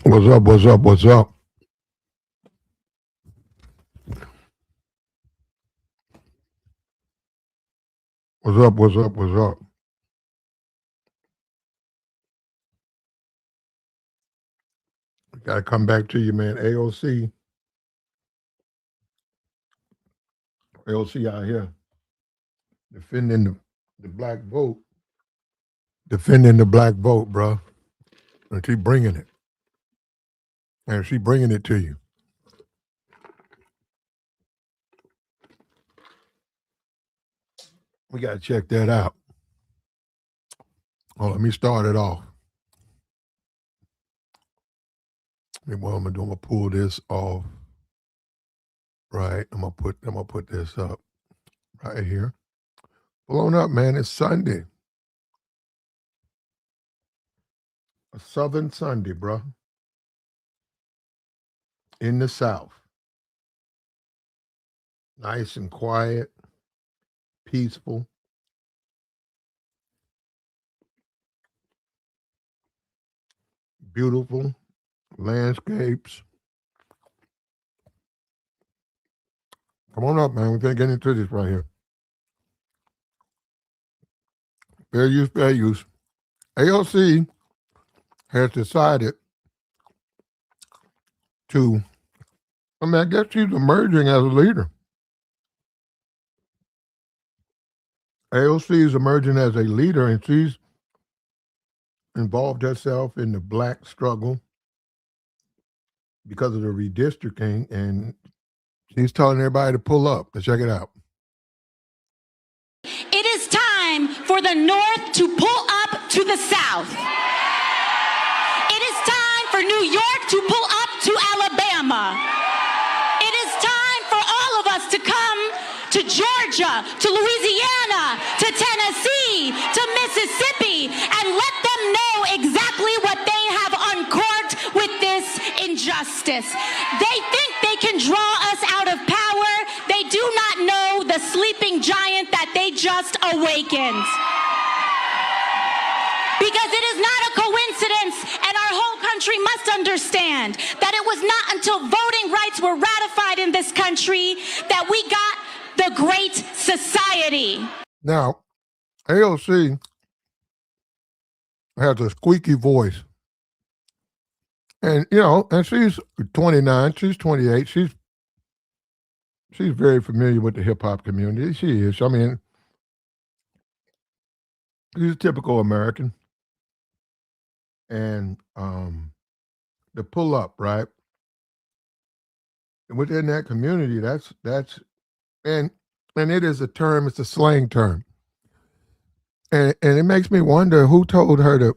What's up? What's up? What's up? What's up? What's up? What's up? Got to come back to you, man. AOC out here defending the black vote, defending the black vote, bro. And she bringing it, and she bringing it to you. We got to check that out. Oh, let me start it off. What I'm gonna do? I'm gonna pull this off. Right. I'm gonna put this up right here. Pull on up, man. It's Sunday. A Southern Sunday, bro. In the South. Nice and quiet, peaceful. Beautiful landscapes. Come on up, man. We're gonna get into this right here. Fair use, fair use. AOC has decided to, I guess she's emerging as a leader. AOC is emerging as a leader, and she's involved herself in the black struggle because of the redistricting, and she's telling everybody to pull up. Let's check it out. It is time for the North to pull up to the South. It is time for New York to pull up to Alabama. It is time for all of us to come to Georgia, to Louisiana, to Tennessee, to Mississippi, and let them know exactly what they have uncorked with this injustice. They think they can draw us out of power. They do not know the sleeping giant that they just awakened. Because it is not a coincidence, and our whole country must understand that it was not until voting rights were ratified in this country that we got the Great Society. Now, AOC has a squeaky voice. And, and she's 29, she's 28, she's very familiar with the hip-hop community. She is. I mean, she's a typical American. And the pull-up, right? And within that community, that's and it is a term, it's a slang term. And it makes me wonder who told her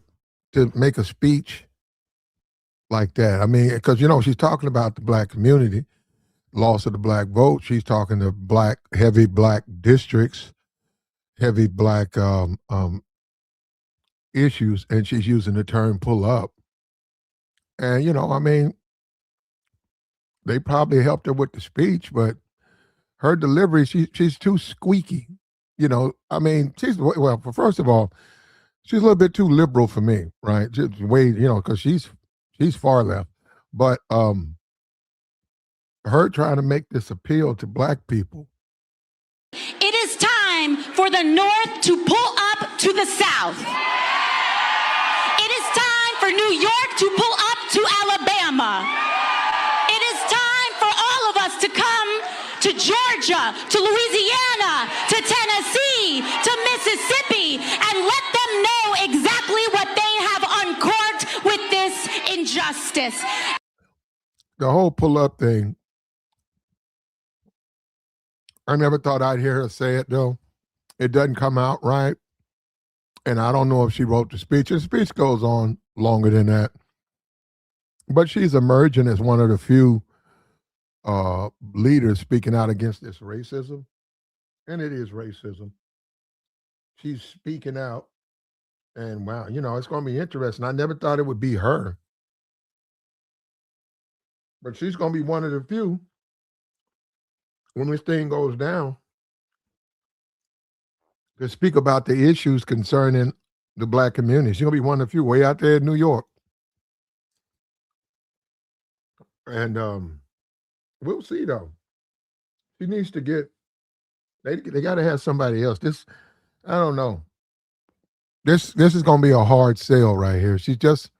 to make a speech like that. I mean, because, she's talking about the black community, loss of the black vote. She's talking to heavy black districts, heavy black issues, and she's using the term pull up. And, they probably helped her with the speech, but her delivery, she's too squeaky. First of all, she's a little bit too liberal for me, right? Just way, because she's far left. But her trying to make this appeal to black people. It is time for the North to pull up to the South. It is time for New York to pull up to Alabama. It is time for all of us to come to Georgia, to Louisiana, to Tennessee, to Mississippi, and let them know exactly what they have uncorked with this injustice. The whole pull-up thing, I never thought I'd hear her say it, though. It doesn't come out right. And I don't know if she wrote the speech. The speech goes on longer than that. But she's emerging as one of the few leaders speaking out against this racism. And it is racism. She's speaking out. And wow, it's going to be interesting. I never thought it would be her. But she's going to be one of the few when this thing goes down to speak about the issues concerning the black community. She's going to be one of the few way out there in New York. And we'll see though. She needs to get. They got to have somebody else. This I don't know. This is going to be a hard sell right here. She's just.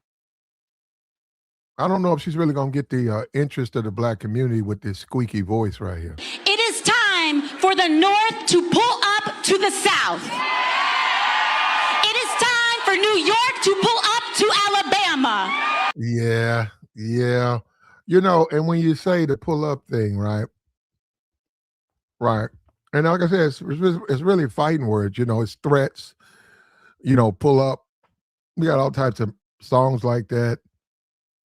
I don't know if she's really going to get the interest of the black community with this squeaky voice right here. It is time for the North to pull up to the South. It is time for New York to pull up to Alabama. Yeah, yeah. You know, and when you say the pull up thing, right? Right. And like I said, it's really fighting words. You know, it's threats. You know, pull up. We got all types of songs like that.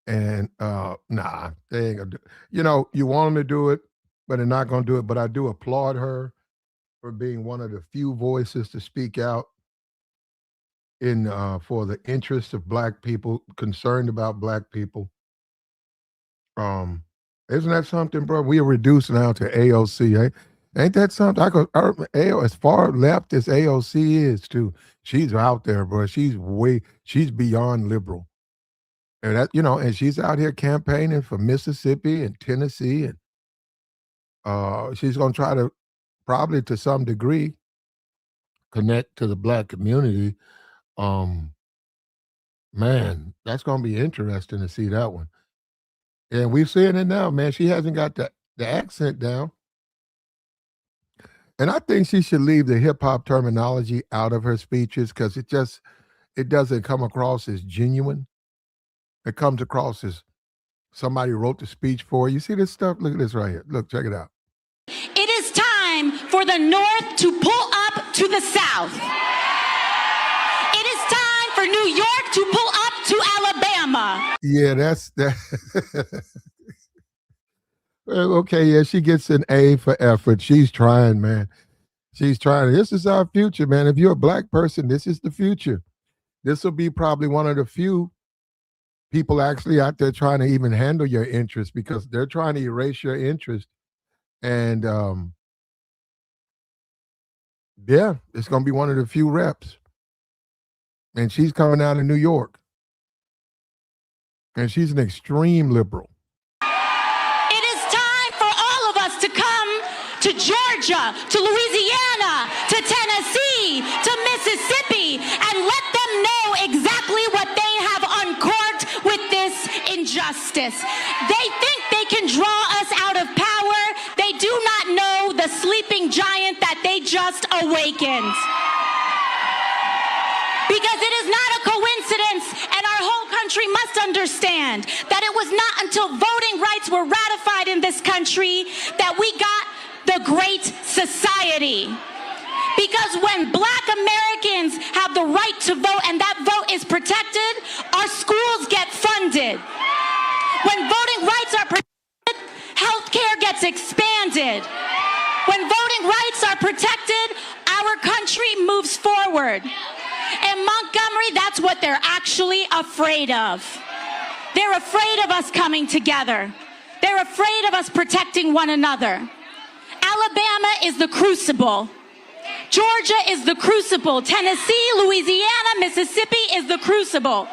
And nah, they ain't gonna do. You know, you want them to do it, but they're not gonna do it. But I do applaud her for being one of the few voices to speak out in for the interests of black people, concerned about black people. Um, isn't that something, bro? We are reduced now to AOC. Ain't that something? As far left as AOC is, too. She's out there, bro. She's beyond liberal. And that, you know, and she's out here campaigning for Mississippi and Tennessee. And she's gonna try to probably to some degree connect to the black community. Um, man, that's gonna be interesting to see that one. And we're seeing it now, man. She hasn't got the accent down. And I think she should leave the hip hop terminology out of her speeches because it doesn't come across as genuine. It comes across as somebody wrote the speech for her. You see this stuff? Look at this right here. Look, check it out. It is time for the North to pull up to the South. It is time for New York to pull up to Alabama. Yeah, that's that. Okay, yeah, she gets an A for effort. She's trying, man. She's trying. This is our future, man. If you're a black person, this is the future. This will be probably one of the few people actually out there trying to even handle your interest because they're trying to erase your interest. And yeah, it's going to be one of the few reps. And she's coming out of New York. And she's an extreme liberal. It is time for all of us to come to Georgia, to Louisiana, to Tennessee, to Mississippi, and let them know exactly what they have uncorked with this injustice. They think they can draw us out of power. They do not know the sleeping giant that they just awakened. Because it is not a coincidence, and our whole country must understand that it was not until voting rights were ratified in this country that we got the Great Society. Because when black Americans have the right to vote and that vote is protected, our schools get funded. When voting rights are protected, healthcare gets expanded. When voting rights are protected, our country moves forward. In Montgomery, that's what they're actually afraid of. They're afraid of us coming together. They're afraid of us protecting one another. Alabama is the crucible. Georgia is the crucible. Tennessee, Louisiana, Mississippi is the crucible.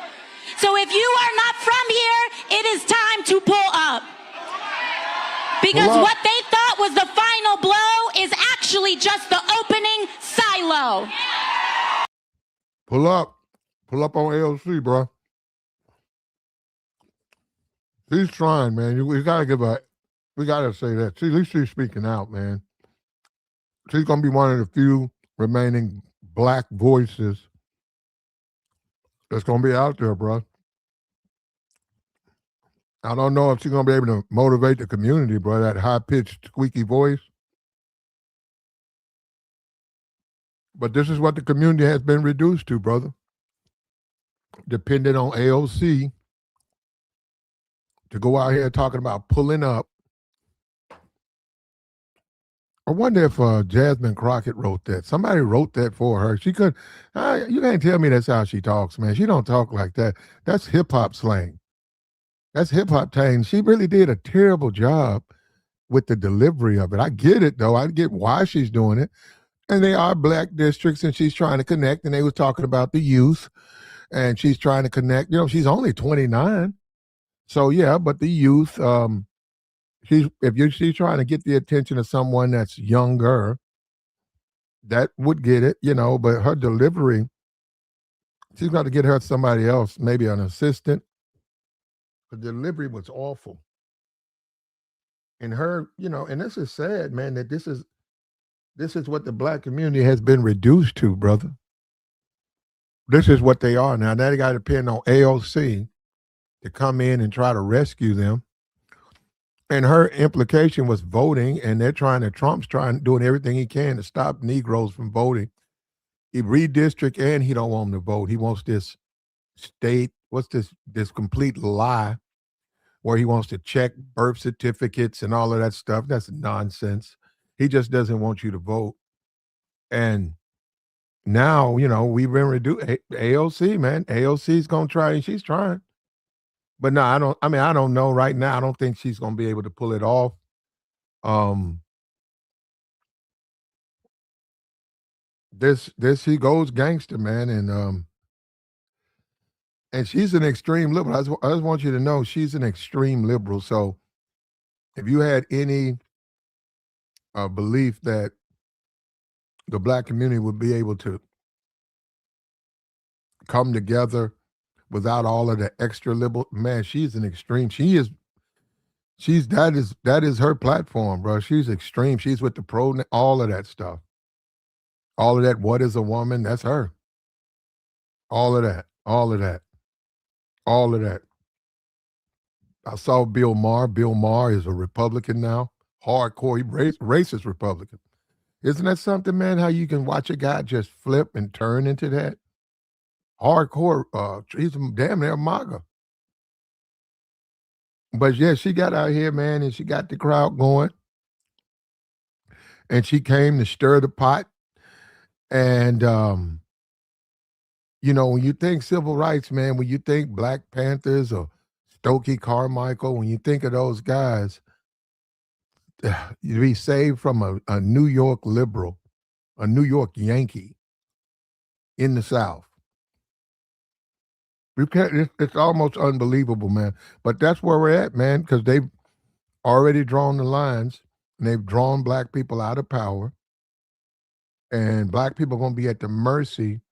So if you are not from here, it is time to pull up. Because what they thought was the final blow is actually just the opening silo. Pull up. Pull up on AOC, bro. She's trying, man. We gotta give her. We gotta say that. See, at least she's speaking out, man. She's gonna be one of the few remaining black voices that's gonna be out there, bro. I don't know if she's gonna be able to motivate the community, bro. That high-pitched, squeaky voice. But this is what the community has been reduced to, brother. Dependent on AOC to go out here talking about pulling up. I wonder if Jasmine Crockett wrote that. Somebody wrote that for her. She could. You can't tell me that's how she talks, man. She don't talk like that. That's hip hop slang. That's hip hop slang. She really did a terrible job with the delivery of it. I get it though. I get why she's doing it. And they are black districts, and she's trying to connect. And they was talking about the youth, and she's trying to connect. You know, she's only 29. So yeah, but the youth, she's trying to get the attention of someone that's younger, that would get it, but her delivery, she's got to get her somebody else, maybe an assistant. The delivery was awful. And her, and this is sad, man, that this is what the black community has been reduced to, brother. This is what they are now. Now they got to depend on AOC to come in and try to rescue them. And her implication was voting, and Trump's doing everything he can to stop Negroes from voting. He redistrict and he don't want them to vote. He wants this what's this complete lie where he wants to check birth certificates and all of that stuff. That's nonsense. He just doesn't want you to vote. And now, we've been reduced. AOC, man. AOC's going to try, and she's trying. But no, I don't know right now. I don't think she's going to be able to pull it off. This he goes gangster, man, and she's an extreme liberal. I just want you to know she's an extreme liberal. So if you had any belief that the black community would be able to come together without all of the extra liberal, man, she's an extreme. That is her platform, bro. She's extreme. She's with the all of that stuff. All of that. What is a woman? That's her. All of that. All of that. All of that. I saw Bill Maher. Bill Maher is a Republican now. Hardcore racist Republican. Isn't that something, man? How you can watch a guy just flip and turn into that? Hardcore. He's damn near MAGA. But yeah, she got out here, man, and she got the crowd going. And she came to stir the pot. And when you think civil rights, man, when you think Black Panthers or Stokely Carmichael, when you think of those guys, you be saved from a New York liberal, a New York Yankee in the South. It's almost unbelievable, man. But that's where we're at, man, because they've already drawn the lines, and they've drawn black people out of power. And black people are going to be at the mercy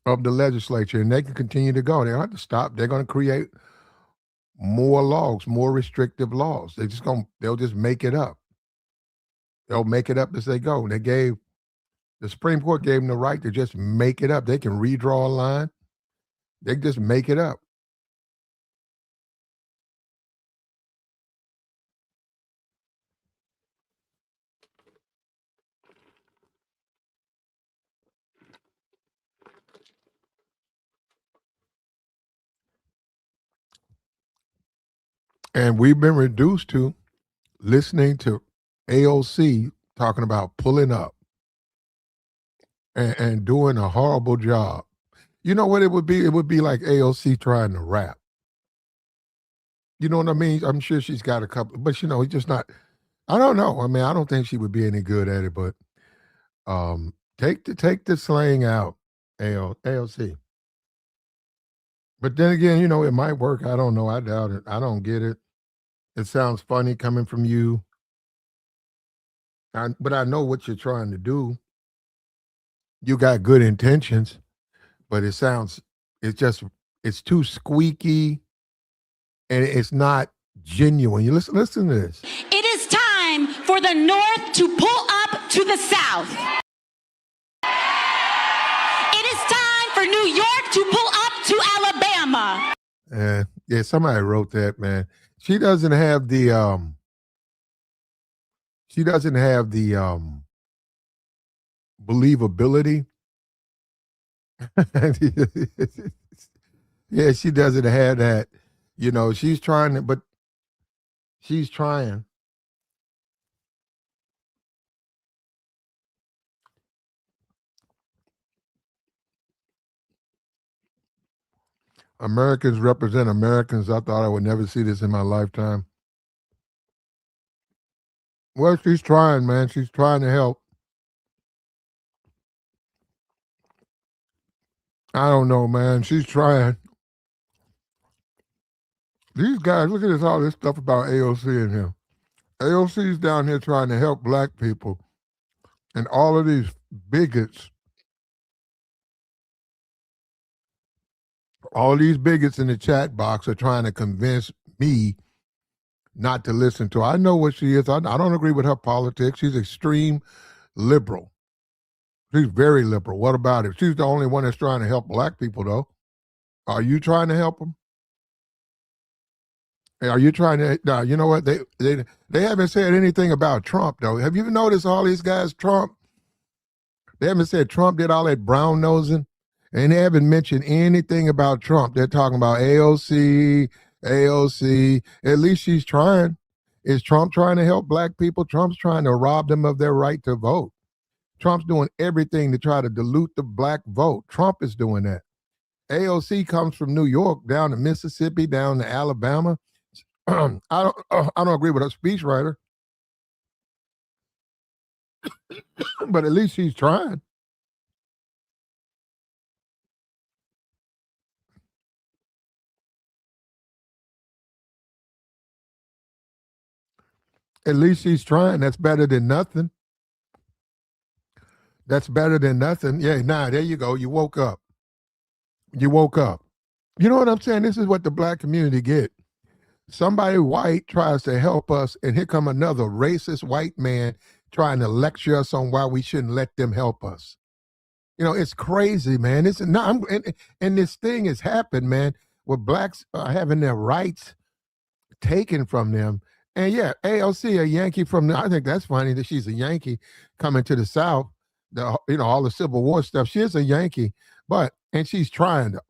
of the legislature, and they can continue to go. They don't have to stop. They're going to create more laws, more restrictive laws. They'll just make it up. They'll make it up as they go. The Supreme Court gave them the right to just make it up. They can redraw a line. They just make it up. And we've been reduced to listening to AOC talking about pulling up and doing a horrible job. You know what it would be? It would be like AOC trying to rap. You know what I mean? I'm sure she's got a couple, but it's just not. I don't know. I mean, I don't think she would be any good at it. But take the slang out, AOC. But then again, it might work. I don't know. I doubt it. I don't get it. It sounds funny coming from you. But I know what you're trying to do. You got good intentions, but it's too squeaky, and it's not genuine. You listen to this. It is time for the North to pull up to the South. It is time for New York to pull up to Alabama. Yeah, somebody wrote that, man. She doesn't have the believability. Yeah, she doesn't have that. She's trying, but she's trying. Americans represent Americans. I thought I would never see this in my lifetime. Well, she's trying, man. She's trying to help. I don't know, man. She's trying. These guys, look at this, all this stuff about AOC in here. AOC's down here trying to help black people, and all of these bigots, all these bigots in the chat box are trying to convince me not to listen to her. I know what she is. I don't agree with her politics. She's extreme liberal. She's very liberal. What about it? She's the only one that's trying to help black people, though. Are you trying to help them? Are you trying to? No, you know what? They haven't said anything about Trump, though. Have you noticed all these guys? Trump. They haven't said Trump did all that brown nosing, and they haven't mentioned anything about Trump. They're talking about AOC. At least she's trying. Is Trump trying to help black people? Trump's trying to rob them of their right to vote. Trump's doing everything to try to dilute the black vote. Trump is doing that. AOC comes from New York down to Mississippi, down to Alabama. I don't agree with her speechwriter, but at least she's trying. At least she's trying. That's better than nothing. That's better than nothing. Yeah, there you go. You woke up. You woke up. You know what I'm saying? This is what the black community get. Somebody white tries to help us, and here come another racist white man trying to lecture us on why we shouldn't let them help us. You know, it's crazy, man. It's not, and this thing has happened, man, where blacks are having their rights taken from them. And yeah, AOC, a Yankee from I think that's funny that she's a Yankee coming to the South. All the Civil War stuff. She is a Yankee, and she's trying to.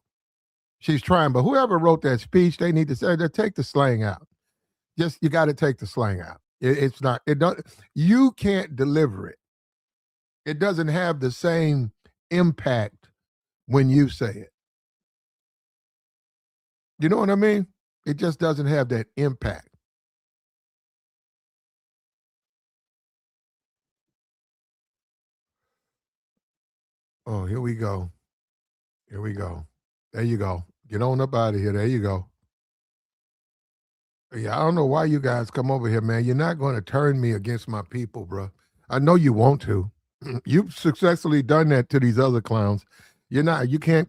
She's trying, but whoever wrote that speech, they need to say, take the slang out. Just, you got to take the slang out. It's not, it don't, you can't deliver it. It doesn't have the same impact when you say it. You know what I mean? It just doesn't have that impact. Oh, here we go. Here we go. There you go. Get on up out of here. There you go. Yeah, I don't know why you guys come over here, man. You're not going to turn me against my people, bro. I know you want to. You've successfully done that to these other clowns. You can't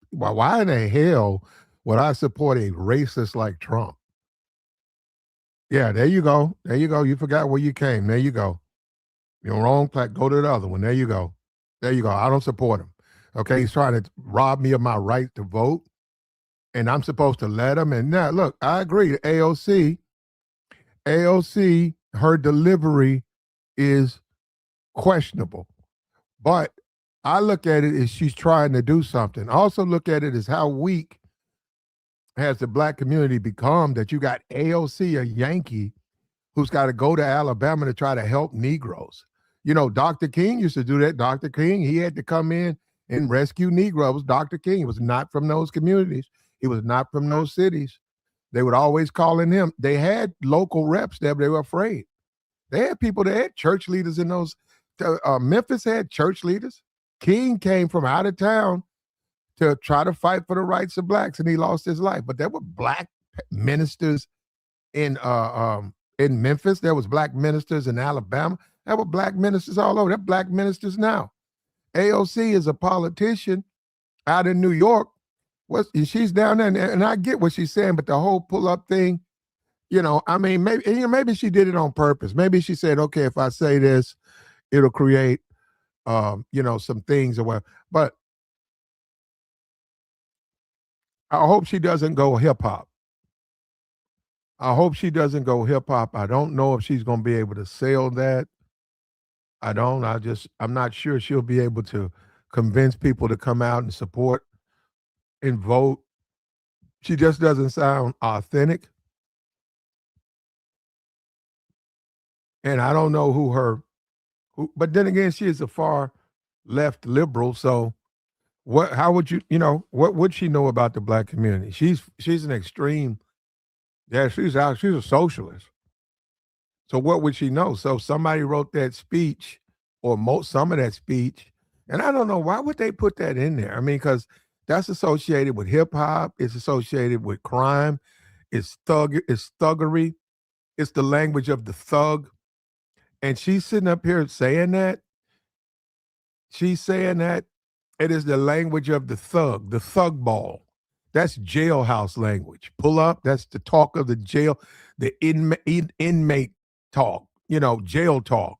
why in the hell would I support a racist like Trump? Yeah, there you go. There you go. You forgot where you came. There you go. You're wrong. Go to the other one. There you go. There you go. I don't support him. Okay, he's trying to rob me of my right to vote, and I'm supposed to let him. And now, look, I agree. AOC, her delivery is questionable, but I look at it as she's trying to do something. I also look at it as how weak has the black community become that you got AOC, a Yankee, who's got to go to Alabama to try to help Negroes. You know, Dr. King used to do that. Dr. King, he had to come in and rescue Negroes. Dr. King was not from those communities. He was not from those cities. They would always call in him. They had local reps there, but they were afraid. They had people, they had church leaders in those. Memphis had church leaders. King came from out of town to try to fight for the rights of blacks, and he lost his life. But there were black ministers in Memphis. There was black ministers in Alabama. There were black ministers all over. There are black ministers now. AOC is a politician out in New York. She's down there, and I get what she's saying, but the whole pull-up thing, maybe she did it on purpose. Maybe she said, okay, if I say this, it'll create, some things or whatever. But I hope she doesn't go hip-hop. I hope she doesn't go hip-hop. I don't know if she's going to be able to sell that. I'm not sure she'll be able to convince people to come out and support and vote. She just doesn't sound authentic. And I don't know but then again, she is a far left liberal. So how would what would she know about the black community? She's an extreme. Yeah, she's a socialist. So what would she know? So somebody wrote that speech or some of that speech, and I don't know, why would they put that in there? I mean, because that's associated with hip hop. It's associated with crime. It's thuggery. It's the language of the thug. And she's sitting up here saying that. She's saying that it is the language of the thug ball. That's jailhouse language. Pull up, that's the talk of the jail, the inmate talk, jail talk.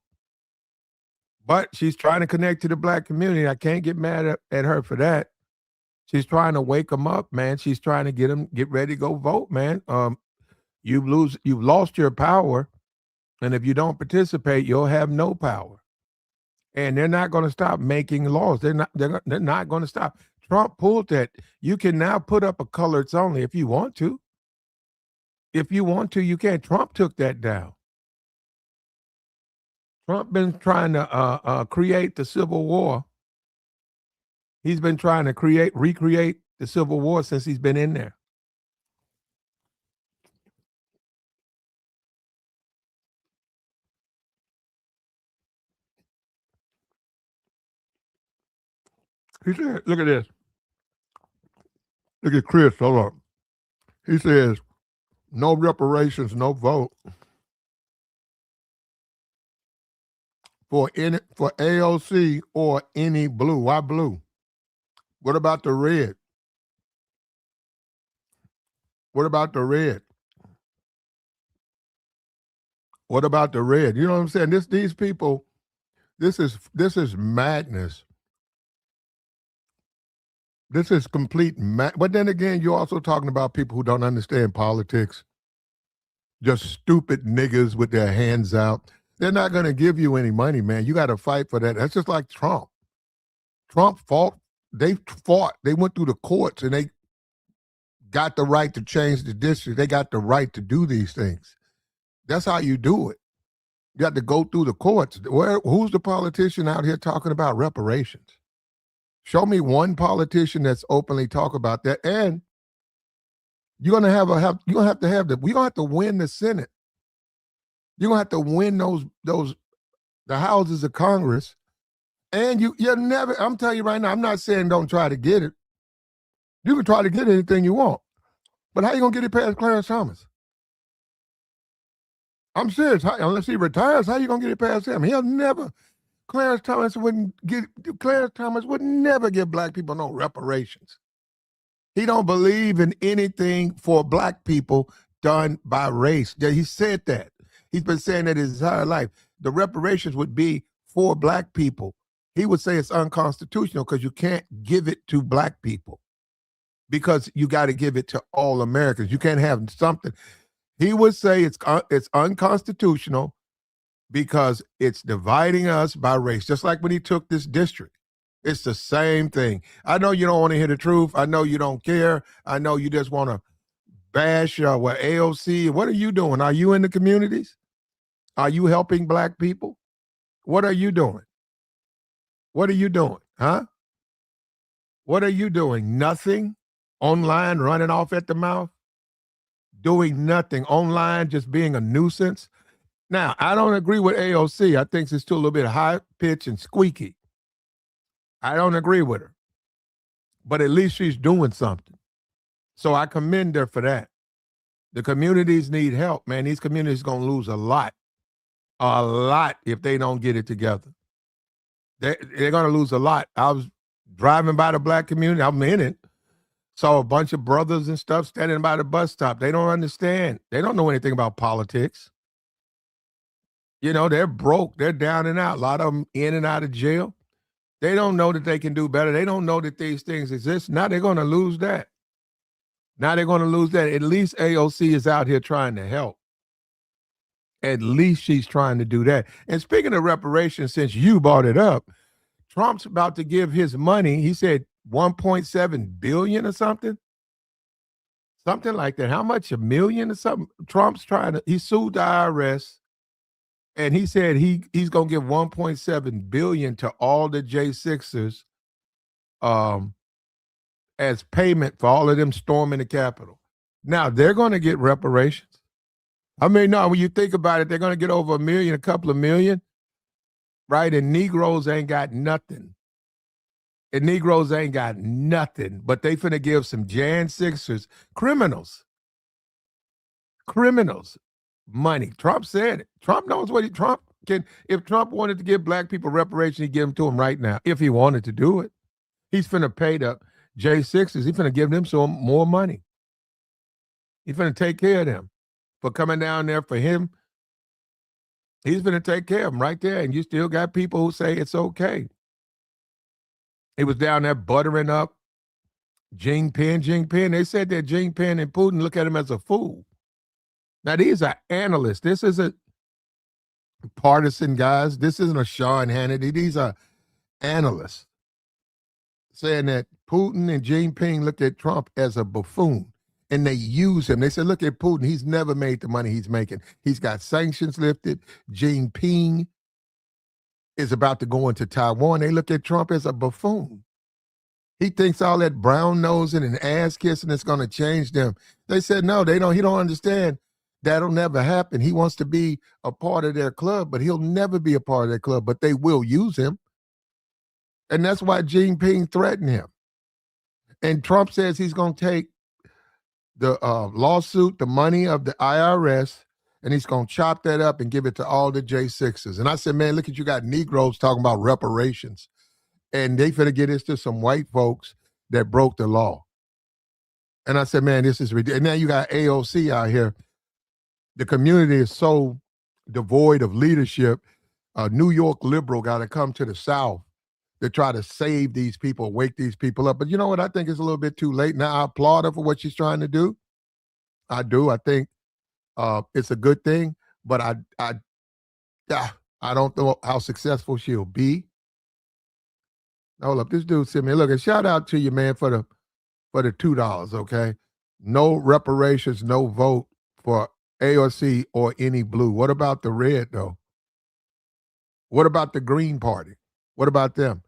But she's trying to connect to the black community. I can't get mad at her for that. She's trying to wake them up, man. She's trying to get them get ready to go vote, man. You've lost your power, and if you don't participate, you'll have no power. And they're not going to stop making laws. They're not going to stop. Trump pulled that. You can now put up a colors only if you want to. If you want to, you can. Trump took that down. Trump been trying to create the Civil War. He's been trying to recreate the Civil War since he's been in there. He said, look at this. Look at Chris, hold on. He says, no reparations, no vote for AOC or any blue. Why blue? What about the red? What about the red? What about the red? You know what I'm saying? These people, this is madness. This is complete but then again, you're also talking about people who don't understand politics. Just stupid niggas with their hands out. They're not going to give you any money, man. You got to fight for that. That's just like Trump. Trump fought. They went through the courts and they got the right to change the district. They got the right to do these things. That's how you do it. You have to go through the courts. Who's the politician out here talking about reparations? Show me one politician that's openly talk about that. And you're gonna have to win the Senate. You're gonna have to win the houses of Congress. And you're never, I'm telling you right now, I'm not saying don't try to get it. You can try to get anything you want. But how you gonna get it past Clarence Thomas? I'm serious. Unless he retires, how you gonna get it past him? He'll never. Clarence Thomas would never give black people no reparations. He don't believe in anything for black people done by race. He said that. He's been saying that his entire life. The reparations would be for black people. He would say it's unconstitutional because you can't give it to black people because you got to give it to all Americans. You can't have something. He would say it's unconstitutional because it's dividing us by race, just like when he took this district. It's the same thing. I know you don't want to hear the truth. I know you don't care. I know you just want to bash AOC. What are you doing? Are you in the communities? Are you helping black people? What are you doing? What are you doing? Huh? What are you doing? Nothing? Online, running off at the mouth? Doing nothing. Online, just being a nuisance? Now, I don't agree with AOC. I think it's too a little bit high pitch and squeaky. I don't agree with her. But at least she's doing something. So I commend her for that. The communities need help, man. These communities going to lose a lot if they don't get it together. They're going to lose a lot. I was driving by the black community. I'm in it. Saw a bunch of brothers and stuff standing by the bus stop. They don't understand. They don't know anything about politics. They're broke. They're down and out. A lot of them in and out of jail. They don't know that they can do better. They don't know that these things exist. Now they're going to lose that. At least AOC is out here trying to help. At least she's trying to do that. And speaking of reparations, since you brought it up, Trump's about to give his money. He said 1.7 billion or something. Something like that. How much? $1 million or something? Trump's he sued the IRS. And he said he's going to give 1.7 billion to all the J6ers as payment for all of them storming the Capitol. Now, they're going to get reparations. I mean, no, when you think about it, they're going to get over $1 million, a couple of million, right? And Negroes ain't got nothing. But they finna give some Jan 6ers, criminals. criminals money. Trump said it. Trump knows what Trump can. If Trump wanted to give black people reparations, he'd give them to them right now. If he wanted to do it, he's finna pay the J6s. He's finna give them some more money. He's finna take care of them for coming down there for him. He's finna take care of them right there. And you still got people who say it's okay. He was down there buttering up Jinping. They said that Jinping and Putin look at him as a fool. Now, these are analysts. This isn't partisan guys. This isn't a Sean Hannity. These are analysts saying that Putin and Jinping look at Trump as a buffoon, and they use him. They said, look at Putin. He's never made the money he's making. He's got sanctions lifted. Jinping is about to go into Taiwan. They look at Trump as a buffoon. He thinks all that brown nosing and ass kissing is going to change them. They said, no, they don't. He don't understand. That'll never happen. He wants to be a part of their club, but he'll never be a part of their club, but they will use him. And that's why Jinping threatened him. And Trump says he's going to take the lawsuit, the money of the IRS, and he's going to chop that up and give it to all the J6s. And I said, man, look at you got Negroes talking about reparations. And they finna get this to some white folks that broke the law. And I said, man, this is ridiculous. And now you got AOC out here. The community is so devoid of leadership. A New York liberal got to come to the South to try to save these people, wake these people up. But you know what? I think it's a little bit too late. Now, I applaud her for what she's trying to do. I do. I think it's a good thing. But I don't know how successful she'll be. Hold up, this dude sent me. Look, and shout out to you, man, for the $2. Okay, no reparations, no vote for AOC or any blue. What about the red though? What about the Green Party? What about them?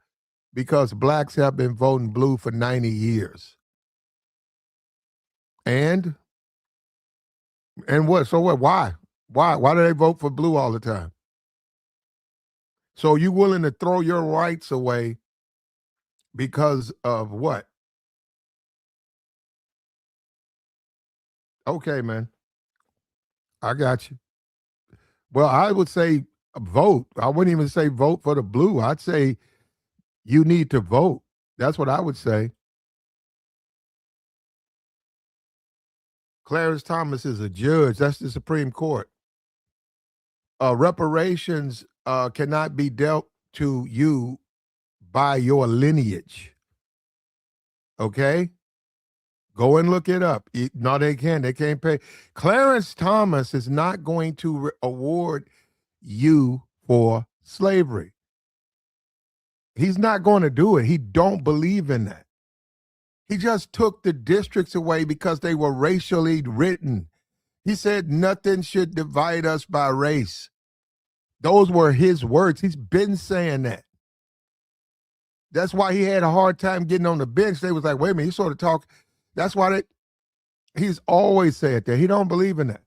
Because blacks have been voting blue for 90 years. And what? So what? Why? Why do they vote for blue all the time? So you willing to throw your rights away because of what? Okay, man. I got you. Well, I would say vote. I wouldn't even say vote for the blue. I'd say you need to vote. That's what I would say. Clarence Thomas is a judge. That's the Supreme Court. Reparations cannot be dealt to you by your lineage. Okay? Go and look it up. No, they can't. They can't pay. Clarence Thomas is not going to award you for slavery. He's not going to do it. He don't believe in that. He just took the districts away because they were racially written. He said nothing should divide us by race. Those were his words. He's been saying that. That's why he had a hard time getting on the bench. They was like, wait a minute, he sort of talk. That's why he's always said that. He don't believe in that.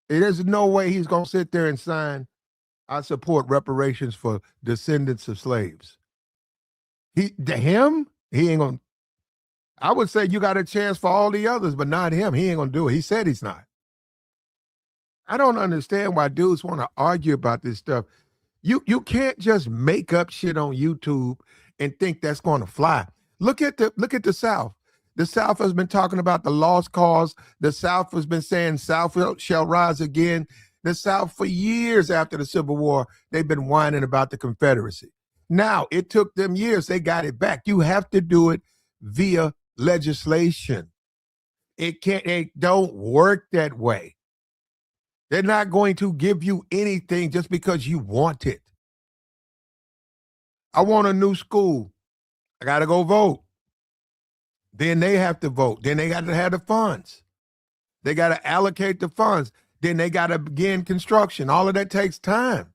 There's no way he's going to sit there and sign, I support reparations for descendants of slaves. He ain't going to. I would say you got a chance for all the others, but not him. He ain't going to do it. He said he's not. I don't understand why dudes want to argue about this stuff. You can't just make up shit on YouTube and think that's going to fly. Look at the South. The South has been talking about the lost cause. The South has been saying South shall rise again. The South, for years after the Civil War, they've been whining about the Confederacy. Now, it took them years. They got it back. You have to do it via legislation. It don't work that way. They're not going to give you anything just because you want it. I want a new school. I got to go vote. Then they have to vote. Then they got to have the funds. They got to allocate the funds. Then they got to begin construction. All of that takes time.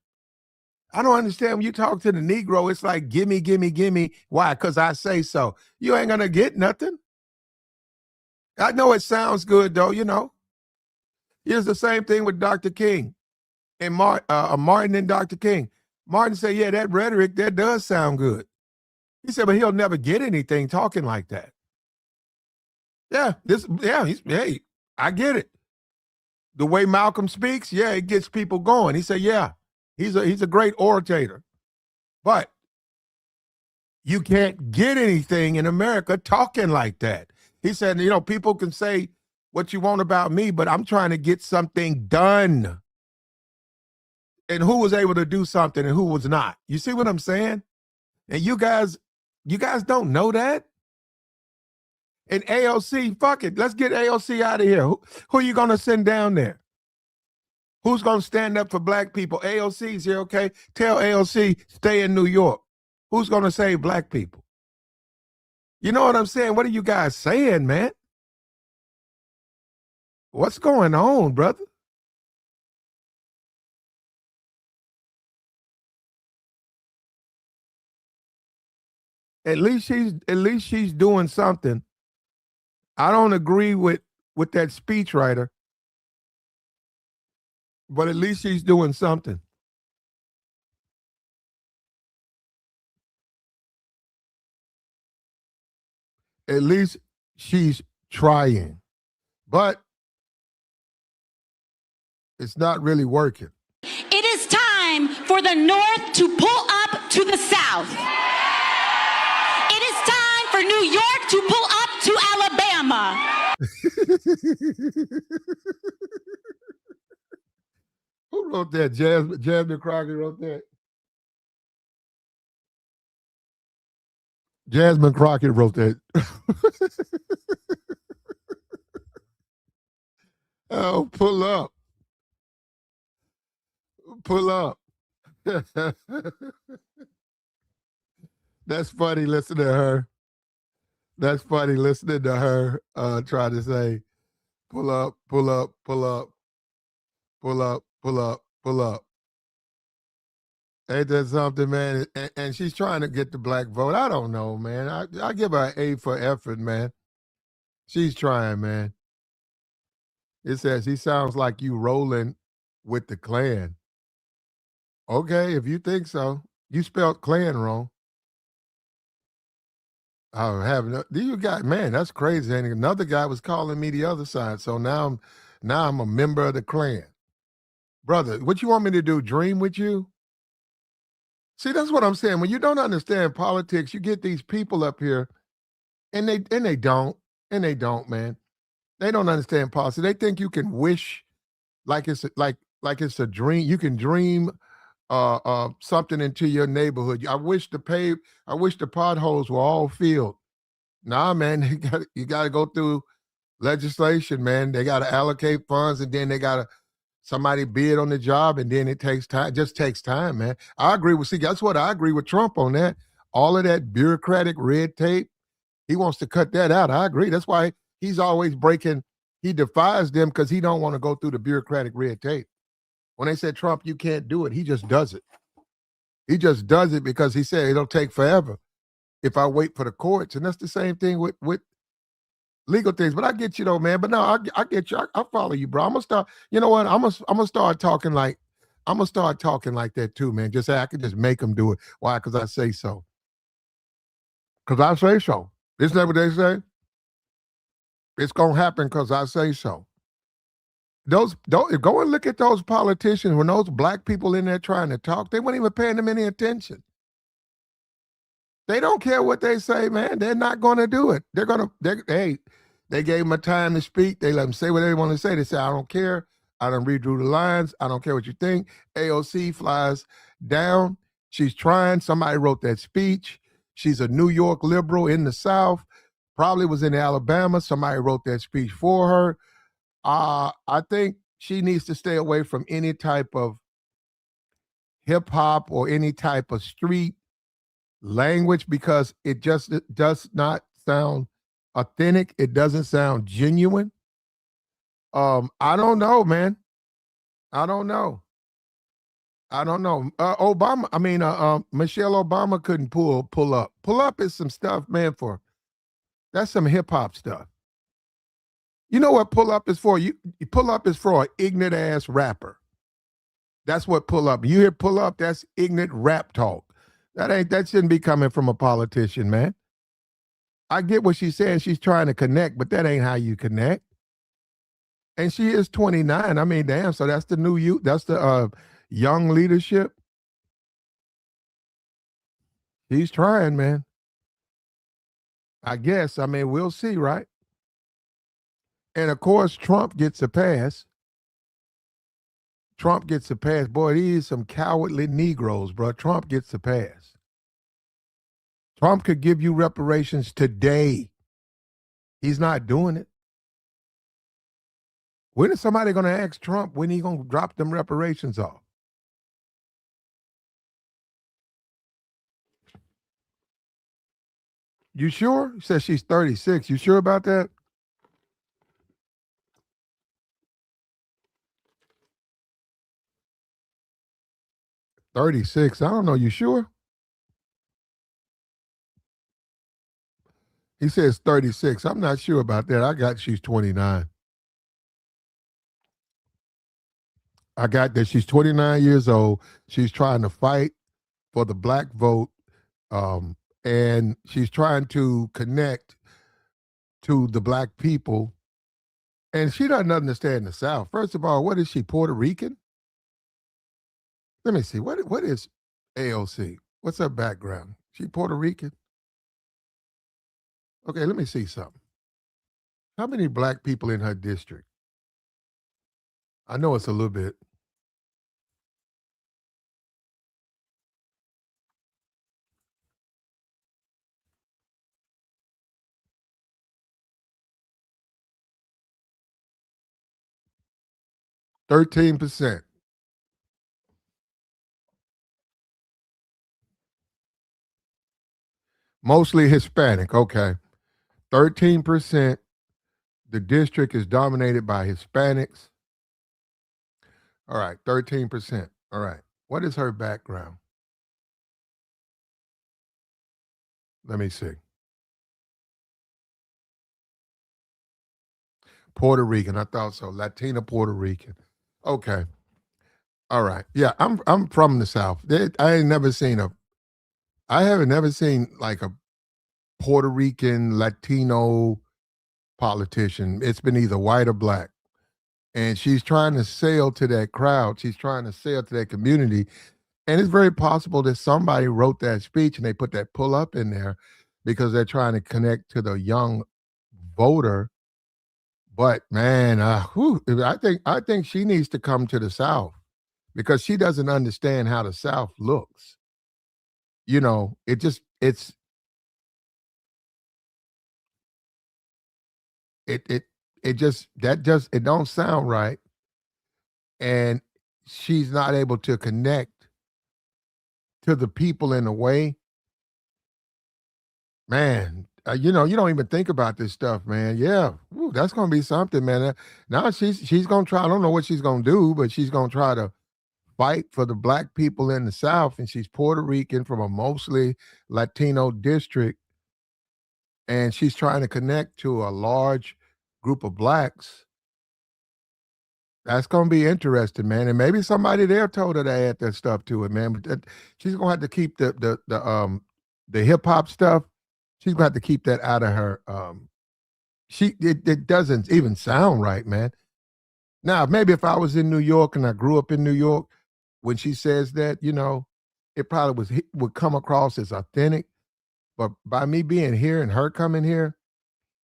I don't understand when you talk to the Negro, it's like, gimme, gimme, gimme. Why? Because I say so. You ain't going to get nothing. I know it sounds good, though, you know. Here's the same thing with Dr. King and Martin and Dr. King. Martin said, yeah, that rhetoric, that does sound good. He said, but he'll never get anything talking like that. Hey, I get it. The way Malcolm speaks, yeah, it gets people going. He said, yeah, he's a great orator. But you can't get anything in America talking like that. He said, people can say what you want about me, but I'm trying to get something done. And who was able to do something and who was not. You see what I'm saying? And you guys don't know that? And AOC, fuck it. Let's get AOC out of here. Who are you going to send down there? Who's going to stand up for black people? AOC's here, okay? Tell AOC, stay in New York. Who's going to save black people? You know what I'm saying? What are you guys saying, man? What's going on, brother? At least she's doing something. I don't agree with that speechwriter, but at least she's doing something. At least she's trying, but it's not really working. It is time for the North to pull up to the South. It is time for New York to pull up to Alabama. Who wrote that? Jasmine Crockett wrote that. Jasmine Crockett wrote that. Oh, pull up. Pull up. That's funny listening to her. That's funny listening to her try to say, pull up, pull up, pull up, pull up, pull up, pull up. Ain't that something, man? And she's trying to get the black vote. I don't know, man. I give her an A for effort, man. She's trying, man. It says he sounds like you rolling with the Klan. Okay, if you think so. You spelled Klan wrong. I have no. You got man, that's crazy. And another guy was calling me the other side. So now I'm a member of the Klan. Brother, what you want me to do? Dream with you? See, that's what I'm saying. When you don't understand politics, you get these people up here, and they don't, man. They don't understand politics. They think you can wish like it's it's a dream. You can dream something into your neighborhood. I wish the potholes were all filled. Nah, man, you got to go through legislation, man. They got to allocate funds, and then they got to somebody bid on the job, and then it takes time. It just takes time, man. I agree with. See, that's what I agree with Trump on that. All of that bureaucratic red tape, he wants to cut that out. I agree. That's why he's always breaking. He defies them because he don't want to go through the bureaucratic red tape. When they said, Trump, you can't do it, he just does it. He just does it because he said it'll take forever if I wait for the courts. And that's the same thing with legal things. But I get you though, man. But no, I get you. I follow you, bro. I'm gonna start. You know what? I'm gonna start talking like that too, man. Just say I can just make them do it. Why? Because I say so. Because I say so. Isn't that what they say? It's gonna happen because I say so. Those don't go and look at those politicians when those black people in there trying to talk, they weren't even paying them any attention. They don't care what they say, man. They're not going to do it. They gave them a time to speak. They let them say what they want to say. They say, I don't care. I don't redrew the lines. I don't care what you think. AOC flies down. She's trying. Somebody wrote that speech. She's a New York liberal in the South. Probably was in Alabama. Somebody wrote that speech for her. I think she needs to stay away from any type of hip hop or any type of street language because it does not sound authentic. It doesn't sound genuine. I don't know, man. I don't know. Obama. I mean, Michelle Obama couldn't pull up. Pull up is some stuff, man. That's some hip hop stuff. You know what pull up is for? You pull up is for an ignorant ass rapper. That's what pull up. You hear pull up, that's ignorant rap talk. That shouldn't be coming from a politician, man. I get what she's saying. She's trying to connect, but that ain't how you connect. And she is 29. I mean, damn. So that's the new youth. That's the young leadership. He's trying, man. I guess. I mean, we'll see, right? And of course, Trump gets a pass. Trump gets a pass. Boy, these some cowardly Negroes, bro. Trump gets a pass. Trump could give you reparations today. He's not doing it. When is somebody going to ask Trump when he going to drop them reparations off? You sure? He says she's 36. You sure about that? $36. I don't know. You sure? He says 36. I'm not sure about that. I got she's 29. I got that she's 29 years old. She's trying to fight for the black vote. And she's trying to connect to the black people. And she doesn't understand the South. First of all, what is she, Puerto Rican? Let me see. What is AOC? What's her background? She Puerto Rican? Okay, let me see something. How many black people in her district? I know it's a little bit. %13. Mostly Hispanic. Okay. 13%. The district is dominated by Hispanics. All right. 13%. All right. What is her background? Let me see. Puerto Rican. I thought so. Latina Puerto Rican. Okay. All right. Yeah, I'm from the South. I haven't never seen like a Puerto Rican Latino politician. It's been either white or black. And she's trying to sell to that crowd. She's trying to sell to that community. And it's very possible that somebody wrote that speech and they put that pull up in there because they're trying to connect to the young voter. But man, I think she needs to come to the South because she doesn't understand how the South looks. It don't sound right, and she's not able to connect to the people in a way. Man, you don't even think about this stuff, man. Yeah, that's gonna be something, man. Now she's gonna try. I don't know what she's gonna do, but she's gonna try to fight for the black people in the South, and she's Puerto Rican from a mostly Latino district, and she's trying to connect to a large group of blacks. That's gonna be interesting, man. And maybe somebody there told her to add that stuff to it, man. But she's gonna have to keep the hip hop stuff. She's gonna have to keep that out of her. It doesn't even sound right, man. Now, maybe if I was in New York and I grew up in New York, when she says that, it probably would come across as authentic. But by me being here and her coming here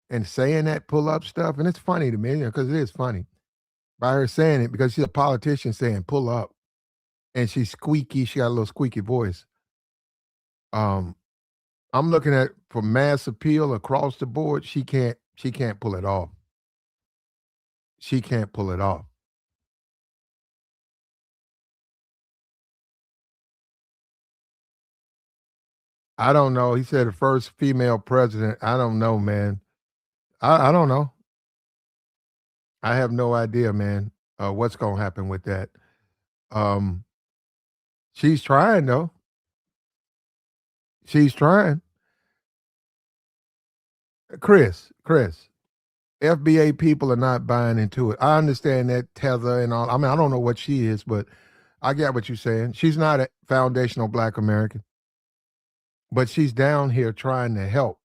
and saying that pull up stuff, and it's funny to me, because it is funny by her saying it because she's a politician saying pull up, and she's squeaky. She got a little squeaky voice. Um, I'm looking at for mass appeal across the board. She can't pull it off. She can't pull it off. I don't know. He said the first female president. I don't know, man. I don't know. I have no idea, man. What's gonna happen with that? Um, she's trying though. She's trying. Chris, FBA people are not buying into it. I understand that tether and all. I mean, I don't know what she is, but I get what you're saying. She's not a foundational Black American, but she's down here trying to help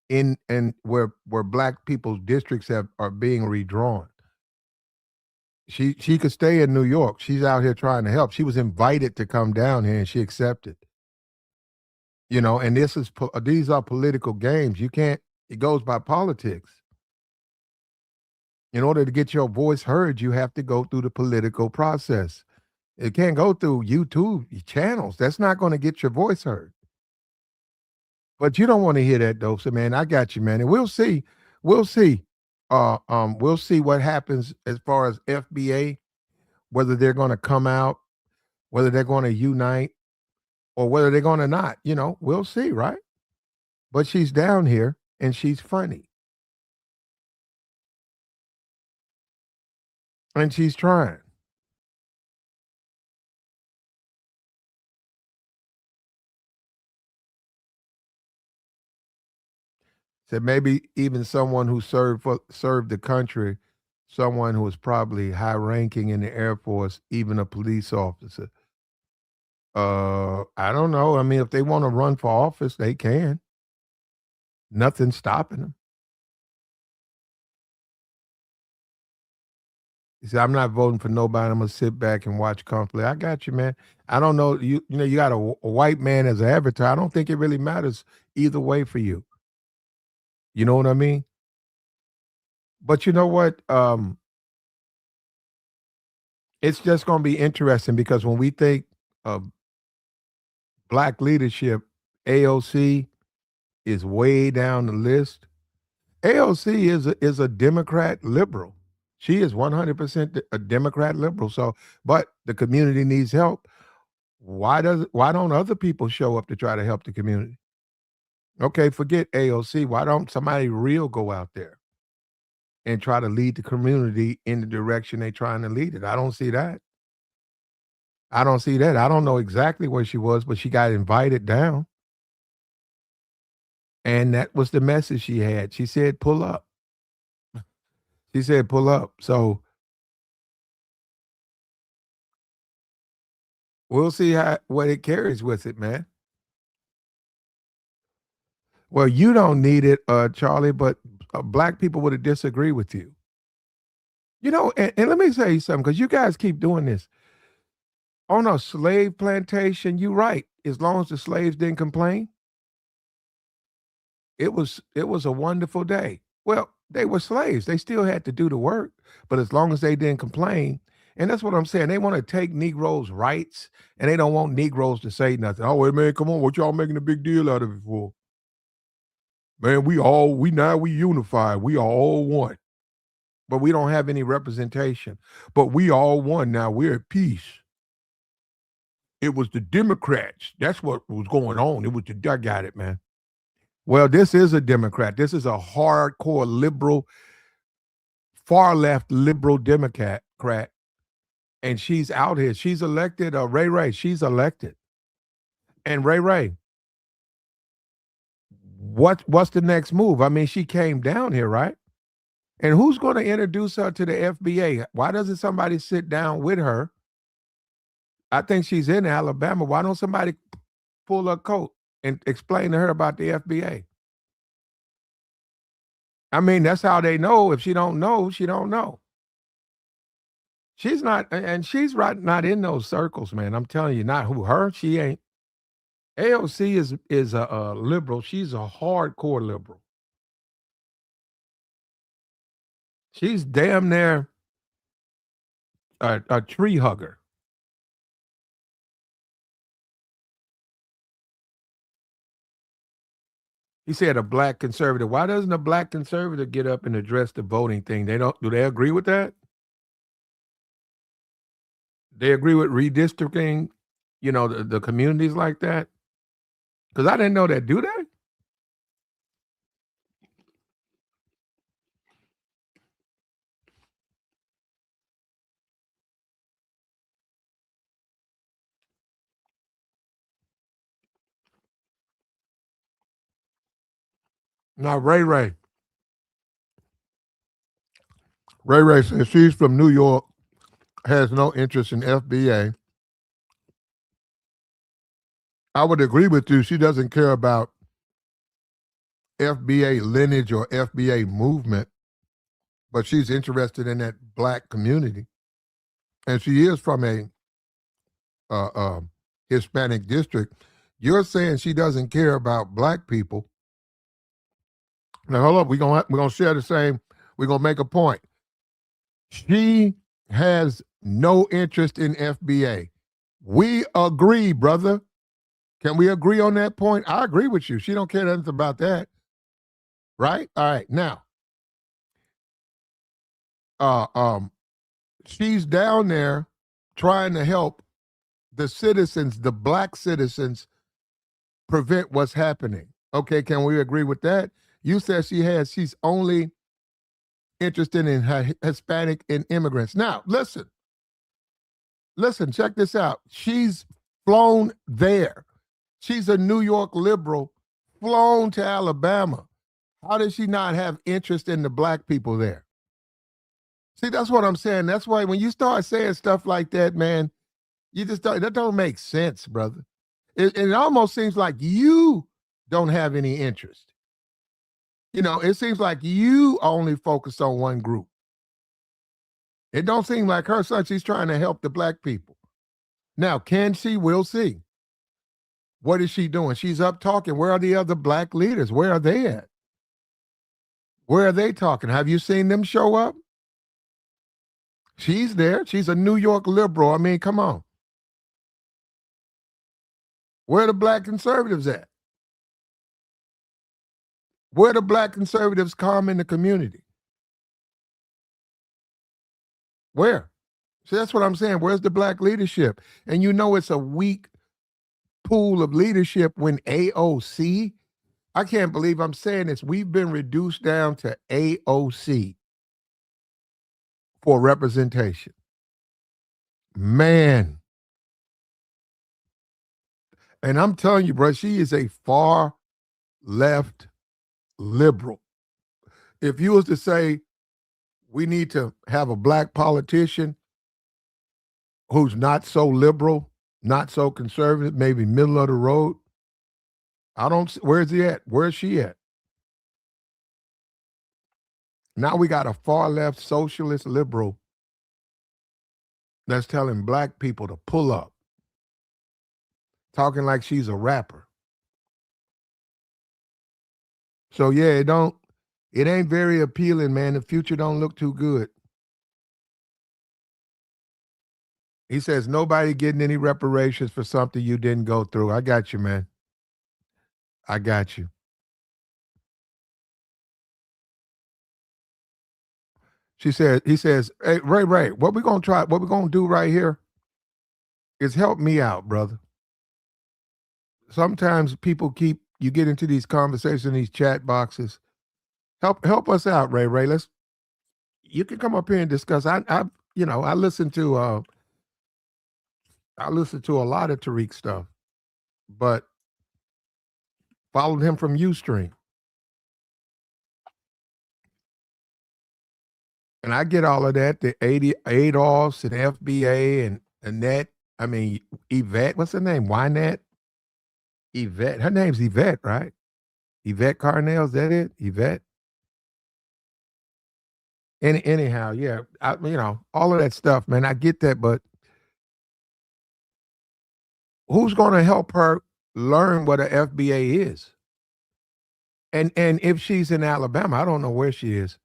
in and where Black people's districts are being redrawn. She could stay in New York. She's out here trying to help. She was invited to come down here, and she accepted. And these are political games. You can't. It goes by politics. In order to get your voice heard, you have to go through the political process. It can't go through YouTube channels. That's not going to get your voice heard. But you don't want to hear that, though. So, man, I got you, man. And we'll see. We'll see. We'll see what happens as far as FBA, whether they're going to come out, whether they're going to unite, or whether they're going to not. We'll see, right? But she's down here and she's funny. And she's trying. Said maybe even someone who served the country, someone who was probably high ranking in the Air Force, even a police officer. I don't know. I mean, if they want to run for office, they can. Nothing's stopping them. He said, I'm not voting for nobody. I'm gonna sit back and watch comfortably. I got you, man. I don't know. You got a white man as an avatar. I don't think it really matters either way for you. You know what I mean? But you know what? It's just gonna be interesting because when we think of black leadership, AOC is way down the list. AOC is a Democrat liberal. She is 100% a Democrat liberal. So, but the community needs help. Why don't other people show up to try to help the community? Okay, forget AOC. Why don't somebody real go out there and try to lead the community in the direction they're trying to lead it? I don't see that. I don't see that. I don't know exactly where she was, but she got invited down. And that was the message she had. She said, pull up. She said, pull up. So we'll see what it carries with it, man. Well, you don't need it, Charlie, but black people would disagree with you. And let me say something, because you guys keep doing this. On a slave plantation, you're right. As long as the slaves didn't complain, it was a wonderful day. Well, they were slaves. They still had to do the work, but as long as they didn't complain, and that's what I'm saying. They want to take Negroes' rights, and they don't want Negroes to say nothing. Oh, wait, man, come on. What y'all making a big deal out of it for? Man, we unified. We are all one. But we don't have any representation. But we all one now. We're at peace. It was the Democrats. That's what was going on. I got it, man. Well, this is a Democrat. This is a hardcore liberal, far left liberal Democrat. And she's out here. She's elected. Ray, she's elected. And Ray, what's the next move? I mean, she came down here, right? And who's going to introduce her to the FBA? Why doesn't somebody sit down with her? I think she's in Alabama. Why don't somebody pull her coat and explain to her about the FBA? I mean, that's how they know. If she don't know, she don't know. She's not, and she's not in those circles, man. I'm telling you, not her. She ain't. AOC is a liberal. She's a hardcore liberal. She's damn near a tree hugger. He said a black conservative. Why doesn't a black conservative get up and address the voting thing? Do they agree with that? They agree with redistricting, the communities like that? Because I didn't know that. Do they? Now, Ray says she's from New York, has no interest in FBA. I would agree with you. She doesn't care about FBA lineage or FBA movement, but she's interested in that black community. and she is from a Hispanic district. You're saying she doesn't care about black people. Now hold up, we're gonna share the same. We're gonna make a point. She has no interest in FBA. We agree, brother. Can we agree on that point? I agree with you. She don't care nothing about that. Right? All right. Now, uh um, she's down there trying to help the citizens, the black citizens, prevent what's happening. Okay, can we agree with that? You said she's only interested in Hispanic and immigrants. Now, listen, check this out. She's flown there. She's a New York liberal, flown to Alabama. How does she not have interest in the black people there? See, that's what I'm saying. That's why when you start saying stuff like that, man, you just that don't make sense, brother. It almost seems like you don't have any interest. You know, it seems like you only focus on one group. It don't seem like her son, she's trying to help the black people. Now, can she? We'll see. What is she doing? She's up talking. Where are the other black leaders? Where are they at? Where are they talking? Have you seen them show up? She's there. She's a New York liberal. I mean, come on. Where are the black conservatives at? Where the black conservatives come in the community? Where? See, that's what I'm saying. Where's the black leadership? And you know it's a weak pool of leadership when AOC, I can't believe I'm saying this, we've been reduced down to AOC for representation. Man. And I'm telling you, bro, she is a far left liberal. If you was to say we need to have a black politician who's not so liberal, not so conservative, maybe middle of the road, where's he at? Where's she at? Now we got a far left socialist liberal that's telling black people to pull up, talking like she's a rapper. So yeah, it ain't very appealing, man. The future don't look too good. He says nobody getting any reparations for something you didn't go through. I got you, man. I got you. He says, hey, Ray, what we gonna do right here is help me out, brother. Sometimes you get into these conversations, these chat boxes. Help us out, Ray. You can come up here and discuss. I listen to a lot of Tariq stuff, but followed him from Ustream. And I get all of that, the ADOS and FBA and Annette. I mean, Yvette, what's her name? Wynette? Yvette. Her name's Yvette, right? Yvette Carnell, is that it? Yvette? Anyhow, yeah. All of that stuff, man. I get that, but who's going to help her learn what a FBA is? And if she's in Alabama, I don't know where she is.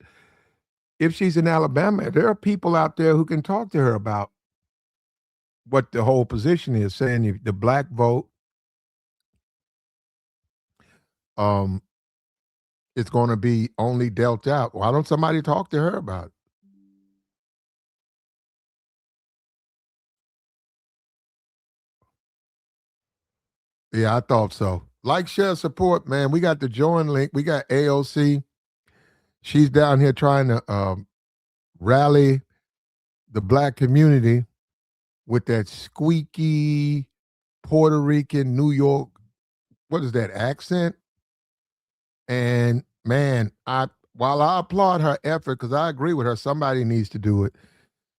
If she's in Alabama, there are people out there who can talk to her about what the whole position is, saying the black vote it's going to be only dealt out. Why don't somebody talk to her about it? Yeah, I thought so. Like, share, support, man. We got the join link. We got AOC. She's down here trying to rally the black community with that squeaky Puerto Rican, New York, what is that accent? And man, while I applaud her effort, because I agree with her, somebody needs to do it.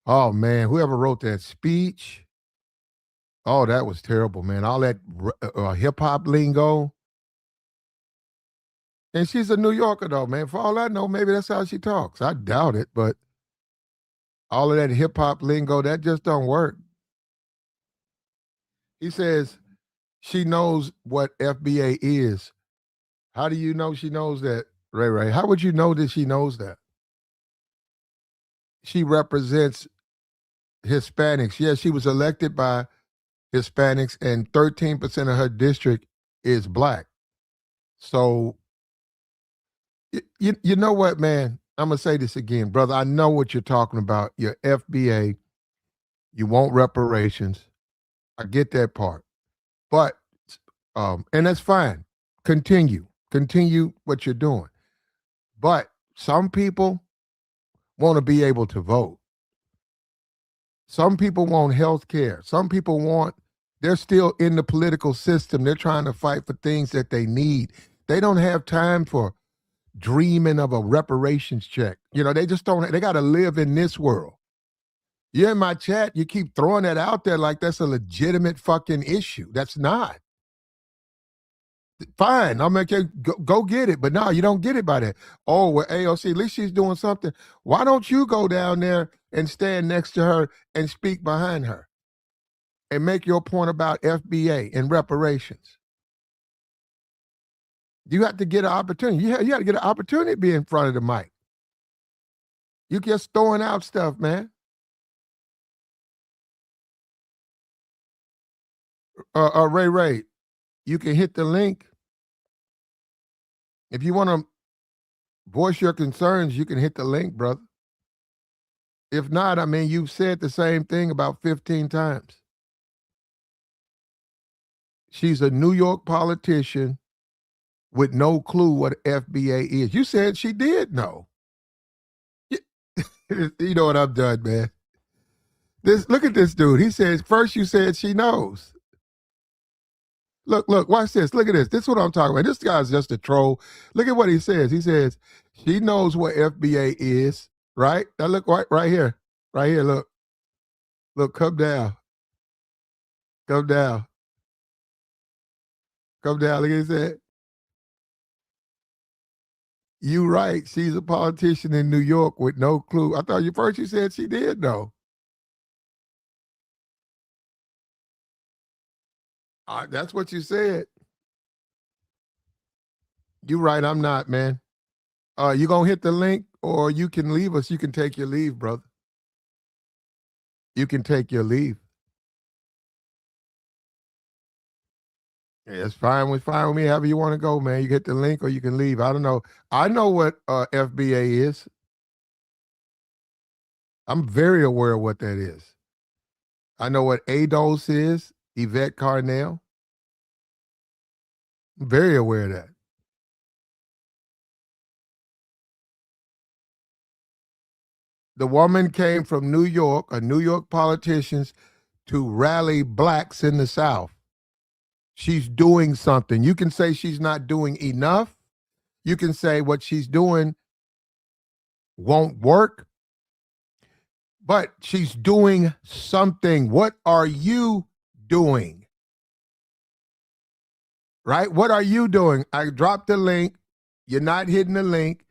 Oh man, whoever wrote that speech, oh, that was terrible, man. All that hip hop lingo. And she's a New Yorker, though, man. For all I know, maybe that's how she talks. I doubt it, but All of that hip hop lingo, that just don't work. He says she knows what FBA is. How do you know she knows that, Ray Ray? How would you know that she knows that? She represents Hispanics. Yes, she was elected by Hispanics, and 13% of her district is black. So, you know what, man? I'm going to say this again, brother. I know what you're talking about. Your FBA, you want reparations. I get that part. But, and that's fine. Continue what you're doing. But some people want to be able to vote. Some people want health care. Some people they're still in the political system. They're trying to fight for things that they need. They don't have time for dreaming of a reparations check. They just don't, they got to live in this world. You're in my chat, you keep throwing that out there like that's a legitimate fucking issue. That's not. Fine, I'm like, go get it. But no, you don't get it by that. Oh, well, AOC, at least she's doing something. Why don't you go down there and stand next to her and speak behind her and make your point about FBA and reparations? You have to get an opportunity. You have to get an opportunity to be in front of the mic. You just throwing out stuff, man. Ray, you can hit the link. If you want to voice your concerns, you can hit the link, brother. If not, I mean, you've said the same thing about 15 times. She's a New York politician with no clue what FBA is. You said she did know. You know what, I'm done, man. Look at this dude. He says, first you said she knows. Look, watch this. Look at this. This is what I'm talking about. This guy's just a troll. Look at what he says. He says, she knows what FBA is, right? Now look right here. Right here, look. Look, come down. Come down. Come down. Look at he said. You right. She's a politician in New York with no clue. I thought you said she did know. That's what you said. You right. I'm not, man. You gonna hit the link, or you can leave us. You can take your leave, brother. You can take your leave. Yeah, it's fine with me. However you want to go, man. You get the link, or you can leave. I don't know. I know what FBA is. I'm very aware of what that is. I know what ADOS is. Yvette Carnell. I'm very aware of that. The woman came from New York, a New York politician, to rally blacks in the South. She's doing something. You can say she's not doing enough. You can say what she's doing won't work, but she's doing something. What are you doing? Right? What are you doing? I dropped the link. You're not hitting the link.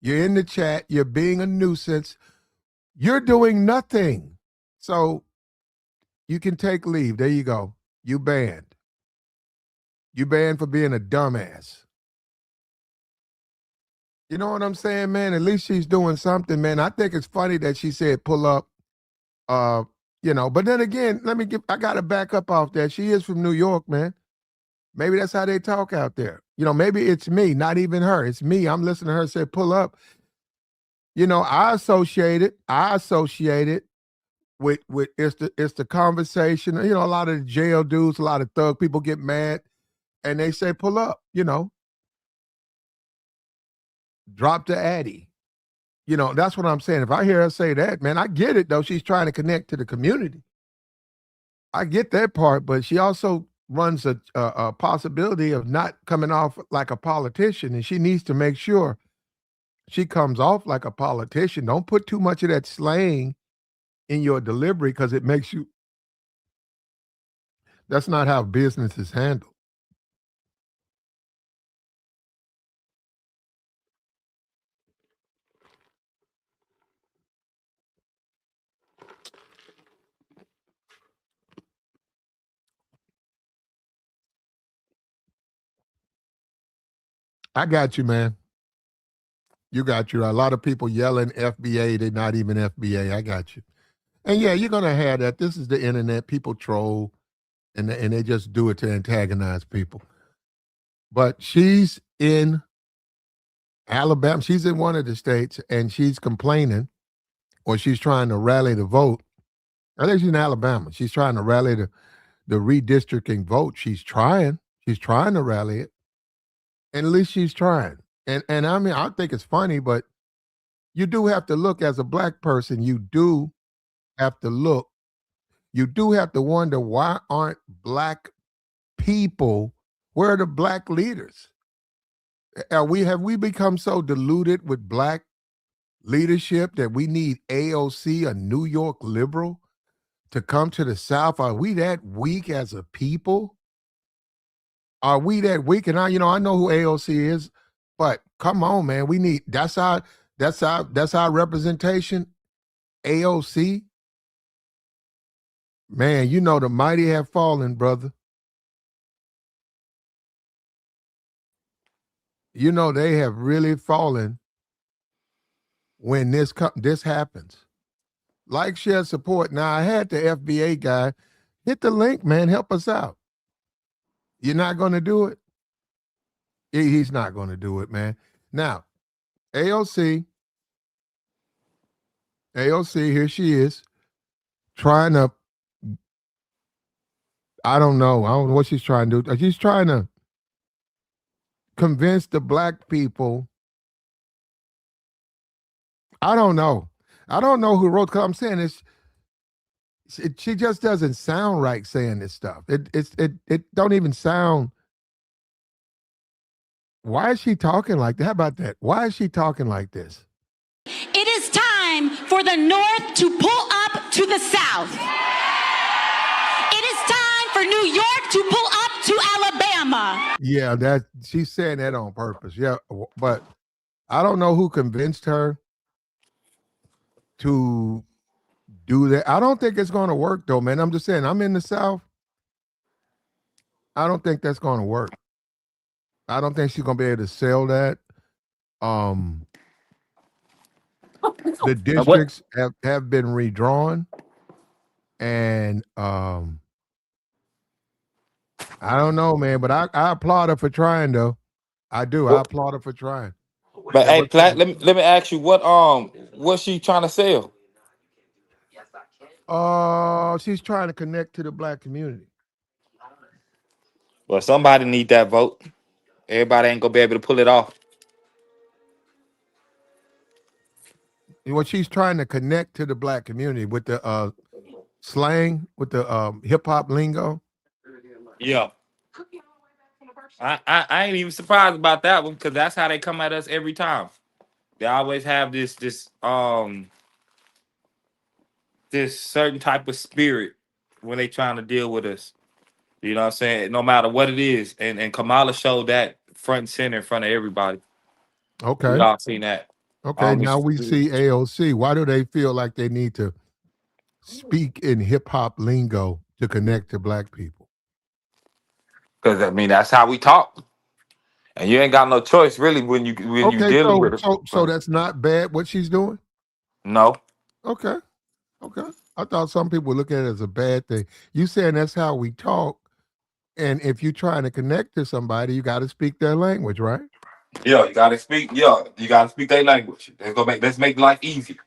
You're in the chat. You're being a nuisance. You're doing nothing. So you can take leave. There you go. You banned. You banned for being a dumbass. You know what I'm saying, man? At least she's doing something, man. I think it's funny that she said pull up. But then again, I gotta back up off that. She is from New York, man. Maybe that's how they talk out there. Maybe it's me, not even her. It's me. I'm listening to her say pull up. I associate it with it's the conversation. A lot of the jail dudes, a lot of thug people get mad and they say pull up, drop the addy. That's what I'm saying. If I hear her say that, man, I get it though. She's trying to connect to the community. I get that part, but she also runs a possibility of not coming off like a politician, and she needs to make sure she comes off like a politician. Don't put too much of that slang in your delivery because it makes you. That's not how business is handled. I got you, man. You got you. A lot of people yelling FBA, they're not even FBA. I got you. And yeah, you're gonna have that. This is the internet. People troll and they just do it to antagonize people. But she's in Alabama. She's in one of the states and she's complaining or she's trying to rally the vote. I think she's in Alabama. She's trying to rally the redistricting vote. She's trying. She's trying to rally it. And at least she's trying. And I mean, I think it's funny, but you do have to look as a black person, you do have to look. You do have to wonder why aren't black people, where are the black leaders? Have we become so diluted with black leadership that we need AOC, a New York liberal, to come to the South? Are we that weak as a people? Are we that weak? And I know who AOC is, but come on, man. We need that's our representation. AOC. Man, the mighty have fallen, brother. They have really fallen when this happens. Like, share, support. Now, I had the FBA guy hit the link, man. Help us out. You're not going to do it? He's not going to do it, man. Now, AOC, here she is, trying to, I don't know what she's trying to do. She's trying to convince the black people. I don't know who wrote, because I'm saying this. She just doesn't sound right saying this stuff. It don't even sound. Why is she talking like that? How about that? Why is she talking like this? It is time for the North to pull up to the South. It is time for New York to pull up to Alabama. Yeah, she's saying that on purpose. Yeah, but I don't know who convinced her to do that. I don't think it's going to work, though, man. I'm just saying, I'm in the South. I don't think that's going to work. I don't think she's going to be able to sell that. The districts have been redrawn, and I don't know, man. But I applaud her for trying, though. I do. I applaud her for trying. But hey, Plat, let me ask you what's she trying to sell? She's trying to connect to the black community. Well, somebody need that vote. Everybody ain't gonna be able to pull it off. Well, she's trying to connect to the black community with the slang, with the hip hop lingo. Yeah. I ain't even surprised about that one, because that's how they come at us every time. They always have this certain type of spirit when they trying to deal with us. You know what I'm saying? No matter what it is. And Kamala showed that front and center in front of everybody. Okay. We all seen that. Okay, now we see AOC. Why do they feel like they need to speak in hip hop lingo to connect to black people? Because that's how we talk. And you ain't got no choice really when you dealing with it. So that's not bad what she's doing? No. Okay. I thought some people would look at it as a bad thing. You saying that's how we talk, and if you're trying to connect to somebody, you got to speak their language, right? Yeah, you gotta speak. Yeah, you gotta speak their language. Let's make life easy.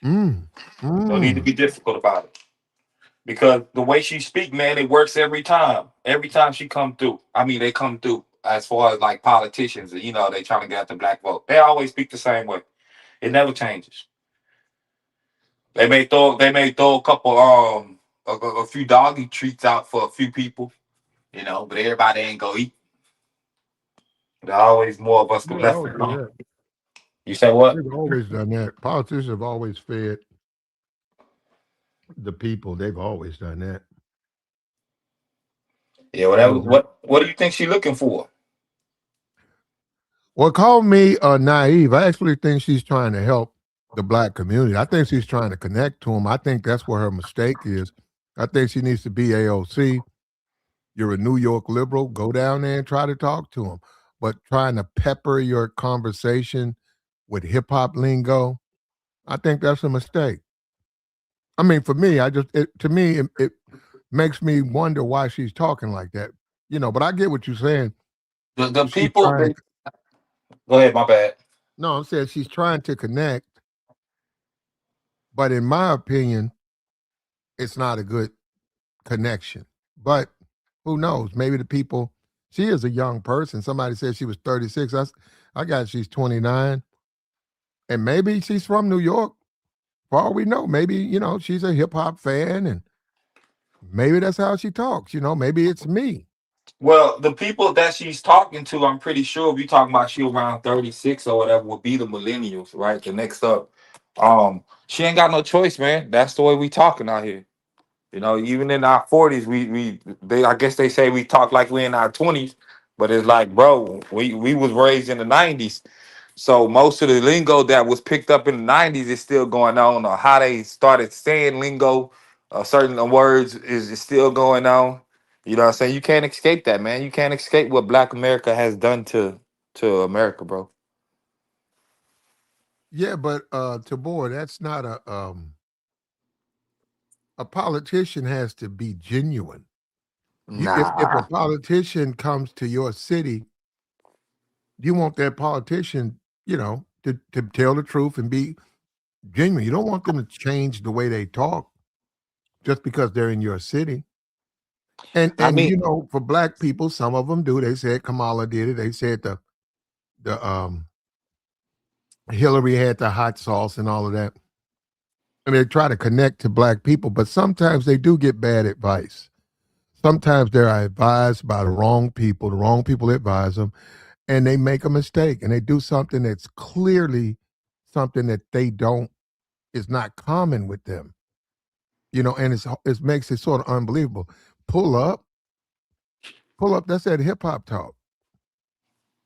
Don't need to be difficult about it. Because the way she speak, man, it works every time. Every time she come through. I mean, they come through as far as like politicians, they trying to get at the black vote. They always speak the same way. It never changes. They may throw a couple a few doggy treats out for a few people, but everybody ain't go eat. There always more of us go left. You say what? They've always done that. Politicians have always fed the people. They've always done that. Yeah, whatever. What do you think she's looking for? Well, call me naive. I actually think she's trying to help the black community. I think she's trying to connect to them. I think that's where her mistake is. I think she needs to be AOC. You're a New York liberal. Go down there and try to talk to them. but trying to pepper your conversation with hip hop lingo, I think that's a mistake. I mean, for me, to me, it makes me wonder why she's talking like that. But I get what you're saying. The She's people. trying. Go ahead. My bad. No, I'm saying she's trying to connect, but in my opinion, it's not a good connection. But who knows? Maybe the people. She is a young person. Somebody said she was 36. I got she's 29, and maybe she's from New York. For all we know, maybe she's a hip hop fan, and maybe that's how she talks. Maybe it's me. Well, the people that she's talking to, I'm pretty sure if you talking about she around 36 or whatever, will be the millennials, right? The next up. She ain't got no choice, man. That's the way we talking out here. Even in our 40s, I guess they say we talk like we in our 20s, but it's like, bro, we was raised in the 90s. So most of the lingo that was picked up in the 90s is still going on, or how they started saying lingo, certain words is still going on. You know what I'm saying? You can't escape that, man. You can't escape what Black America has done to America, bro. Yeah, but Tabor, that's not a politician has to be genuine. If a Nah. politician comes to your city, you want that politician, to tell the truth and be genuine. You don't want them to change the way they talk just because they're in your city. And I and mean, for black people, some of them do. They said Kamala did it. They said the Hillary had the hot sauce and all of that. And they try to connect to black people, but sometimes they do get bad advice. Sometimes they're advised by the wrong people advise them, and they make a mistake and they do something that's clearly something that they don't is not common with them. And it makes it sort of unbelievable. Pull up, that's that hip hop talk.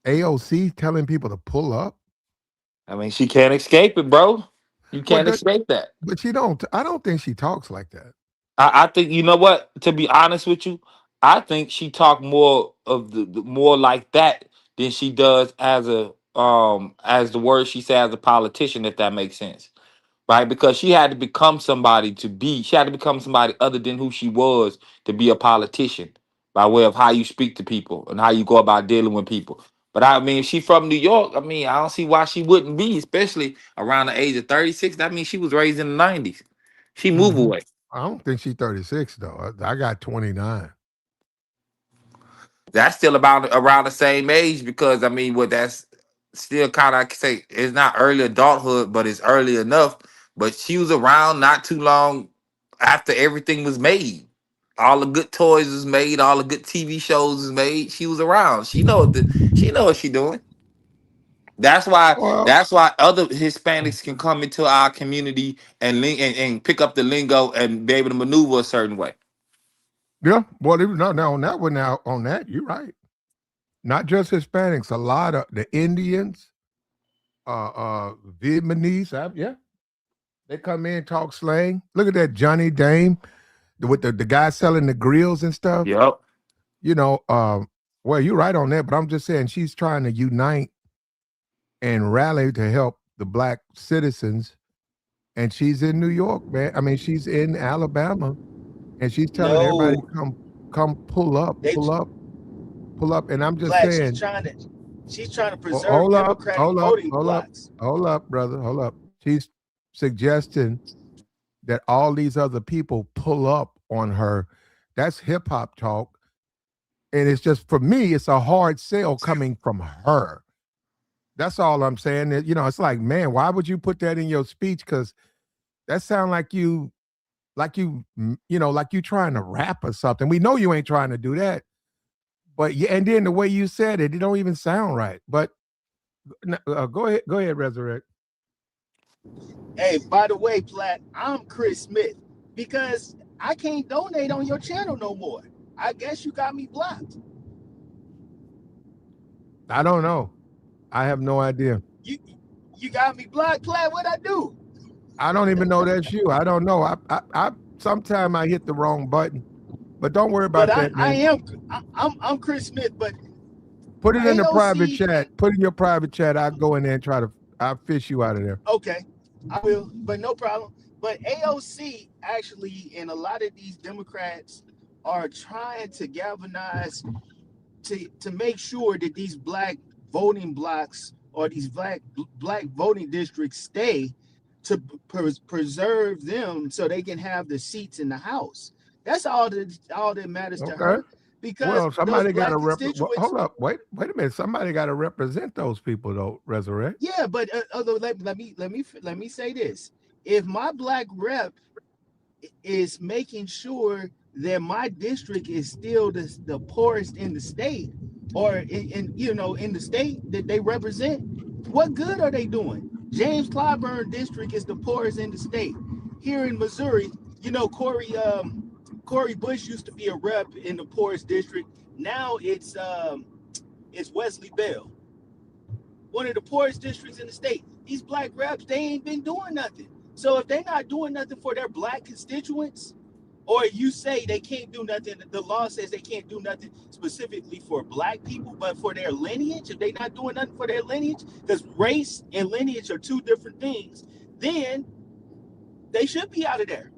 AOC telling people to pull up. she can't escape it, bro. You Well, can't escape that. but I don't think she talks like that. I think you know what. To be honest with you, I think she talked more of the more like that than she does as the word she said as a politician. If that makes sense, right? Because she had to become somebody to be. She had to become somebody other than who she was to be a politician by way of how you speak to people and how you go about dealing with people. But I mean, if she from New York, I don't see why she wouldn't be, especially around the age of 36. That means she was raised in the 90s. She move Hmm. away. I don't think she's 36 though. I got 29. That's still about around the same age because what that's still kind of, I can say it's not early adulthood, but it's early enough. But she was around not too long after everything was made. All the good toys was made, all the good TV shows was made. She was around. She know what she doing. That's why Well, that's why other Hispanics can come into our community and pick up the lingo and be able to maneuver a certain way. yeah. Well, no, on that one now. On that, you're right. Not just Hispanics. A lot of the Indians, Vietnamese. Yeah, they come in talk slang. Look at that Johnny Dame with the guy selling the grills and stuff. Yep. You know, well, you're right on that. But I'm just saying she's trying to unite and rally to help the black citizens. And she's in New York, man. I mean, she's in Alabama, and she's telling everybody No, come pull up, they pull up, pull up. And I'm just Black. saying, She's trying to preserve hold up, Democratic hold up, voting hold up, blocks. hold up, brother, hold up. She's suggesting that all these other people pull up on her. That's hip hop talk. And it's just, for me, it's a hard sell coming from her. That's all I'm saying. It's like, man, why would you put that in your speech? Because that sound like like you trying to rap or something. We know you ain't trying to do that. But yeah, and then the way you said it don't even sound right. But go ahead, Resurrect. Hey, by the way, Platt, I'm Chris Smith because I can't donate on your channel no more. I guess you got me blocked. I don't know. I have no idea. You got me blocked, Platt. What I do? I don't even know that's you. I don't know. I sometime I hit the wrong button. But don't worry But about that, I man. am I'm Chris Smith, but Put it in the private AOC chat. Put it in your private chat. I'll go in there and I'll fish you out of there. Okay, I will, but no problem. But AOC actually, and a lot of these Democrats are trying to galvanize to make sure that these black voting blocks or these black voting districts stay to preserve them so they can have the seats in the House. That's all that matters to her. Because well, somebody got to constituents. Hold up, wait a minute. Somebody got to represent those people, though. Resurrect. Yeah, but let me say this: if my black rep is making sure that my district is still the poorest in the state, or in the state that they represent, what good are they doing? James Clyburn district is the poorest in the state. Here in Missouri, Corey Bush used to be a rep in the poorest district. Now it's Wesley Bell, one of the poorest districts in the state. These black reps, they ain't been doing nothing. So if they're not doing nothing for their black constituents, or you say they can't do nothing, the law says they can't do nothing specifically for black people, but for their lineage, if they're not doing nothing for their lineage, because race and lineage are two different things, then they should be out of there.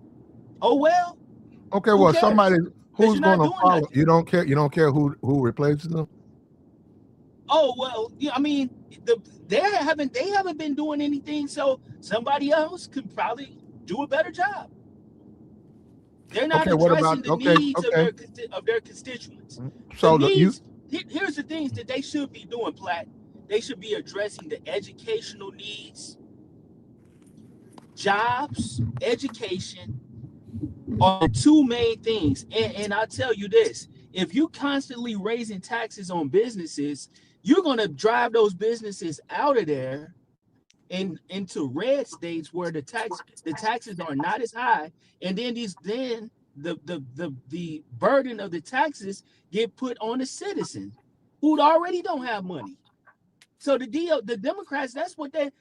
Oh, well. Okay, well, somebody who's going to follow. Nothing. You don't care who replaces them? Oh, well, yeah, I mean, they haven't been doing anything, so somebody else could probably do a better job. They're not addressing the needs of their constituents. So here's the things that they should be doing, Platt. They should be addressing the educational needs, jobs, education are the two main things. And I'll tell you this, if you constantly raising taxes on businesses, you're going to drive those businesses out of there and into red states where the taxes are not as high, and then the burden of the taxes get put on the citizen who already don't have money. So the Democrats, that's what they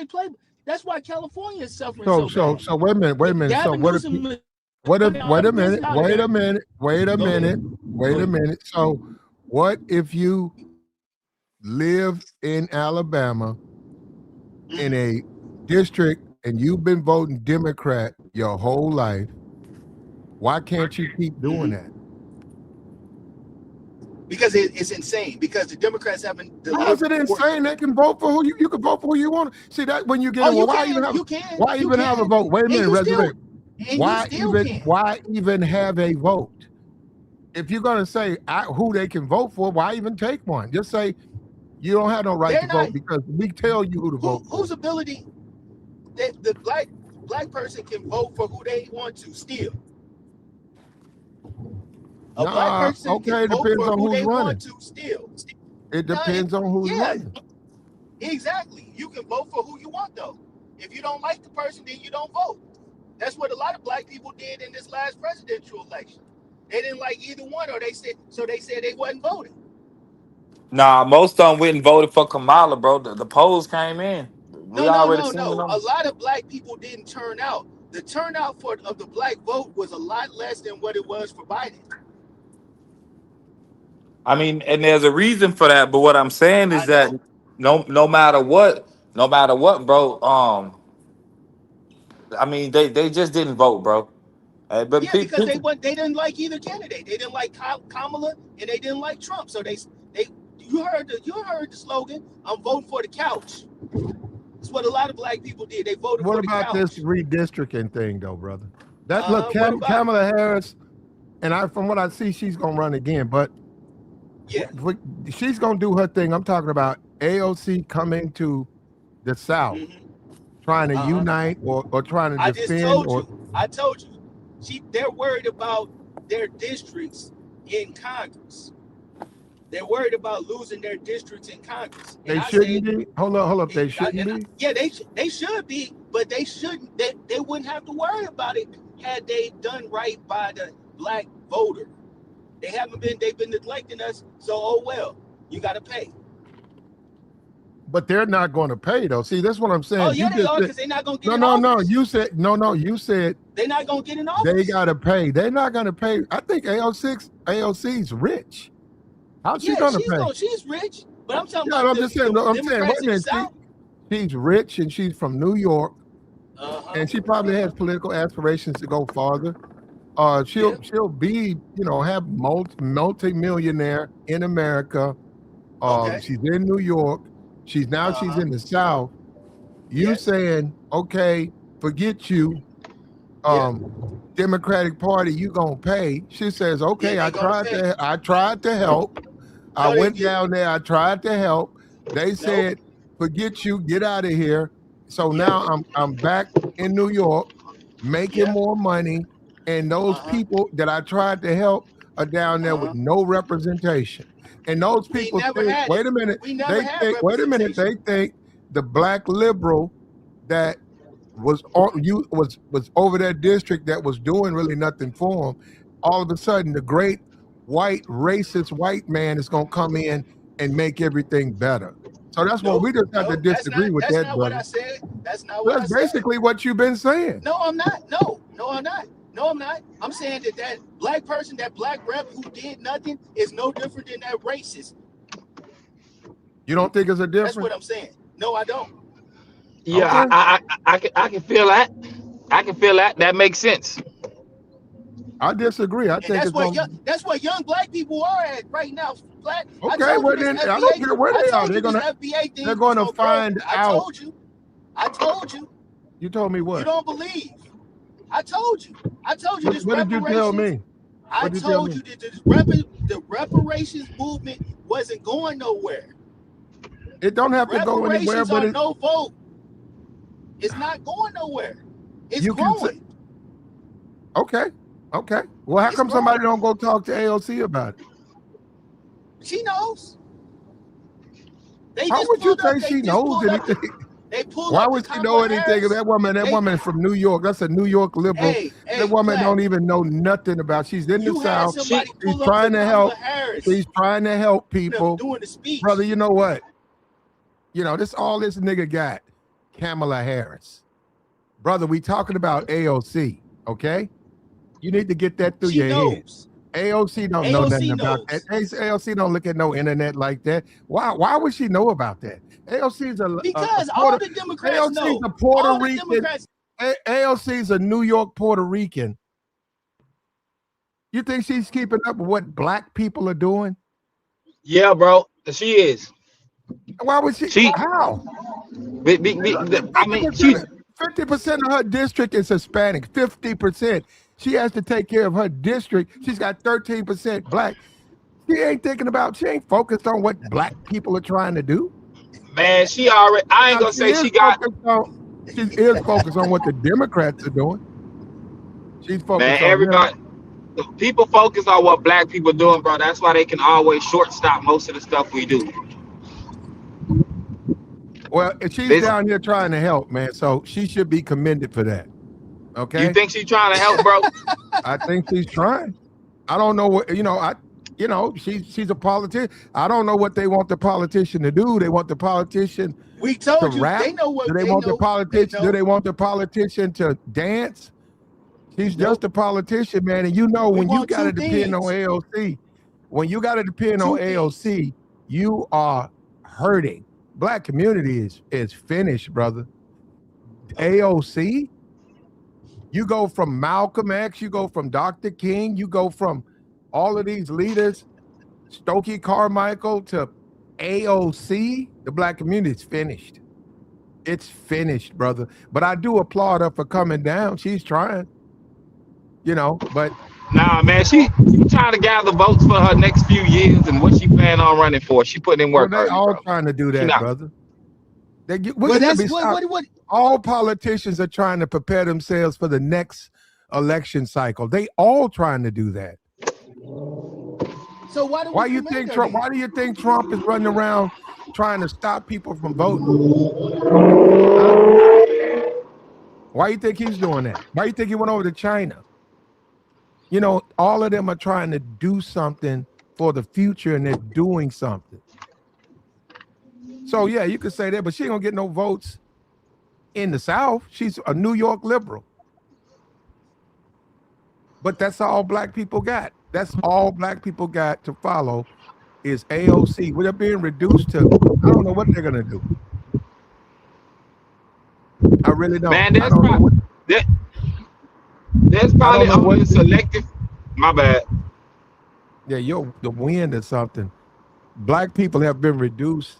play. That's why California is suffering so bad. So wait a minute. So wait a minute. So what if you live in Alabama in a district and you've been voting Democrat your whole life? Why can't you keep doing that? Because it's insane. Because the Democrats haven't delivered. How is it insane? They can vote for who you can vote for who you want. See that when you get why even have a vote? Wait a minute, Resurrect. Why even have a vote? If you're gonna say who they can vote for, why even take one? Just say you don't have no right to vote because we tell you who to vote for. Whose ability that the black person can vote for who they want to still. A black person can vote for who they want to still. It depends on who's running. Exactly. You can vote for who you want though. If you don't like the person, then you don't vote. That's what a lot of black people did in this last presidential election. They didn't like either one, or they said they wasn't voting. Nah, most of them went and voted for Kamala, bro. The polls came in. No. A lot of black people didn't turn out. The turnout of the black vote was a lot less than what it was for Biden. I mean, and there's a reason for that. But what I'm saying is that no matter what, bro. I mean, they just didn't vote, bro. But because they didn't like either candidate. They didn't like Kamala and they didn't like Trump. So you heard the slogan, I'm voting for the couch. That's what a lot of black people did. They voted for the couch. What about this redistricting thing though, brother? Look, Kamala Harris, and from what I see, she's gonna run again, but she's gonna do her thing. I'm talking about AOC coming to the South, trying to unite or trying to defend. I told you. They're worried about their districts in Congress. They're worried about losing their districts in Congress. They shouldn't be. Hold up. They shouldn't be. Yeah, they should be, but they shouldn't. They wouldn't have to worry about it had they done right by the black voter. They haven't been. They've been neglecting us. So, oh well, you got to pay. But they're not going to pay though. See, that's what I'm saying. Oh yeah, they are, because they're not going to get in office. No. You said they're not going to get in office. They got to pay. They're not going to pay. I think AOC's rich. How's she Yeah, gonna pay? she's rich, but I'm talking Yeah, about I'm just saying. I'm saying, wait Democrats a in the minute. South. She's rich and she's from New York, Uh-huh. and she probably has political aspirations to go farther. Yeah. She'll be, have multi-millionaire in America. Okay. She's in New York. She's Uh-huh. in the South. You Yes. saying, okay, forget you, Yeah. Democratic Party, you gonna pay. She says, Yeah, okay, they gonna pay. I tried to help. I No, they went didn't. down there, I tried to help. They No. said, forget you, get out of here. So Yeah. now I'm back in New York making Yeah. more money. And those Uh-huh. people that I tried to help are down there with Uh-huh. no representation. And those We people never think, had it. wait a minute, We never they had think, wait a minute, representation. they think the black liberal that was over that district that was doing really nothing for them. All of a sudden, the great white racist white man is going to come in and make everything better. So that's what No, we just have to no, disagree with that's that, not what brother. I said. That's not what That's I said. basically what you've been saying. No, I'm not. No, I'm not. No, I'm not. I'm saying that black person, that black rep who did nothing is no different than that racist. You don't think it's a difference? That's what I'm saying. No, I don't. Yeah, Okay. I can feel that. I can feel that. That makes sense. I disagree. I And think it's going. that's what young black people are at right now. Black. Okay, well then I don't care where they are. They're going to find out. I told you. You told me what? You don't believe. I told you. This What did you tell me? I told you that the reparations movement wasn't going nowhere. It don't have to go anywhere, but it's no vote. It's not going nowhere. It's growing. Okay. Well, how come somebody don't go talk to AOC about it? She knows. How would you say she knows anything? Why would she know anything? That woman is from New York. That's a New York liberal. That woman don't even know nothing about. She's in the South. She's trying to help. She's trying to help people. Doing the speech. Brother, you know what? This all this nigga got. Kamala Harris. Brother, we talking about AOC, okay? You need to get that through your head. AOC don't know nothing about that. AOC don't look at no internet like that. Why would she know about that? AOC's all the Democrats know. AOC's a Puerto Rican. AOC's a New York Puerto Rican. You think she's keeping up with what black people are doing? Yeah, bro. She is. Why would she? How? I mean, 50% of her district is Hispanic. 50%. She has to take care of her district. She's got 13% black. She ain't focused on what black people are trying to do. Man, I ain't gonna say she is focused on what the Democrats are doing. She's focused on everybody. People focus on what black people are doing, bro. That's why they can always shortstop most of the stuff we do. Well, she's down here trying to help, man. So she should be commended for that. Okay. You think she's trying to help, bro? I think she's trying. I don't know what she's a politician. I don't know what they want the politician to do. They want the politician to rap. They know what do they want the politician? Do they want the politician to dance? She's just a politician, man. And when you got to depend on AOC, you are hurting. Black community is finished, brother. AOC. You go from Malcolm X, you go from Dr. King, you go from all of these leaders, Stokely Carmichael to AOC. The black community is finished. It's finished, brother. But I do applaud her for coming down. She's trying, but. Nah, man, she trying to gather votes for her next few years and what she plan on running for. She putting in work. Well, they all trying to do that, brother. All politicians are trying to prepare themselves for the next election cycle. They all trying to do that. So why do you think Trump is running around trying to stop people from voting? Why do you think he's doing that? Why do you think he went over to China? All of them are trying to do something for the future, and they're doing something. So yeah, you could say that, but she ain't gonna get no votes in the South. She's a New York liberal. But that's all black people got. That's all black people got to follow is AOC. We're being reduced to, I don't know what they're gonna do. I really don't. Man, I don't know what. that, there's I don't probably know what. only selective. My bad. Yeah, the wind or something. Black people have been reduced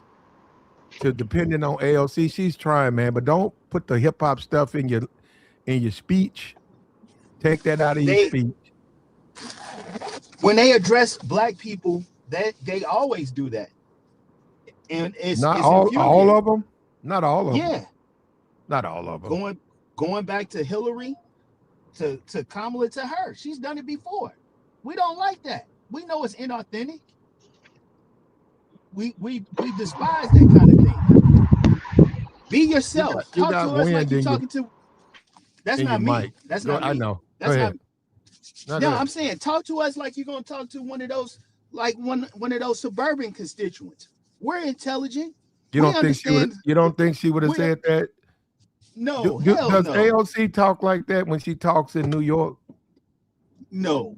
to depending on AOC. She's trying, man, but don't put the hip hop stuff in your speech. Take that out of your They speech. when they address black people, that they always do that, and it's Not all infuriating. of them. Not all of them. Yeah, Not all of them. going back to Hillary, to Kamala, to her, she's done it before. We don't like that. We know it's inauthentic. We despise that kind of thing. Be yourself. You Talk got to us like wind you're in talking to. That's in not your me. mic. That's Go, not me. I know. That's Go ahead. not. No, I'm saying talk to us like you're gonna talk to one of those, like one of those suburban constituents. We're intelligent. You don't think she would? You don't think she would have said that? No, does no. AOC talk like that when she talks in New York? No,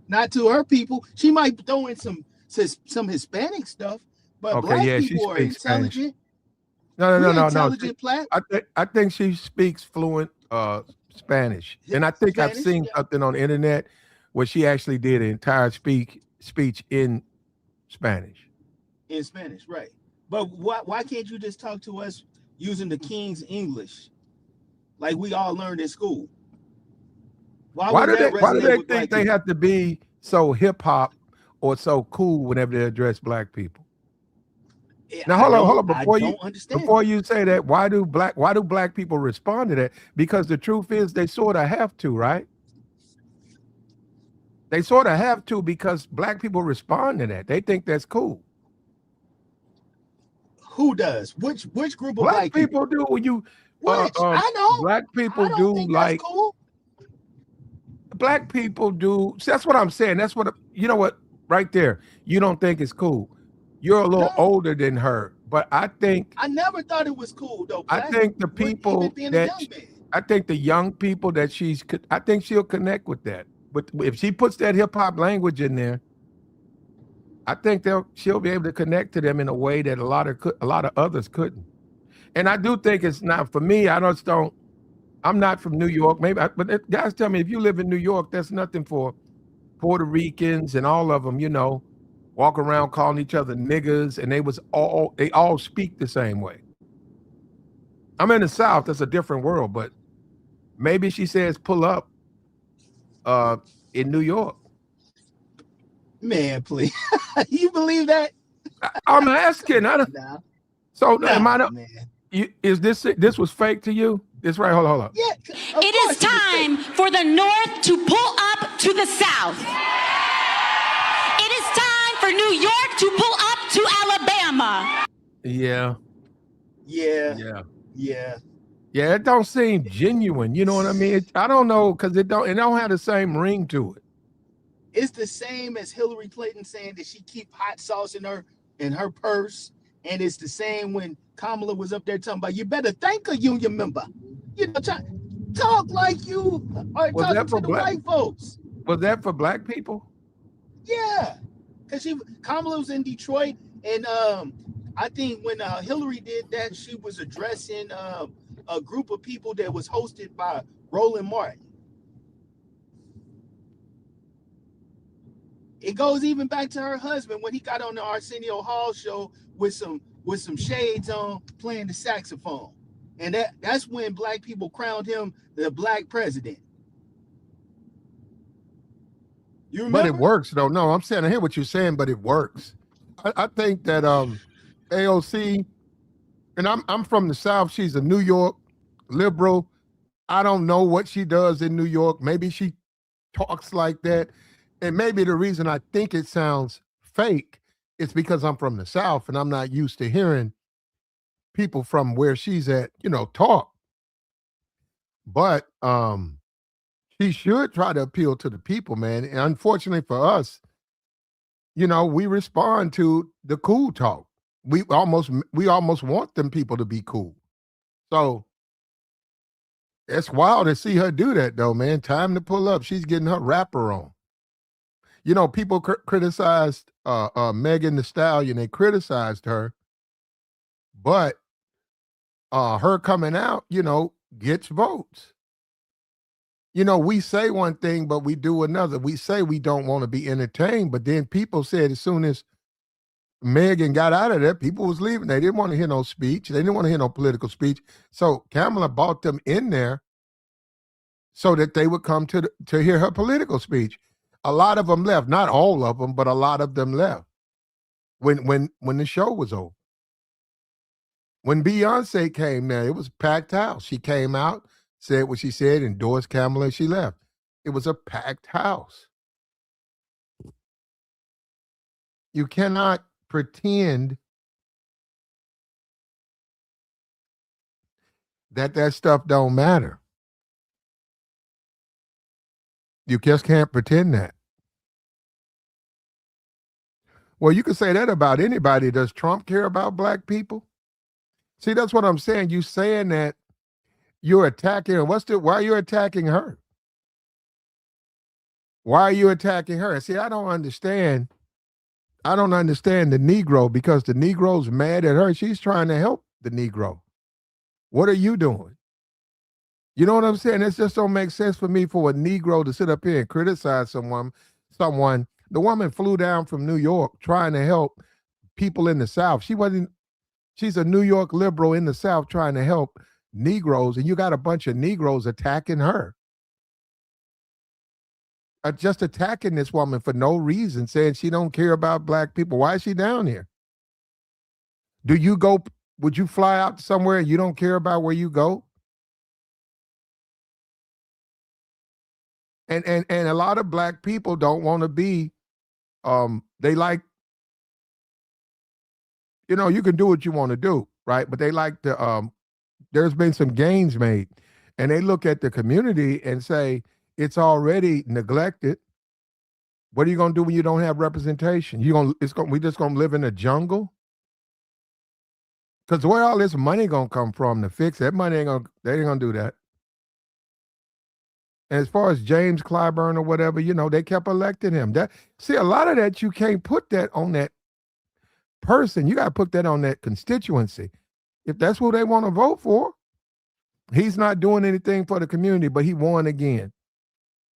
not to her people. She might throw in some Hispanic stuff, but black people are intelligent. No. Intelligent black. I think she speaks fluent Spanish, and I think I've seen something on the internet where she actually did an entire speech in Spanish. In Spanish, right? But why can't you just talk to us using the King's English, like we all learned in school? Why do they think they have to be so hip hop or so cool whenever they address black people? Now hold on. Before you say that, why do black people respond to that? Because the truth is they sort of have to, right? They sort of have to, because black people respond to that. They think that's cool. Who does? Which group of black people do? When you I know black people I don't do think like that's cool. Black people do. See, that's what I'm saying. That's what you know. What right there? You don't think it's cool. You're a little older than her, but I think I never thought it was cool though. I think the people I think the young people that I think she'll connect with that. But if she puts that hip hop language in there, I think she'll be able to connect to them in a way that a lot of others couldn't. And I do think it's not for me. I'm not from New York. But guys tell me, if you live in New York, that's nothing for Puerto Ricans and all of them, walk around calling each other niggas, and they all speak the same way. I'm in the South, that's a different world, but maybe she says pull up in New York. Man, please. You believe that? I'm asking. Is this was fake to you? This right, hold up. Yeah. It is time for the North to pull up to the South. It is time for New York to pull up to Alabama. Yeah. Yeah, it don't seem genuine. You know what I mean? I don't know, because it don't have the same ring to it. It's the same as Hillary Clinton saying that she keep hot sauce in her purse, and it's the same when Kamala was up there talking about you better thank a union member. Talk like you are talking to the white folks. Was that for black people? Yeah, because Kamala was in Detroit, and I think when Hillary did that, she was addressing a group of people that was hosted by Roland Martin. It goes even back to her husband when he got on the Arsenio Hall show with some shades on, playing the saxophone, and that's when black people crowned him the black president. You remember? But it works though. No, I'm saying I hear what you're saying, but it works. I think that AOC, and I'm from the South. She's a New York liberal. I don't know what she does in New York. Maybe she talks like that. And maybe the reason I think it sounds fake is because I'm from the South and I'm not used to hearing people from where she's at, talk. But she should try to appeal to the people, man. And unfortunately for us, we respond to the cool talk. We almost want them people to be cool. So it's wild to see her do that though, man. Time to pull up. She's getting her rapper on. You know, people criticized Megan Thee Stallion. They criticized her, but her coming out, you know, gets votes. You know, we say one thing, but we do another. We say we don't want to be entertained, but then people said as soon as Megan got out of there, people was leaving. They didn't want to hear no speech. They didn't want to hear no political speech. So Kamala brought them in there so that they would come to hear her political speech. A lot of them left, not all of them, but a lot of them left when the show was over. When Beyonce came there, it was a packed house. She came out, said what she said, endorsed Kamala, and she left. It was a packed house. You cannot pretend that stuff don't matter. You just can't pretend that. Well, you can say that about anybody. Does Trump care about black people? See, that's what I'm saying. You saying that you're attacking her. Why are you attacking her? Why are you attacking her? See, I don't understand. I don't understand the Negro because the Negro's mad at her. She's trying to help the Negro. What are you doing? You know what I'm saying? It just don't make sense for me for a Negro to sit up here and criticize someone. The woman flew down from New York trying to help people in the South. She's a New York liberal in the South trying to help Negroes, and you got a bunch of Negroes attacking her. Just attacking this woman for no reason, saying she don't care about black people. Why is she down here? Would you fly out somewhere and you don't care about where you go? And a lot of black people don't want to be, they like, you know, you can do what you want to do, right? But they like to, there's been some gains made. And they look at the community and say, it's already neglected. What are you going to do when you don't have representation? We just going to live in a jungle? Because where all this money going to come from to fix that money they ain't going to do that. And as far as James Clyburn or whatever, you know, they kept electing him. See, a lot of that, you can't put that on that person. You got to put that on that constituency. If that's who they want to vote for, he's not doing anything for the community, but he won again.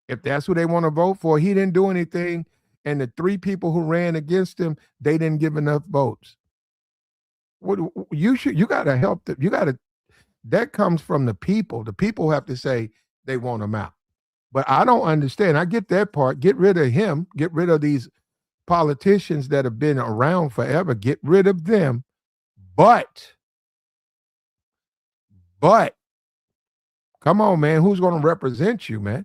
If that's who they want to vote for, he didn't do anything. And the three people who ran against him, they didn't give enough votes. You got to help them. That comes from the people. The people have to say they want him out. But I don't understand. I get that part. Get rid of him. Get rid of these politicians that have been around forever. Get rid of them. But, come on, man. Who's going to represent you, man?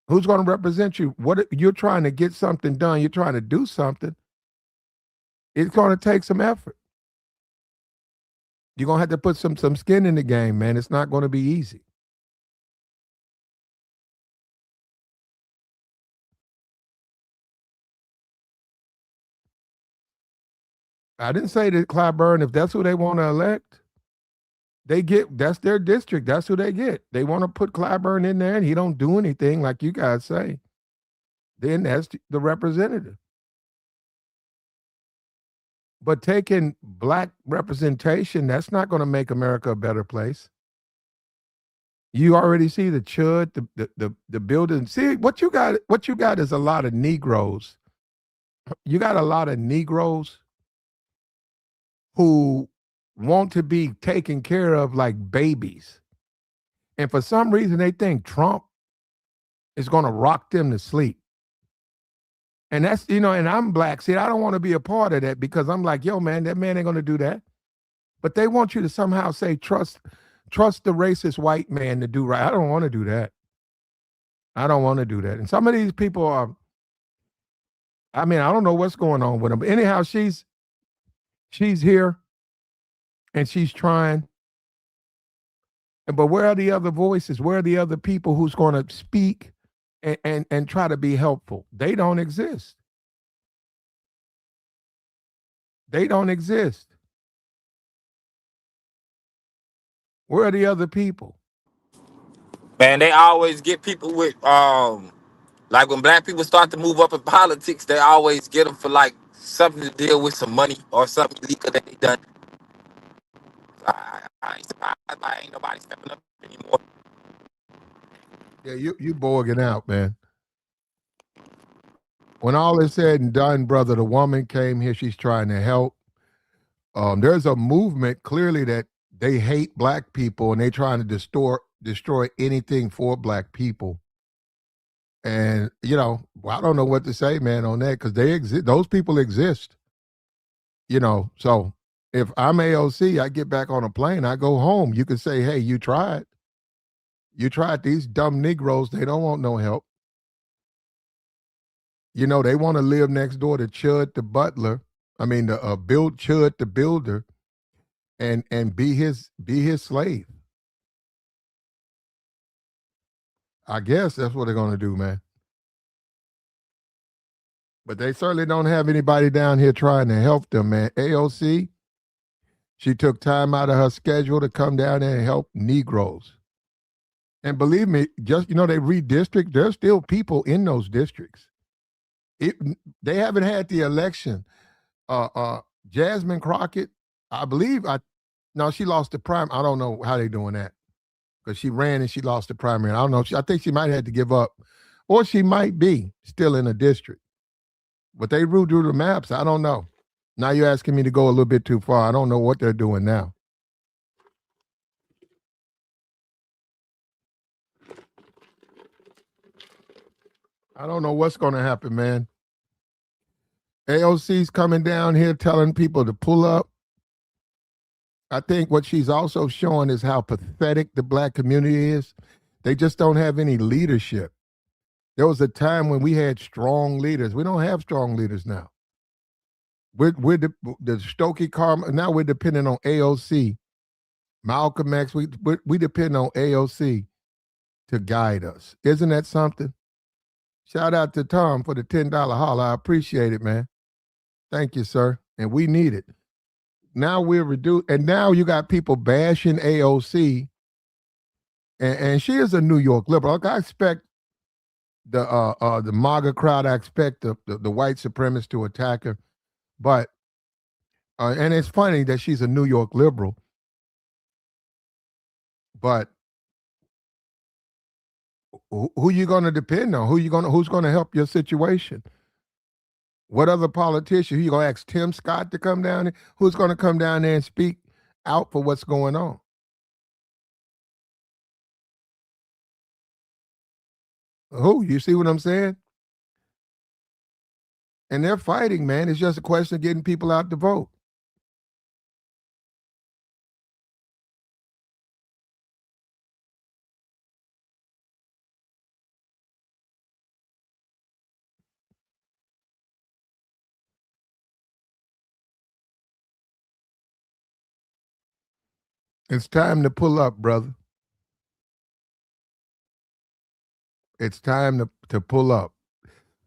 Who's going to represent you? What you're trying to get something done. You're trying to do something. It's going to take some effort. You're going to have to put some skin in the game, man. It's not going to be easy. I didn't say that Clyburn, if that's who they want to elect, that's their district. That's who they get. They want to put Clyburn in there and he don't do anything like you guys say. Then that's the representative. But taking black representation, that's not going to make America a better place. You already see the chud, the building. See, what you got is a lot of Negroes. You got a lot of Negroes who want to be taken care of like babies. And for some reason, they think Trump is going to rock them to sleep. And that's, you know, and I'm black. See, I don't want to be a part of that because I'm like, yo, man, that man ain't going to do that. But they want you to somehow say, trust the racist white man to do right. I don't want to do that. I don't want to do that. And some of these people are, I mean, I don't know what's going on with them. But anyhow, she's here and she's trying. But where are the other voices? Where are the other people who's going to speak and try to be helpful? They don't exist. They don't exist. Where are the other people? Man, they always get people with Like when black people start to move up in politics, they always get them for like something to deal with some money or something illegal that they done. I ain't surprised by ain't nobody stepping up anymore. Yeah, you bogging out, man. When all is said and done, brother, the woman came here. She's trying to help. There's a movement clearly that they hate black people and they trying to destroy anything for black people. And I don't know what to say, man, on that because they exist. Those people exist. So if I'm AOC, I get back on a plane, I go home. You can say, hey, you tried. You tried. These dumb Negroes. They don't want no help. They want to live next door to Chud the butler. I mean, the build Chud the builder, and be his slave. I guess that's what they're gonna do, man. But they certainly don't have anybody down here trying to help them, man. AOC, she took time out of her schedule to come down there and help Negroes. And believe me, just they redistrict. There's still people in those districts. They haven't had the election. Jasmine Crockett, I believe, no, she lost the primary. I don't know how they're doing that because she ran and she lost the primary. I don't know. I think she might have to give up, or she might be still in a district. But they redrew the maps. I don't know. Now you're asking me to go a little bit too far. I don't know what they're doing now. I don't know what's going to happen, man. AOC's coming down here telling people to pull up. I think what she's also showing is how pathetic the black community is. They just don't have any leadership. There was a time when we had strong leaders. We don't have strong leaders now. We're the Stokey Carmichael. Now we're depending on AOC. Malcolm X, we depend on AOC to guide us. Isn't that something? Shout out to Tom for the $10 holler. I appreciate it, man. Thank you, sir. And we need it. Now we're reduced, and now you got people bashing AOC, and she is a New York liberal. Like I expect the MAGA crowd, I expect the white supremacists to attack her, but and it's funny that she's a New York liberal, but who you going to depend on? Who's going to help your situation? What other politician? Who you going to ask Tim Scott to come down there? Who's going to come down there and speak out for what's going on? Who? You see what I'm saying? And they're fighting, man. It's just a question of getting people out to vote. It's time to pull up, brother. It's time to pull up.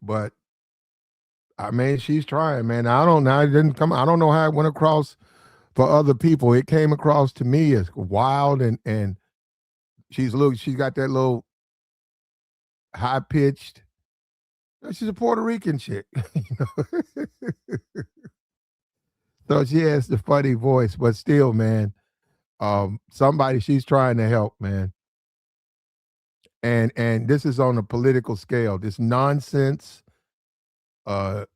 But I mean, she's trying, man. I don't know. It didn't come. I don't know how it went across for other people. It came across to me as wild, and she's got that little high pitched. She's a Puerto Rican chick, so she has the funny voice, but still, man. Somebody she's trying to help, man. And this is on a political scale. This nonsense,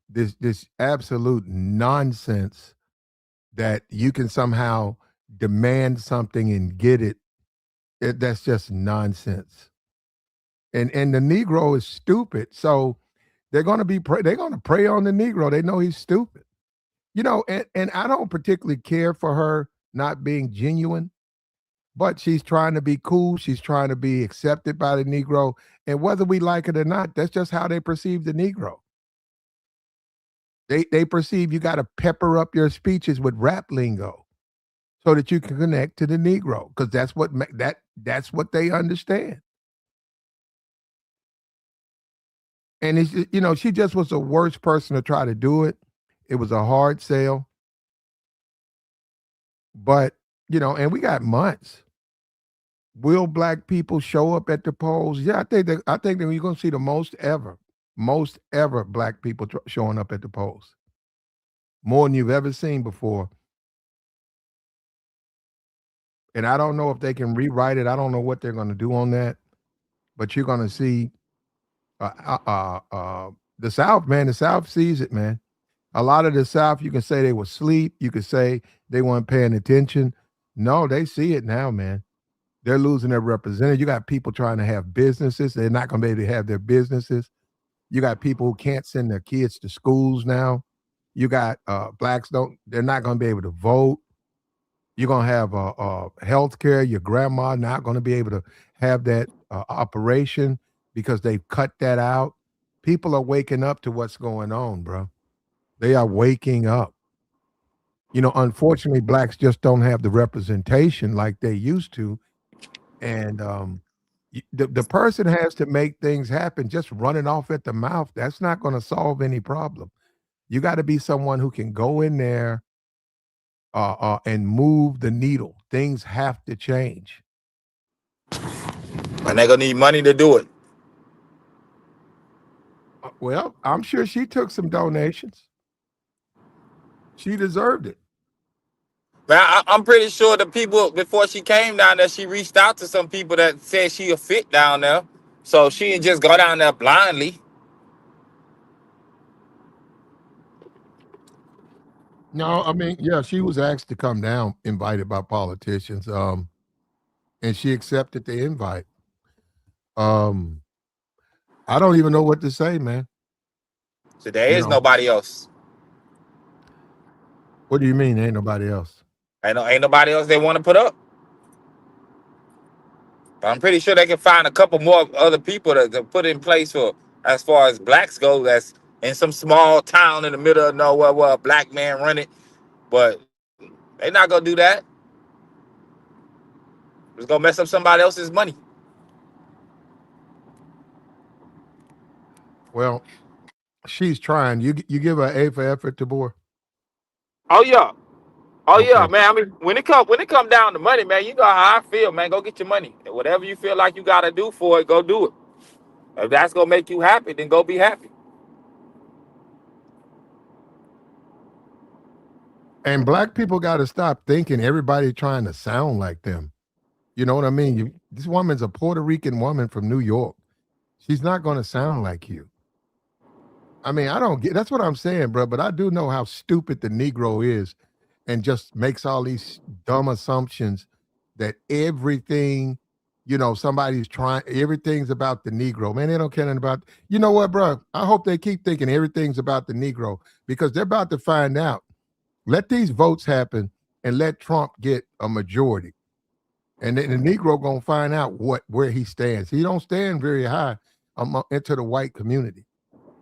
this absolute nonsense that you can somehow demand something and get it. That's just nonsense. And the Negro is stupid, so they're going to prey on the Negro. They know he's stupid, And I don't particularly care for her not being genuine, but she's trying to be cool. She's trying to be accepted by the Negro. And whether we like it or not, that's just how they perceive the Negro. They perceive you got to pepper up your speeches with rap lingo so that you can connect to the Negro, because that's what they understand. And it's, she just was the worst person to try to do it. It was a hard sale. But, and we got months. Will black people show up at the polls? Yeah, I think that you're going to see the most ever. most ever black people showing up at the polls, more than you've ever seen before. And I don't know if they can rewrite it. I don't know what they're going to do on that, but you're going to see the South, man. The South sees it, man. A lot of the South, you can say they were asleep. You could say they weren't paying attention. No, they see it now, man. They're losing their representative. You got people trying to have businesses. They're not going to be able to have their businesses. You got people who can't send their kids to schools now. You got blacks they're not going to be able to vote. You're going to have health care. Your grandma not going to be able to have that operation because they've cut that out. People are waking up to what's going on, bro. They are waking up. Unfortunately, blacks just don't have the representation like they used to. And the person has to make things happen. Just running off at the mouth, that's not going to solve any problem. You got to be someone who can go in there and move the needle. Things have to change. And they're gonna need money to do it. Well, I'm sure she took some donations. She deserved it. Man, I'm pretty sure the people before she came down there, she reached out to some people that said she a fit down there. So she didn't just go down there blindly. No, I mean, yeah, she was asked to come down, invited by politicians, and she accepted the invite. I don't even know what to say, man. So there is nobody else. What do you mean, ain't nobody else? Ain't nobody else they want to put up. But I'm pretty sure they can find a couple more other people to put in place for as far as blacks go. That's in some small town in the middle of nowhere where a black man run it. But they not gonna do that. It's gonna mess up somebody else's money. Well, she's trying. You give her A for effort, Tabor? Oh yeah. Oh Okay. yeah, man. I mean, when it come down to money, man, you know how I feel, man. Go get your money. And whatever you feel like you gotta do for it, go do it. If that's gonna make you happy, then go be happy. And black people got to stop thinking everybody trying to sound like them. You know what I mean? This woman's a Puerto Rican woman from New York. She's not going to sound like you. I mean, I don't get. That's what I'm saying, bro. But I do know how stupid the Negro is, and just makes all these dumb assumptions that everything, somebody's trying. Everything's about the Negro. Man, they don't care nothing about. You know what, bro? I hope they keep thinking everything's about the Negro because they're about to find out. Let these votes happen and let Trump get a majority. And then the Negro gonna find out where he stands. He don't stand very high into the white community.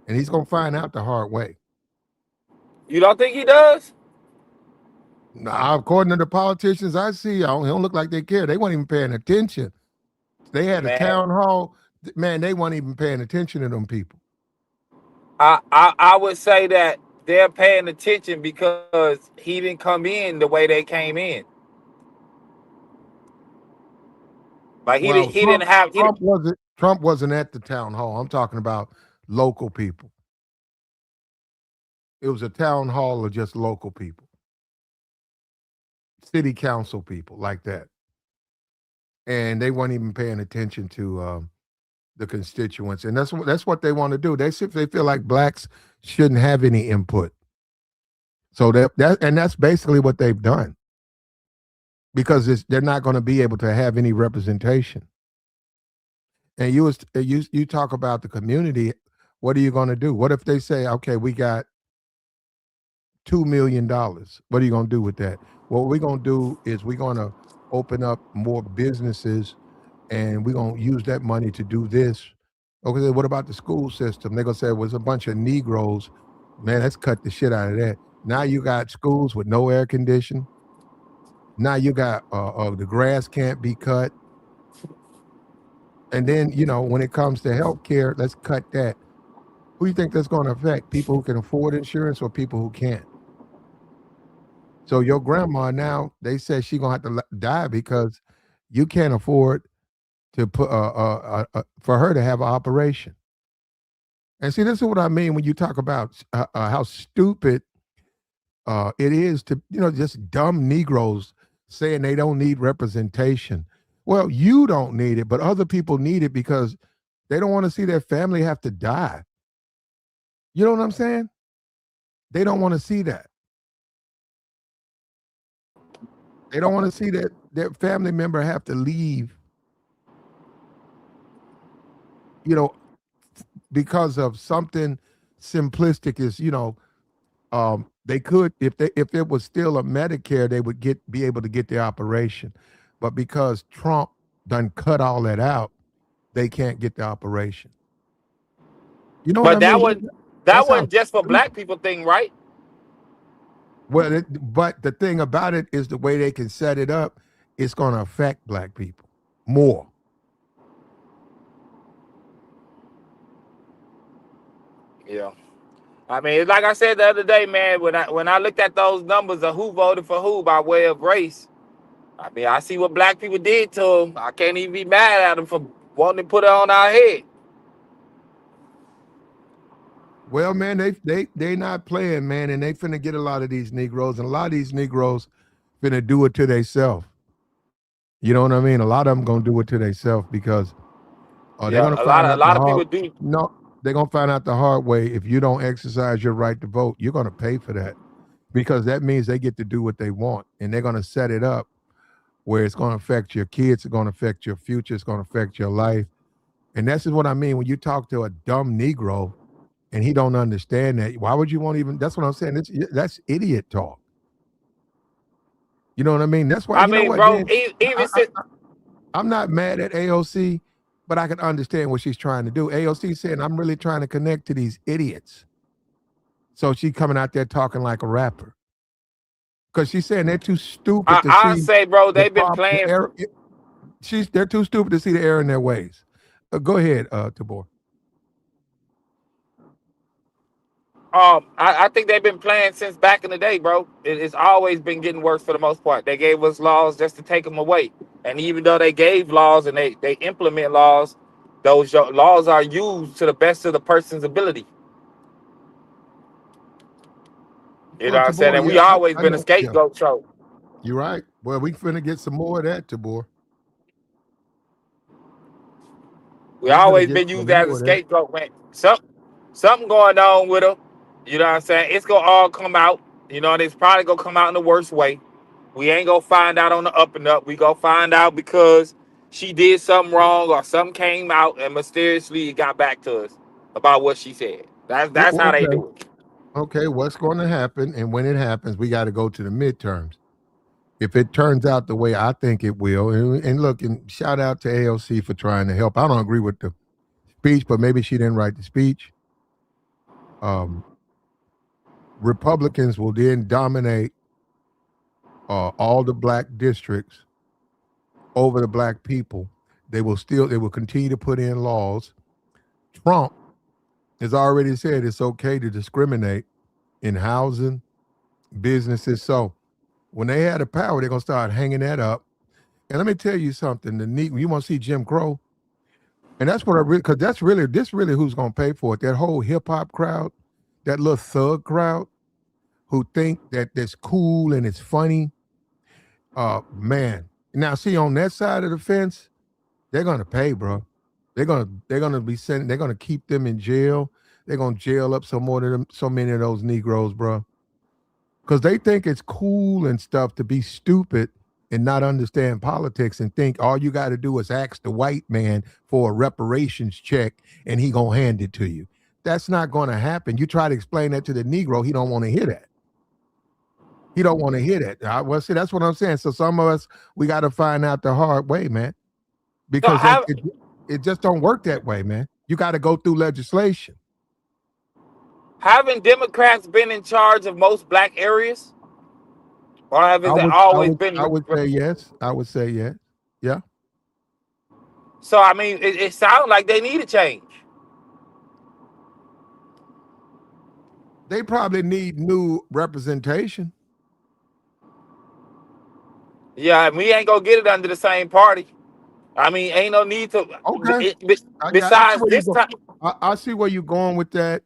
And he's gonna find out the hard way. You don't think he does? Now, according to the politicians I see, they don't look like they care. They weren't even paying attention. They had a town hall. Man, they weren't even paying attention to them people. I would say that they're paying attention because he didn't come in the way they came in. Like Trump wasn't at the town hall. I'm talking about local people. It was a town hall of just local people. City council people like that. And they weren't even paying attention to the constituents. And that's what they want to do. They feel like blacks shouldn't have any input. So that's basically what they've done. Because they're not going to be able to have any representation. And you talk about the community. What are you going to do? What if they say, okay, we got $2 million? What are you going to do with that? What we're going to do is we're going to open up more businesses and we're going to use that money to do this. Okay, what about the school system? They're going to say, well, it's a bunch of Negroes. Man, let's cut the shit out of that. Now you got schools with no air conditioning. Now you got the grass can't be cut. And then, when it comes to health care, let's cut that. Who do you think that's going to affect? People who can afford insurance or people who can't? So your grandma now, they say she's going to have to die because you can't afford to put for her to have an operation. And see, this is what I mean when you talk about how stupid it is to, just dumb Negroes saying they don't need representation. Well, you don't need it, but other people need it because they don't want to see their family have to die. You know what I'm saying? They don't want to see that. They don't want to see that their family member have to leave, you know, because of something simplistic is, they could if it was still a Medicare, they would be able to get the operation. But because Trump done cut all that out, they can't get the operation. You know what I But that mean? was That's that how wasn't just for stupid. black people thing, right? Well, but the thing about it is the way they can set it up, it's going to affect black people more. Yeah. I mean, like I said the other day, man, when I looked at those numbers of who voted for who by way of race, I mean, I see what black people did to them. I can't even be mad at them for wanting to put it on our head. Well, man, they not playing, man, and they finna get a lot of these Negroes, and a lot of these Negroes finna do it to themselves. You know what I mean? A lot of them gonna do it to themselves because they're Yeah, gonna a lot find of a out the lot of hard. people do. No, they're gonna find out the hard way. If you don't exercise your right to vote, you're gonna pay for that because that means they get to do what they want, and they're gonna set it up where it's gonna affect your kids, it's gonna affect your future, it's gonna affect your life, and this is what I mean when you talk to a dumb Negro and he don't understand that. Why would you want even? That's what I'm saying. That's idiot talk. You know what I mean? That's why I you know mean, what, bro, Dan. even since I'm not mad at AOC, but I can understand what she's trying to do. AOC saying, I'm really trying to connect to these idiots. So she coming out there talking like a rapper. Because she's saying they're too stupid to I see say, bro, the they've been problem, the playing. error. They're too stupid to see the error in their ways. Go ahead, Tabor. I think they've been playing since back in the day, bro. It's always been getting worse for the most part. They gave us laws just to take them away, and even though they gave laws and they implement laws, those laws are used to the best of the person's ability. You know Well, what I'm saying? Tabor, And yeah, we always I been a know. Yeah, scapegoat. So you're right. Well, we finna get some more of that, Tabor. we We finna always get been some used as a more of that. scapegoat, man. Something going on with them. You know what I'm saying? It's gonna all come out. You know, and it's probably gonna come out in the worst way. We ain't gonna find out on the up and up. We gonna find out because she did something wrong or something came out and mysteriously it got back to us about what she said. That's how they Okay. do it. Okay, what's going to happen? And when it happens, we got to go to the midterms. If it turns out the way I think it will, and look, and shout out to AOC for trying to help. I don't agree with the speech, but maybe she didn't write the speech. Um, Republicans will then dominate all the black districts over the black people. They will continue to put in laws. Trump has already said it's okay to discriminate in housing, businesses. So when they had the power, they're gonna start hanging that up. And let me tell you something: you want to see Jim Crow, and that's what I really because this really who's gonna pay for it. That whole hip hop crowd, that little thug crowd who think that that's cool and it's funny. Man, now see on that side of the fence, they're gonna pay, bro. They're gonna be sending. They're gonna keep them in jail. They're gonna jail up some more of them, so many of those Negroes, bro, because they think it's cool and stuff to be stupid and not understand politics and think all you got to do is ask the white man for a reparations check and he gonna hand it to you. That's not gonna happen. You try to explain that to the Negro, he don't want to hear that. He don't want to hear that. Well, see, that's what I'm saying. So some of us, we got to find out the hard way, man, So because it just don't work that way, man. You got to go through legislation. haven't Democrats been in charge of most black areas? Or have I it would, I always would, been I would say yes. I would say yes. Yeah. so I mean it sounds like they need a change. They probably need new representation. Yeah, and we ain't gonna get it under the same party. I mean, ain't no need to. Okay. I got Besides where you this go. time. I see where you're going with that.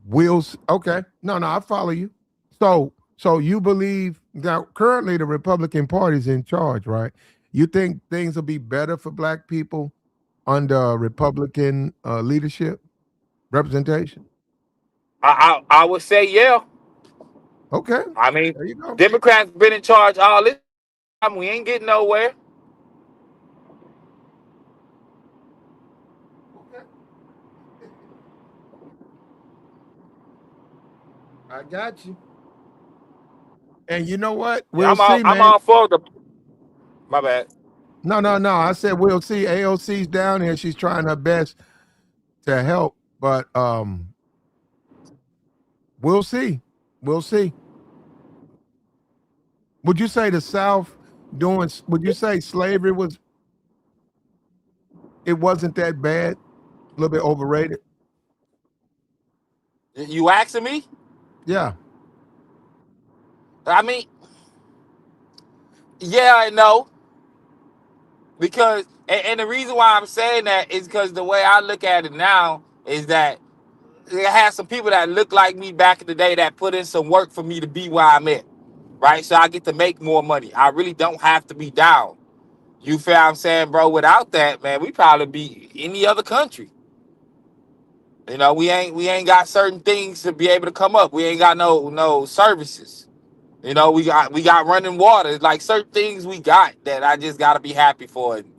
Wills. Okay. No, no, I follow you. So you believe that currently the Republican Party is in charge, right? You think things will be better for black people under Republican leadership, representation? I would say yeah. Okay. I mean, There you go. Democrats been in charge all this time. We ain't getting nowhere. Okay. I got you. And you know what? Yeah, We'll see, I'm man. all for the. My bad. No, no, no. I said we'll see. AOC's down here. She's trying her best to help, but we'll see. We'll see. Would you say the South doing? Would you say slavery was? It wasn't that bad. A little bit overrated. You asking me? Yeah. I mean, yeah, I know. Because and the reason why I'm saying that is because the way I look at it now is that it has some people that look like me back in the day that put in some work for me to be where I'm at. Right? So I get to make more money. I really don't have to be down. You feel what I'm saying, bro? Without that, man, we probably be any other country. You know, we ain't got certain things to be able to come up. We ain't got no services. You know, we got running water. It's like certain things we got that I just gotta be happy for. And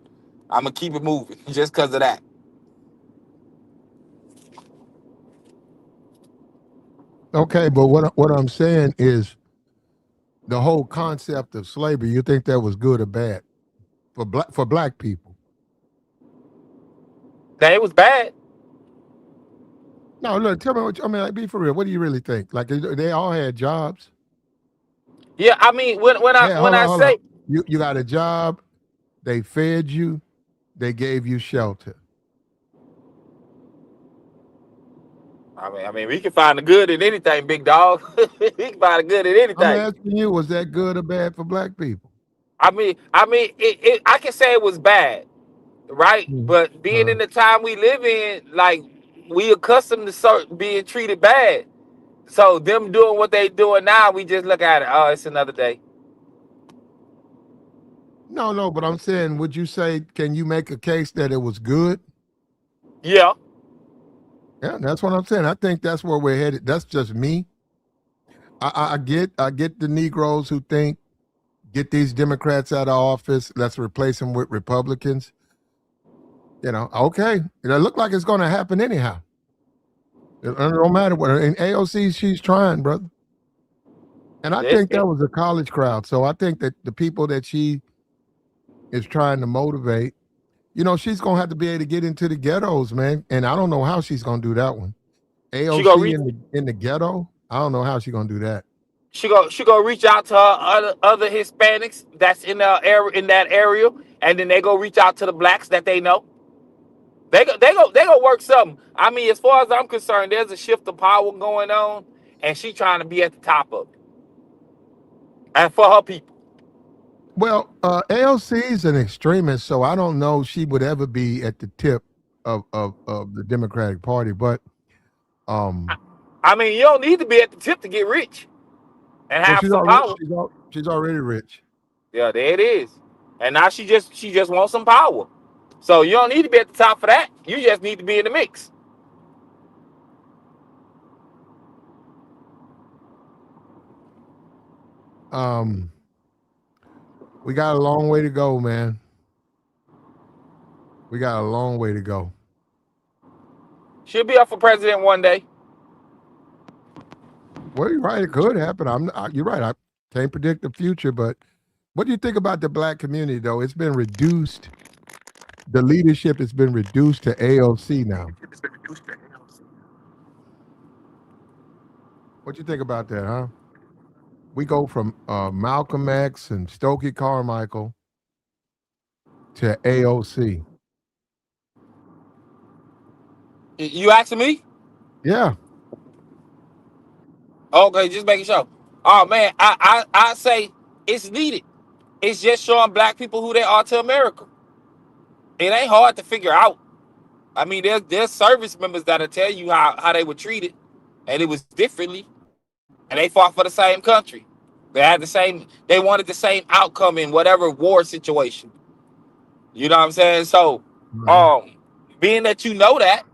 I'm gonna keep it moving just because of that. Okay, but what I'm saying is the whole concept of slavery. You think that was good or bad for black people? Now it was bad. No, look. Tell me what I mean. Like, be for real. What do you really think? Like they all had jobs. Yeah, I mean when I Yeah. when I Hold on. say You got a job. They fed you. They gave you shelter. I mean we can find the good in anything, big dog. We can find the good in I'm anything. asking you, was that good or bad for black people? I mean I can say it was bad, right? Mhm. But being in the time we live in, like we accustomed to being treated bad. So them doing what they doing now, we just look at it. Oh, it's another day. No, no, but I'm saying, would you say, can you make a case that it was good? Yeah. Yeah, that's what I'm saying. I think that's where we're headed. That's just me. I get the Negroes who think get these Democrats out of office. Let's replace them with Republicans. Okay, it look like it's going to happen anyhow. It don't matter what. In AOC, she's trying, brother. And I think that was a college crowd. So I think that the people that she is trying to motivate, she's gonna have to be able to get into the ghettos, man. And I don't know how she's gonna do that one. She gonna AOC reach. in the ghetto, I don't know how she's gonna do that. She gonna reach out to her other Hispanics that's in the area in that area, and then they go reach out to the blacks that they know. They go work something. I mean, as far as I'm concerned, there's a shift of power going on, and she trying to be at the top of it, and for her people. Well, AOC is an extremist, so I don't know she would ever be at the tip of the Democratic Party. But I mean, you don't need to be at the tip to get rich and well, have some power. she's already rich. Yeah, there it is. And now she just wants some power. So you don't need to be at the top for that. You just need to be in the mix. Um, we got a long way to go, man. We got a long way to go. She'll be up for president one day. Well, you're right. It could happen. You're right. I can't predict the future, but what do you think about the black community, though? It's been reduced. The leadership has been reduced to AOC now. What do you think about that, huh? We go from Malcolm X and Stokely Carmichael to AOC. You asking me? Yeah. Okay, just making sure. Oh man, I say it's needed. It's just showing black people who they are to America. It ain't hard to figure out. I mean, there's service members that'll tell you how they were treated, and it was differently, and they fought for the same country. They wanted the same outcome in whatever war situation. You know what I'm saying? So, Right. um, being that you know that,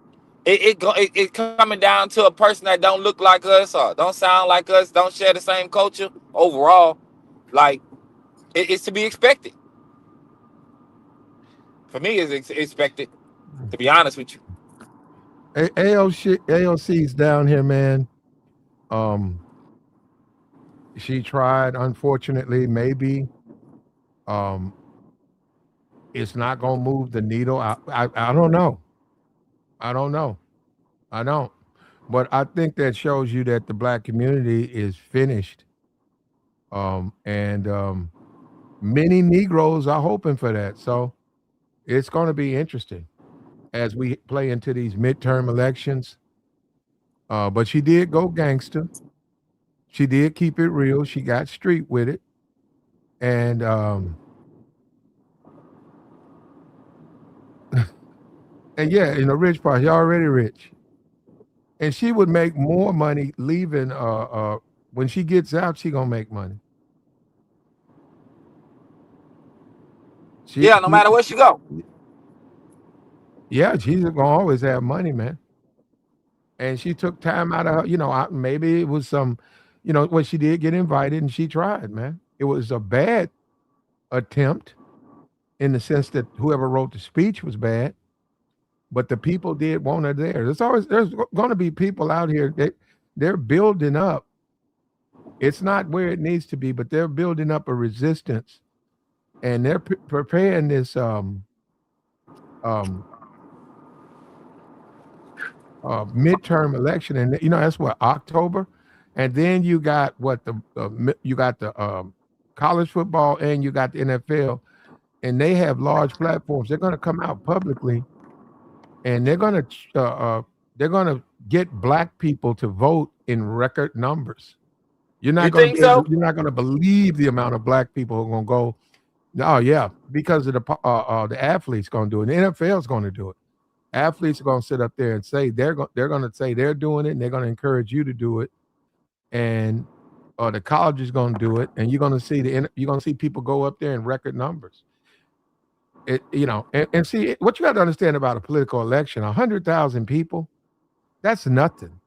it coming down to a person that don't look like us or don't sound like us, don't share the same culture overall. Like it's to be expected. For me, it's expected. To be honest with you. AOC's down here, man. Um, she tried, unfortunately, maybe. Um, it's not gonna move the needle. I don't know. I don't know. I don't. But I think that shows you that the black community is finished. And many Negroes are hoping for that. So it's going to be interesting as we play into these midterm elections. But she did go gangster. She did keep it real. She got street with it. And and yeah, in the rich part, you're already rich. And she would make more money leaving. When she gets out, she gonna make money. She, Yeah, no matter where she go. yeah, she's gonna always have money, man. And she took time out of her, maybe it was some, when she did get invited and she tried, man. It was a bad attempt in the sense that whoever wrote the speech was bad, but the people did want her there. There's going to be people out here that they're building up. It's not where it needs to be, but they're building up a resistance, and they're preparing this um, midterm election, and that's what, October, and then you got what, you got the college football, and you got the NFL, and they have large platforms. They're going to come out publicly, and they're going to get black people to vote in record numbers. You think so? You're not going to believe the amount of black people who are going to go. No, yeah, because of the athletes going to do it. The NFL is going to do it. Athletes are going to sit up there and say they're going to say they're doing it, and they're going to encourage you to do it, and the college is going to do it, and you're going to see people go up there in record numbers. And see what you got to understand about a political election: 100,000 people, that's nothing.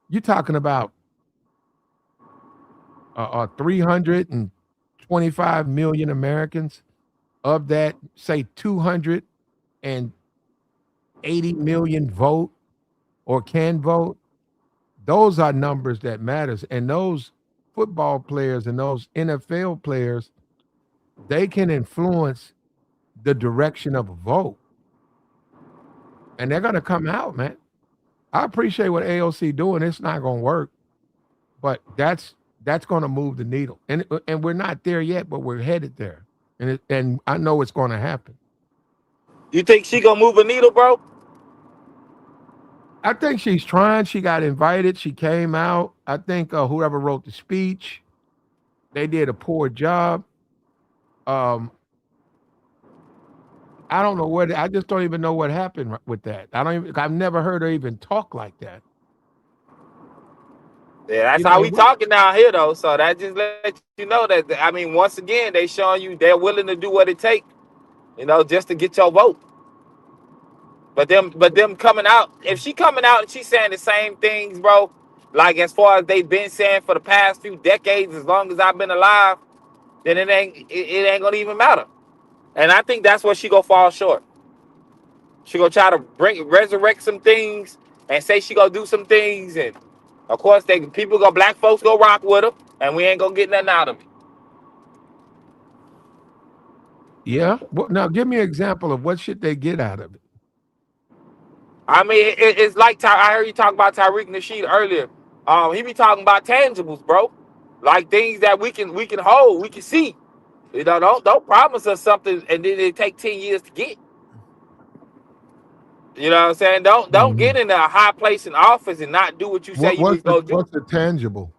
You're talking about 325 million Americans. Of that, say 280 million vote or can vote. Those are numbers that matters, and those football players and those NFL players, they can influence the direction of a vote, and they're going to come out, man. I appreciate what AOC doing. It's not going to work, but that's going to move the needle, and we're not there yet, but we're headed there, and I know it's going to happen. You think she gonna move a needle, bro? I think she's trying. She got invited. She came out. I think whoever wrote the speech, they did a poor job. Um, I don't know what. I just don't even know what happened with that. I don't even. I've never heard her even talk like that. Yeah, that's You know, how we and we, talking down here though. So that just let you know that I mean, once again, they showing you they're willing to do what it takes, just to get your vote. But them coming out, if she coming out and she's saying the same things, bro, like as far as they've been saying for the past few decades, as long as I've been alive, then it ain't gonna even matter. And I think that's where she gonna fall short. She gonna try to resurrect some things and say she gonna do some things, and of course black folks go rock with her, and we ain't gonna get nothing out of it. yeah. Well, now give me an example of what should they get out of it. I mean, it's like I heard you talk about Tariq Nasheed earlier. He be talking about tangibles, bro, like things that we can hold, we can see. Don't promise us something and then it take 10 years to get. You know what I'm saying? Don't get Mhm. in a high place in office and not do what you say What you was gonna do. what's the tangible?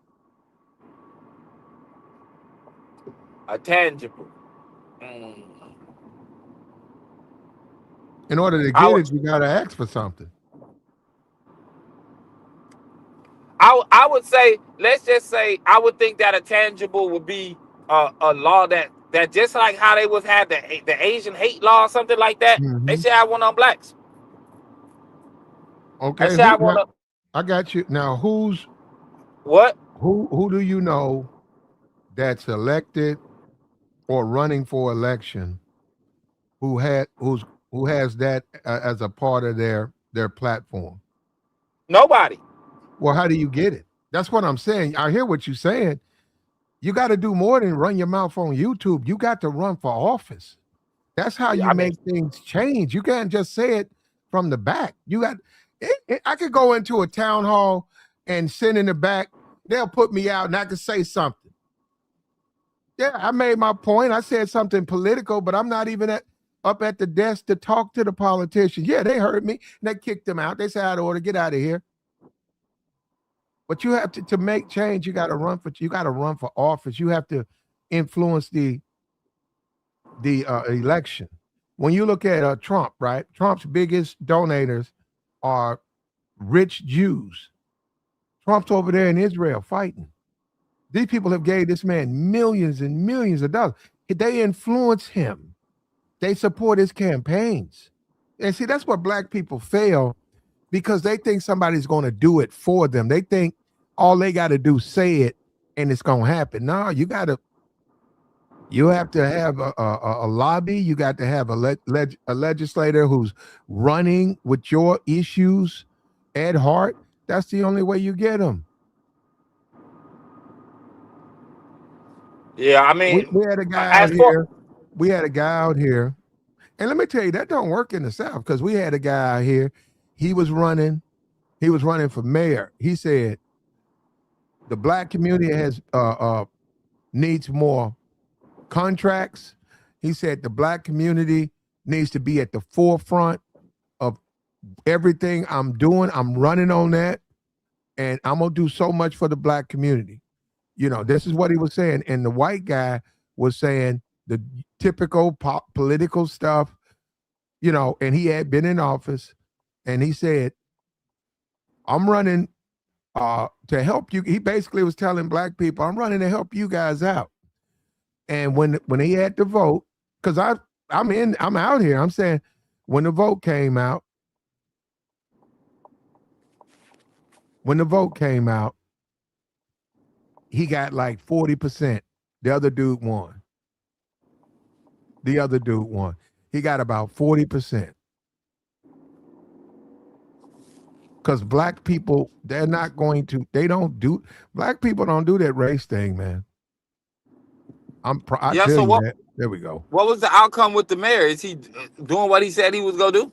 A tangible. Mm. In order to I get would, it, you got to ask for something. I would say, let's just say, I would think that a tangible would be a law that just like how they was had the Asian hate law or something like that. They Mm-hmm. should have one on blacks. They Okay, should have one now on I got you. Now, what? who do you know that's elected or running for election who has that as a part of their platform? Nobody. Well, how do you get it? That's what I'm saying. I hear what you're saying. You got to do more than run your mouth on YouTube. You got to run for office. That's how Yeah, you I mean, make things change. You can't just say it from the back. You got. I could go into a town hall and sit in the back. They'll put me out, and I could say something. Yeah, I made my point. I said something political, but I'm not even up at the desk to talk to the politicians. Yeah, they heard me. And they kicked them out. They said, "Out of order, get out of here." But you have to make change. You got to run for office. You have to influence the election. When you look at Trump, right? Trump's biggest donors are rich Jews. Trump's over there in Israel fighting. These people have gave this man millions and millions of dollars. They influence him. They support his campaigns. And see, that's where black people fail because they think somebody's going to do it for them. They think all they got to do is say it and it's going to happen. No, you have to have a lobby. You got to have a legislator who's running with your issues at heart. That's the only way you get them. yeah, I We, mean, we had a guy out as for here. We had a guy out here. And let me tell you, that don't work in the South because we had a guy out here. He was running for mayor. He said the black community has needs more contracts. He said the black community needs to be at the forefront of everything I'm doing. I'm running on that, and I'm gonna do so much for the black community. This is what he was saying, and the white guy was saying the typical political stuff. And he had been in office, and he said, "I'm running to help you." He basically was telling black people, "I'm running to help you guys out." And when he had to vote, because I'm out here, I'm saying when the vote came out, he got like 40%. The other dude won. He got about 40%. Because black people, black people don't do that race thing, man. I yeah, tell so you what? that. There we go. What was the outcome with the mayor? Is he doing what he said he was gonna do?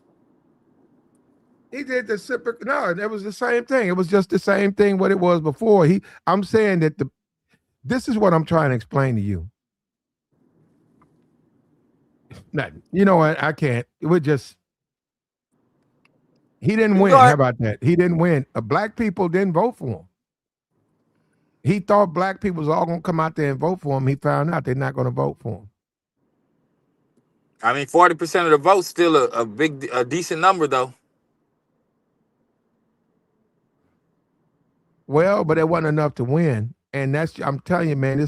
He did the no, it was the same thing. It was just the same thing what it was before. I'm saying that this is what I'm trying to explain to you. Nothing. You know what? I can't. It would just he didn't You win. go How ahead. about that? He didn't win. Black people didn't vote for him. He thought black people was all gonna come out there and vote for him. He found out they're not gonna vote for him. I mean, 40% of the votes still a decent number though. Well, but it wasn't enough to win. And I'm telling you, man,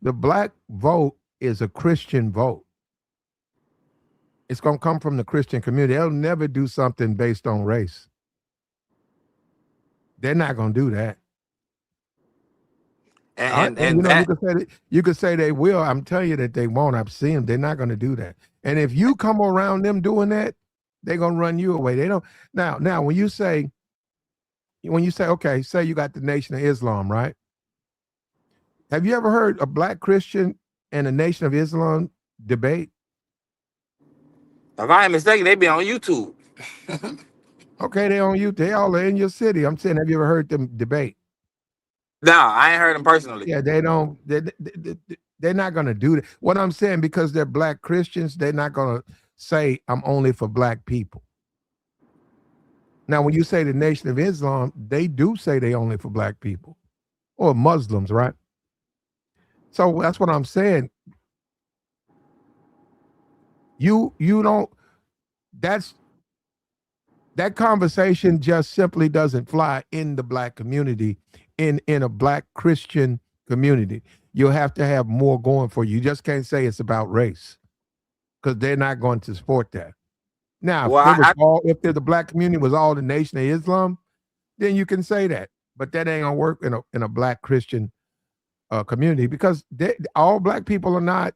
the black vote is a Christian vote. It's gonna come from the Christian community. They'll never do something based on race. They're not gonna do that. And And that you could say they will. I'm telling you that they won't. I've seen them. They're not going to do that. And if you come around them doing that, they're going to run you away. They don't. Now, when you say, okay, say you got the Nation of Islam, right? Have you ever heard a black Christian and the Nation of Islam debate? if I ain't mistaken, they be on YouTube. Okay, they on you. They all are in your city. I'm saying, have you ever heard them debate? No, I ain't heard them personally. Yeah, they don't. They're not going to do that. What I'm saying, because they're black Christians, they're not going to say, I'm only for black people. Now, when you say the Nation of Islam, they do say they only for black people or Muslims, right? So that's what I'm saying. You don't. that conversation just simply doesn't fly in the black community, in a black Christian community. You'll have to have more going for you. You just can't say it's about race because they're not going to support that. Now, Well, if the black community was all the Nation of Islam, then you can say that. But that ain't gonna work in a black Christian community because all black people are not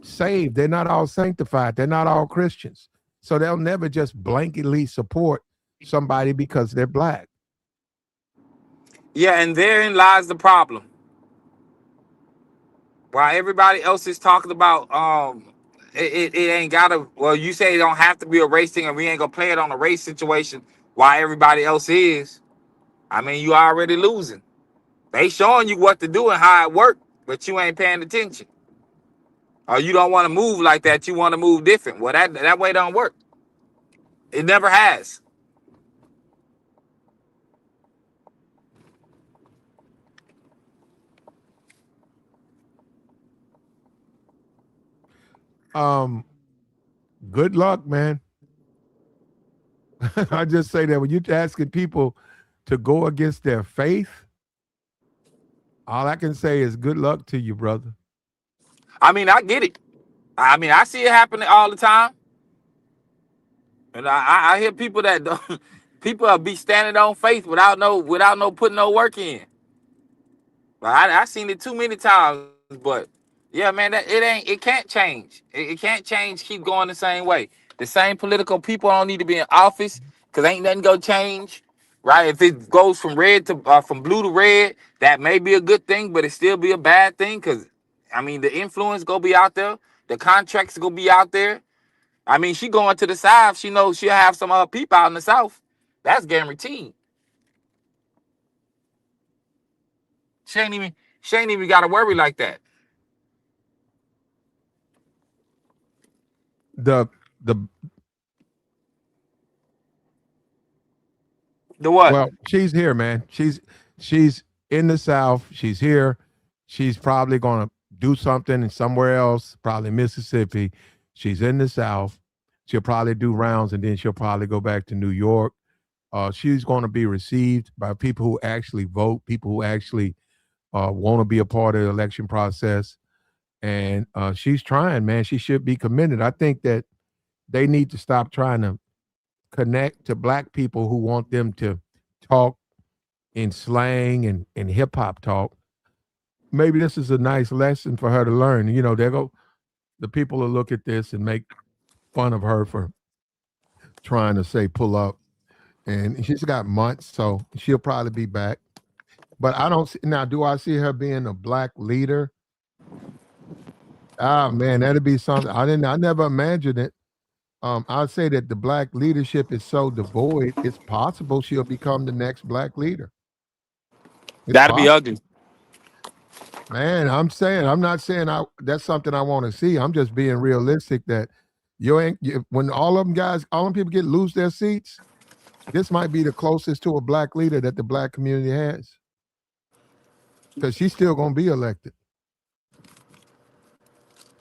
saved. They're not all sanctified. They're not all Christians. So they'll never just blanketly support somebody because they're black. yeah, and therein lies the problem. While everybody else is talking about it ain't gotta, well, you say it don't have to be a race thing and we ain't gonna play it on a race situation while everybody else is. I mean, you already losing. They showing you what to do and how it worked, but you ain't paying attention. Or you don't want to move like that, you want to move different. Well, that way don't work. It never has. Good luck, man. I just say that when you're asking people to go against their faith, all I can say is good luck to you, brother. I mean, I get it. I mean, I see it happening all the time. And I hear people that don't, people be standing on faith without no putting no work in. But I seen it too many times. But yeah, man, it can't change. It can't change. Keep going the same way. The same political people don't need to be in office because ain't nothing gonna change, right? If it goes from from blue to red, that may be a good thing, but it still be a bad thing because I mean the influence gonna be out there, the contracts gonna be out there. I mean, she going to the South. She knows she'll have some people out in the South. That's guaranteed. She ain't even got to worry like that. The What? Well, she's here, man. She's in the South. She's here. She's probably gonna do something in somewhere else, probably Mississippi. She's in the South. She'll probably do rounds and then she'll probably go back to New York. She's going to be received by people who actually vote, people who actually want to be a part of the election process. And she's trying, man. She should be commended. I think that they need to stop trying to connect to black people who want them to talk in slang and hip hop talk. Maybe this is a nice lesson for her to learn. You know, the people will look at this and make fun of her for trying to say pull up. And she's got months, so she'll probably be back. But I don't see now, do I see her being a black leader? Ah man, that'd be something. I never imagined it. I'd say that the black leadership is so devoid, it's possible she'll become the next black leader. That'd be ugly. Man, I'm not saying that's something I want to see. I'm just being realistic that when all them people lose their seats, this might be the closest to a black leader that the black community has. Because she's still going to be elected.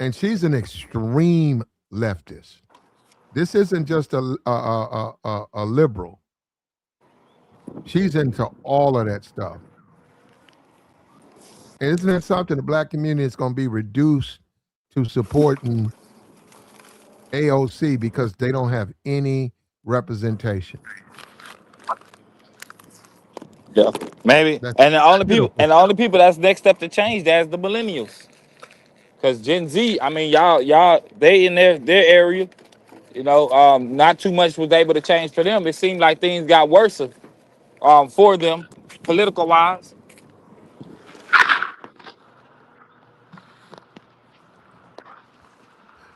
And she's an extreme leftist. This isn't just a liberal. She's into all of that stuff. And isn't it something the black community is going to be reduced to supporting AOC because they don't have any representation? Yeah, maybe. And the only people that's next up to change that is the millennials. Because Gen Z, I mean, y'all, they in their area. You know, not too much was able to change for them. It seemed like things got worse for them, political wise.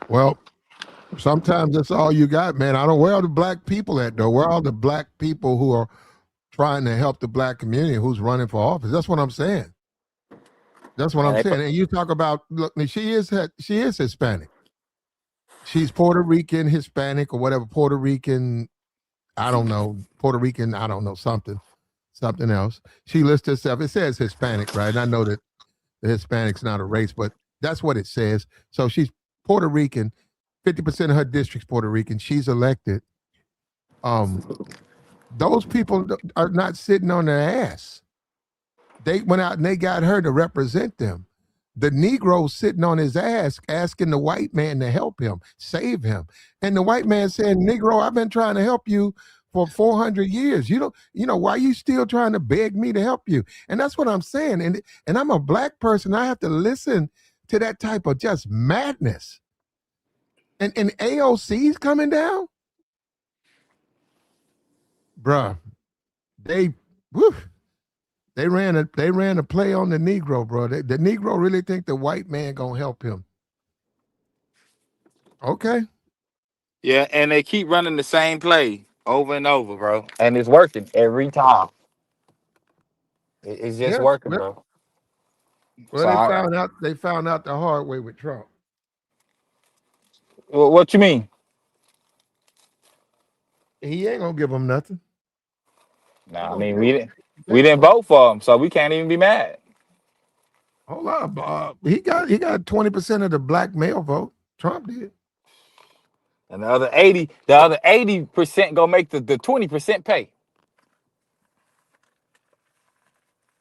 Well, sometimes that's all you got, man. I don't. Where are the black people at, though? Where are the black people who are trying to help the black community who's running for office? That's what I'm saying. That's what I'm saying. And you talk about, look, she is Hispanic. She's Puerto Rican, Hispanic, or whatever. Puerto Rican, I don't know. Puerto Rican, I don't know, something else. She lists herself. It says Hispanic, right? And I know that the Hispanic's not a race, but that's what it says. So she's Puerto Rican, 50% of her district's Puerto Rican. She's elected. Those people are not sitting on their ass. They went out and they got her to represent them. The Negro sitting on his ass asking the white man to help him, save him. And the white man saying, Negro, I've been trying to help you for 400 years. Why are you still trying to beg me to help you? And that's what I'm saying. And I'm a black person. I have to listen to that type of just madness. And AOC's coming down? Bruh, they ran a play on the Negro, bro. The Negro really think the white man gonna help him. Okay. Yeah, and they keep running the same play over and over, bro. And it's working every time. It's just Yeah. working, bro. Well, So they found out the hard way with Trump. what you mean? He ain't gonna give them nothing. Nah, I mean we didn't vote for him, so we can't even be mad. Hold up, he got 20% of the black male vote. Trump did. And the other 80% gonna make the 20% pay.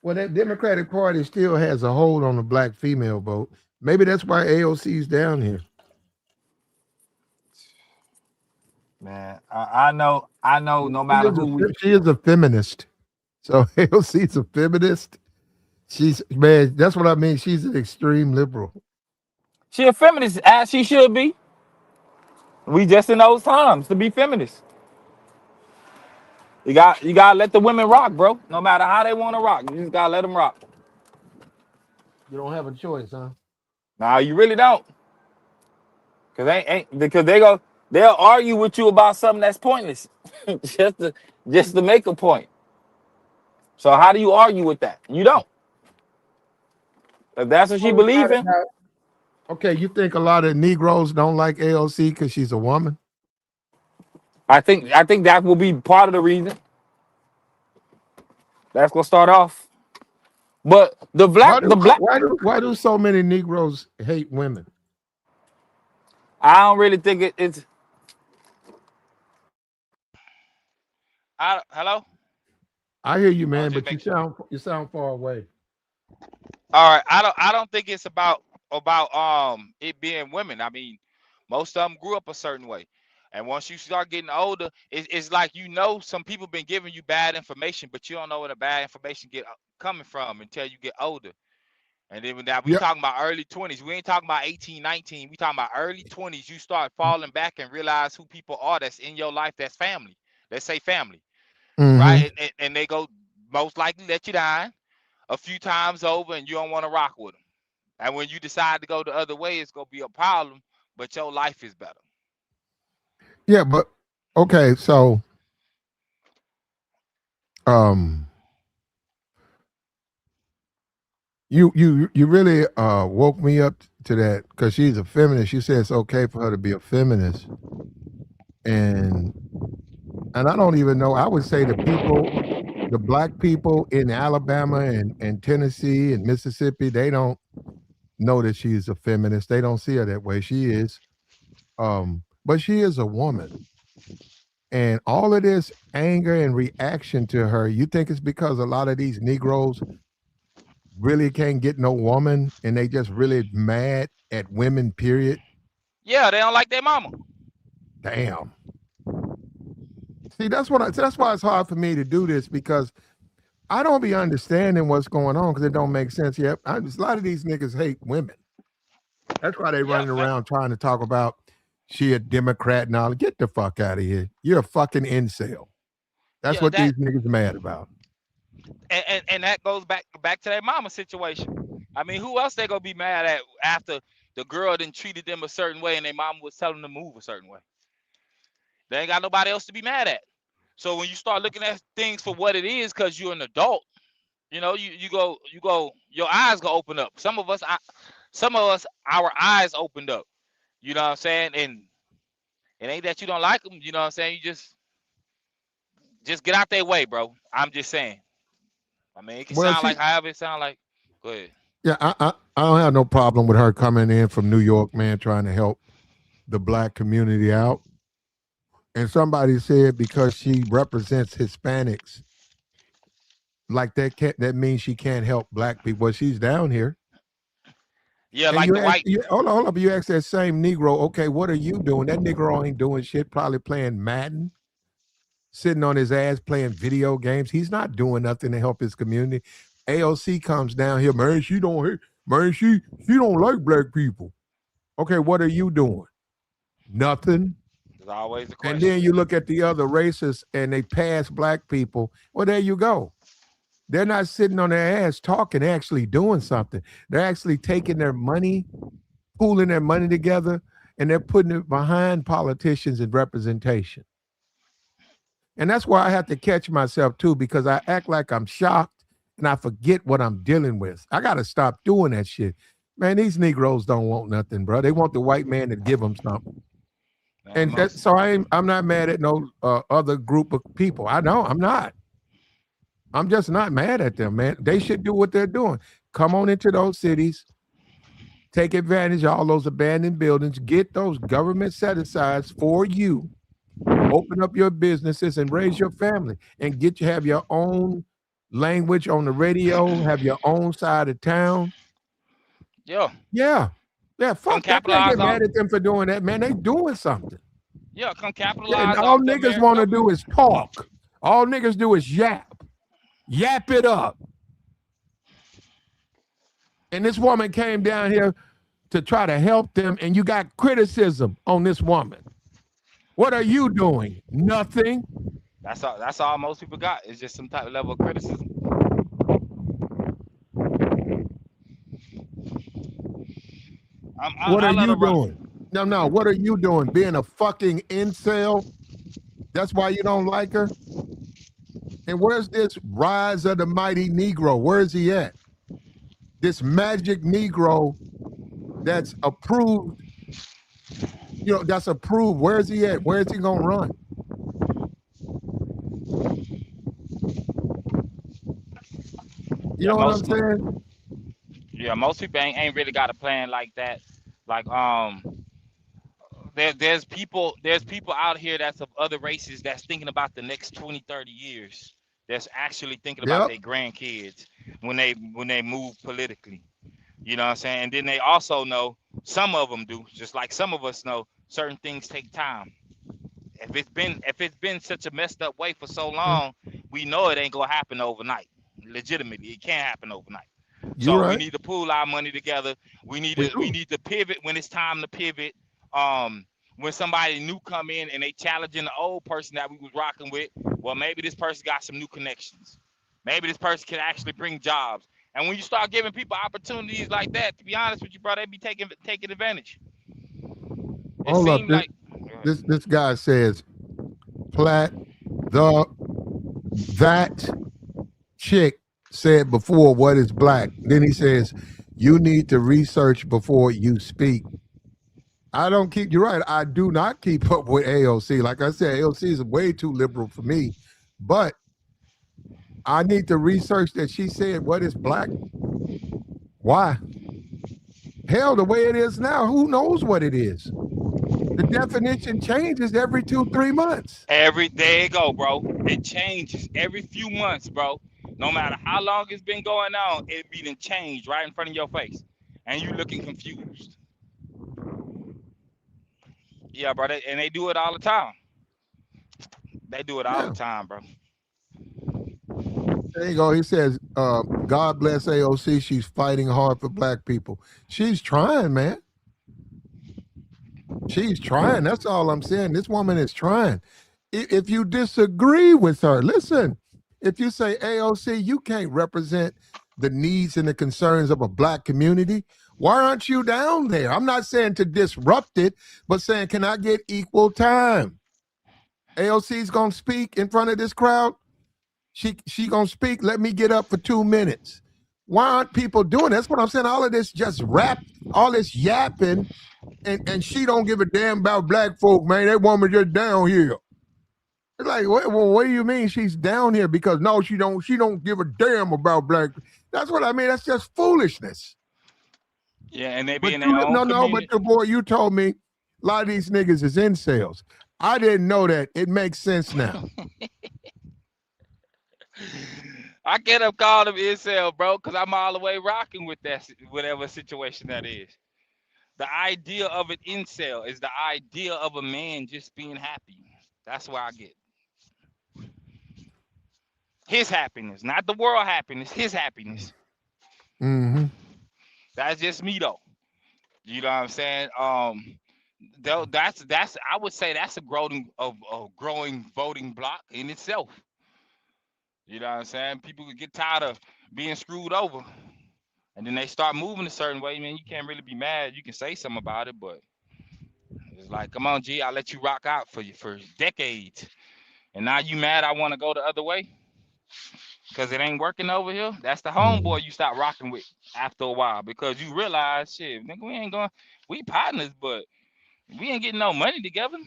Well, that Democratic Party still has a hold on the black female vote. Maybe that's why AOC's down here. Man, I know. No matter who She is a feminist. So AOC's a feminist. That's what I mean. She's an extreme liberal. she a feminist as she should be. We just in those times to be feminists. You gotta let the women rock, bro. No matter how they want to rock, you just gotta let them rock. You don't have a choice, huh? Nah, you really don't. Because they'll argue with you about something that's pointless, just to make a point. So how do you argue with that? You don't. If that's what she believes in. Okay, you think a lot of Negroes don't like AOC because she's a woman? I think that will be part of the reason. That's gonna start off. But why do so many Negroes hate women? I don't really think it's. Hello. I hear you, man, but you sound far away. All right. I don't think it's about it being women. I mean, most of them grew up a certain way, and once you start getting older, it's like some people been giving you bad information, but you don't know where the bad information coming from until you get older. And then now we talking about early 20s. We ain't talking about 18, 19. We talking about early 20s. You start falling back and realize who people are that's in your life. That's family. Let's say family, right? And they go most likely let you down a few times over, and you don't want to rock with them. And when you decide to go the other way, it's gonna be a problem. But your life is better. Yeah, but okay, so you really woke me up to that because she's a feminist. You said it's okay for her to be a feminist, and I don't even know. I would say the black people in Alabama and Tennessee and Mississippi, they don't know that she's a feminist. They don't see her that way. She is, but she is a woman. And all of this anger and reaction to her, you think it's because a lot of these Negroes really can't get no woman and they just really mad at women, period? Yeah, they don't like their mama. Damn. See, that's why it's hard for me to do this, because I don't be understanding what's going on because it don't make sense. Yep. A lot of these niggas hate women. That's why they running around trying to talk about she a Democrat and all. Get the fuck out of here. You're a fucking incel. That's what these niggas mad about. And that goes back to that mama situation. I mean, who else they gonna be mad at after the girl done treated them a certain way and their mama was telling them to move a certain way? They ain't got nobody else to be mad at. So when you start looking at things for what it is, because you're an adult, you go, your eyes go open up. Some of us, our eyes opened up. You know what I'm saying? And it ain't that you don't like them. You know what I'm saying? You just get out their way, bro. I'm just saying. I mean, it can sound like however it sound like. Go ahead. Yeah, I don't have no problem with her coming in from New York, man, trying to help the black community out. And somebody said because she represents Hispanics, like that means she can't help black people. Well, she's down here. Yeah, And like the white. hold on, you ask that same Negro, okay, what are you doing? That Negro ain't doing shit, probably playing Madden, sitting on his ass playing video games. He's not doing nothing to help his community. AOC comes down here, man, she don't like black people. Okay, what are you doing? Nothing. There's always the question. And then you look at the other races and they pass black people. Well, there you go. They're not sitting on their ass talking, they're actually doing something. They're actually taking their money, pooling their money together, and they're putting it behind politicians and representation. And that's why I have to catch myself too, because I act like I'm shocked and I forget what I'm dealing with. I got to stop doing that shit. Man, these Negroes don't want nothing, bro. They want the white man to give them something. And so I'm not mad at no other group of people. I know I'm not. I'm just not mad at them, man. They should do what they're doing. Come on into those cities, take advantage of all those abandoned buildings, get those government set-asides for you, open up your businesses and raise your family and have your own language on the radio, have your own side of town. Yeah. Fuck that. I can't get mad at them for doing that, man. They doing something. Yeah, come capitalize. And all niggas want to do is talk. All niggas do is yap. Yap it up. And this woman came down here to try to help them, and you got criticism on this woman. What are you doing? Nothing. That's all most people got. It's just some type of level of criticism. What are you doing? No. What are you doing? Being a fucking incel? That's why you don't like her? And where's this rise of the mighty Negro? Where is he at? This magic Negro that's approved, that's approved. Where is he at? Where is he going to run? You know what I'm saying? Yeah, most people ain't really got a plan like that. Like, there's people out here that's of other races that's thinking about the next 20, 30 years. That's actually thinking about their grandkids when they move politically. You know what I'm saying? And then they also know, some of them do, just like some of us know, certain things take time. If it's been such a messed up way for so long, we know it ain't gonna happen overnight. Legitimately, it can't happen overnight. So we need to pool our money together. We need to pivot when it's time to pivot. When somebody new come in and they challenging the old person that we was rocking with, well, maybe this person got some new connections. Maybe this person can actually bring jobs. And when you start giving people opportunities like that, to be honest with you, bro, they be taking advantage. Hold up. This guy says, Platt, that chick said before, what is black? Then he says, you need to research before you speak. You're right, I do not keep up with AOC. Like I said, AOC is way too liberal for me. But I need to research that she said, what is black? Why? Hell, the way it is now, who knows what it is? The definition changes every 2-3 months. There you go, bro. It changes every few months, bro. No matter how long it's been going on, it be done changed right in front of your face. And you looking confused. Yeah, bro. And they do it all the time. They do it all the time, bro. There you go. He says, God bless AOC. She's fighting hard for black people. She's trying, man. She's trying. That's all I'm saying. This woman is trying. If you disagree with her, listen, if you say, AOC, you can't represent the needs and the concerns of a black community, why aren't you down there? I'm not saying to disrupt it, but saying, can I get equal time? AOC's going to speak in front of this crowd. She going to speak. Let me get up for 2 minutes. Why aren't people doing that? That's what I'm saying. All of this just rap, all this yapping, and she don't give a damn about black folk, man. That woman just down here. It's like, what do you mean she's down here? Because no, she don't give a damn about black. That's what I mean. That's just foolishness. Yeah, and they be in their own community. But the boy, you told me A lot of these niggas is incels. I didn't know that. It makes sense now. I get up call him incel, bro, because I'm all the way rocking with that, whatever situation that is. The idea of an incel is the idea of a man just being happy. That's where I get his happiness, not the world happiness, his happiness. Mm-hmm. That's just me though. You know what I'm saying? That's I would say that's a growing voting block in itself. You know what I'm saying? People could get tired of being screwed over, and then they start moving a certain way. Man, you can't really be mad. You can say something about it, but it's like, come on, G, I let you rock out for you for decades, and now you mad? I want to go the other way because it ain't working over here. That's the homeboy you stop rocking with after a while because you realize, shit, nigga, we ain't going. We partners, but we ain't getting no money together.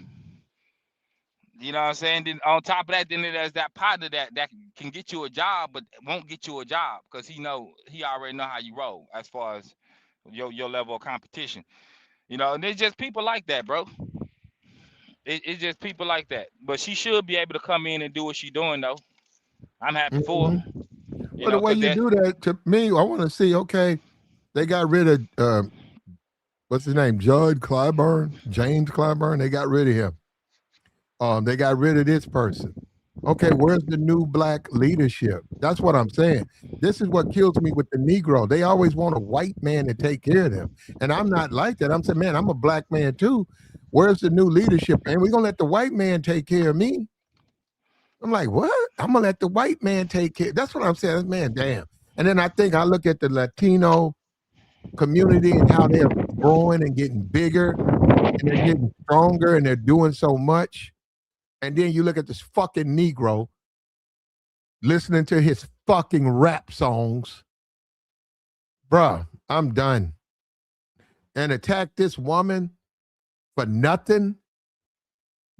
You know what I'm saying? Then on top of that, then there's that partner that can get you a job, but won't get you a job because he already know how you roll as far as your level of competition. You know, and there's just people like that, bro. It's just people like that. But she should be able to come in and do what she's doing, though. I'm happy for her. You Well, the know, way because you that do that, to me, I want to see, okay, they got rid of, what's his name? Judd Clyburn, James Clyburn. They got rid of him. They got rid of this person. Okay, where's the new black leadership? That's what I'm saying. This is what kills me with the Negro. They always want a white man to take care of them. And I'm not like that. I'm saying, man, I'm a black man too. Where's the new leadership? And we're going to let the white man take care of me. I'm like, what? I'm going to let the white man take care. That's what I'm saying. Man, damn. And then I look at the Latino community and how they're growing and getting bigger and they're getting stronger and they're doing so much. And then you look at this fucking Negro listening to his fucking rap songs. Bruh, I'm done. And attack this woman for nothing.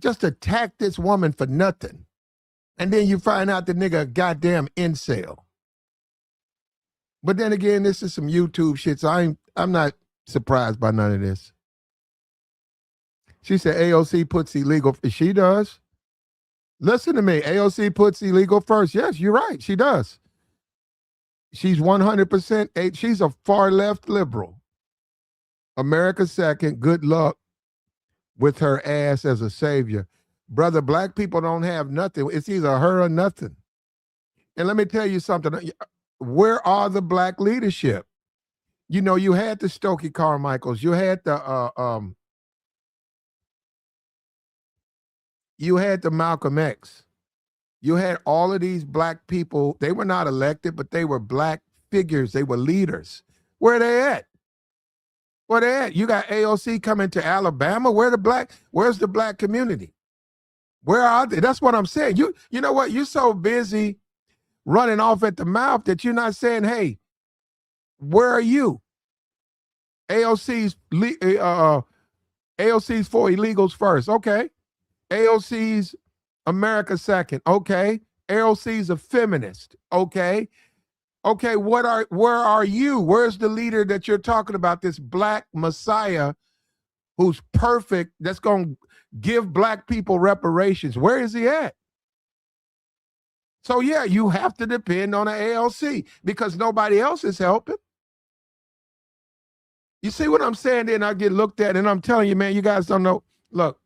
Just attack this woman for nothing. And then you find out the nigga a goddamn incel. But then again, this is some YouTube shit, so I'm not surprised by none of this. She said AOC puts illegal. She does. Listen to me. AOC puts illegal first. Yes, you're right. She does. She's 100%. She's a far left liberal. America second. Good luck with her ass as a savior. Brother, black people don't have nothing. It's either her or nothing. And let me tell you something. Where are the black leadership? You know, you had the Stokely Carmichaels. You had the Malcolm X. You had all of these black people. They were not elected, but they were black figures. They were leaders. Where are they at? Where they at? You got AOC coming to Alabama. Where's the black community? Where are they? That's what I'm saying. You know what? You're so busy running off at the mouth that you're not saying, hey, where are you? AOC's for illegals first. Okay. AOC's America second. Okay. AOC's a feminist. Okay. Okay, where are you? Where's the leader that you're talking about, this black messiah who's perfect, that's going to give black people reparations? Where is he at? So yeah, you have to depend on an AOC because nobody else is helping. You see what I'm saying? Then I get looked at, and I'm telling you, man, you guys don't know. Look,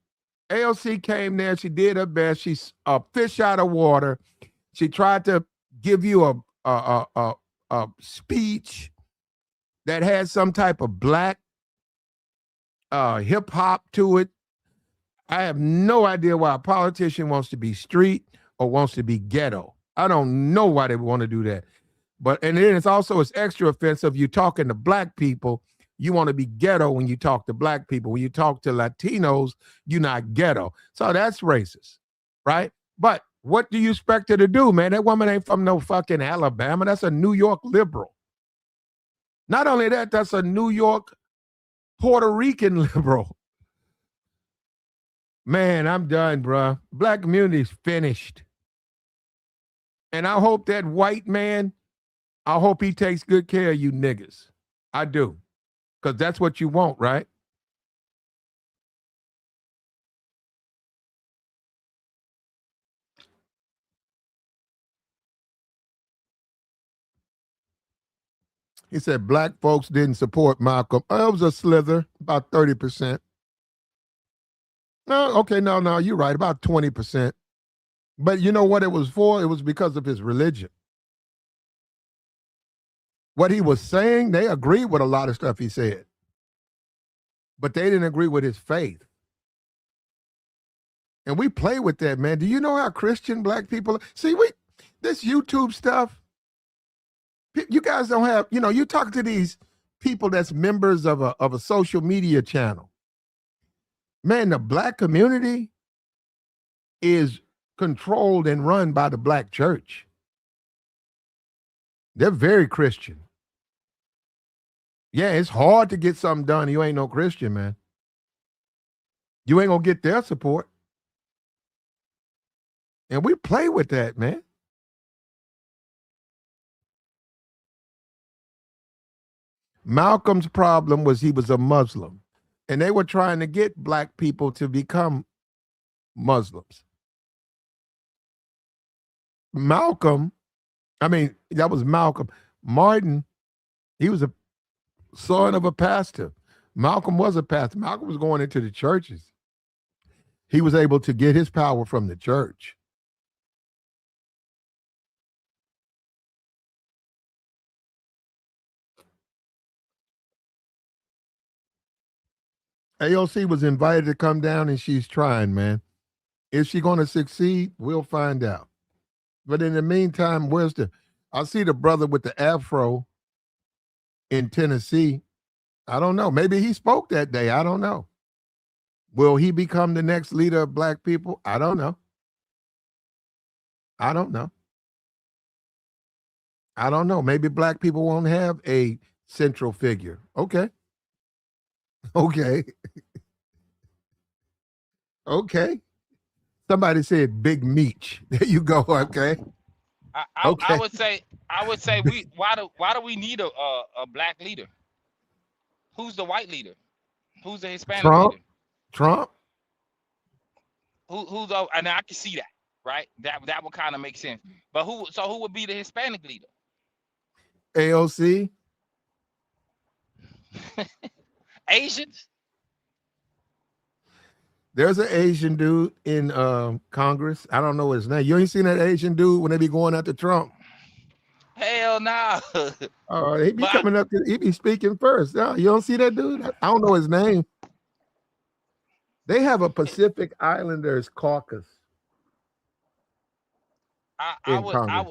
AOC came there. She did her best. She's a fish out of water. She tried to give you a speech that had some type of black hip hop to it. I have no idea why a politician wants to be street or wants to be ghetto. I don't know why they want to do that. And then it's extra offensive. You talking to black people, you want to be ghetto when you talk to black people. When you talk to Latinos, you're not ghetto. So that's racist, right? But what do you expect her to do, man? That woman ain't from no fucking Alabama. That's a New York liberal. Not only that, that's a New York Puerto Rican liberal. Man, I'm done, bro. Black community's finished. And I hope that white man, I hope he takes good care of you niggas. I do. Because that's what you want, right? He said black folks didn't support Malcolm. Oh, it was a slither, about 30%. No, okay, no, you're right, about 20%. But you know what it was for? It was because of his religion. What he was saying, they agreed with a lot of stuff he said, but they didn't agree with his faith. And we play with that, man. Do you know how Christian black people see? This YouTube stuff. You guys don't have, you talk to these people that's members of a social media channel. Man, the black community is controlled and run by the black church. They're very Christian. Yeah, it's hard to get something done. You ain't no Christian, man. You ain't gonna get their support. And we play with that, man. Malcolm's problem was he was a Muslim, and they were trying to get black people to become Muslims. That was Malcolm. Martin, he was a son of a pastor. Malcolm was a pastor. Malcolm was going into the churches. He was able to get his power from the church. AOC was invited to come down, and she's trying, man. Is she going to succeed? We'll find out. But in the meantime, I see the brother with the afro in Tennessee. I don't know. Maybe he spoke that day. I don't know. Will he become the next leader of black people? I don't know. I don't know. Maybe black people won't have a central figure. Okay. Somebody said Big Meech. There you go. Okay. I would say why do we need a black leader? Who's the white leader? Who's the Hispanic leader? Trump. Who's and I can see that, right? That would kind of make sense. But who would be the Hispanic leader? AOC. Asians? There's an Asian dude in Congress. I don't know his name. You ain't seen that Asian dude when they be going after Trump? Hell no. He be coming up. He be speaking first. No, you don't see that dude? I don't know his name. They have a Pacific Islanders caucus. I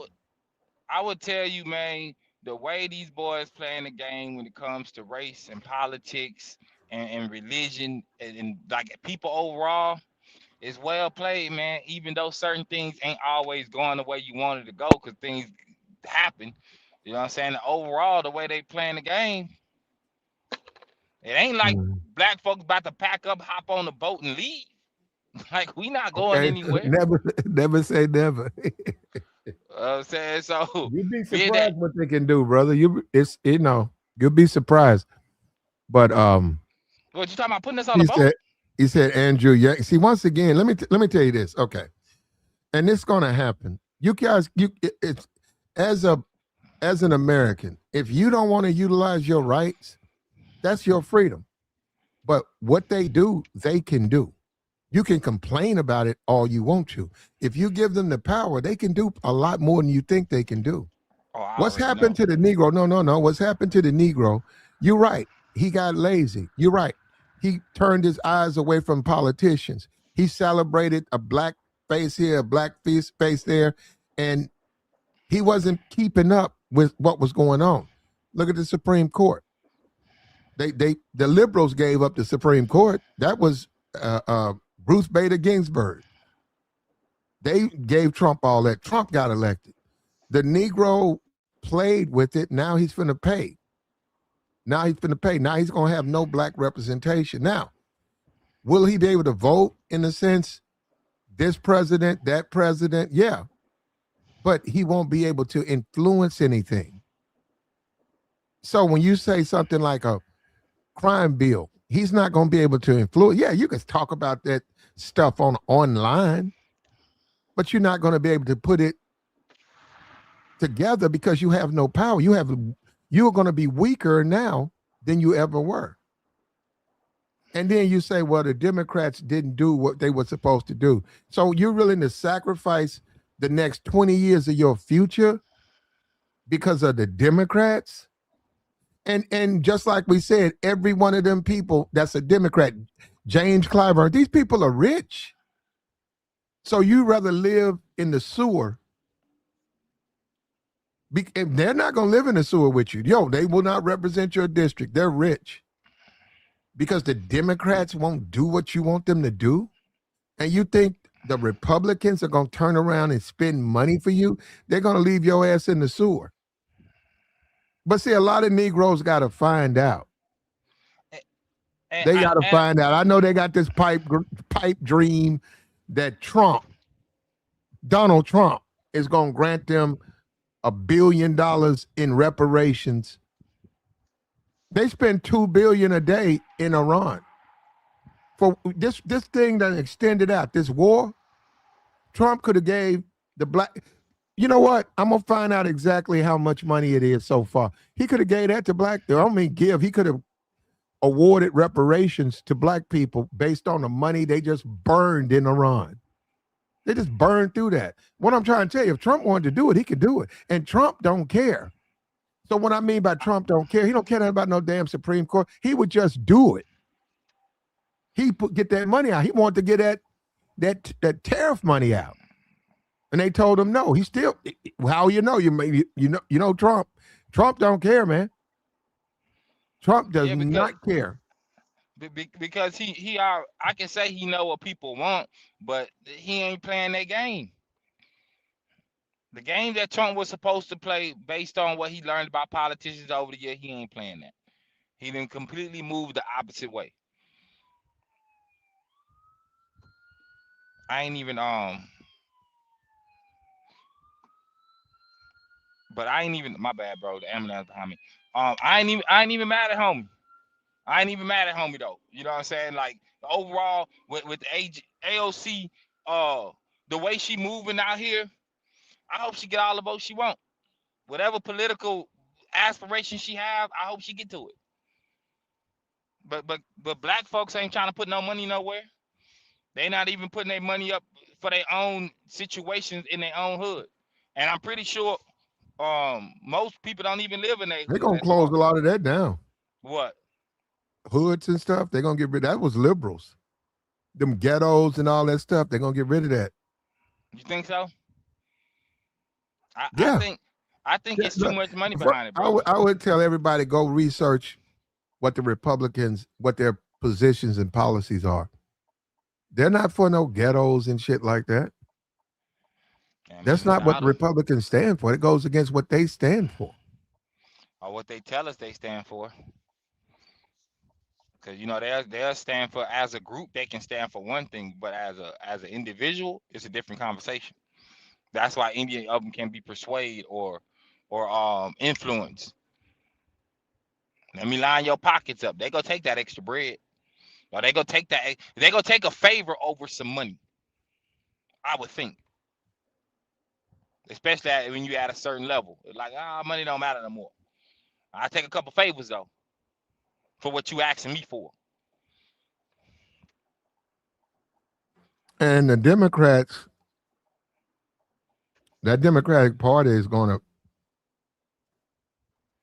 would tell you, man, the way these boys playing the game when it comes to race and politics and religion and like people overall is well played, man. Even though certain things ain't always going the way you wanted to go because things happen. You know what I'm saying? Overall, the way they playing the game, it ain't like black folks about to pack up, hop on the boat, and leave. Like we not going anywhere. Never say never. I'm saying so. You'd be surprised what they can do, brother. You'll be surprised. But what you talking about putting us on the boat? He said Andrew. Yeah. See, once again, let me tell you this. Okay, and it's gonna happen. You guys, it's as an American, if you don't want to utilize your rights, that's your freedom. But what they do, they can do. You can complain about it all you want to. If you give them the power, they can do a lot more than you think they can do. What's happened to the Negro? No. What's happened to the Negro? You're right. He got lazy. You're right. He turned his eyes away from politicians. He celebrated a black face here, a black face there, and he wasn't keeping up with what was going on. Look at the Supreme Court. The liberals gave up the Supreme Court. That was Ruth Bader Ginsburg. They gave Trump all that. Trump got elected. The Negro played with it. Now he's finna pay. Now he's going to have no black representation. Now, will he be able to vote in a sense? This president, that president? Yeah. But he won't be able to influence anything. So when you say something like a crime bill, he's not going to be able to influence. Yeah, you can talk about that stuff online, but you're not going to be able to put it together because you have no power. You have you're going to be weaker now than you ever were. And then you say, well, the Democrats didn't do what they were supposed to do. So you're willing to sacrifice the next 20 years of your future because of the Democrats? And just like we said, every one of them people that's a Democrat, James Clyburn, these people are rich. So you rather live in the sewer. They're not going to live in the sewer with you. Yo, they will not represent your district. They're rich. Because the Democrats won't do what you want them to do. And you think the Republicans are going to turn around and spend money for you? They're going to leave your ass in the sewer. But see, a lot of Negroes got to find out. They got to find out. I know they got this pipe dream that Donald Trump, is going to grant them $1 billion in reparations. They spend $2 billion a day in Iran. For this thing that extended out, this war, Trump could have gave the black. You know what? I'm gonna find out exactly how much money it is so far. He could have gave that to black. I don't mean give. He could have awarded reparations to black people based on the money they just burned in Iran. They just burned through that. What I'm trying to tell you, if Trump wanted to do it, he could do it. And Trump don't care. So what I mean by Trump don't care, he don't care nothing about no damn Supreme Court. He would just do it. Get that money out. He wanted to get that tariff money out. And they told him no. He still, how you know Trump. Trump don't care, man. Trump does not care. Because I can say he know what people want, but he ain't playing that game. The game that Trump was supposed to play based on what he learned about politicians over the year, he ain't playing that. He done completely moved the opposite way. I ain't even but I ain't even, my bad, bro. The ambulance behind me. I ain't even mad at homie. I ain't even mad at homie though. You know what I'm saying? Like overall with the AOC, the way she moving out here, I hope she get all the votes she want. Whatever political aspiration she have, I hope she get to it. But black folks ain't trying to put no money nowhere. They not even putting their money up for their own situations in their own hood. And I'm pretty sure most people don't even live in their hood. They're gonna close a lot of that down. What? Hoods and stuff, they're gonna get rid of that. Was liberals. Them ghettos and all that stuff, they're gonna get rid of that. You think so? Yeah. I think it's too much money behind it, bro. I would tell everybody go research what the Republicans, what their positions and policies are. They're not for no ghettos and shit like that. That's not what the Republicans stand for. It goes against what they stand for. Or what they tell us they stand for. Because they'll stand for, as a group, they can stand for one thing, but as an individual, it's a different conversation. That's why any of them can be persuaded or influenced. Let me line your pockets up. They go take that extra bread. Or they go take a favor over some money. I would think. Especially when you're at a certain level. It's like, money don't matter no more. I take a couple favors though. For what you asking me for. And the Democrats, that Democratic Party is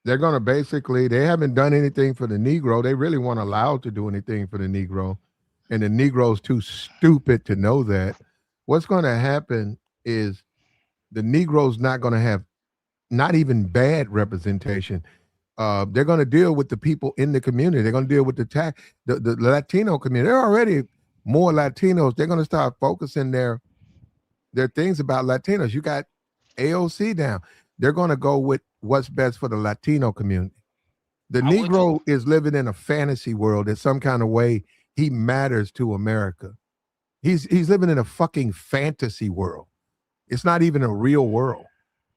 they're going to basically, they haven't done anything for the Negro. They really weren't allowed to do anything for the Negro. And the Negro's too stupid to know that. What's going to happen is the Negro's not going to have not even bad representation. They're going to deal with the people in the community. They're going to deal with the Latino community. There are already more Latinos. They're going to start focusing their things about Latinos. You got AOC down. They're going to go with what's best for the Latino community. The Negro is living in a fantasy world in some kind of way. He matters to America. He's living in a fucking fantasy world. It's not even a real world.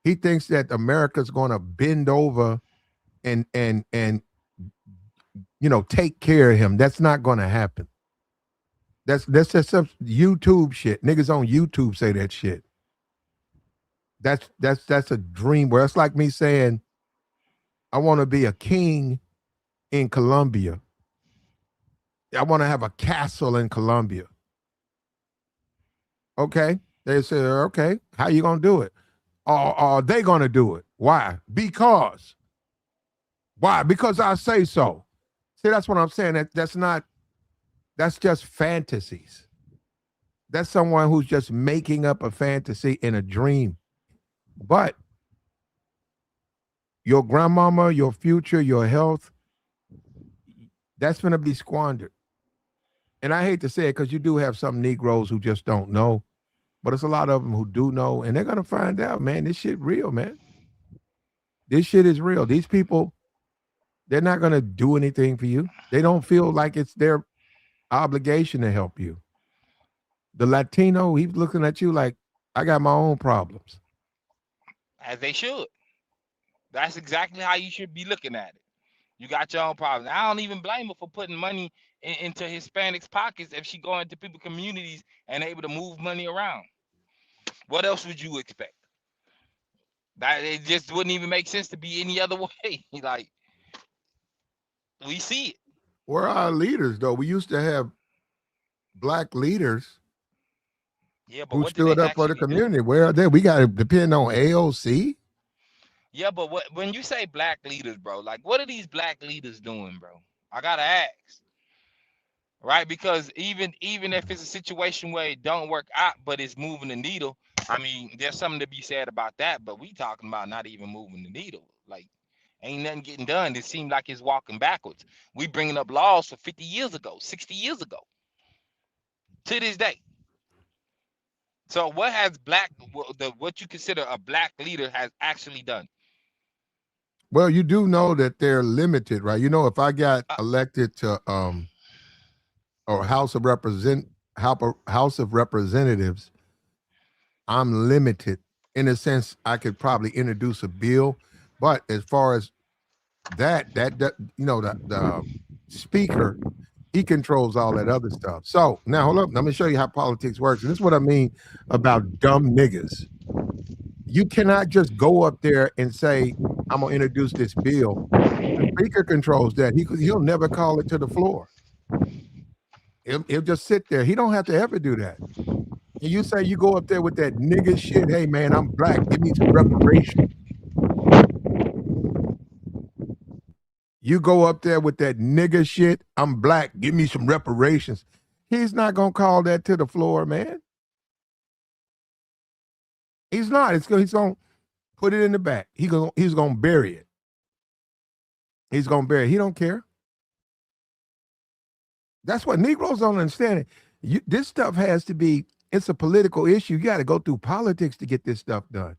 He thinks that America's going to bend over and take care of him. That's not going to happen. That's just some YouTube shit. Niggas on YouTube say that shit. That's a dream where it's like me saying I want to be a king in Colombia. I want to have a castle in Colombia. Okay. They say, okay, how you going to do it? Are they going to do it? Why? Because. Why? Because I say so. See, that's what I'm saying. That's just fantasies. That's someone who's just making up a fantasy in a dream. But your grandmama, your future, your health, that's going to be squandered. And I hate to say it because you do have some Negroes who just don't know, but it's a lot of them who do know, and they're going to find out, man, this shit real, man. This shit is real. These people, they're not going to do anything for you. They don't feel like it's their obligation to help you. The Latino, he's looking at you like, I got my own problems. As they should. That's exactly how you should be looking at it. You got your own problems. I don't even blame her for putting money into Hispanics' pockets if she go into people communities and able to move money around. What else would you expect? That it just wouldn't even make sense to be any other way. Like, we see it. Where are our leaders, though? We used to have black leaders but who stood up for the community. Where are they? We got to depend on AOC. Yeah, but when you say black leaders, bro, like, what are these black leaders doing, bro? I gotta ask, right? Because even if it's a situation where it don't work out, but it's moving the needle, I mean, there's something to be said about that. But we talking about not even moving the needle. Like, ain't nothing getting done. It seems like it's walking backwards. We bringing up laws for 50 years ago, 60 years ago, to this day. So what has what you consider a black leader has actually done? Well, you do know that they're limited, right? You know, if I got elected to or House of Representatives, I'm limited in a sense. I could probably introduce a bill, but as far as that you know, the speaker, he controls all that other stuff. So now hold up, let me show you how politics works. And this is what I mean about dumb niggas. You cannot just go up there and say, I'm gonna introduce this bill. The speaker controls that. He'll never call it to the floor. He'll just sit there. He don't have to ever do that. And you say you go up there with that nigga shit, hey man, I'm black, give me some reparations. You go up there with that nigga shit, I'm black, give me some reparations. He's not gonna call that to the floor, man. He's not. He's gonna put it in the back. He's gonna bury it. He's gonna bury it. He don't care. That's what Negroes don't understand. This stuff has to be, it's a political issue. You got to go through politics to get this stuff done.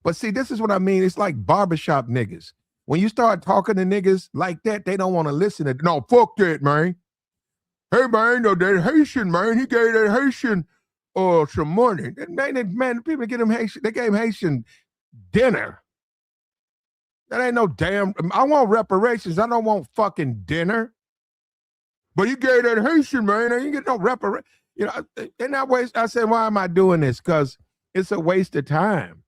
But see, this is what I mean. It's like barbershop niggas. When you start talking to niggas like that, they don't want to listen to, no, fuck that, man. Hey, man, no, that Haitian, man, he gave that Haitian some money. Man, people get him Haitian, they gave him Haitian dinner. That ain't no damn, I want reparations. I don't want fucking dinner. But you gave that Haitian, man, and you get no reparations. You know, in that way, I said, why am I doing this? Because it's a waste of time.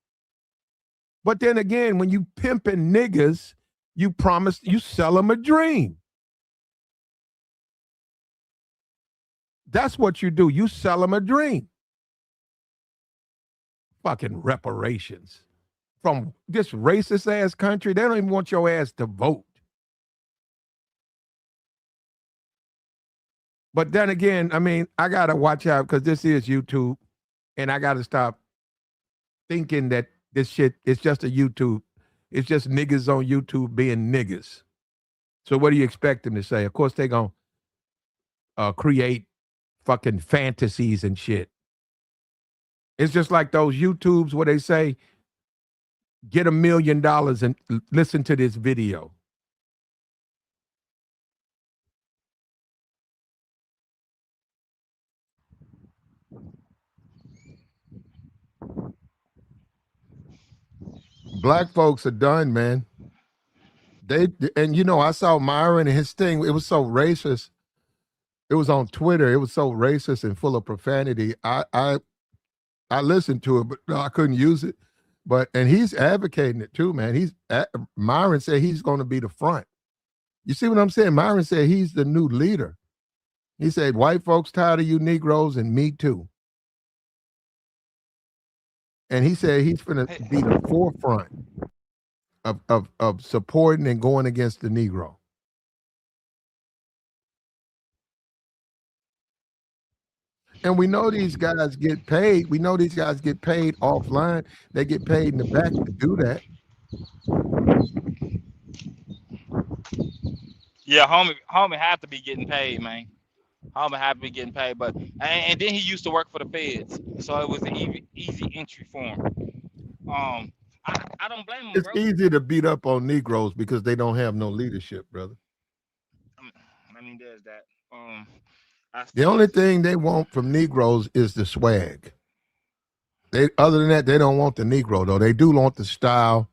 But then again, when you pimping niggas, you sell them a dream. That's what you do. You sell them a dream. Fucking reparations from this racist ass country. They don't even want your ass to vote. But then again, I mean, I got to watch out because this is YouTube, and I got to stop thinking that this shit is just a YouTube. It's just niggas on YouTube being niggas. So what do you expect them to say? Of course, they're going to create fucking fantasies and shit. It's just like those YouTubes where they say, get $1 million and listen to this video. Black folks are done, man. And you know, I saw Myron and his thing. It was so racist. It was on Twitter. It was so racist and full of profanity. I listened to it, but no, I couldn't use it. and he's advocating it too, man. Myron said he's going to be the front. You see what I'm saying? Myron said he's the new leader. He said, white folks tired of you Negroes and me too. And he said he's going to be the forefront of supporting and going against the Negro. And we know these guys get paid. We know these guys get paid offline. They get paid in the back to do that. Yeah, homie had to be getting paid, man. Homie had to be getting paid, but and then he used to work for the feds, so it was an easy entry for him. I don't blame him, It's bro. easy to beat up on Negroes because they don't have no leadership, brother. I mean, there's that. The only thing they want from Negroes is the swag. Other than that, they don't want the Negro though. They do want the style,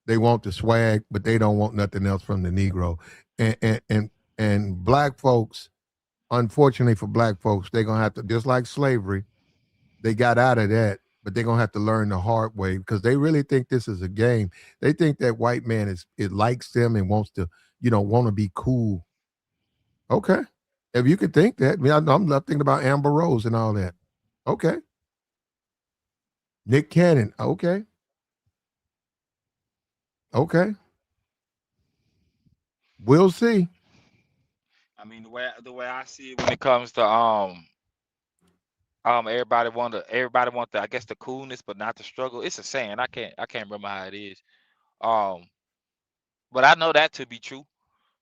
they want the swag, but they don't want nothing else from the Negro. And black folks, unfortunately for black folks, they're gonna have to, just like slavery, they got out of that, but they're gonna have to learn the hard way because they really think this is a game. They think that white man it likes them and wants to, want to be cool. Okay. If you could think that, I mean, I'm not thinking about Amber Rose and all that. Okay. Nick Cannon. Okay. Okay. We'll see. I mean, the way I see it when it comes to everybody want the, I guess, the coolness, but not the struggle. It's a saying. I can't remember how it is. But I know that to be true.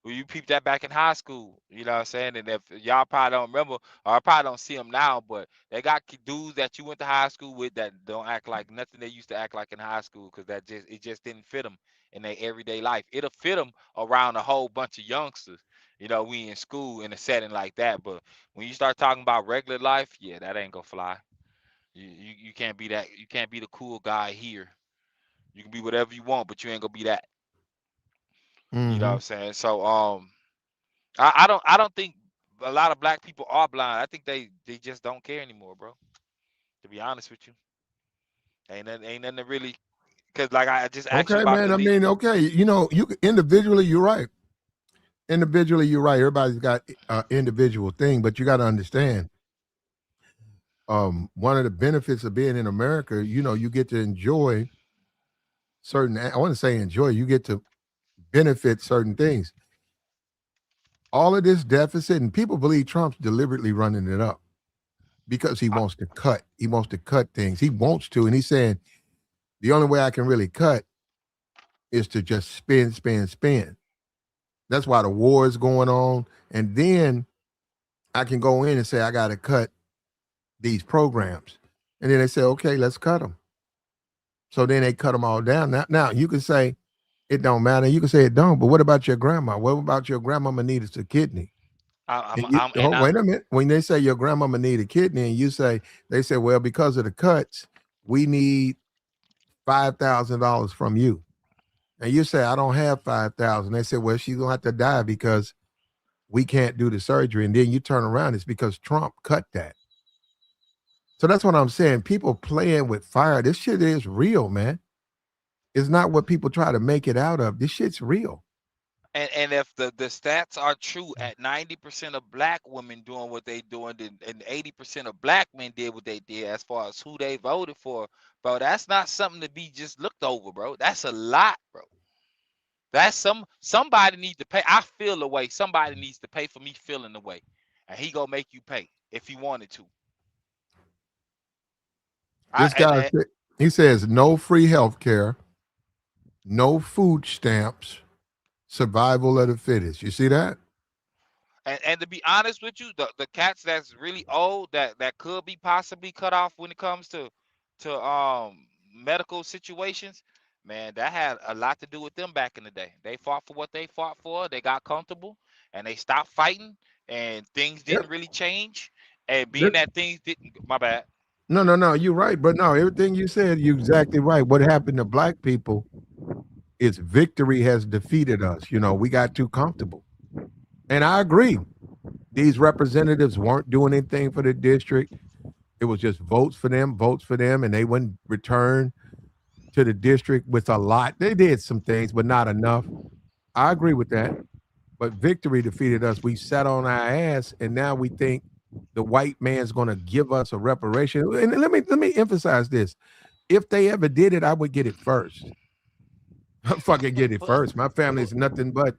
Well, you peep that back in high school, you know what I'm saying? And if y'all probably don't remember, or I probably don't see them now, but they got dudes that you went to high school with that don't act like nothing they used to act like in high school because it just didn't fit them in their everyday life. It'll fit them around a whole bunch of youngsters. We in school in a setting like that, but when you start talking about regular life, yeah, that ain't gonna fly. You can't be that. You can't be the cool guy here. You can be whatever you want, but you ain't gonna be that. You know what I'm saying? So I don't think a lot of black people are blind. I think they just don't care anymore, bro. To be honest with you, ain't nothing to really, because like I just asked you Okay, about man. the I mean, okay. Individually, you're right. Individually, you're right. Everybody's got individual thing, but you got to understand. One of the benefits of being in America, you get to enjoy certain. I want to say enjoy. You get to benefit certain things. All of this deficit, and people believe Trump's deliberately running it up because he wants to cut. He wants to cut things. He wants to, and he's saying the only way I can really cut is to just spend, spend, spend. That's why the war is going on, and then I can go in and say I got to cut these programs, and then they say, okay, let's cut them. So then they cut them all down. Now you can say it don't matter. You can say it don't. But what about your grandma? What about your grandmama needed a kidney? Wait a minute. When they say your grandmama need a kidney, and they say, well, because of the cuts, we need $5,000 from you. And you say, I don't have 5,000. They say, well, she's gonna have to die because we can't do the surgery. And then you turn around, it's because Trump cut that. So that's what I'm saying. People playing with fire. This shit is real, man. It's not what people try to make it out of. This shit's real. And if the stats are true, at 90% of black women doing what they doing, and 80% of black men did what they did as far as who they voted for, bro, that's not something to be just looked over, bro. That's a lot, bro. That's somebody needs to pay. I feel the way. Somebody needs to pay for me feeling the way, and he gonna make you pay if he wanted to. This guy, he says no free health care, no food stamps, survival of the fittest. You see that? And to be honest with you, the cats that's really old that could be possibly cut off when it comes to medical situations, man, that had a lot to do with them back in the day. They fought for what they fought for. They got comfortable and they stopped fighting, and things didn't really change. And being that things didn't, my bad. No. You're right, but no, everything you said, you're exactly right. What happened to black people is victory has defeated us. We got too comfortable. And I agree. These representatives weren't doing anything for the district. It was just votes for them, and they wouldn't return to the district with a lot. They did some things, but not enough. I agree with that. But victory defeated us. We sat on our ass, and now we think the white man's going to give us a reparation. And let me emphasize this: if they ever did it, I would get it first. I fucking get it first. My family is nothing but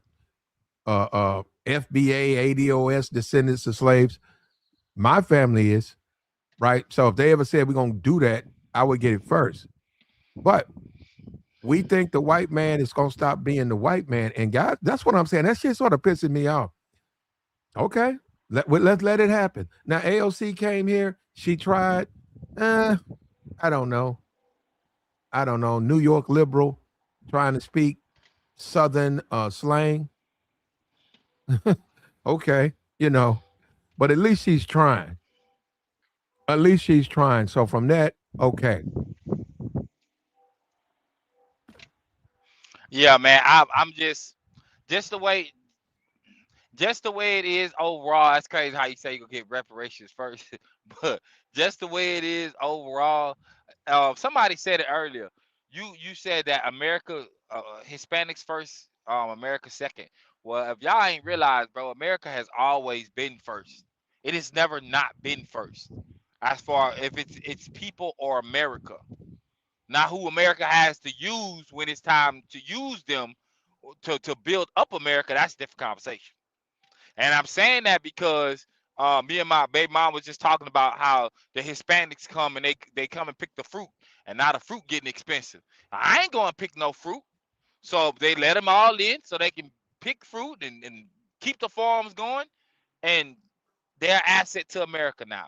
FBA, ADOS descendants of slaves. My family is right. So if they ever said we're gonna do that, I would get it first. But we think the white man is gonna stop being the white man, and God, that's what I'm saying. That shit sort of pissing me off. Okay, let's let it happen. Now AOC came here. She tried. I don't know. I don't know. New York liberal trying to speak Southern slang. Okay, but at least she's trying. At least she's trying. So from that, okay. Yeah, man. I'm just the way it is overall. That's crazy how you say you gonna get reparations first, but just the way it is overall. Somebody said it earlier. You said that America, Hispanics first, America second. Well, if y'all ain't realized, bro, America has always been first. It has never not been first. As far if it's people or America, not who America has to use when it's time to use them to build up America. That's a different conversation. And I'm saying that because me and my baby mom was just talking about how the Hispanics come and they come and pick the fruit, and now the fruit getting expensive. I ain't going to pick no fruit, so they let them all in so they can pick fruit and keep the farms going, and they're an asset to America now.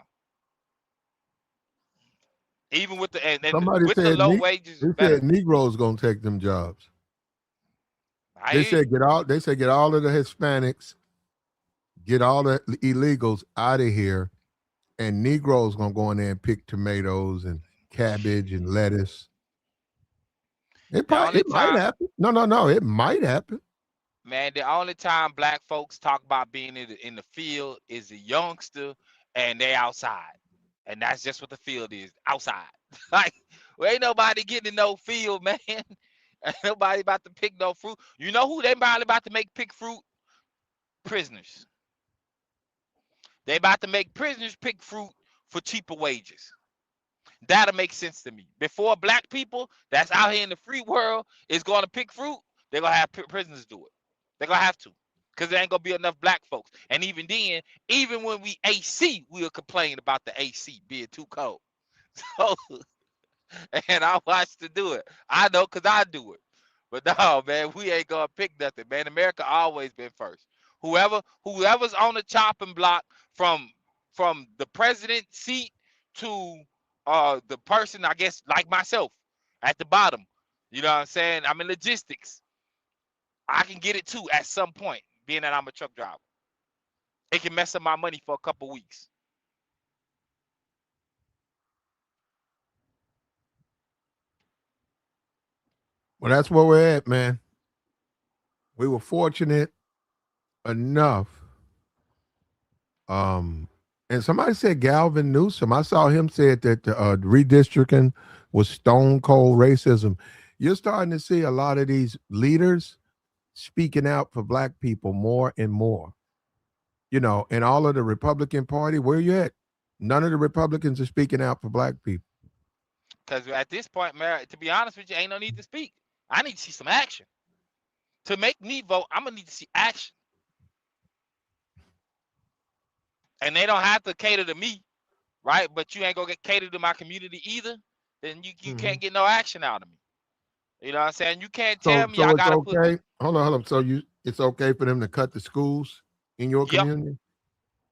Even with the and Somebody with the said low wages, they better. said Negroes gonna take them jobs. I They hear you. said get all. They said get all of the Hispanics, get all the illegals out of here, and Negroes gonna go in there and pick tomatoes and cabbage and lettuce. The only It might time, happen. No. It might happen. man, the only time black folks talk about being in the field is a youngster and they outside. And that's just what the field is, outside. Like, well, ain't nobody getting in no field, man. Ain't nobody about to pick no fruit. You know who they probably about to make pick fruit? Prisoners. They about to make prisoners pick fruit for cheaper wages. That'll make sense to me. Before black people that's out here in the free world is going to pick fruit, they're going to have prisoners do it. They're going to have to. Because there ain't going to be enough black folks. And even then, even when we AC, we'll complain about the AC being too cold. So, and I watched to do it. I know because I do it. But no, man, we ain't going to pick nothing, man. America always been first. Whoever's on the chopping block from the president seat to the person, I guess, like myself at the bottom. You know what I'm saying? I'm in logistics. I can get it too at some point, being that I'm a truck driver. It can mess up my money for a couple weeks. Well, that's where we're at, man. We were fortunate enough. And somebody said Galvin Newsom. I saw him said that redistricting was stone cold racism. You're starting to see a lot of these leaders speaking out for black people more and more. And all of the Republican Party, where you at? None of the Republicans are speaking out for black people. Because at this point, man, to be honest with you, ain't no need to speak. I need to see some action. To make me vote, I'm going to need to see action. And they don't have to cater to me, right? But you ain't going to get catered to my community either. Then you can't get no action out of me. You know what I'm saying? You can't tell me I It's got to put. okay. Hold on. So it's okay for them to cut the schools in your Yep, community?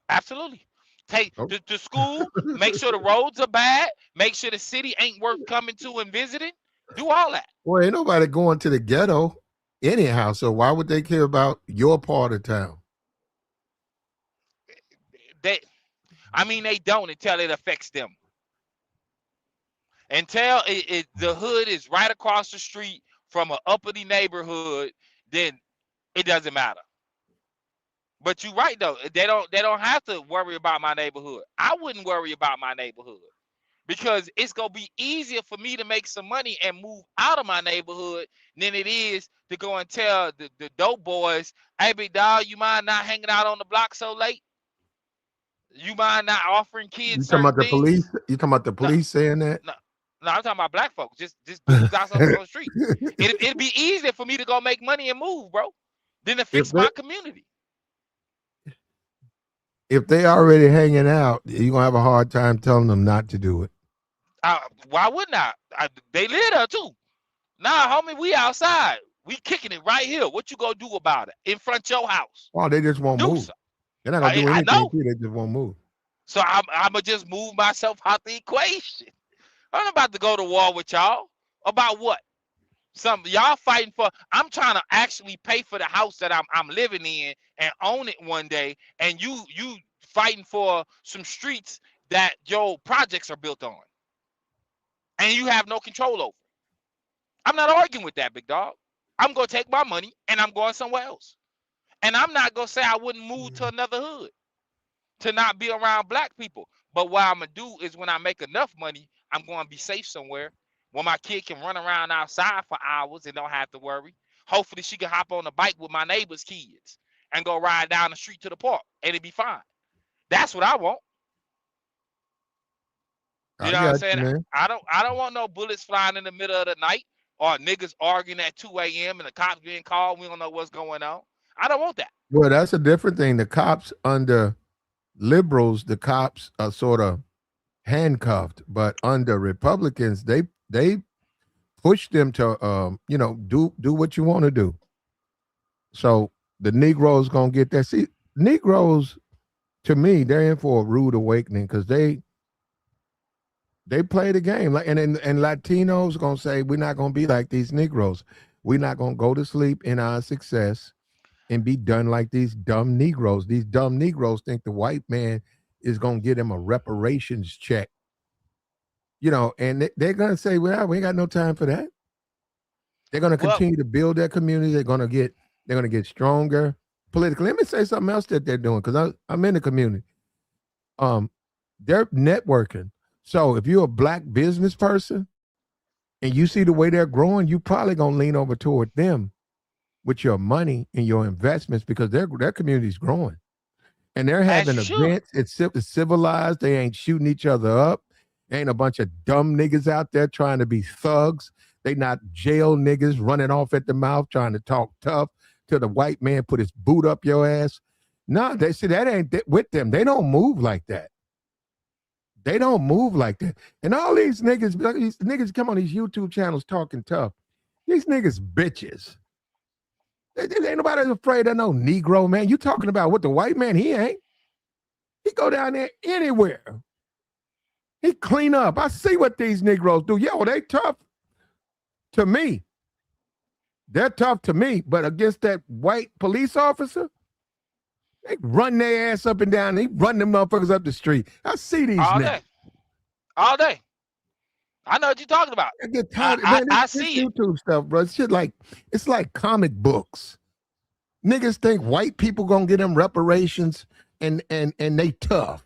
absolutely. Take Oh. the school, make sure the roads are bad, make sure the city ain't worth coming to and visiting. Do all that. Well, ain't nobody going to the ghetto anyhow. So why would they care about your part of town? They don't until it affects them. Until the hood is right across the street from an uppity neighborhood, then it doesn't matter. But you're right though. They don't have to worry about my neighborhood. I wouldn't worry about my neighborhood. because it's gonna be easier for me to make some money and move out of my neighborhood than it is to go and tell the dope boys, hey big dog, you mind not hanging out on the block so late? You mind not offering You kids talking certain about the police? things? You talking about the No, police saying that? no, no, I'm talking about black folks, just dudes out on the street. It'd be easier for me to go make money and move, bro, than to if fix they my community. if they already hanging out, you're gonna have a hard time telling them not to do it. Why wouldn't they live there too. Nah, homie, we outside. We kicking it right here. What you gonna do about it? In front of your house. Oh, they just won't Do move. so. They're not gonna do I anything know. to you. They just won't move. So I'm gonna just move myself out the equation. I'm not about to go to war with y'all. About what? Some y'all fighting for. I'm trying to actually pay for the house that I'm living in and own it one day. And you fighting for some streets that your projects are built on, and you have no control over. I'm not arguing with that, big dog. I'm gonna take my money and I'm going somewhere else. And I'm not gonna say I wouldn't move to another hood to not be around black people. But what I'm gonna do is when I make enough money, I'm gonna be safe somewhere where my kid can run around outside for hours and don't have to worry. Hopefully she can hop on a bike with my neighbor's kids and go ride down the street to the park and it'd be fine. That's what I want. You I know what I'm got saying? you, man. I don't want no bullets flying in the middle of the night or niggas arguing at 2 a.m. and the cops being called. We don't know what's going on. I don't want that. Well, that's a different thing. The cops under liberals, the cops are sort of handcuffed, but under Republicans, they push them to do what you want to do. So the Negroes gonna get that. See, Negroes to me, they're in for a rude awakening because they play the game like and Latinos gonna say we're not gonna be like these Negroes. We're not gonna go to sleep in our success and be done like these dumb Negroes. These dumb Negroes think the white man is gonna get them a reparations check. And they're gonna say, well, we ain't got no time for that. They're gonna Well, continue to build their community. They're gonna get stronger politically. Let me say something else that they're doing because I'm in the community. They're networking. So if you're a black business person and you see the way they're growing, you probably gonna lean over toward them with your money and your investments because their community's growing. And they're as having you should. events. It's civilized. They ain't shooting each other up. Ain't a bunch of dumb niggas out there trying to be thugs. They not jail niggas running off at the mouth trying to talk tough till the white man put his boot up your ass. No, they see that ain't with them. They don't move like that. They don't move like that. And all these niggas come on these YouTube channels talking tough. These niggas bitches. Ain't nobody afraid of no Negro, man. You talking about what the white man, he ain't. He go down there anywhere. He clean up. I see what these Negroes do. Yo, they tough to me. They're tough to me, but against that white police officer, they run their ass up and down. They run them motherfuckers up the street. I see these All niggas. day. All day. I know what you're talking about. I get tired. I This see it. YouTube stuff, bro. It's like comic books. Niggas think white people gonna get them reparations and they tough.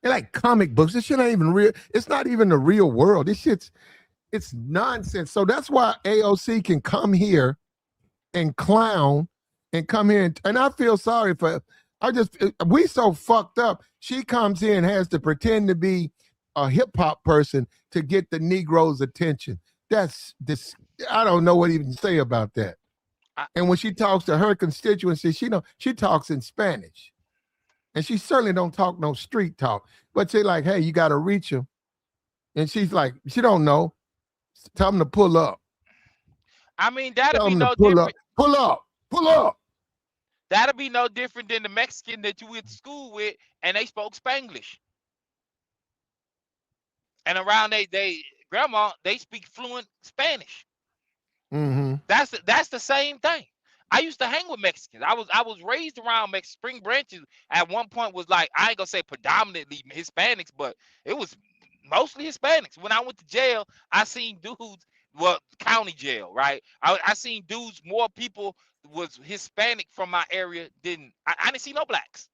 They're like comic books. This shit ain't even real. It's not even the real world. It's nonsense. So that's why AOC can come here and clown and come here and I feel sorry for. We so fucked up. She comes here and has to pretend to be a hip hop person to get the Negroes' attention. That's this. I don't know what even to say about that. And when she talks to her constituency, she talks in Spanish, and she certainly don't talk no street talk. But she's like, "Hey, you got to reach them," and she's like, "She don't know. Tell them to pull up. I mean, that'd Tell be them to no pull different. up. Pull up. Pull up." That'd be no different than the Mexican that you went to school with and they spoke Spanglish. And around they grandma, they speak fluent Spanish. Mm-hmm. That's the same thing. I used to hang with Mexicans. I was raised around Spring Branches. At one point was like, I ain't gonna say predominantly Hispanics, but it was mostly Hispanics. When I went to jail, I seen dudes, well, county jail, right? I seen dudes, more people was Hispanic from my area than I didn't see no blacks.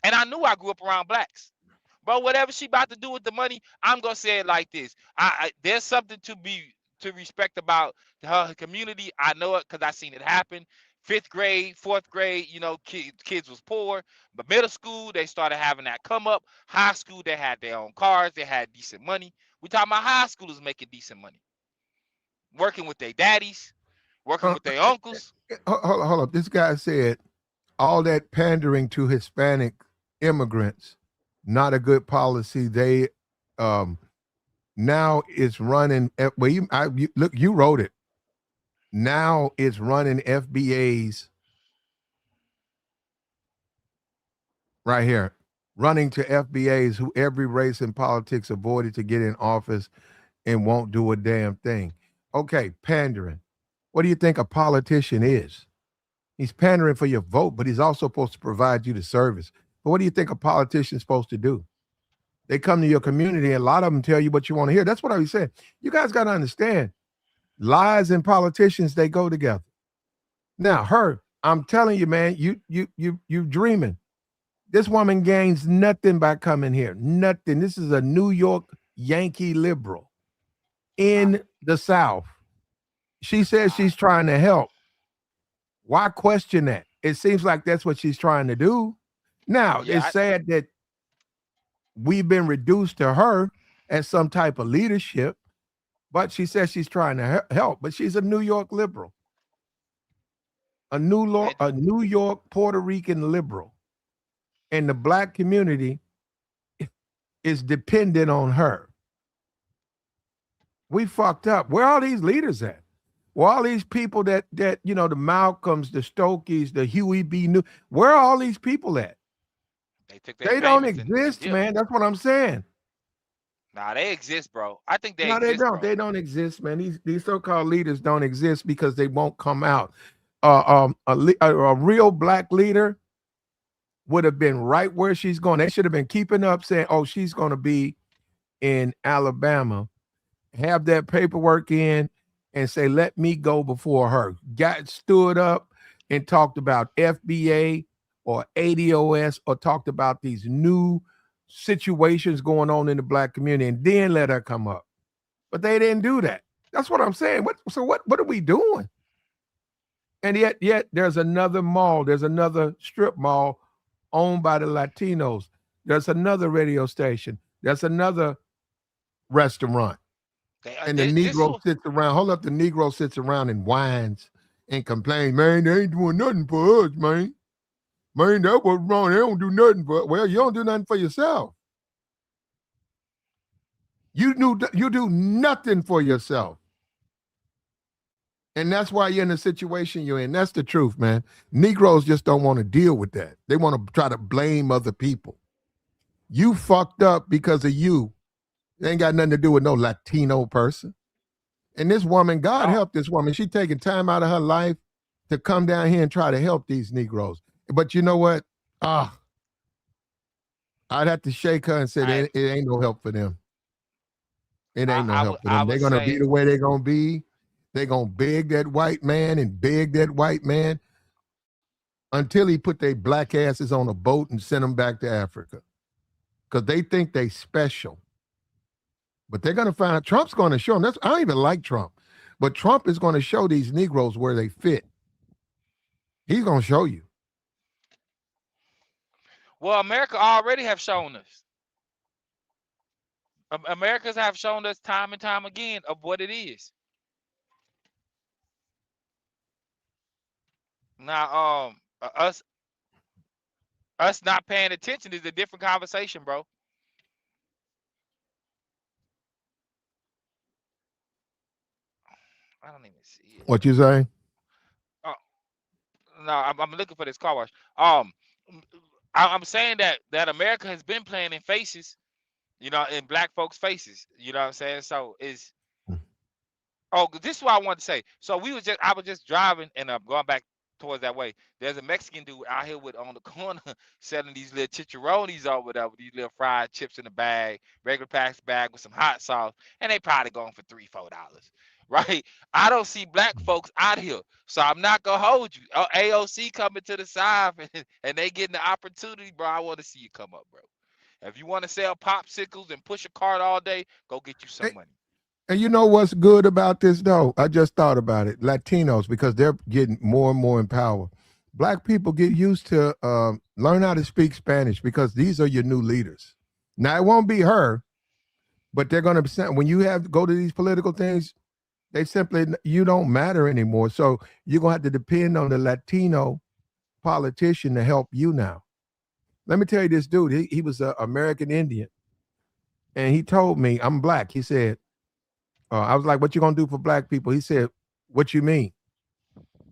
And I knew I grew up around blacks. But whatever she about to do with the money, I'm gonna say it like this. There's something to respect about her community. I know it because I seen it happen. Fifth grade, fourth grade, kids was poor. But middle school, they started having that come up. High school, they had their own cars, they had decent money. We talking about high schoolers making decent money, working with their daddies, working Uh, with their uncles. hold up. This guy said all that pandering to Hispanic immigrants, not a good policy. They now it's running. Well, look, you wrote it. Now it's running FBA's right here, running to FBA's who every race in politics avoided to get in office and won't do a damn thing. Okay, pandering. What do you think a politician is? He's pandering for your vote, but he's also supposed to provide you the service. But what do you think a politician's supposed to do? They come to your community, and a lot of them tell you what you want to hear. That's what I was saying. You guys got to understand, lies and politicians, they go together. Now, I'm telling you, man, you dreaming. This woman gains nothing by coming here. Nothing. This is a New York Yankee liberal in the South. She says she's trying to help. Why question that? It seems like that's what she's trying to do. Now, it's sad that we've been reduced to her as some type of leadership, but she says she's trying to help. But she's a New York liberal, a New York Puerto Rican liberal, and the black community is dependent on her. We fucked up. Where are these leaders at? Where are all these people that the Malcolms, the Stokeys, the Huey B. New? Where are all these people at? They don't exist, man. That's what I'm saying. Nah, they exist, bro. I think they exist. They don't. Bro. They don't exist, man. These so-called leaders don't exist because they won't come out. A real black leader would have been right where she's going. They should have been keeping up saying, oh, she's going to be in Alabama, have that paperwork in, and say, let me go before her. Stood up and talked about FBA or ADOS or talked about these new situations going on in the black community and then let her come up. But they didn't do that. That's what I'm saying. What are we doing? And yet there's another mall. There's another strip mall owned by the Latinos. There's another radio station. There's another restaurant. And the Negro sits around. Hold up, the Negro sits around and whines and complains, man, they ain't doing nothing for us, man. Man, that was wrong. They don't do nothing for us. Well, you don't do nothing for yourself. You do nothing for yourself. And that's why you're in the situation you're in. That's the truth, man. Negroes just don't want to deal with that. They want to try to blame other people. You fucked up because of you. It ain't got nothing to do with no Latino person. And this woman, God help this woman. She taking time out of her life to come down here and try to help these Negroes. But you know what? I'd have to shake her and say it ain't no help for them. It ain't no help for them. They're going to be the way they're going to be. They're going to beg that white man and beg that white man until he put their black asses on a boat and send them back to Africa. Because they think they special. But they're going to find out. Trump's going to show them. I don't even like Trump. But Trump is going to show these Negroes where they fit. He's going to show you. Well, America already have shown us. Americans have shown us time and time again of what it is. Now, us not paying attention is a different conversation, bro. I don't even see it. What you saying? No, I'm looking for this car wash. I'm saying that America has been playing in faces, in black folks' faces. You know what I'm saying? So this is what I wanted to say. So I was just driving and going back towards that way. There's a Mexican dude out here on the corner selling these little chicharrones over there with these little fried chips in a bag, regular plastic bag with some hot sauce, and they probably going for $3-4. Right? I don't see black folks out here, so I'm not gonna hold you. AOC coming to the side and they getting the opportunity, bro. I want to see you come up, bro. If you want to sell popsicles and push a cart all day, go get you some money. And you know what's good about this, though? I just thought about it. Latinos, because they're getting more and more in power. Black people get used to learn how to speak Spanish because these are your new leaders. Now, it won't be her, but they're going to, when you have to go to these political things, they simply, you don't matter anymore. So you're going to have to depend on the Latino politician to help you now. Let me tell you this dude, he was an American Indian. And he told me, I'm black. He said, I was like, what you gonna do for black people? He said, what you mean?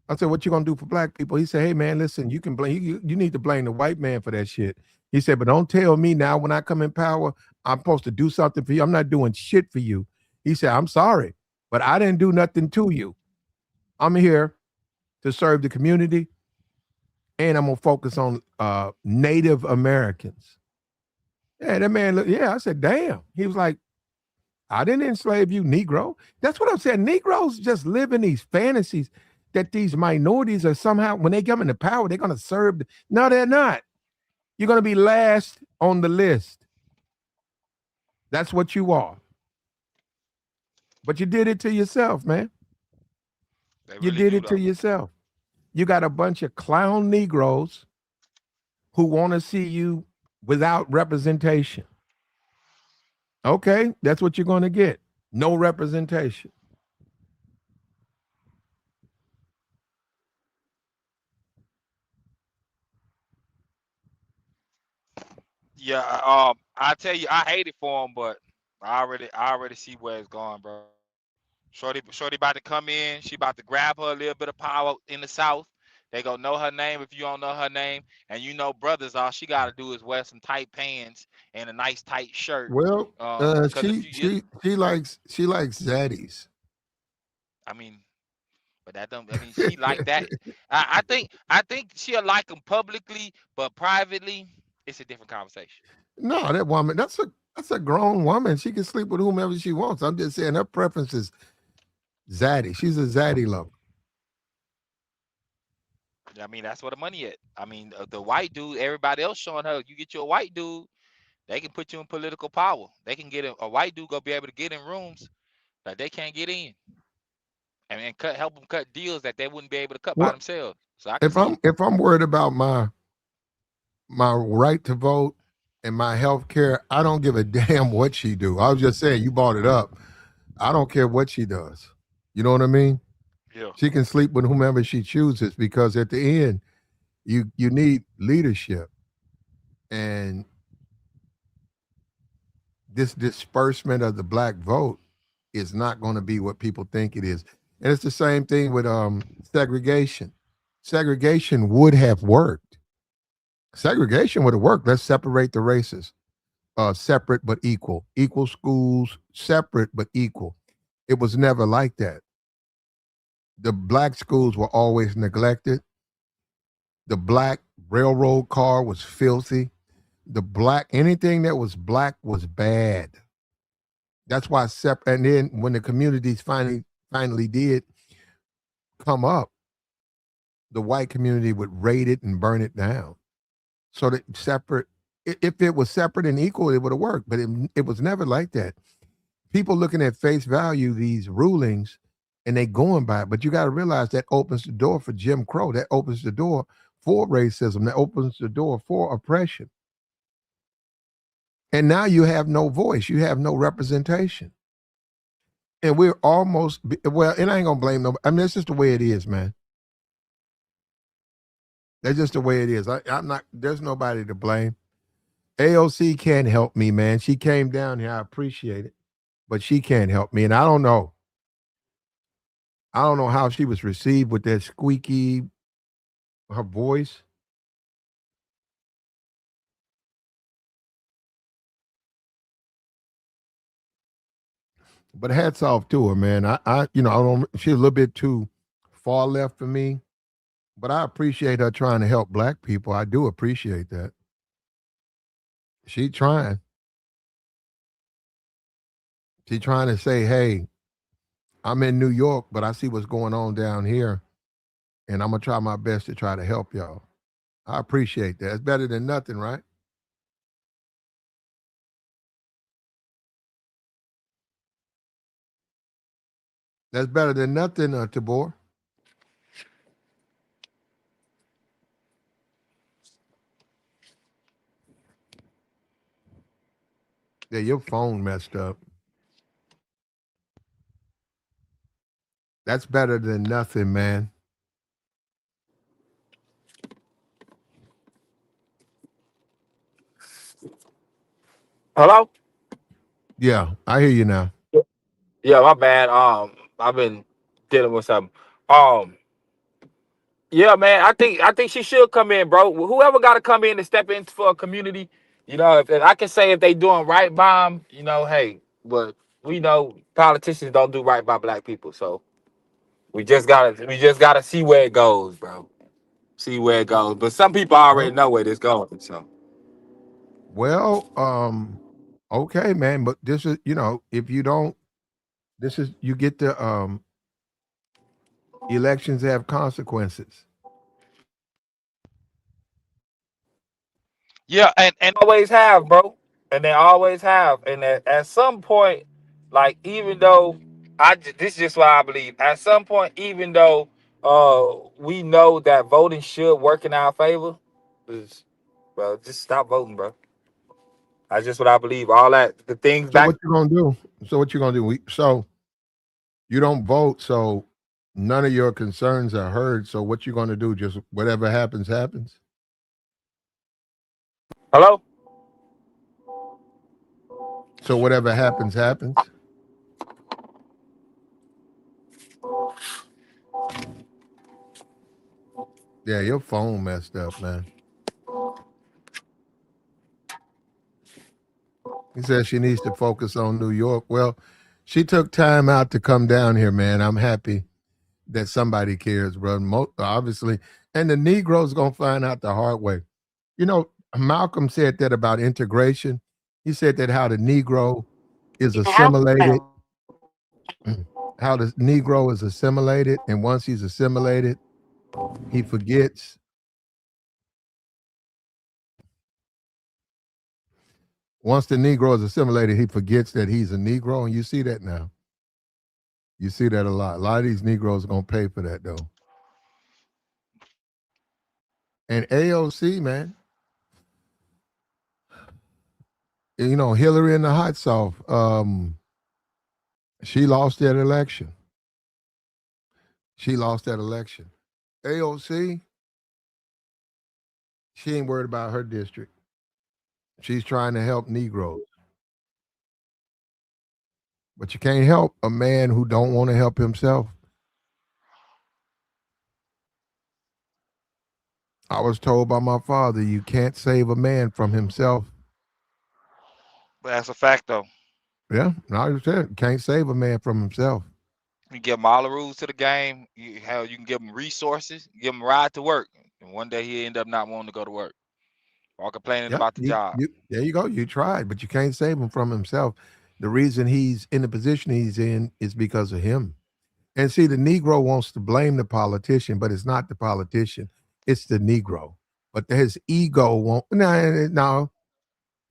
I said, what you gonna do for black people? He said, hey man, listen, you can blame you need to blame the white man for that shit. He said, but don't tell me now when I come in power, I'm supposed to do something for you. I'm not doing shit for you. He said, I'm sorry, but I didn't do nothing to you. I'm here to serve the community, and I'm gonna focus on Native Americans. Yeah, that man, I said, damn. He was like, I didn't enslave you, Negro. That's what I'm saying. Negroes just live in these fantasies that these minorities are somehow, when they come into power, they're going to serve. No, they're not. You're going to be last on the list. That's what you are. But you did it to yourself, man. You did it to yourself. You got a bunch of clown Negroes who want to see you without representation. Okay, that's what you're going to get. No representation. Yeah, I tell you, I hate it for him, but I already see where it's going, bro. Shorty about to come in. She about to grab her a little bit of power in the South. They gonna know her name if you don't know her name. And you know, brothers, all she gotta do is wear some tight pants and a nice tight shirt. Well, Because she likes zaddies. I mean, but that don't. I mean, she like that. I think she'll like them publicly, but privately, it's a different conversation. No, that woman, that's a grown woman. She can sleep with whomever she wants. I'm just saying her preference is zaddy. She's a zaddy lover. I mean, that's where the money at. I mean, the white dude, everybody else showing her, you get you a white dude, they can put you in political power. They can get a white dude gonna be able to get in rooms that they can't get in, and help them cut deals that they wouldn't be able to cut by Well, themselves. So I can see if I'm worried about my right to vote and my health care, I don't give a damn what she do. I was just saying, you brought it up. I don't care what she does. You know what I mean? Yeah. She can sleep with whomever she chooses because at the end, you need leadership. And this disbursement of the black vote is not going to be what people think it is. And it's the same thing with segregation. Segregation would have worked. Segregation would have worked. Let's separate the races. Separate but equal. Equal schools, separate but equal. It was never like that. The black schools were always neglected. The black railroad car was filthy. Anything that was black was bad. That's why and then when the communities finally did come up, the white community would raid it and burn it down. So that if it was separate and equal, it would have worked. But it was never like that. People looking at face value these rulings and they going by it. But you got to realize that opens the door for Jim Crow. That opens the door for racism. That opens the door for oppression. And now you have no voice. You have no representation. And we're almost, well, and I ain't going to blame nobody. I mean, that's just the way it is, man. That's just the way it is. There's nobody to blame. AOC can't help me, man. She came down here. I appreciate it. But she can't help me. And I don't know. I don't know how she was received with that squeaky, her voice. But hats off to her, man. She's a little bit too far left for me. But I appreciate her trying to help black people. I do appreciate that. She trying. She trying to say, hey, I'm in New York, but I see what's going on down here. And I'm going to try my best to try to help y'all. I appreciate that. It's better than nothing, right? That's better than nothing, Tabor. Yeah, your phone messed up. That's better than nothing, man. Hello? Yeah, I hear you now. Yeah, my bad. I've been dealing with something. Um, yeah, man. I think she should come in, bro. Whoever got to come in and step in for a community, if I can say if they doing right by them, hey, but we know politicians don't do right by black people, so we just gotta see where it goes, bro. See where it goes. But some people already Well, know where this going. So well, okay, man. But this is, if you don't, this is you get the elections have consequences. Yeah, and always have, bro, and they always have, and at some point, like even though this is just what I believe. At some point, even though we know that voting should work in our favor, just, bro, just stop voting, bro. That's just what I believe. All that the things So back. what you gonna do? So what you gonna do? So you don't vote, so none of your concerns are heard. So what you gonna do? Just whatever happens, happens. Hello. So whatever happens, happens. Yeah, your phone messed up, man. He says she needs to focus on New York. Well, she took time out to come down here, man. I'm happy that somebody cares, bro. Obviously, and the Negroes gonna find out the hard way. You know, Malcolm said that about integration. He said that how the Negro is assimilated, how the Negro is assimilated, and once he's assimilated, he forgets. Once the Negro is assimilated, he forgets that he's a Negro, and you see that now. You see that a lot. A lot of these Negroes are gonna pay for that though. And AOC, man, Hillary in the hot sauce. She lost that election. She lost that election. AOC, she ain't worried about her district. She's trying to help Negroes. But you can't help a man who don't want to help himself. I was told by my father, you can't save a man from himself. but that's a fact though. Yeah, I said, can't save a man from himself. You give him all the rules to the game. You can give him resources, give him a ride to work, and one day he end up not wanting to go to work or complaining Yeah, about the job. there you go. You tried, but you can't save him from himself. The reason he's in the position he's in is because of him. And see, the Negro wants to blame the politician, but it's not the politician; it's the Negro. But his ego won't. No, no,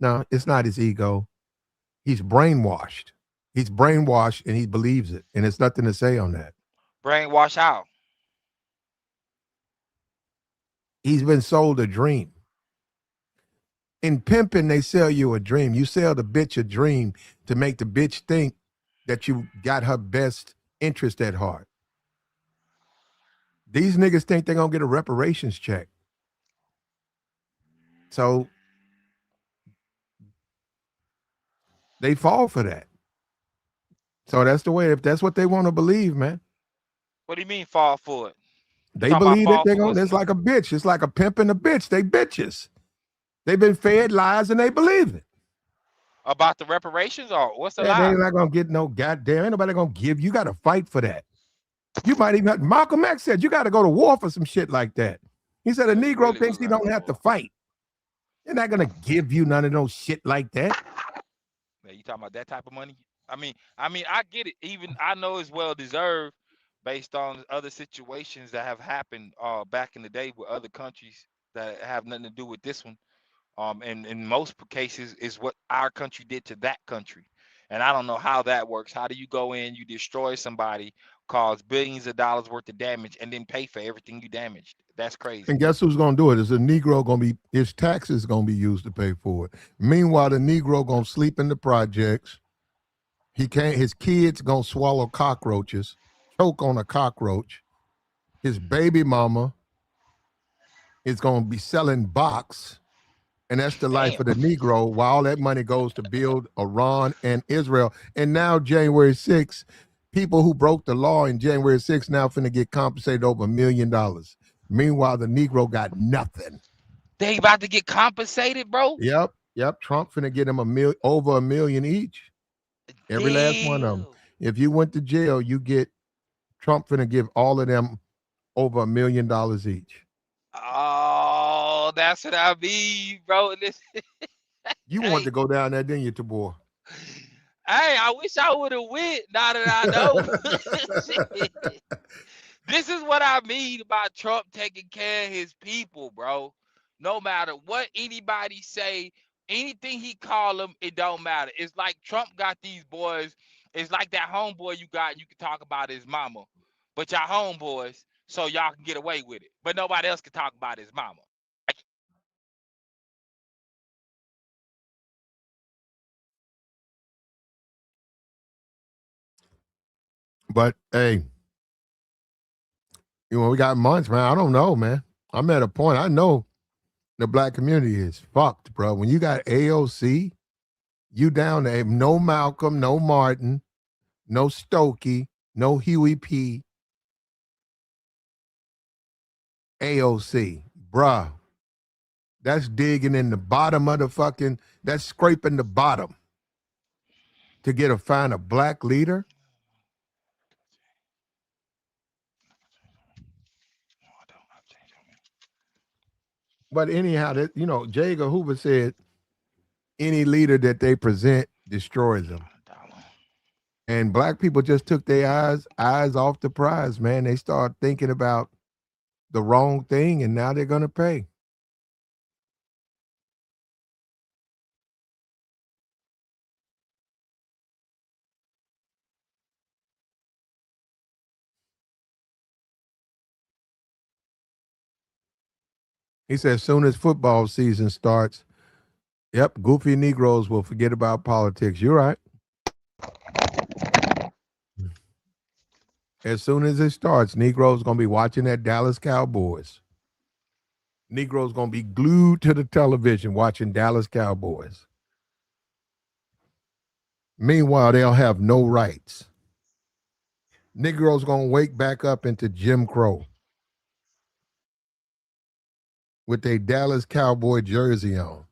no. It's not his ego. He's brainwashed. He's brainwashed, and he believes it. And it's nothing to say on that. Brainwash out. He's been sold a dream. In pimping, they sell you a dream. You sell the bitch a dream to make the bitch think that you got her best interest at heart. These niggas think they're gonna get a reparations check. So they fall for that. So that's the way, if that's what they want to believe, man. What do you mean fall for it? You They talking about believe that fall they're for gonna, what's it's like a bitch. It's like a pimp and a bitch. They bitches. They've been fed lies and they believe it. about the reparations or what's the Yeah, they lie? ain't not gonna get no goddamn, ain't nobody gonna give. You gotta fight for that. You might even Malcolm X said you gotta go to war for some shit like that. He said a You Negro really do thinks he gotta don't go to have to war. fight. They're not gonna give you none of those shit like that. Yeah, you talking about that type of money? I mean, I get it. Even I know it's well deserved based on other situations that have happened back in the day with other countries that have nothing to do with this one. And in most cases is what our country did to that country. And I don't know how that works. How do you go in, you destroy somebody, cause billions of dollars worth of damage, and then pay for everything you damaged? That's crazy. And guess who's going to do it? Is a Negro going to be, his taxes going to be used to pay for it. Meanwhile, the Negro going to sleep in the projects. His kids going to swallow cockroaches, choke on a cockroach. His baby mama is going to be selling box. And that's the life of the Negro, while all that money goes to build Iran and Israel. And now January 6th, people who broke the law in January 6th now finna get compensated over $1 million. Meanwhile, the Negro got nothing. They about to get compensated, bro? Yep. Trump finna get them over $1 million each. Every last one of them. If you went to jail, Trump finna give all of them over $1 million each. Oh, that's what I mean, bro. You want to go down there, didn't you, Tabor? Hey, I wish I would have went. Now that I know. This is what I mean about Trump taking care of his people, bro. No matter what anybody say, anything he call them, it don't matter. It's like Trump got these boys. It's like that homeboy you got, and you can talk about his mama, but y'all homeboys, so y'all can get away with it. But nobody else can talk about his mama. But hey, we got months, man. I don't know, man. I'm at a point. I know the black community is fucked, bro. When you got AOC, you down there, no Malcolm, no Martin, no Stokey, no Huey P. AOC, bruh. That's digging in the bottom of the fucking, that's scraping the bottom to find a black leader. But anyhow, J. Edgar Hoover said, any leader that they present destroys them. And black people just took their eyes off the prize, man. They start thinking about the wrong thing, and now they're going to pay. He said, as soon as football season starts, yep, goofy Negroes will forget about politics. You're right. As soon as it starts, Negroes going to be watching that Dallas Cowboys. Negroes going to be glued to the television watching Dallas Cowboys. Meanwhile, they'll have no rights. Negroes going to wake back up into Jim Crow with a Dallas Cowboy jersey on.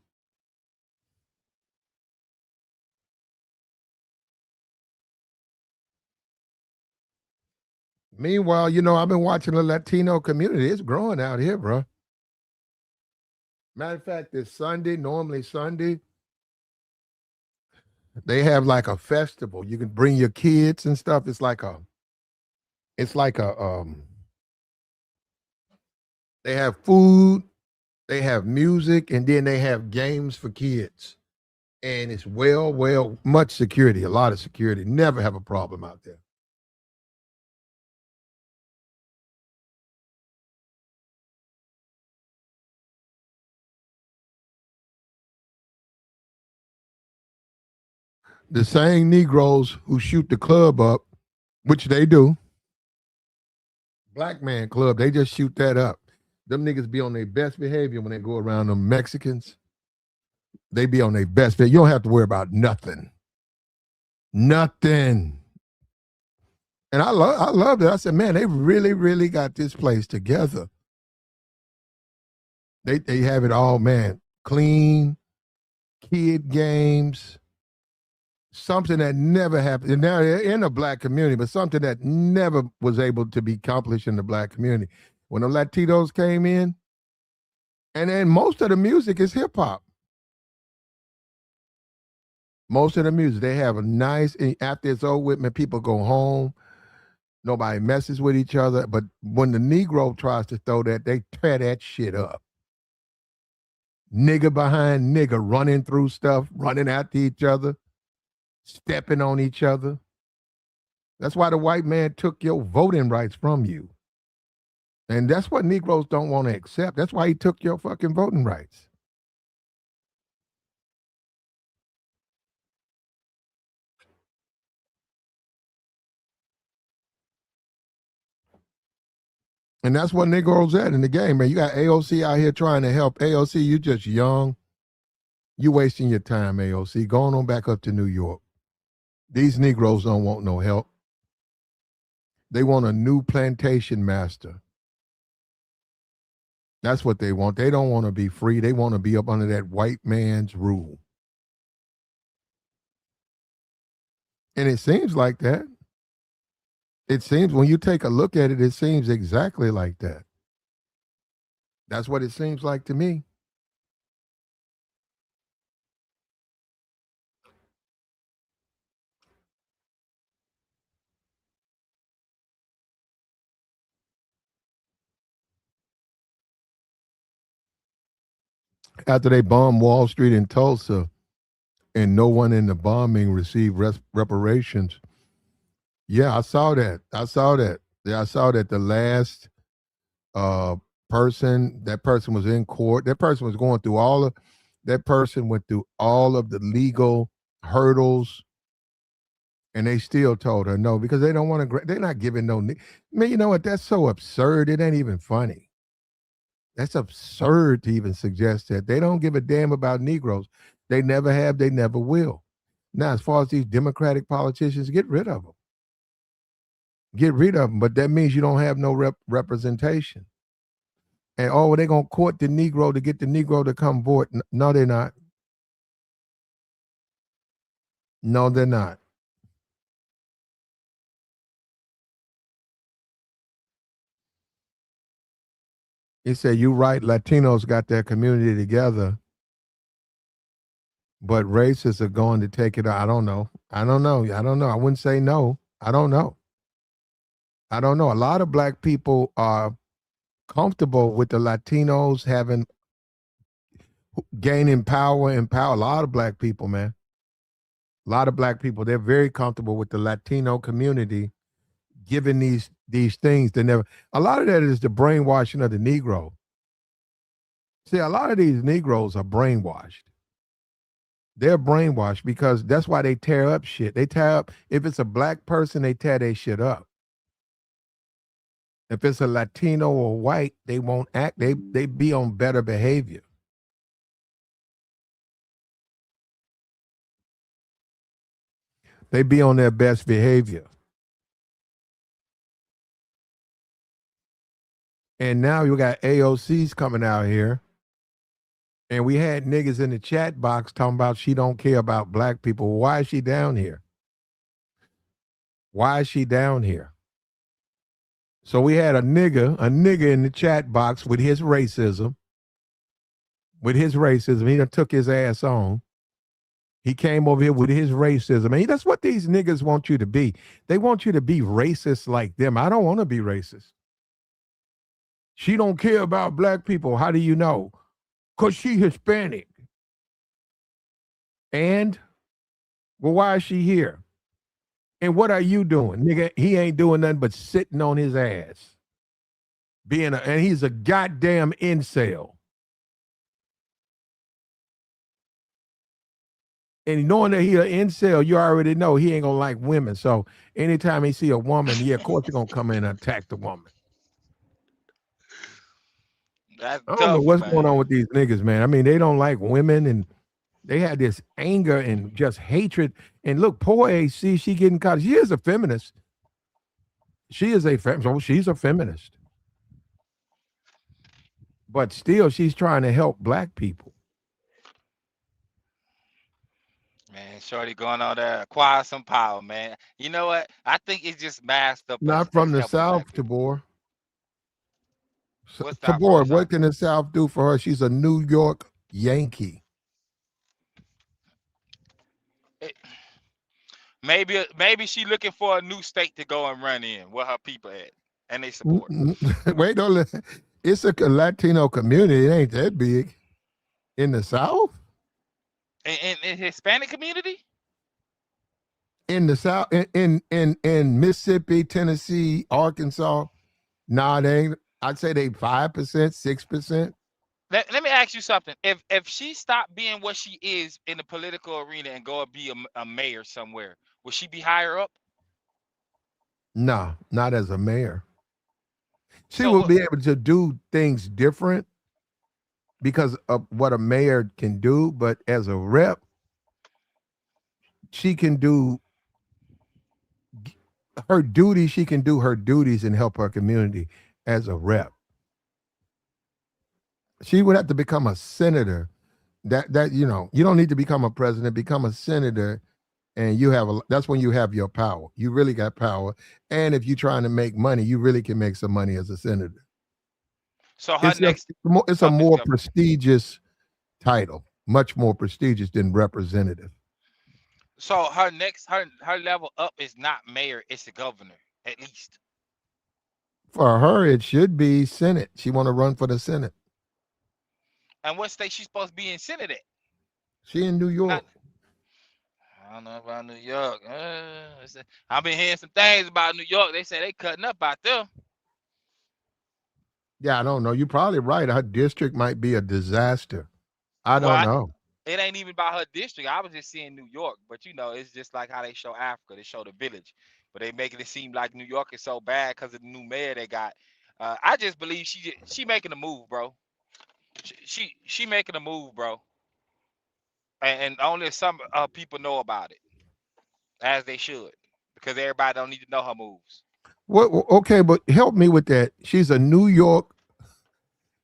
Meanwhile, I've been watching the Latino community. It's growing out here, bro. Matter of fact, normally Sunday, they have like a festival. You can bring your kids and stuff. It's like they have food, they have music, and then they have games for kids. And it's much security, a lot of security. Never have a problem out there. The same Negroes who shoot the club up, which they do, Black Man Club, they just shoot that up. Them niggas be on their best behavior when they go around them Mexicans. They be on their best behavior. You don't have to worry about nothing. Nothing. And I loved it. I said, man, they really, really got this place together. They have it all, man. Clean, kid games, something that never happened. And now they're in a black community, but something that never was able to be accomplished in the black community. When the Latinos came in, and then most of the music is hip hop. Most of the music, they have a nice, after it's over with, man, people go home. Nobody messes with each other. But when the Negro tries to throw that, they tear that shit up. Nigga behind nigga running through stuff, running after each other. stepping on each other. That's why the white man took your voting rights from you. And that's what Negroes don't want to accept. That's why he took your fucking voting rights. And that's what Negroes at in the game, man. You got AOC out here trying to help. AOC, you just young. You wasting your time, AOC. Going on back up to New York. These Negroes don't want no help. They want a new plantation master. That's what they want. They don't want to be free. They want to be up under that white man's rule. And it seems like that. It seems, when you take a look at it, it seems exactly like that. That's what it seems like to me. After they bombed Wall Street in Tulsa and no one in the bombing received reparations. Yeah, I saw that. Yeah, I saw that the last person, that person was in court. That person was going through that person went through all of the legal hurdles, and they still told her no, because they don't want to, they're not giving no, man, you know what? That's so absurd. It ain't even funny. That's absurd to even suggest that. They don't give a damn about Negroes. They never have, they never will. Now, as far as these Democratic politicians, get rid of them. Get rid of them, but that means you don't have no representation. And they're going to court the Negro to get the Negro to come vote. No, they're not. No, they're not. He said, you're right, Latinos got their community together, but racists are going to take it out. I don't know. I wouldn't say no. I don't know. A lot of black people are comfortable with the Latinos gaining power and power. A lot of black people, man. A lot of black people, they're very comfortable with the Latino community giving these things. A lot of that is the brainwashing of the Negro. See, a lot of these Negroes are brainwashed. They're brainwashed because that's why they tear up shit. They tear up, if it's a black person, they tear their shit up. If it's a Latino or white, they won't act. They be on better behavior. They be on their best behavior. And now you got AOCs coming out here. And we had niggas in the chat box talking about she don't care about black people. Why is she down here? Why is she down here? So we had a nigga in the chat box with his racism. He done took his ass on. He came over here with his racism. And that's what these niggas want you to be. They want you to be racist like them. I don't want to be racist. She don't care about black people. How do you know? Because she Hispanic. And? Well, why is she here? And what are you doing? Nigga, he ain't doing nothing but sitting on his ass. And he's a goddamn incel. And knowing that he an incel, you already know he ain't gonna like women. So anytime he see a woman, yeah, of course you're gonna come in and attack the woman. That's I don't know tough, what's man. going on with these niggas, man. I mean, they don't like women, and they had this anger and just hatred. And look, poor AC, she getting caught. She is a feminist. She's a feminist. But still, she's trying to help black people. Man, shorty going on there, acquire some power, man. You know what? I think it's just masked up. Not from the South, Tabor. What's that? Tabor, what can the South do for her? She's a New York Yankee. Maybe she looking for a new state to go and run in where her people at, and they support her. Wait, don't. It's a Latino community. It ain't that big in the South. In Hispanic community? In the South, in Mississippi, Tennessee, Arkansas, nah, they ain't. I'd say they 5%, 6%. Let me ask you something. If she stopped being what she is in the political arena and go and be a mayor somewhere, would she be higher up? Nah, not as a mayor. She So will be able to do things different because of what a mayor can do, but as a rep, she can do her duties. She can do her duties and help her community as a rep. She would have to become a senator. That you don't need to become a president. Become a senator, and that's when you have your power. You really got power, and if you're trying to make money, you really can make some money as a senator. so her next It's a oh, Miss more Governor. prestigious title, much more prestigious than representative. So her level up is not mayor, it's the governor, at least. For her, it should be Senate. She want to run for the Senate. And what state she's supposed to be in Senate at? She in New Not York. I don't know about New York. I've been hearing some things about New York. They say they cutting up out there. Yeah, I don't know. You're probably right. Her district might be a disaster. I Well, don't know. it ain't even about her district. I was just seeing New York, but it's just like how they show Africa. They show the village, but they making it seem like New York is so bad because of the new mayor they got. I just believe she making a move, bro. She making a move, bro, and only some people know about it, as they should, because everybody don't need to know her moves. What? Okay, but help me with that. She's a New York,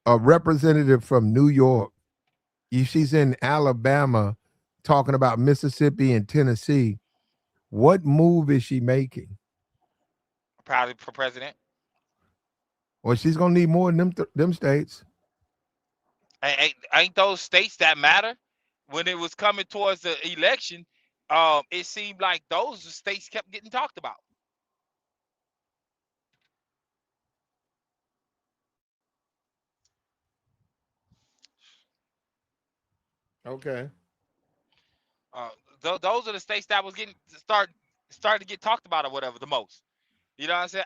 a representative from New York. She's in Alabama, talking about Mississippi and Tennessee. What move is she making? Probably for president. Well, she's gonna need more than them states. Ain't those states that matter? When it was coming towards the election, it seemed like those states kept getting talked about. Okay. Uh, those are the states that was getting started to get talked about or whatever the most. You know what I'm saying?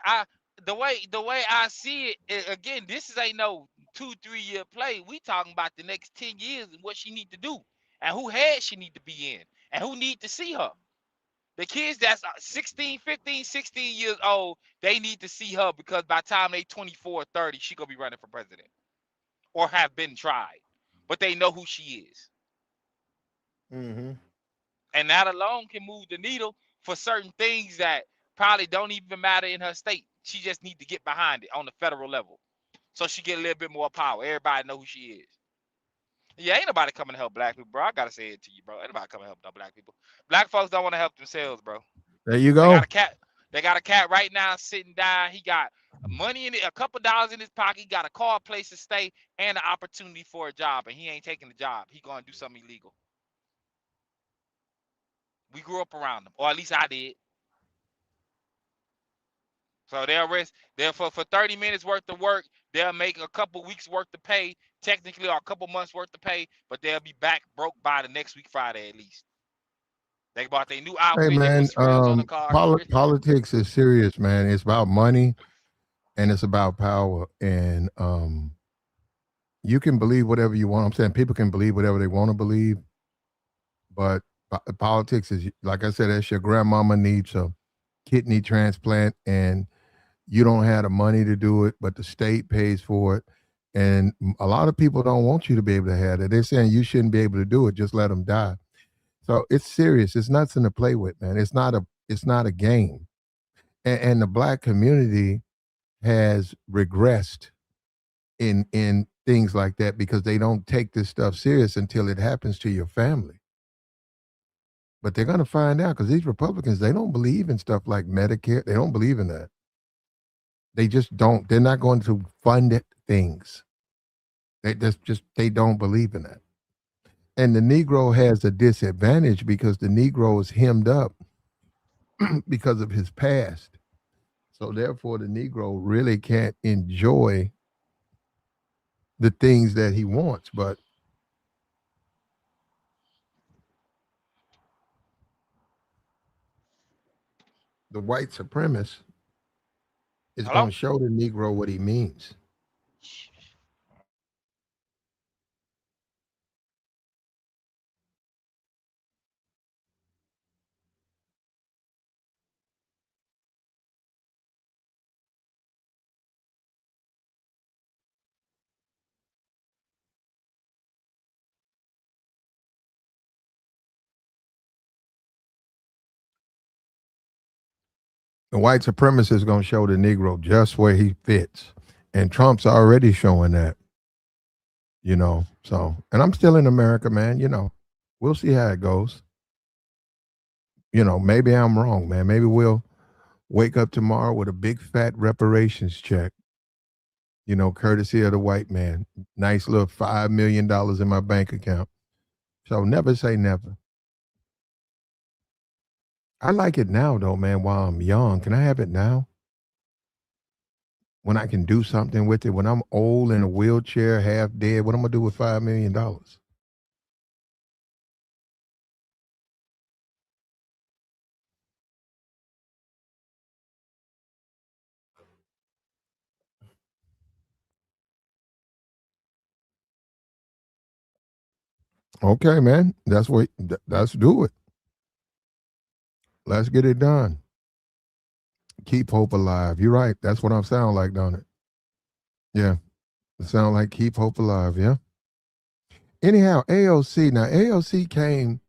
The way I see it, again, this is ain't no 2-3 year play. We talking about the next 10 years and what she need to do and who head she need to be in and who need to see her. The kids that's 16, 15, 16 years old, they need to see her because by the time they 24 or 30, she gonna be running for president or have been tried. But they know who she is. Mm-hmm. And that alone can move the needle for certain things that probably don't even matter in her state. She just need to get behind it on the federal level. So she get a little bit more power. Everybody know who she is. Yeah, ain't nobody coming to help black people, bro. I gotta say it to you, bro. Ain't nobody coming to help no black people. Black folks don't want to help themselves, bro. There you They got go. a cat. They got a cat right now sitting down. He got money in it, a couple dollars in his pocket. He got a car, place to stay, and an opportunity for a job. And he ain't taking the job. He gonna do something illegal. We grew up around them, or at least I did. So they'll rest. They'll for 30 minutes worth of work, they'll make a couple weeks worth of pay, technically, or a couple months worth of pay, but they'll be back broke by the next week Friday at least. They bought their new Hey outfit. They put man, rims on the car. politics is serious, man. It's about money and it's about power. And you can believe whatever you want. I'm saying people can believe whatever they want to believe, but politics is, like I said, that's your grandmama needs a kidney transplant and you don't have the money to do it, but the state pays for it. And a lot of people don't want you to be able to have it. They're saying you shouldn't be able to do it. Just let them die. So it's serious. It's nothing to play with, man. It's not a game. And the black community has regressed in things like that because they don't take this stuff serious until it happens to your family. But they're going to find out because these Republicans, they don't believe in stuff like Medicare. They don't believe in that. They just don't. They're not going to fund things. They don't believe in that. And the Negro has a disadvantage because the Negro is hemmed up because of his past. So therefore, the Negro really can't enjoy the things that he wants. But The white supremacist is going Hello? to show the Negro what he means. The white supremacist is going to show the Negro just where he fits. And Trump's already showing that, So, and I'm still in America, man. We'll see how it goes. Maybe I'm wrong, man. Maybe we'll wake up tomorrow with a big fat reparations check, courtesy of the white man. Nice little $5 million in my bank account. So never say never. I like it now, though, man, while I'm young. Can I have it now? When I can do something with it, when I'm old in a wheelchair, half dead, what I'm going to do with $5 million? Okay, man. Let's do it. Let's get it done. Keep hope alive. You're right. That's what I sound like, don't it? Yeah. It sound like keep hope alive, yeah. Anyhow, AOC. Now AOC came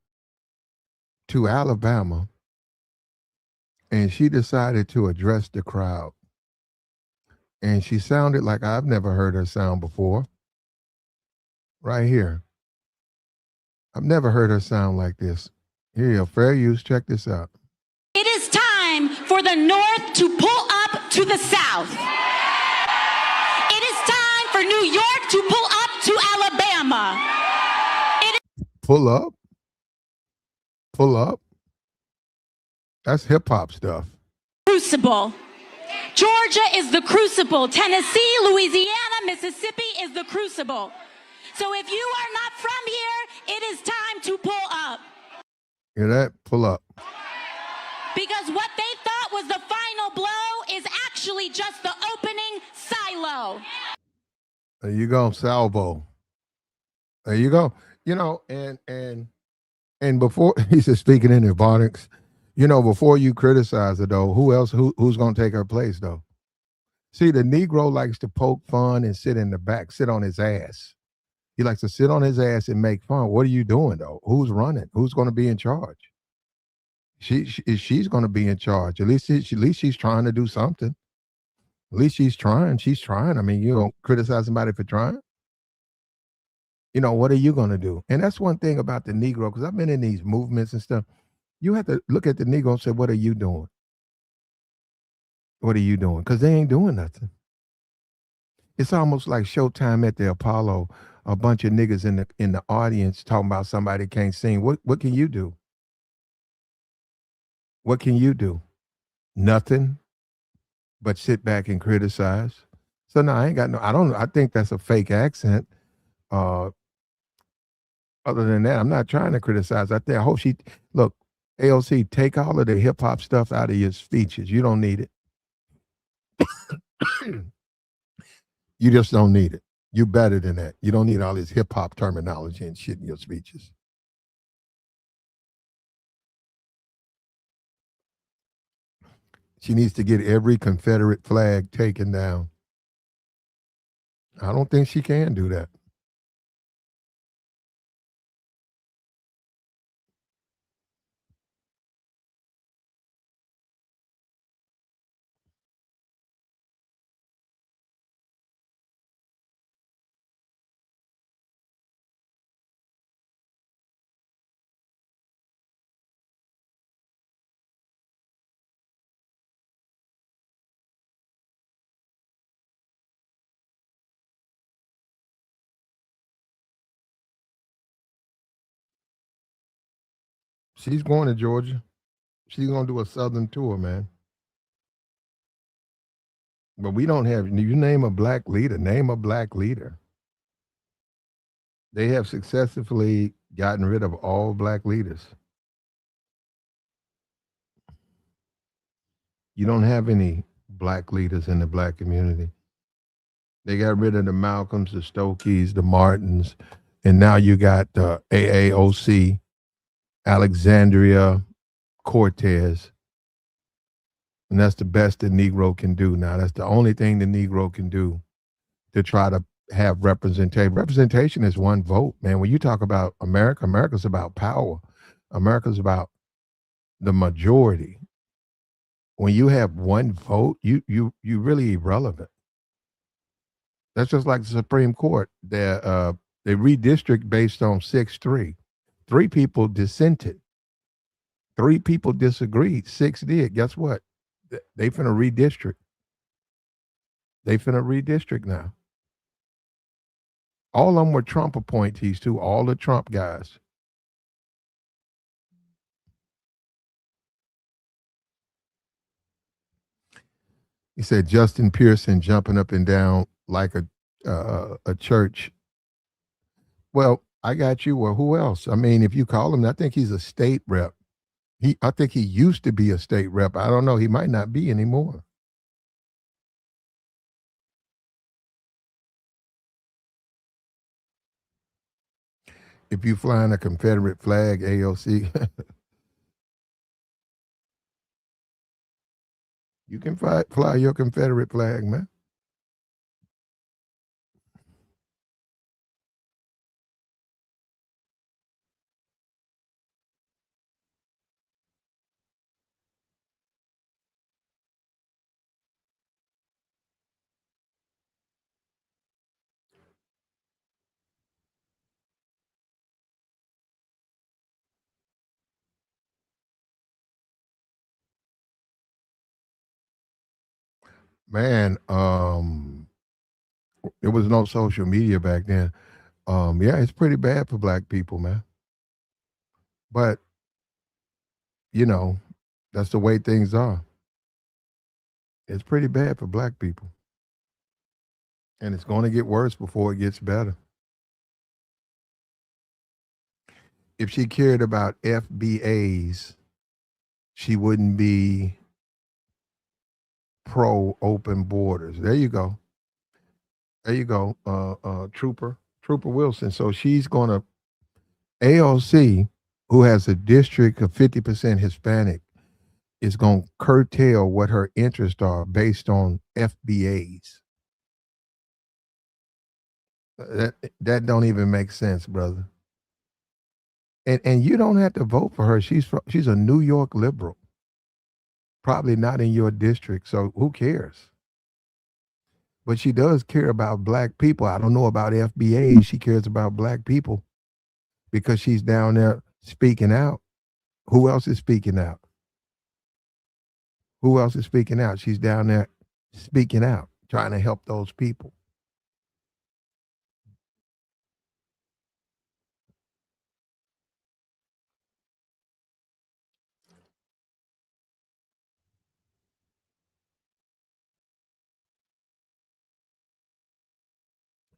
to Alabama and she decided to address the crowd. And she sounded like I've never heard her sound before. Right here. I've never heard her sound like this. Here you go. Fair use. Check this out. It is time for the North to pull up to the South. It is time for New York to pull up to Alabama. Pull up? Pull up? That's hip hop stuff. Crucible. Georgia is the crucible. Tennessee, Louisiana, Mississippi is the crucible. So if you are not from here, it is time to pull up. Hear that? Pull up. Because what they thought was the final blow is actually just the opening silo. There you go, salvo. There you go. And before he said speaking in ebonics, before you criticize her though, who's gonna take her place though? See, the Negro likes to poke fun and sit in the back, sit on his ass. He likes to sit on his ass and make fun. What are you doing though? Who's running? Who's going to be in charge? She's going to be in charge. At least she's trying to do something. At least she's trying. She's trying. I mean, you don't criticize somebody for trying. What are you going to do? And that's one thing about the Negro, because I've been in these movements and stuff. You have to look at the Negro and say, what are you doing? What are you doing? Because they ain't doing nothing. It's almost like Showtime at the Apollo. A bunch of niggas in the audience talking about somebody can't sing. What can you do? What can you do? Nothing but sit back and criticize. So no, I ain't got no. I think that's a fake accent. Other than that, I'm not trying to criticize. I hope she look. AOC, take all of the hip hop stuff out of your speeches. You don't need it. You just don't need it. You better than that. You don't need all this hip hop terminology and shit in your speeches. She needs to get every Confederate flag taken down. I don't think she can do that. She's going to Georgia. She's going to do a Southern tour, man. But we don't have, you name a black leader, name a black leader. They have successfully gotten rid of all black leaders. You don't have any black leaders in the black community. They got rid of the Malcolms, the Stokeys, the Martins, and now you got AAOC, Alexandria Cortez, and that's the best the Negro can do now. That's the only thing the Negro can do to try to have representation. Representation is one vote, man. When you talk about America, America's about power. America's about the majority. When you have one vote, you really irrelevant. That's just like the Supreme Court. They redistrict based on 6-3. Three people dissented. Three people disagreed. Six did. Guess what? They finna redistrict. They finna redistrict now. All of them were Trump appointees too. All the Trump guys. He said Justin Pearson jumping up and down like a church. Well, I got you. Well, who else? I mean, if you call him, I think he's a state rep. I think he used to be a state rep. I don't know. He might not be anymore. If you flying a Confederate flag, AOC, you can fly your Confederate flag, man. Man, there was no social media back then. Yeah, it's pretty bad for black people, man. But you know, that's the way things are. It's pretty bad for black people, and it's going to get worse before it gets better. If she cared about FBAs, she wouldn't be pro open borders. There you go. There you go, Trooper Wilson. So she's going to AOC, who has a district of 50% Hispanic, is going to curtail what her interests are based on FBAs. That don't even make sense, brother. And you don't have to vote for her. She's a New York liberal, probably not in your district. So who cares? But she does care about black people. I don't know about FBA. She cares about black people because she's down there speaking out. Who else is speaking out? Who else is speaking out? She's down there speaking out, trying to help those people.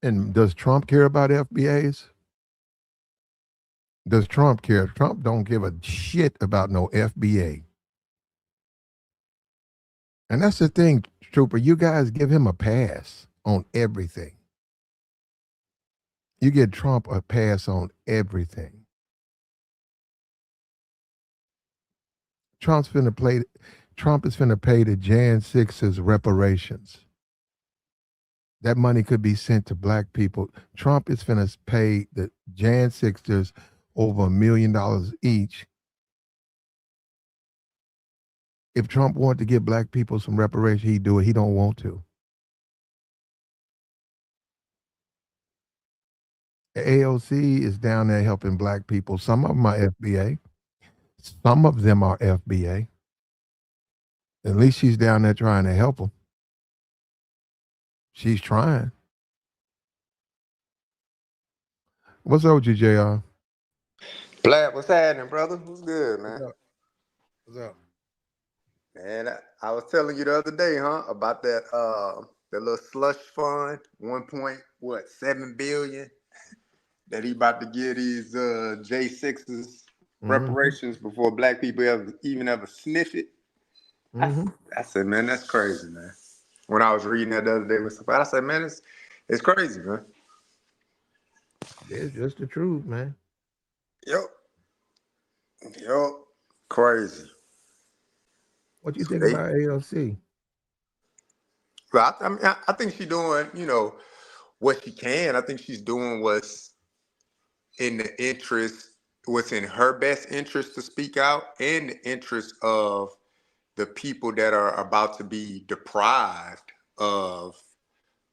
And does Trump care about FBAs? Does Trump care? Trump don't give a shit about no FBA. And that's the thing, Trooper. You guys give him a pass on everything. You get Trump a pass on everything. Trump's finna play. Trump is finna pay the Jan 6's reparations. That money could be sent to black people. Trump is finna pay the Jan 6ers over $1 million each. If Trump wanted to give black people some reparation, he'd do it. He don't want to. AOC is down there helping black people. Some of them are FBA. Some of them are FBA. At least she's down there trying to help them. She's trying. What's up with you, JR? Black, what's happening, brother? What's good, What's man? up? What's up? Man, I was telling you the other day, about that little slush fund, 1.7 billion that he about to give these J6s Mm-hmm. reparations before black people ever sniff it. Mm-hmm. I said, man, that's crazy, man. When I was reading that the other day with somebody, I said, man, it's crazy, man. It's just the truth, man. Yep, yep, crazy. What you So think they, about ALC? but I mean, I think she's doing, what she can. I think she's doing in the interest, what's in her best interest to speak out, and the interest of the people that are about to be deprived of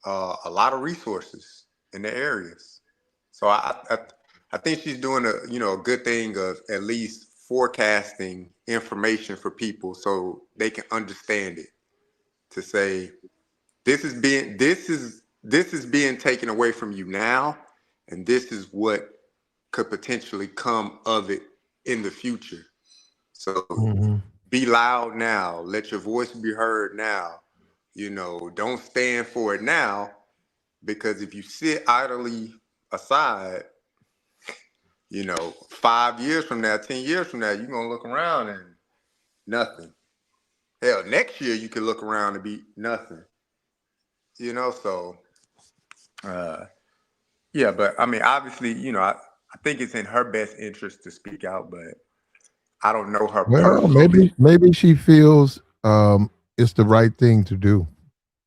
a lot of resources in the areas. So I think she's doing a good thing of at least forecasting information for people so they can understand it. To say this is being taken away from you now, and this is what could potentially come of it in the future. So Mm-hmm. be loud now. Let your voice be heard now. Don't stand for it now, because if you sit idly aside, 5 years from now, 10 years from now, you're going to look around and nothing. Hell, next year you could look around and be nothing. So, yeah, but I mean, obviously, I think it's in her best interest to speak out, but I don't know her Well, personally. maybe she feels it's the right thing to do.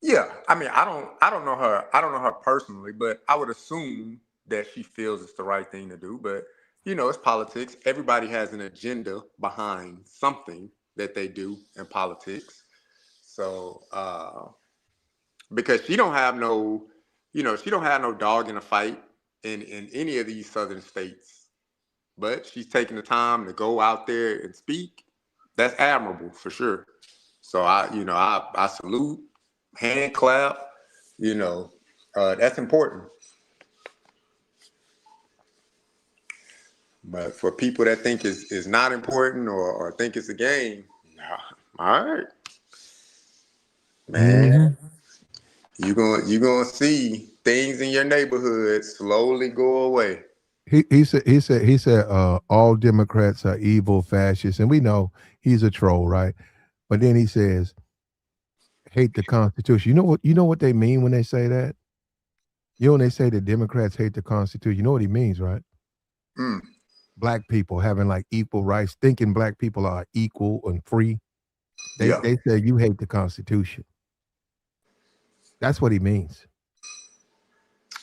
Yeah, I mean, I don't know her. I don't know her personally, but I would assume that she feels it's the right thing to do. But it's politics. Everybody has an agenda behind something that they do in politics. So, because she don't have no dog in a fight in any of these southern states, but she's taking the time to go out there and speak. That's admirable for sure. So I salute, hand clap. You know, that's important. But for people that think is not important, or think it's a game, nah, all right, Mm-hmm. man, you gonna see things in your neighborhood slowly go away. He said all Democrats are evil fascists, and we know he's a troll, right? But then he says hate the Constitution. You know what they mean when they say that? When they say the Democrats hate the Constitution, you know what he means, right? Mm, Black people having like equal rights, thinking black people are equal and free. They yeah, they say you hate the Constitution. That's what he means.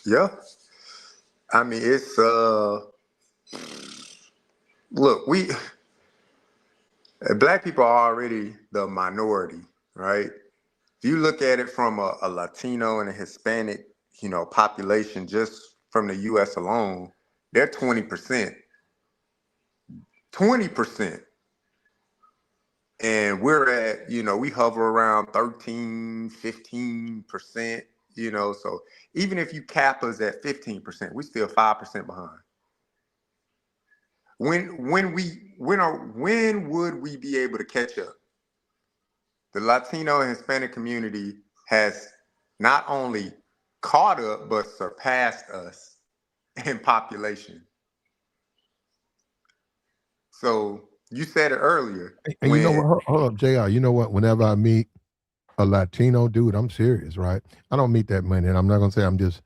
yeah. I mean, it's look, we black people are already the minority, right? If you look at it from a Latino and a Hispanic, population, just from the U.S. alone, they're 20%. 20%. And we're at, we hover around 13, 15%, so even if you cap us at 15%, we're still 5% behind. When would we be able to catch up? The Latino and Hispanic community has not only caught up but surpassed us in population. So you said it earlier And you know what? when, Hold up, Jr. You know what? Whenever I meet a Latino dude, I'm serious, right? I don't meet that many, and I'm not gonna say I'm just.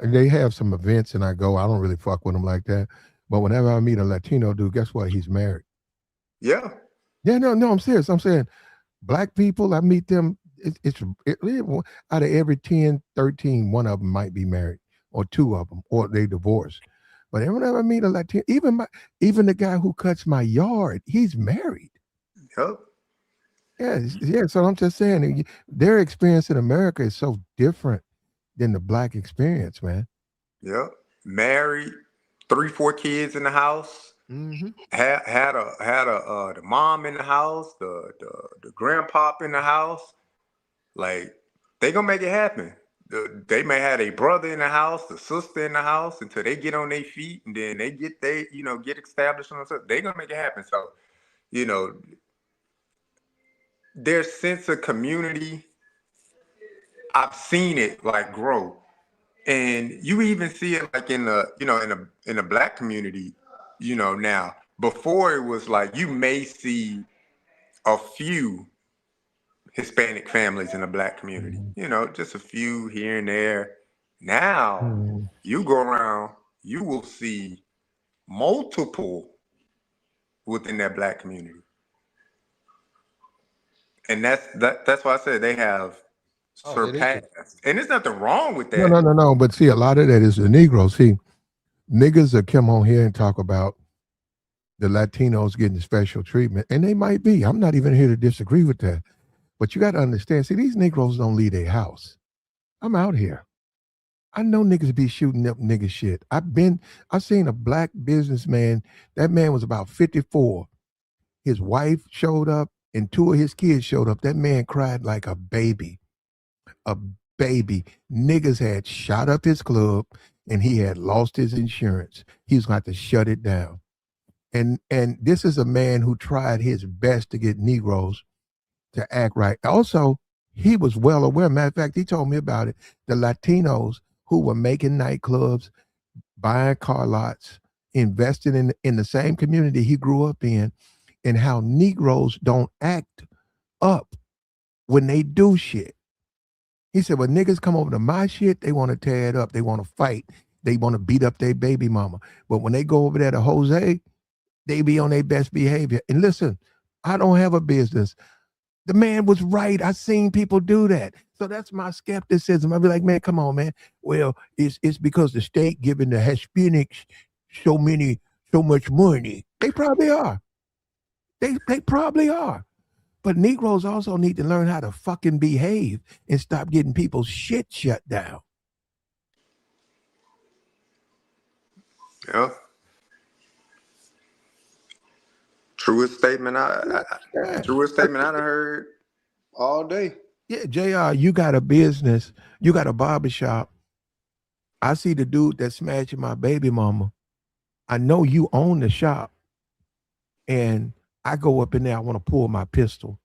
They have some events, and I go. I don't really fuck with them like that. But whenever I meet a Latino dude, guess what? He's married. yeah, Yeah, no, I'm serious. I'm saying black people, I meet them. Out of every 10, 13, one of them might be married, or two of them, or they divorced. But whenever I meet a Latino, even the guy who cuts my yard, he's married. yep, Yeah, yeah. So I'm just saying, their experience in America is so different than the black experience, man. yep. Married, 3, 4 kids in the house. Mm-hmm. Had the mom in the house, the grandpop in the house. Like, they gonna make it happen. They may have a brother in the house, the sister in the house, until they get on their feet, and then get established on themselves. They gonna make it happen. So, you know, their sense of community, I've seen it like grow. And you even see it like in the black community, now. Before, it was like you may see a few, Hispanic families in the black community. You know, just a few here and there. Now, Mhm. you go around, you will see multiple within that black community. And that's why I said they have Oh, it is. surpassed. And there's nothing wrong with No, that. no, no, no. But see, a lot of that is the Negroes. See, niggas that come on here and talk about the Latinos getting special treatment, and they might be. I'm not even here to disagree with that. But you got to understand, see, these Negroes don't leave their house. I'm out here. I know niggas be shooting up nigga shit. I seen a black businessman. That man was about 54. His wife showed up and two of his kids showed up. That man cried like a baby. A baby. Niggas had shot up his club and he had lost his insurance. He was going to have to shut it down. And this is a man who tried his best to get Negroes to act right. Also, he was well aware. Matter of fact, he told me about it. The Latinos who were making nightclubs, buying car lots, investing in the same community he grew up in, and how Negroes don't act up when they do shit. He said, when niggas come over to my shit, they want to tear it up. They want to fight. They want to beat up their baby mama. But when they go over there to Jose, they be on their best behavior. And listen, I don't have a business. The man was right. I seen people do that. So that's my skepticism. I'd be like, man, come on, man. Well, it's because the state giving the Hispanics so much money. They probably are. They probably are. But Negroes also need to learn how to fucking behave and stop getting people's shit shut down. Yeah. Truest statement truest statement I done heard all day. Yeah, JR, you got a business, you got a barbershop. I see the dude that's smashing my baby mama. I know you own the shop. And I go up in there, I want to pull my pistol.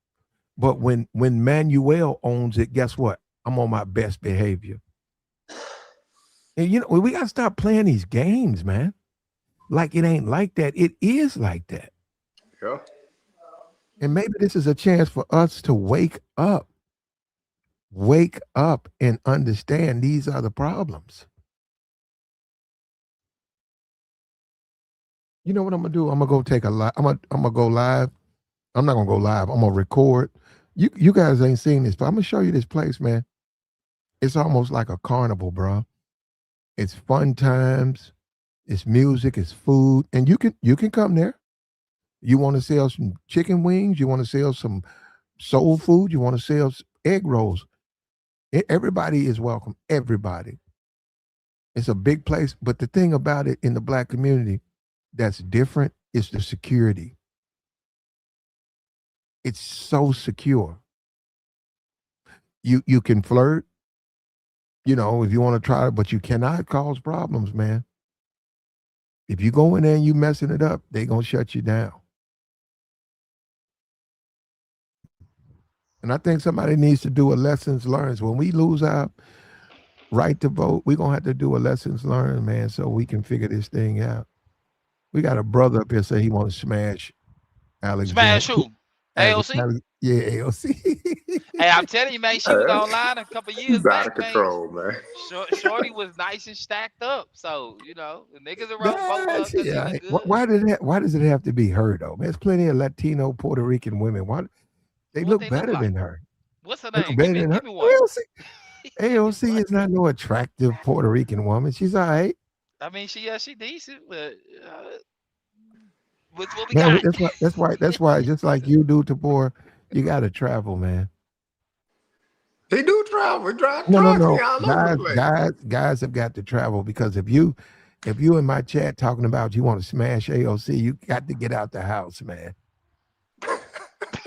But when Manuel owns it, guess what? I'm on my best behavior. And you know, we gotta stop playing these games, man. Like it ain't like that. It is like that. Yeah. And maybe this is a chance for us to wake up and understand these are the problems. You know what I'm gonna do? I'm gonna go take a live. I'm gonna go live. I'm not gonna go live. I'm gonna record. You guys ain't seen this, but I'm gonna show you this place, man. It's almost like a carnival, bro. It's fun times. It's music. It's food, and you can come there. You want to sell some chicken wings? You want to sell some soul food? You want to sell egg rolls? Everybody is welcome. Everybody. It's a big place, but the thing about it in the black community that's different is the security. It's so secure. You can flirt, if you want to try it, but you cannot cause problems, man. If you go in there and you messing it up, they gonna shut you down. And I think somebody needs to do a lessons learned. When we lose our right to vote, we're gonna have to do a lessons learned, man, so we can figure this thing out. We got a brother up here say he want to smash Alexandria. Smash who? AOC? Yeah, AOC. Hey, I'm telling you, man, she was online a couple years He's out back, of man. control, man. Shorty was nice and stacked up. So, the niggas around vote her because she was good. Why does it have to be her though? There's plenty of Latino, Puerto Rican women. Why they What look they better look like? than her? What's her They look name? better Give than her. me one. AOC is not no attractive Puerto Rican woman. She's all right. I mean, she decent, but what's what we Man, got? that's why. Just like you do, Tabor, you got to travel, man. They do travel. We drive No, no, trucks. no. We all over the Guys, place. guys have got to travel because if you in my chat talking about you want to smash AOC, you got to get out the house, man.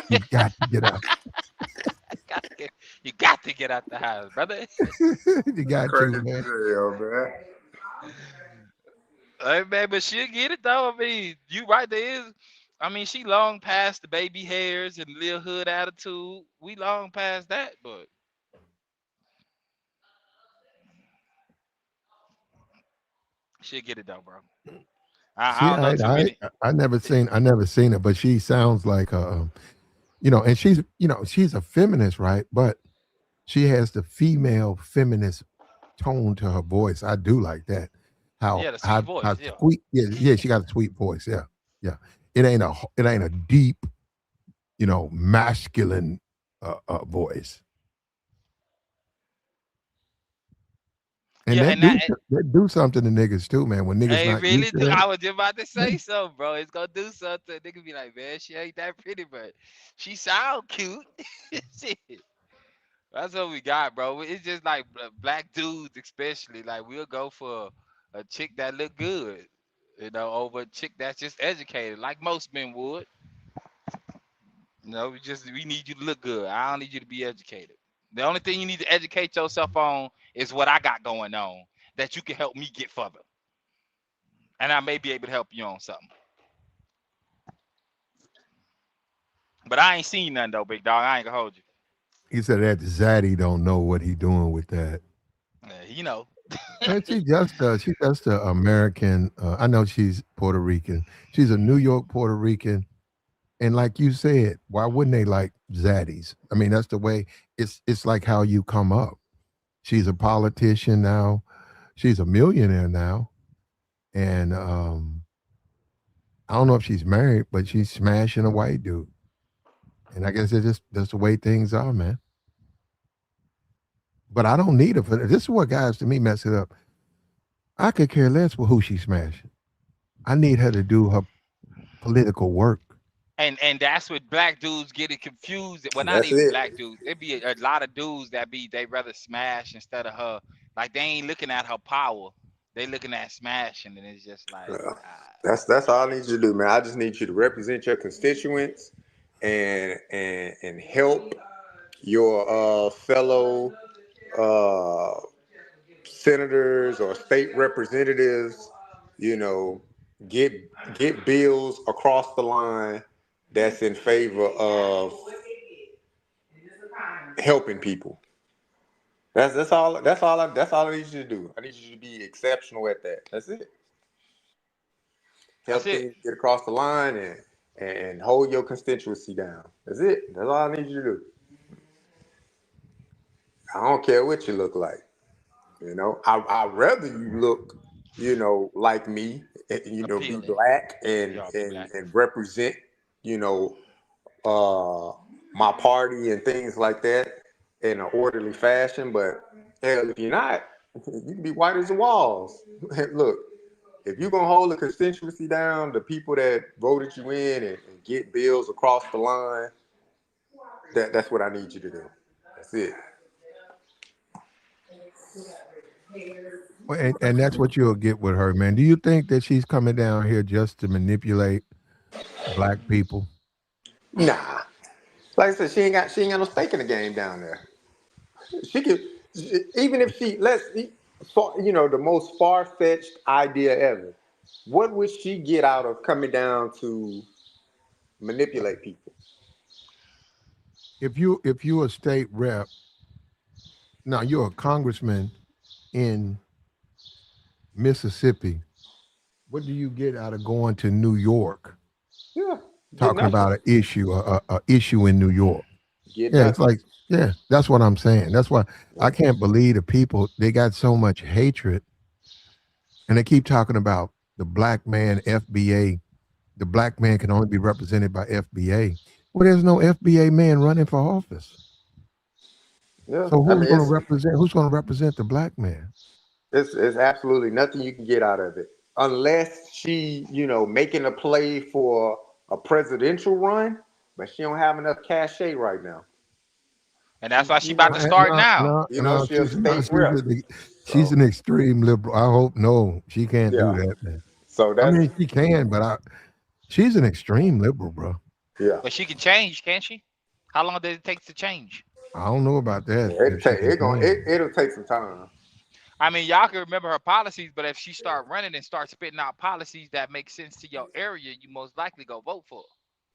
You got to get out. You got to get out the house, brother. You got Crazy to, man. jail, man. Hey, man, but she'll get it though. I mean, you right, there is. I mean, she long past the baby hairs and little hood attitude. We long past that, but she'll get it though, bro. I She, don't know too many. I never seen her, but she sounds like And she's a feminist, right? But she has the female feminist tone to her voice. I do like that. How Yeah, the sweet how voice. how Yeah. sweet. Yeah, yeah. She got a sweet voice. Yeah, yeah. It ain't a deep, masculine voice. And Yeah, that and do that do something to niggas too, man. When niggas I not used really to do. that. I was just about to Yeah. say so, bro. It's gonna do something. They could be like, man, she ain't that pretty, but she sound cute. Shit. That's what we got, bro. It's just like black dudes, especially. Like we'll go for a chick that look good, over a chick that's just educated, like most men would. We need you to look good. I don't need you to be educated. The only thing you need to educate yourself on is what I got going on that you can help me get further, and I may be able to help you on something. But I ain't seen nothing though, big dog. I ain't gonna hold you. He said that Zaddy don't know what he doing with that. You know. And she's just a American. I know she's Puerto Rican. She's a New York Puerto Rican. And like you said, why wouldn't they like zaddies? I mean, that's the way. It's like how you come up. She's a politician now. She's a millionaire now, and I don't know if she's married, but she's smashing a white dude. And I guess it's just that's the way things are, man. But I don't need her for that. This is what guys to me mess it up. I could care less with who she's smashing. I need her to do her political work. And that's what black dudes get it confused. Well, not That's even it. black dudes. It be a lot of dudes that they rather smash instead of her. Like they ain't looking at her power. They looking at smashing, and it's just like, Uh, that's all I need you to do, man. I just need you to represent your constituents and help your fellow uh, senators or state representatives, you know, get get bills across the line that's in favor of helping people. That's all I need you to do. I need you to be exceptional at that. That's it. that's Help it. things get across the line and hold your constituency down. That's it. That's all I need you to do. I don't care what you look like. I'd rather you look, like me, be Appealing. black and Y'all be and black. and represent, you know, uh, my party and things like that in an orderly fashion. But hell, if you're not, you can be white as the walls. Look, if you're gonna hold the constituency down, the people that voted you in and get bills across the line, that's what I need you to do. That's it. Well, and that's what you'll get with her, man. Do you think that she's coming down here just to manipulate black people? Nah, like I said, she ain't got no stake in the game down there. She could, even if she the most far fetched idea ever. What would she get out of coming down to manipulate people? If you a state rep, now you're a congressman in Mississippi. What do you get out of going to New York Yeah, get talking nothing. about an issue, a issue in New York? Get Yeah, it's nothing. like, yeah, that's what I'm saying. That's why I can't believe the people, they got so much hatred and they keep talking about the black man FBA. The black man can only be represented by FBA. Well, there's no FBA man running for office. Yeah, So I mean who's going to represent the black man? it's absolutely nothing you can get out of it unless she making a play for a presidential run, but she don't have enough cachet right now. And that's She why she about to start No, now. no, no. she a state rep. She's So an extreme liberal. I hope no, she can't do yeah, that, man. so I that's mean, she can, but she's an extreme liberal, bro. yeah. But she can change, can't she? How long does it take to change? I don't know about that. It If she take can it going change, it'll take some time. I mean, y'all can remember her policies, but if she start running and start spitting out policies that make sense to your area, you most likely go vote for her.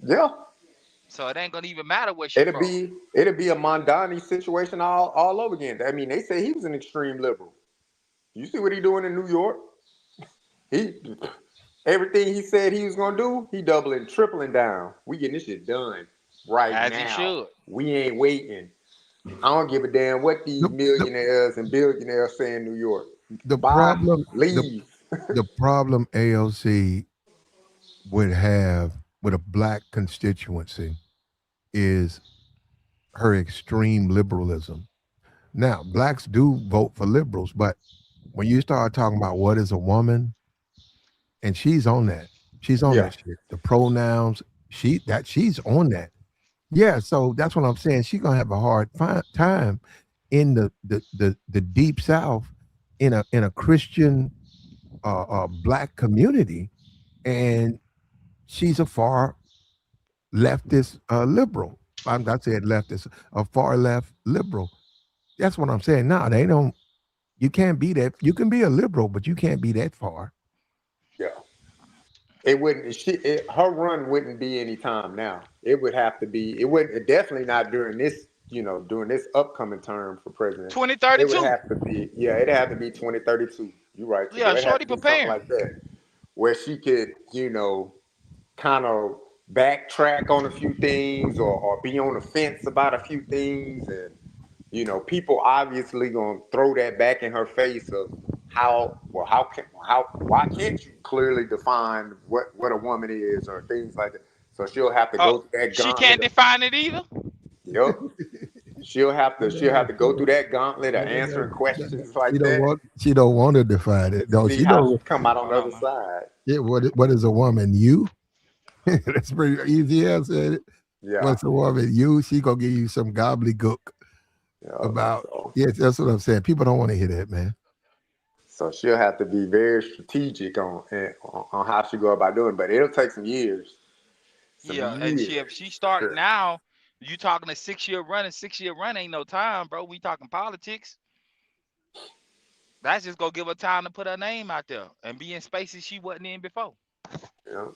Yeah, So it ain't gonna even matter where she it'll from. be it'll be a Mondani situation all over again. I mean, they say he was an extreme liberal. You see what he doing in New York? He everything he said he was gonna do, he doubling, tripling down. We getting this shit done. right As he now. should. We ain't waiting. I don't give a damn what these The, the, millionaires and billionaires say in New York. the Bye, problem, the, leave. the problem AOC would have with a black constituency is her extreme liberalism. Now, blacks do vote for liberals, but when you start talking about what is a woman, and she's on that, she's on Yeah, that shit. The pronouns, she's on that. Yeah, so that's what I'm saying. She's gonna have a hard time in the deep South in a Christian black community, and she's a far leftist liberal. I said leftist, a far left liberal. That's what I'm saying. No, they don't. You can't be that. You can be a liberal, but you can't be that far. yeah. It wouldn't. Her run wouldn't be any time now. It would have to be. It wouldn't. Definitely not during this. During this upcoming term for president. It would 2032. have to be. Yeah, it'd have to be 2032. You're right, Yeah, Tito. It had shorty to be something preparing. like that where she could, kind of backtrack on a few things or be on the fence about a few things, and people obviously gonna throw that back in her face of why can't you clearly define what a woman is or things like that. So she'll have to Oh, go through that she gauntlet can't of, define it either. yep. She'll have to go through that gauntlet of answering questions She like don't that want. She don't want to define it. and No, see she how don't. she come out on Hold the other on, man. side. Yeah, what is a woman? You? That's pretty easy answer. Yeah. What's a woman? You? She gonna give you some gobbledygook Yeah. about. So Yes, that's what I'm saying. People don't want to hear that, man. So she'll have to be very strategic on how she go about doing it. But it'll take some years. Some Yeah, and if years she for start sure. now, you talking a 6 year run, and 6 year run ain't no time, bro. We talking politics. That's just gonna give her time to put her name out there and be in spaces she wasn't in before, Yeah.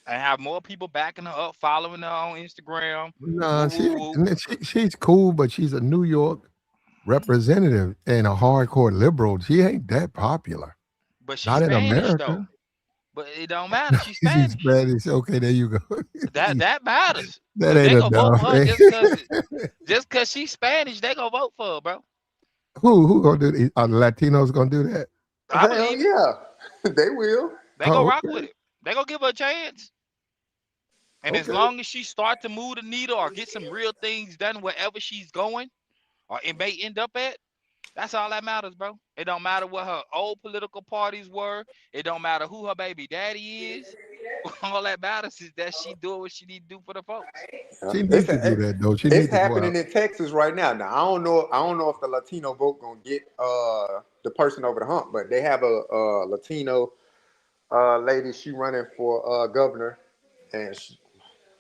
and have more people backing her up, following her on Instagram. No, Woo woo woo. she's cool, but she's a New York representative and a hardcore liberal. She ain't that popular. But she's Not in Spanish America. though. But it don't matter. She's She's Spanish. Spanish. Okay, there you go. That matters. That Cause ain't they gonna vote enough. for her just cause she's Spanish. They gonna vote for her, bro. Who gonna do it? Are the Latinos gonna do that? I Hell believe it. yeah. They will. They go Oh, rock with okay. it. They gonna give her a chance. And as Okay. long as she start to move the needle or get some real things done wherever she's going, or it may end up at, that's all that matters, bro. It don't matter what her old political parties were. It don't matter who her baby daddy is. All that matters is that she doing what she need to do for the folks. Yeah. She It's needs to do that though. She it's needs to go happening out. in Texas right now. Now I don't know if the Latino vote gonna get the person over the hump, but they have a Latino lady. She running for governor, and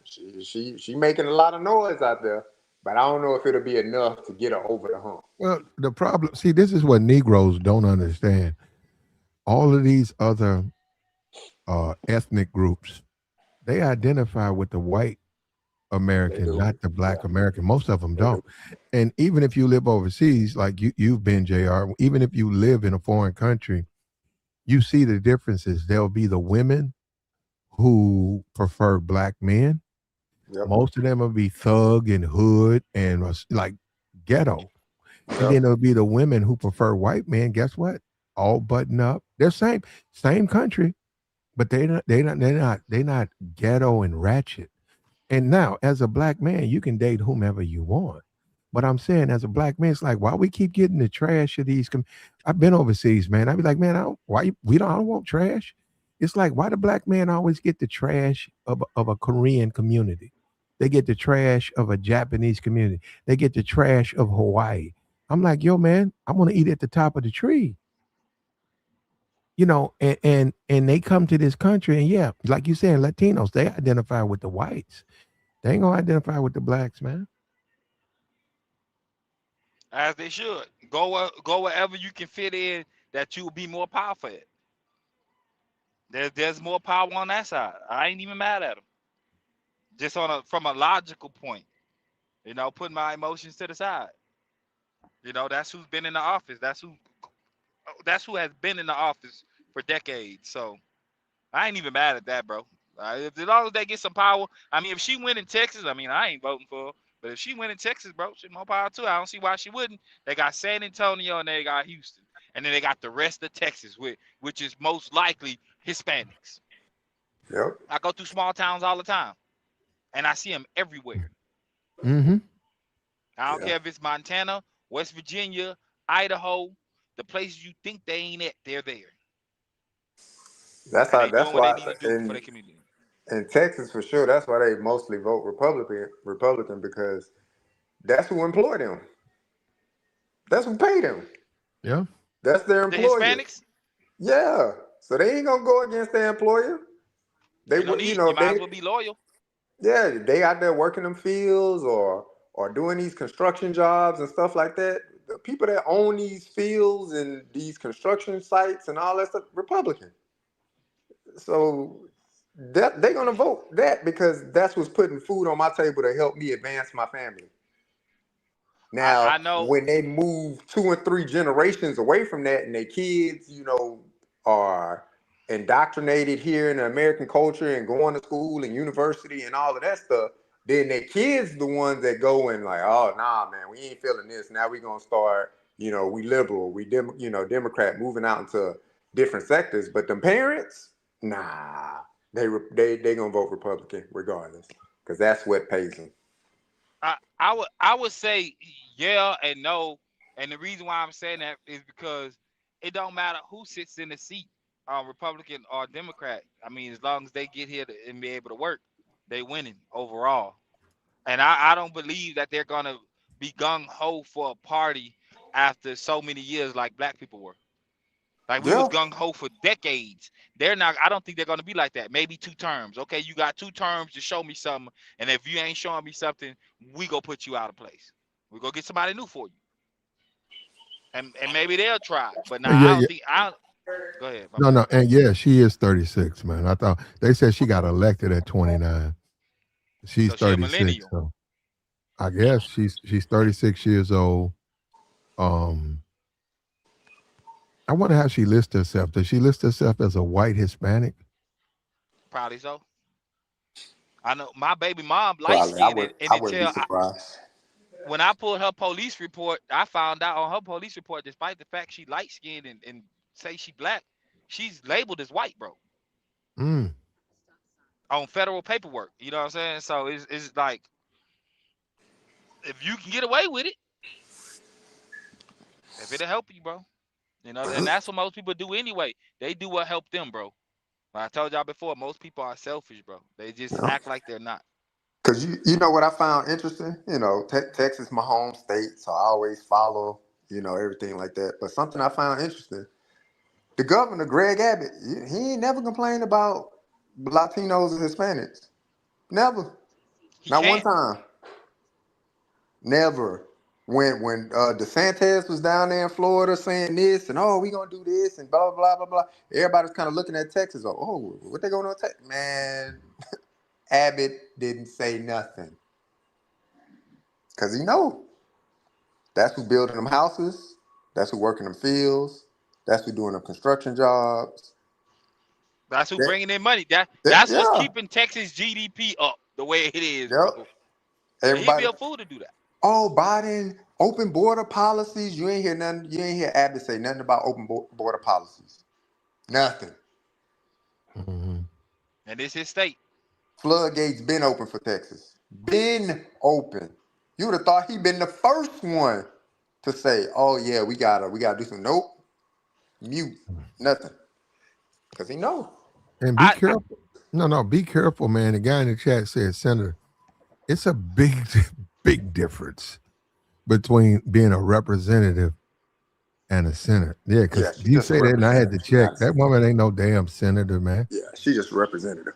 she making a lot of noise out there. But I don't know if it'll be enough to get her over the hump. Well, the problem, see, this is what Negroes don't understand. All of these other ethnic groups, they identify with the white They American, do. not the Yeah, black American. Most of them they do. don't. And even if you live overseas, like you've been, JR, even if you live in a foreign country, you see the differences. There'll be the women who prefer black men. Yep. Most of them will be thug and hood and like ghetto. And Yep. then there'll be the women who prefer white men. Guess what? All button up. They're same country, but they're not ghetto and ratchet. And now, as a black man, you can date whomever you want. But I'm saying, as a black man, it's like why we keep getting the trash of these. I've been overseas, man. I'd be like, man, I don't want trash. It's like why the black man always get the trash of a Korean community. They get the trash of a Japanese community. They get the trash of Hawaii. I'm like, yo, man, I want to eat at the top of the tree. And they come to this country, and yeah, like you said, Latinos, they identify with the whites. They ain't gonna identify with the blacks, man. As they should. Go wherever you can fit in that you will be more powerful at. There's more power on that side. I ain't even mad at them. Just from a logical point, putting my emotions to the side. That's who's been in the office. That's who has been in the office for decades. So I ain't even mad at that, bro. As long as they get some power. I mean, if she win in Texas, I mean, I ain't voting for her. But if she win in Texas, bro, she more power too. I don't see why she wouldn't. They got San Antonio and they got Houston. And then they got the rest of Texas, which is most likely Hispanics. Yep. I go through small towns all the time, and I see them everywhere. Mm-hmm. I don't Yeah. care if it's Montana, West Virginia, Idaho, the places you think they ain't at, they're there. That's And how. they That's doing what they why. need to do for their community. In Texas, for sure, that's why they mostly vote Republican because that's who employ them. That's who pay them. Yeah. That's their The employer. Hispanics, Yeah. So they ain't gonna go against their employer. They ain't no would, need. You might as well be loyal. they out there working them fields or doing these construction jobs and stuff like that. The people that own these fields and these construction sites and all that stuff, Republican. So that they're gonna vote that because that's what's putting food on my table to help me advance my family. Now, I know. when they move 2 and 3 generations away from that, and their kids, are indoctrinated here in the American culture and going to school and university and all of that stuff, then their kids the ones that go and like, oh nah, man, we ain't feeling this. Now we gonna start, we liberal, Democrat, moving out into different sectors. But them parents, nah, they gonna vote Republican regardless because that's what pays them. I would say yeah and no, and the reason why I'm saying that is because it don't matter who sits in the seat, Republican or Democrat. I mean, as long as they get here and be able to work, they winning overall. And I don't believe that they're gonna be gung ho for a party after so many years like black people were. Like we was Yeah. gung ho for decades. They're not. I don't think they're gonna be like that. Maybe 2 terms. Okay, you got 2 terms to show me something, and if you ain't showing me something, we go put you out of place. We go get somebody new for you, and maybe they'll try. But nah, Yeah, I yeah. don't think. I Go ahead. My No, bad. no, and yeah, she is 36, man. I thought they said she got elected at 29. She's So she a 36, millennial. so I guess she's 36 years old. Um, I wonder how she lists herself. Does she list herself as a white Hispanic? Probably so. I know my baby mom light Probably. skinned and I wouldn't be until surprised. when I pulled her police report, I found out on her police report, despite the fact she light skinned and say she black, she's labeled as white, bro, Mm. on federal paperwork. You know what I'm saying? So it's like if you can get away with it, if it'll help you, bro. And that's what most people do anyway. They do what helped them, bro. Like I told y'all before, most people are selfish, bro. They just act like they're not. Because you know what I found interesting? Texas, my home state, so I always follow, everything like that. But something I found interesting, the governor, Greg Abbott, he ain't never complained about Latinos and Hispanics. Never. He Not one can't. time. Never. When DeSantis was down there in Florida saying this and we gonna do this and blah blah blah blah, everybody's kind of looking at Texas. What they going on Texas? Man, Abbott didn't say nothing because he know that's who building them houses, that's who working them fields, that's who doing them construction jobs. That's who That, bringing in money. That's what's yeah, keeping Texas GDP up the way it is, yep. bro. And he'd be Everybody. a fool to do that. Oh, Biden, open border policies. You ain't hear nothing. You ain't hear Abbott say nothing about open border policies. Nothing. Mm-hmm. And it's his state. Floodgates been open for Texas. Been open. You would have thought he'd been the first one to say, "Oh yeah, we gotta do some." Nope. Mute. Nothing. Because he know. And be I careful. No, be careful, man. The guy in the chat said, Senator, it's a big, big difference between being a representative and a senator. Yeah, Yeah, because she's you just a say that, and I had to representative. She's not check. a That senator. woman ain't no damn senator, man. Yeah, she's just a representative.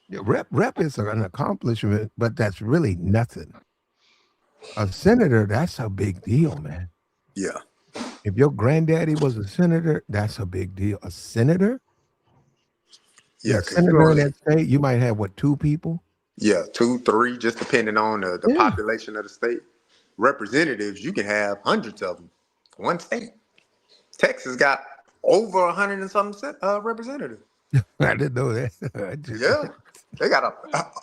Yeah, rep is an accomplishment, but that's really nothing. A senator, that's a big deal, man. Yeah. If your granddaddy was a senator, that's a big deal. A senator? Yeah, A because senator in that state, you might have, what, 2 people? 2, 3, just depending on the Yeah. population of the state. Representatives, you can have hundreds of them. One state. Texas got over 100 and something representatives. I didn't know that. Yeah, they got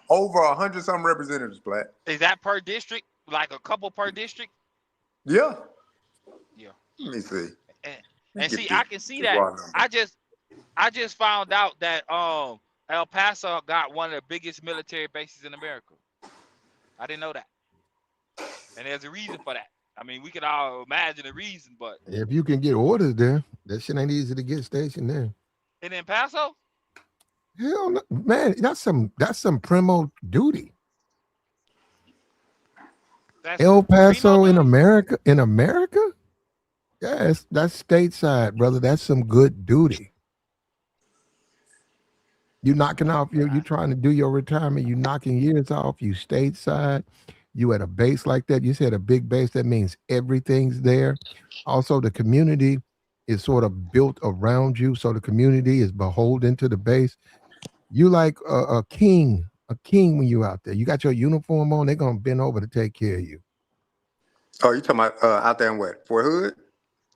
over 100 something representatives, Black. Is that per district? Like a couple per district? Yeah, Yeah. let me see. And, Let me and get see, I can see this that. raw number. I just found out that El Paso got one of the biggest military bases in America. I didn't know that. And there's a reason for that. I mean, we can all imagine the reason, but If you can get orders there, that shit ain't easy to get stationed there. in El Paso, Hell no, man, that's some primo duty. that's El primo Paso in duty. America, yeah, that's stateside, brother. That's some good duty. You knocking off you trying to do your retirement, you knocking years off, you stateside, you at a base like that. You said a big base, that means everything's there. Also, the community is sort of built around you, so the community is beholden to the base. You like a king when you out there. You got your uniform on, they're gonna bend over to take care of you. Oh, you talking about out there in what? Fort Hood?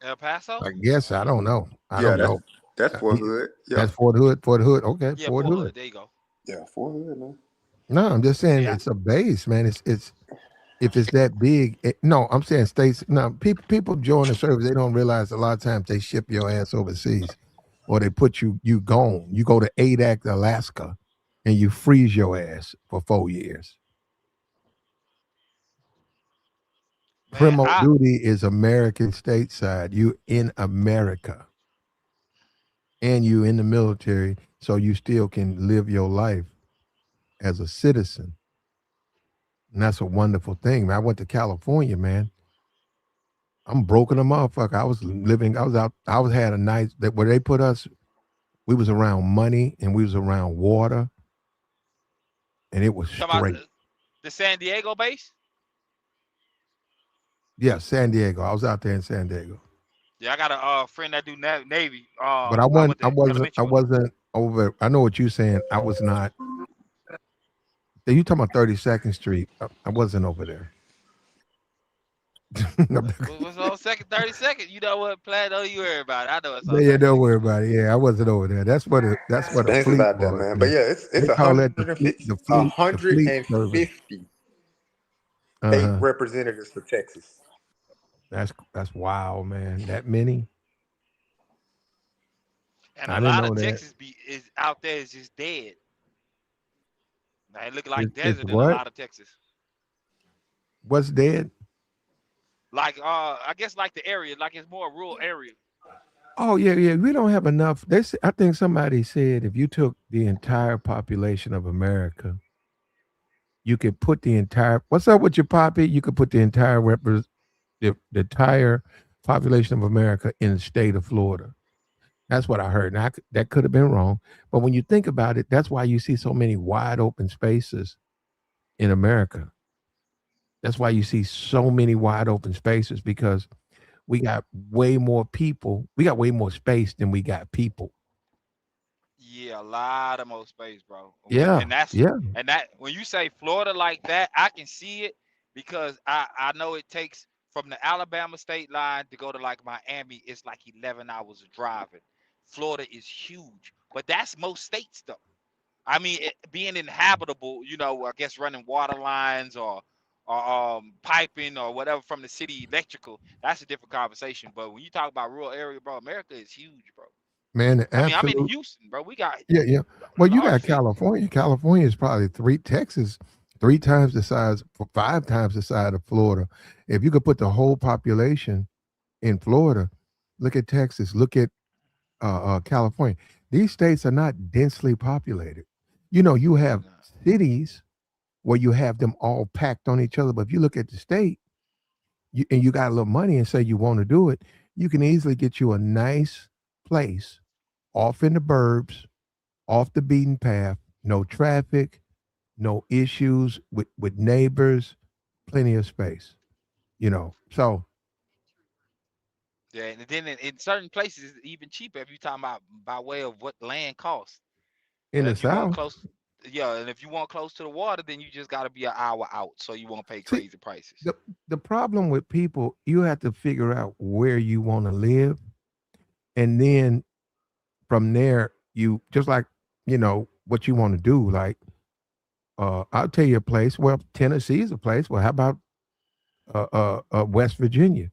El Paso? I guess I don't know. I Yeah, don't know. that's Fort Hood. Yeah, That's Fort Hood. Fort Hood. Okay, Yeah, Fort Fort Hood. Hood. There you go. yeah, Fort Hood, man. No, I'm just saying Yeah. it's a base, man. It's if it's that big. No, I'm saying states. No, people join the service. They don't realize a lot of times they ship your ass overseas, or they put you gone. You go to Adak, Alaska, and you freeze your ass for 4 years. Man, Primo duty is American stateside. You in America, and you in the military, so you still can live your life as a citizen. And that's a wonderful thing, man. I went to California, man. I'm broken a motherfucker. I was out, had a night that where they put us, we was around money and we was around water, and it was talking about straight. the San Diego base? Yeah, San Diego. I was out there in San Diego. Yeah, I got a friend that do Navy. But I went I to elementary with him. wasn't over. I know what you're saying. I was not. You talking about 32nd Street. I wasn't over there. What's on second, 32nd? You know what, Platt? Don't you worry about it. I know it's on Yeah, don't 32nd worry Street. about it. Yeah, I wasn't over there. That's what a Expensive fleet out there, was, man. But man. yeah, They it's call that 150, the fleet service. 150 state Uh-huh. representatives for Texas. That's wild, man. That many? And I a didn't lot know of that. Texas is out there is just dead. Now, it look like It's desert in a what? lot of Texas. What's dead? Like I guess like the area, like it's more a rural area. Oh yeah, yeah. We don't have enough. I think somebody said if you took the entire population of America, you could put the entire. What's up with your poppy? You could put the entire population of America in the state of Florida. That's what I heard. Now, that could have been wrong, but when you think about it, that's why you see so many wide open spaces in America. That's why you see so many wide open spaces because we got way more people. We got way more space than we got people. Yeah, a lot of more space, bro. Yeah, yeah. And that when you say Florida like that, I can see it because I know it takes from the Alabama state line to go to like Miami, it's like 11 hours of driving. Florida is huge, but that's most states though. I mean, being inhabitable, I guess running water lines or piping or whatever from the city electrical, that's a different conversation. But when you talk about rural area, bro, America is huge, bro. Man, the I mean, I'm in absolute. Houston, bro. We got Yeah, yeah. Well, you large got cities. California. California is probably Texas, 3 times the size, 5 times the size of Florida. If you could put the whole population in Florida, look at Texas, look at California. These states are not densely populated. You have Nah. cities where you have them all packed on each other. But if you look at the state and you got a little money and say you want to do it, you can easily get you a nice place off in the burbs, off the beaten path, no traffic, no issues with neighbors, plenty of space. So Yeah, and then in certain places, it's even cheaper if you're talking about by way of what land costs. in the If you want South, close, yeah, and if you want close to the water, then you just got to be an hour out, so you won't pay see, crazy prices. the problem with people, you have to figure out where you want to live, and then from there you just like, what you want to do. Like, I'll tell you a place. Well, Tennessee is a place. Well, how about West Virginia?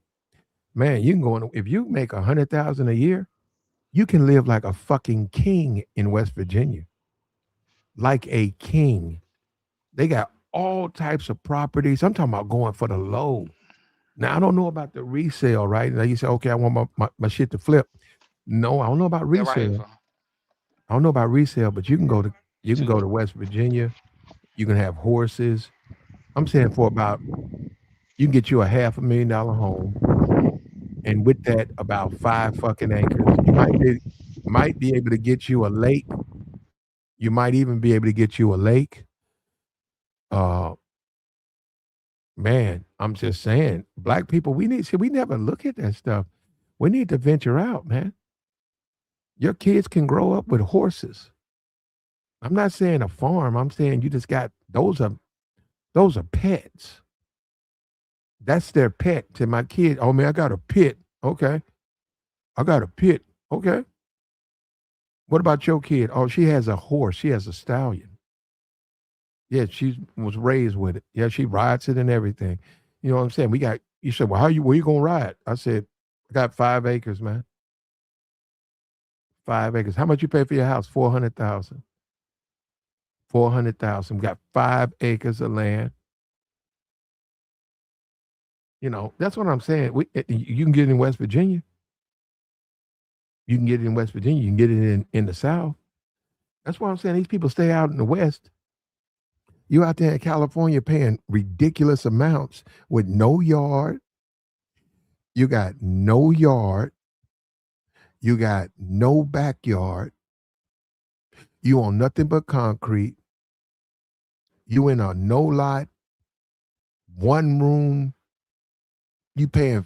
Man, you can go in if you make 100,000 a year, you can live like a fucking king in West Virginia, like a king. They got all types of properties. I'm talking about going for the low. Now I don't know about the resale, right? Now you say, okay, I want my shit to flip. No, I don't know about They're right here resale. for I don't know about resale, but you you can too. go to West Virginia. You can have horses. I'm saying for about you can get you a $500,000 home, and with that, about 5 fucking acres. You might be able to get you a lake. You might even be able to get you a lake. Uh, man, I'm just saying, black people, we never look at that stuff. We need to venture out, man. Your kids can grow up with horses. I'm not saying a farm. I'm saying you just got those are pets. That's their pet. To my kid, oh man, I got a pit. Okay. I got a pit. Okay. What about your kid? Oh, she has a horse. She has a stallion. Yeah, she was raised with it. Yeah, she rides it and everything. You know what I'm saying? You said, well, where you gonna ride? I said, I got 5 acres, man. 5 acres. How much you pay for your house? 400,000. 400,000. We got 5 acres of land. That's what I'm saying. You can get it in West Virginia. You can get it in West Virginia. You can get it in the South. That's why I'm saying these people stay out in the West. You out there in California paying ridiculous amounts with no yard. You got no yard. You got no backyard. You on nothing but concrete. You in a no lot, one room. You paying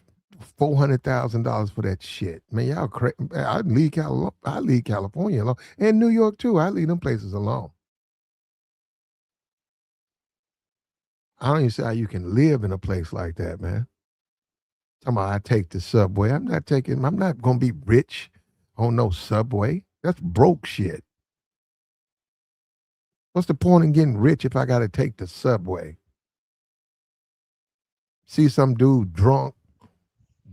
$400,000 for that shit, man. Y'all crazy. I leave California alone, and New York too. I leave them places alone. I don't even see how you can live in a place like that, man. Talking about I take the subway. I'm not gonna be rich on no subway. That's broke shit. What's the point in getting rich if I gotta take the subway? See some dude drunk,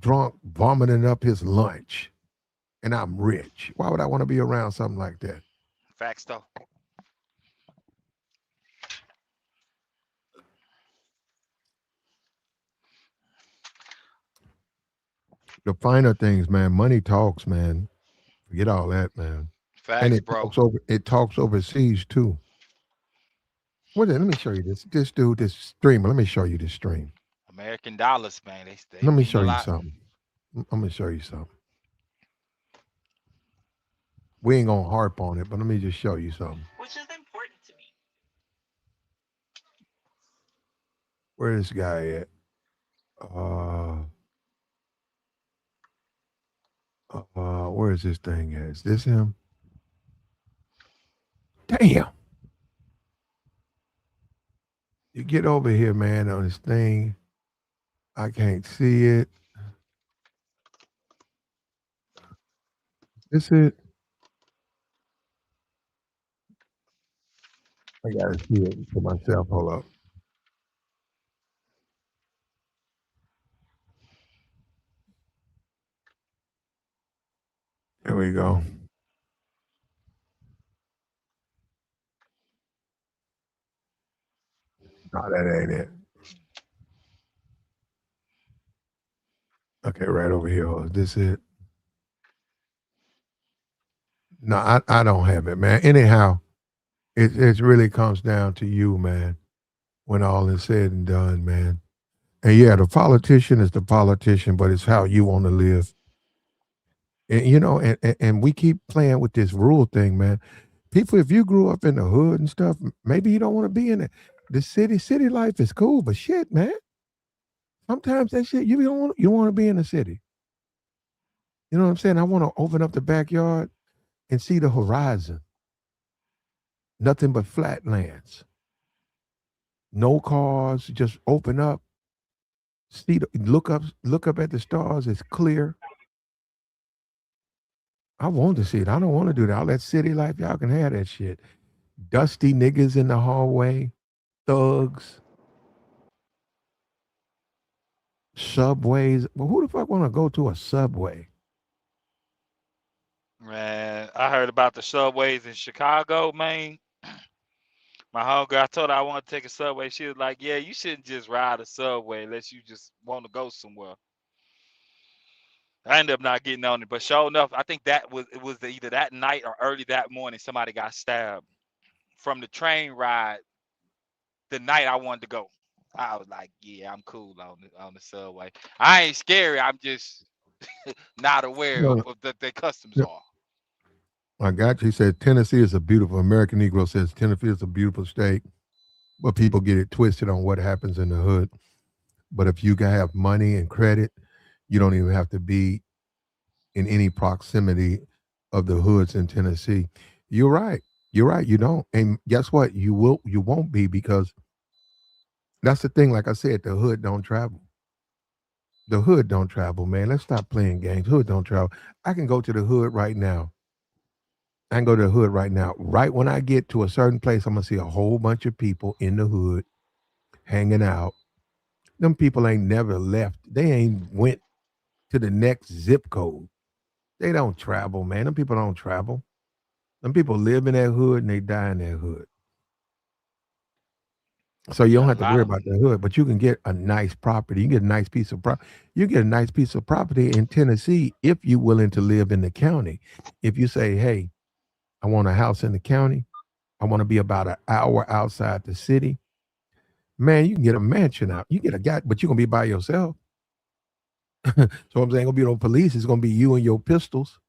vomiting up his lunch, and I'm rich. Why would I want to be around something like that? facts though. The finer things, man. Money talks, man. Forget all that, man. And Facts, bro. it talks overseas too. Let me show you this dude, this streamer. Let me show you this stream. American dollars, man. They Let me mean show a you lot. something. I'm gonna show you something. We ain't gonna harp on it, but let me just show you something. Which is important to me. Where this guy at? Where is this thing at? Is this him? Damn. You get over here, man, on this thing. I can't see it. Is this it? I gotta see it for myself. Hold up. There we go. No, that ain't it. Okay, right over here. Is this it? No, I don't have it, man. Anyhow, it really comes down to you, man, when all is said and done, man. And yeah, the politician is the politician, but it's how you want to live. And we keep playing with this rule thing, man. People, if you grew up in the hood and stuff, maybe you don't want to be in it. The city. City life is cool, but shit, man. Sometimes that shit you don't want to be in the city. You know what I'm saying? I want to open up the backyard and see the horizon. Nothing but flatlands. No cars. Just open up. Look up at the stars. It's clear. I want to see it. I don't want to do that. All that city life, y'all can have that shit. Dusty niggas in the hallway, thugs, subways. Well, who the fuck want to go to a subway? Man, I heard about the subways in Chicago, man. My homegirl, I told her I want to take a subway. She was like, "Yeah, you shouldn't just ride a subway unless you just want to go somewhere." I ended up not getting on it, but sure enough, I think it was either that night or early that morning. Somebody got stabbed from the train ride the night I wanted to go. I was like, "Yeah, I'm cool on the subway. I ain't scary. I'm just not aware of No, what the customs no, are." I got you. He said Tennessee is a beautiful. American Negro says Tennessee is a beautiful state, but people get it twisted on what happens in the hood. But if you can have money and credit, you don't even have to be in any proximity of the hoods in Tennessee. You're right. You're right. You don't. And guess what? You won't be because that's the thing. Like I said, the hood don't travel. The hood don't travel, man. Let's stop playing games. Hood don't travel. I can go to the hood right now. I can go to the hood right now. Right when I get to a certain place, I'm gonna see a whole bunch of people in the hood hanging out. Them people ain't never left. They ain't went to the next zip code. They don't travel, man. Them people don't travel. Them people live in that hood and they die in that hood. So you don't Yeah, a have to lot worry of about the hood, but you can get a nice property. You can get a nice piece of property. You get a nice piece of property in Tennessee if you're willing to live in the county. If you say, hey, I want a house in the county, I want to be about an hour outside the city, man, you can get a mansion out. You get a guy, but you're gonna be by yourself. So I'm saying, gonna be no police. It's gonna be you and your pistols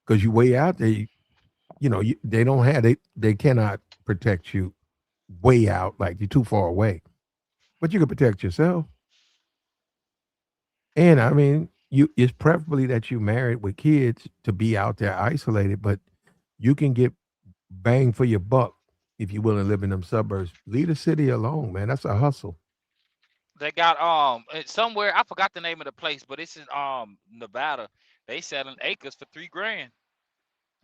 because you way out there. They don't have they cannot protect you way out like you're too far away, but you can protect yourself. And I mean, it's preferably that you married with kids to be out there isolated, but you can get bang for your buck if you're willing to live in them suburbs. Leave the city alone, man. That's a hustle. they got somewhere I forgot the name of the place, but it's in Nevada. They selling acres for $3 grand.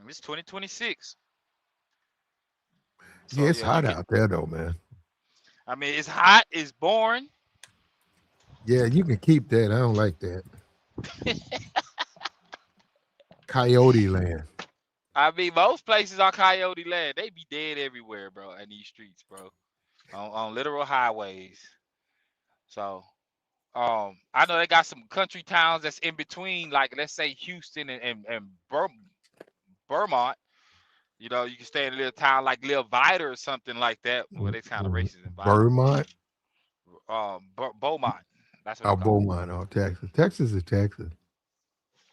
And it's 2026. Yeah, So it's yeah, you hot can. out there though, man. I mean, it's hot. It's boring. Yeah, you can keep that. I don't like that. Coyote land. I mean, most places are coyote land. They be dead everywhere, bro, in these streets, bro, on literal highways. So, I know they got some country towns that's in between, like let's say Houston and Vermont. You know, you can stay in a little town like Little Vida or something like that, where they kind of racist environment. Vermont. Beaumont, that's what Oh, it's called. Beaumont, oh, Texas. Texas is Texas.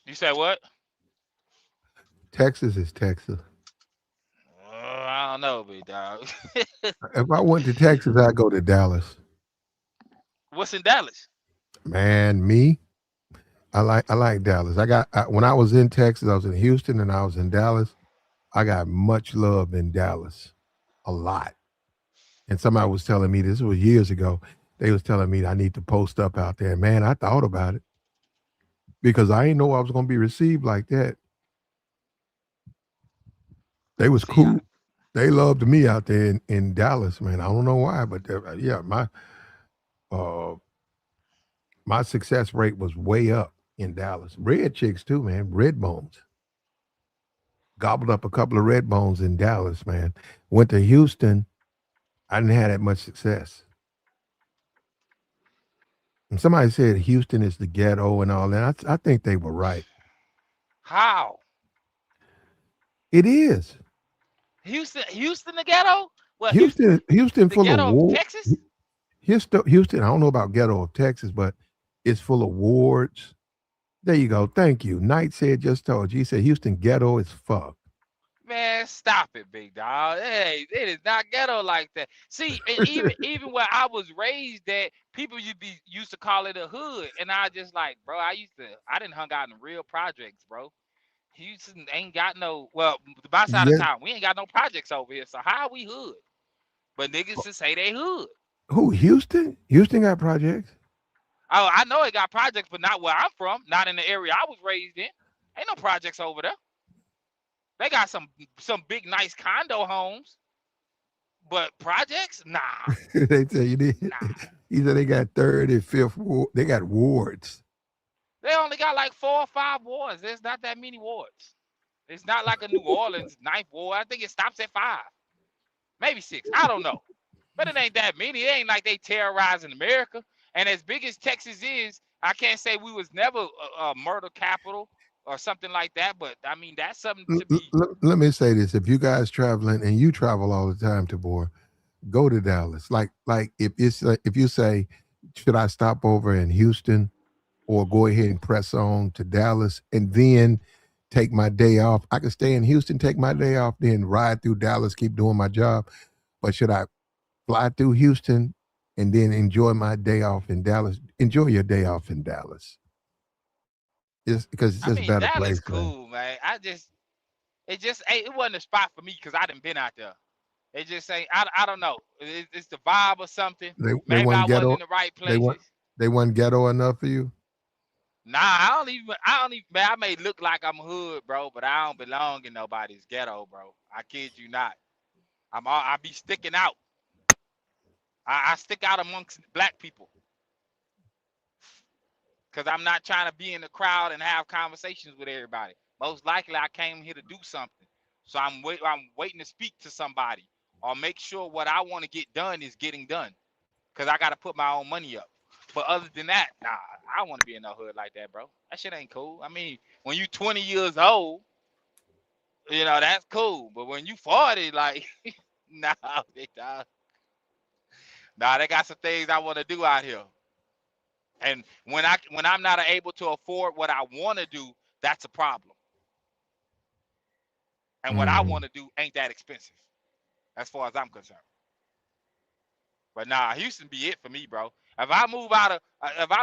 You said what? Texas is Texas. I don't know, big dog. If I went to Texas, I'd go to Dallas. What's in Dallas? Man, me, I like Dallas. When I was in Texas, I was in Houston and I was in Dallas. I got much love in Dallas, a lot. And somebody was telling me this was years ago. They was telling me I need to post up out there. Man, I thought about it because I didn't know I was going to be received like that. They was See, cool. They loved me out there in Dallas, man. I don't know why, but yeah, uh, my success rate was way up in Dallas. Red chicks too, man. Red bones. Gobbled up a couple of red bones in Dallas, man. Went to Houston. I didn't have that much success. And somebody said Houston is the ghetto and all that. I think they were right. how? It is. Houston, the ghetto? Well, Houston the full of ghetto of war. Texas. Houston, I don't know about ghetto of Texas, but it's full of wards. There you go. Thank you. Knight said just told you. He said Houston ghetto is fuck. Man, stop it, big dog. Hey, it is not ghetto like that. See, and even where I was raised at, people used to call it a hood, and I just like, bro, I didn't hung out in real projects, bro. Houston ain't got no. Well, my side of Yeah. town, we ain't got no projects over here. So how are we hood? But niggas just say they hood. Who, Houston? Houston got projects. I know it got projects, but not where I'm from. Not in the area I was raised in. Ain't no projects over there. They got some big nice condo homes, but projects, nah, They tell you they, nah. he said they got third and fifth ward. They got wards. They only got like 4 or 5 wards. There's not that many wards. It's not like a New Orleans ninth ward. I think it stops at 5, maybe 6. I don't know, but it ain't that many. It ain't like they terrorizing America. And as big as Texas is, I can't say we was never a murder capital or something like that. But I mean, that's something to be. Let me say this: if you guys traveling and you travel all the time, Tabor, go to Dallas. Like if you say, should I stop over in Houston or go ahead and press on to Dallas and then take my day off? I can stay in Houston, take my day off, then ride through Dallas, keep doing my job. But should I fly through Houston and then enjoy my day off in Dallas? Enjoy your day off in Dallas. Just because it's I just mean, better Dallas place, man. cool, man. It wasn't a spot for me because I didn't been out there. It just ain't. I don't know. It's the vibe or something. They Maybe I want wasn't ghetto. in the right They want places. they want ghetto enough for you. Nah, I don't even. Man, I may look like I'm hood, bro, but I don't belong in nobody's ghetto, bro. I kid you not. I be sticking out. I stick out amongst black people because I'm not trying to be in the crowd and have conversations with everybody. Most likely, I came here to do something, so I'm waiting to speak to somebody or make sure what I want to get done is getting done because I got to put my own money up. But other than that, nah, I don't want to be in no hood like that, bro. That shit ain't cool. I mean, when you 20 years old, that's cool. But when you 40, like, nah, nah, they got some things I want to do out here. And when I'm not able to afford what I want to do, that's a problem. And what I Mm. want to do ain't that expensive, as far as I'm concerned. But nah, Houston be it for me, bro. If I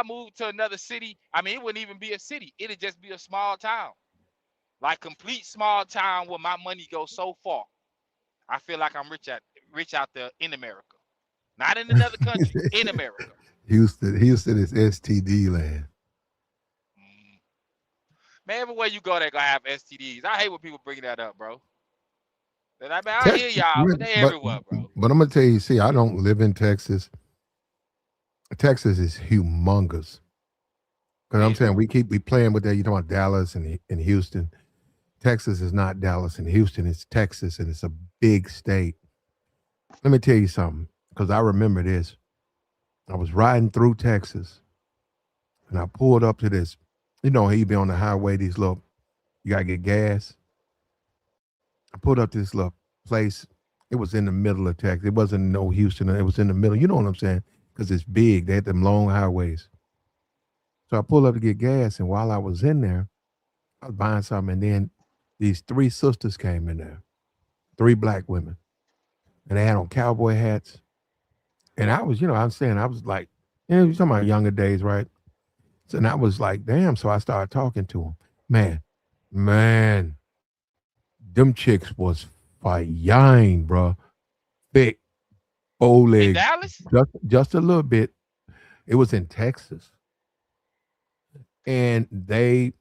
move to another city, I mean, it wouldn't even be a city. It'd just be a small town, like complete small town where my money goes so far. I feel like I'm rich out there in America, not in another country, in America. Houston is STD land. Mm. Man, everywhere you go, they gonna have STDs. I hate when people bring that up, bro. I hear Texas, y'all, but they everywhere, bro. but I'm gonna tell you. See, I don't live in Texas. Texas is humongous. Because I'm Big, saying bro. we playing with that. You talking about Dallas and Houston. Texas is not Dallas and Houston. It's Texas, and it's a big state. Let me tell you something. Because I remember this. I was riding through Texas, and I pulled up to this. You know, he be on the highway. These little, you gotta get gas. I pulled up to this little place. It was in the middle of Texas. It wasn't no Houston. It was in the middle. You know what I'm saying? Because it's big. They had them long highways. So I pulled up to get gas, and while I was in there, I was buying something, and then these three sisters came in there, three black women, and they had on cowboy hats. And I was, I'm saying, I was like, you're talking about younger days, right? So and I was like, damn. So I started talking to them. Man, them chicks was fine, bro. Thick, bow In legged, Dallas? just a little bit. It was in Texas, and they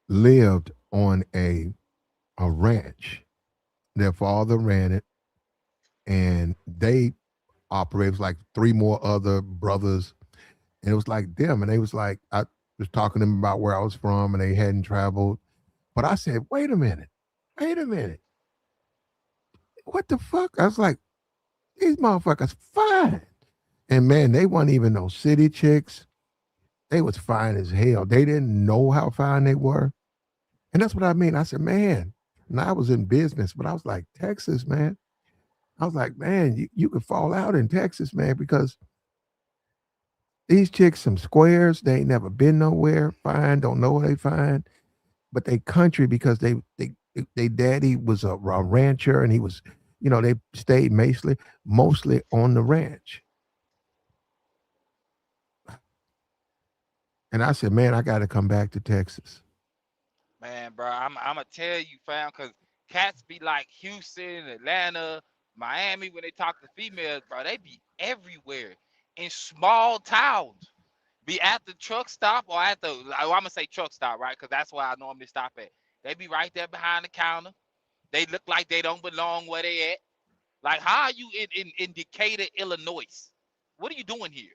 lived on a ranch. Their father ran it, and they operated like three more other brothers, and it was like them. And they was like, I was talking to them about where I was from, and they hadn't traveled. But I said, wait a minute, what the fuck? I was like, these motherfuckers fine. And man, they weren't even no city chicks. They was fine as hell. They didn't know how fine they were. And that's what I mean. I said, man, and I was in business, but I was like, Texas, man. I was like, man, you could fall out in Texas, man, because these chicks, some squares, they ain't never been nowhere, fine, don't know where they fine, but they country because they daddy was a rancher and he was, they stayed mostly on the ranch. And I said, man, I got to come back to Texas. Man, bro, I'm gonna tell you, fam, because cats be like Houston, Atlanta, Miami when they talk to females, bro. They be everywhere in small towns. Be at the truck stop or at the, I'm gonna say truck stop, right? Because that's where I normally stop at. They be right there behind the counter. They look like they don't belong where they at. Like, how are you in Decatur, Illinois? What are you doing here?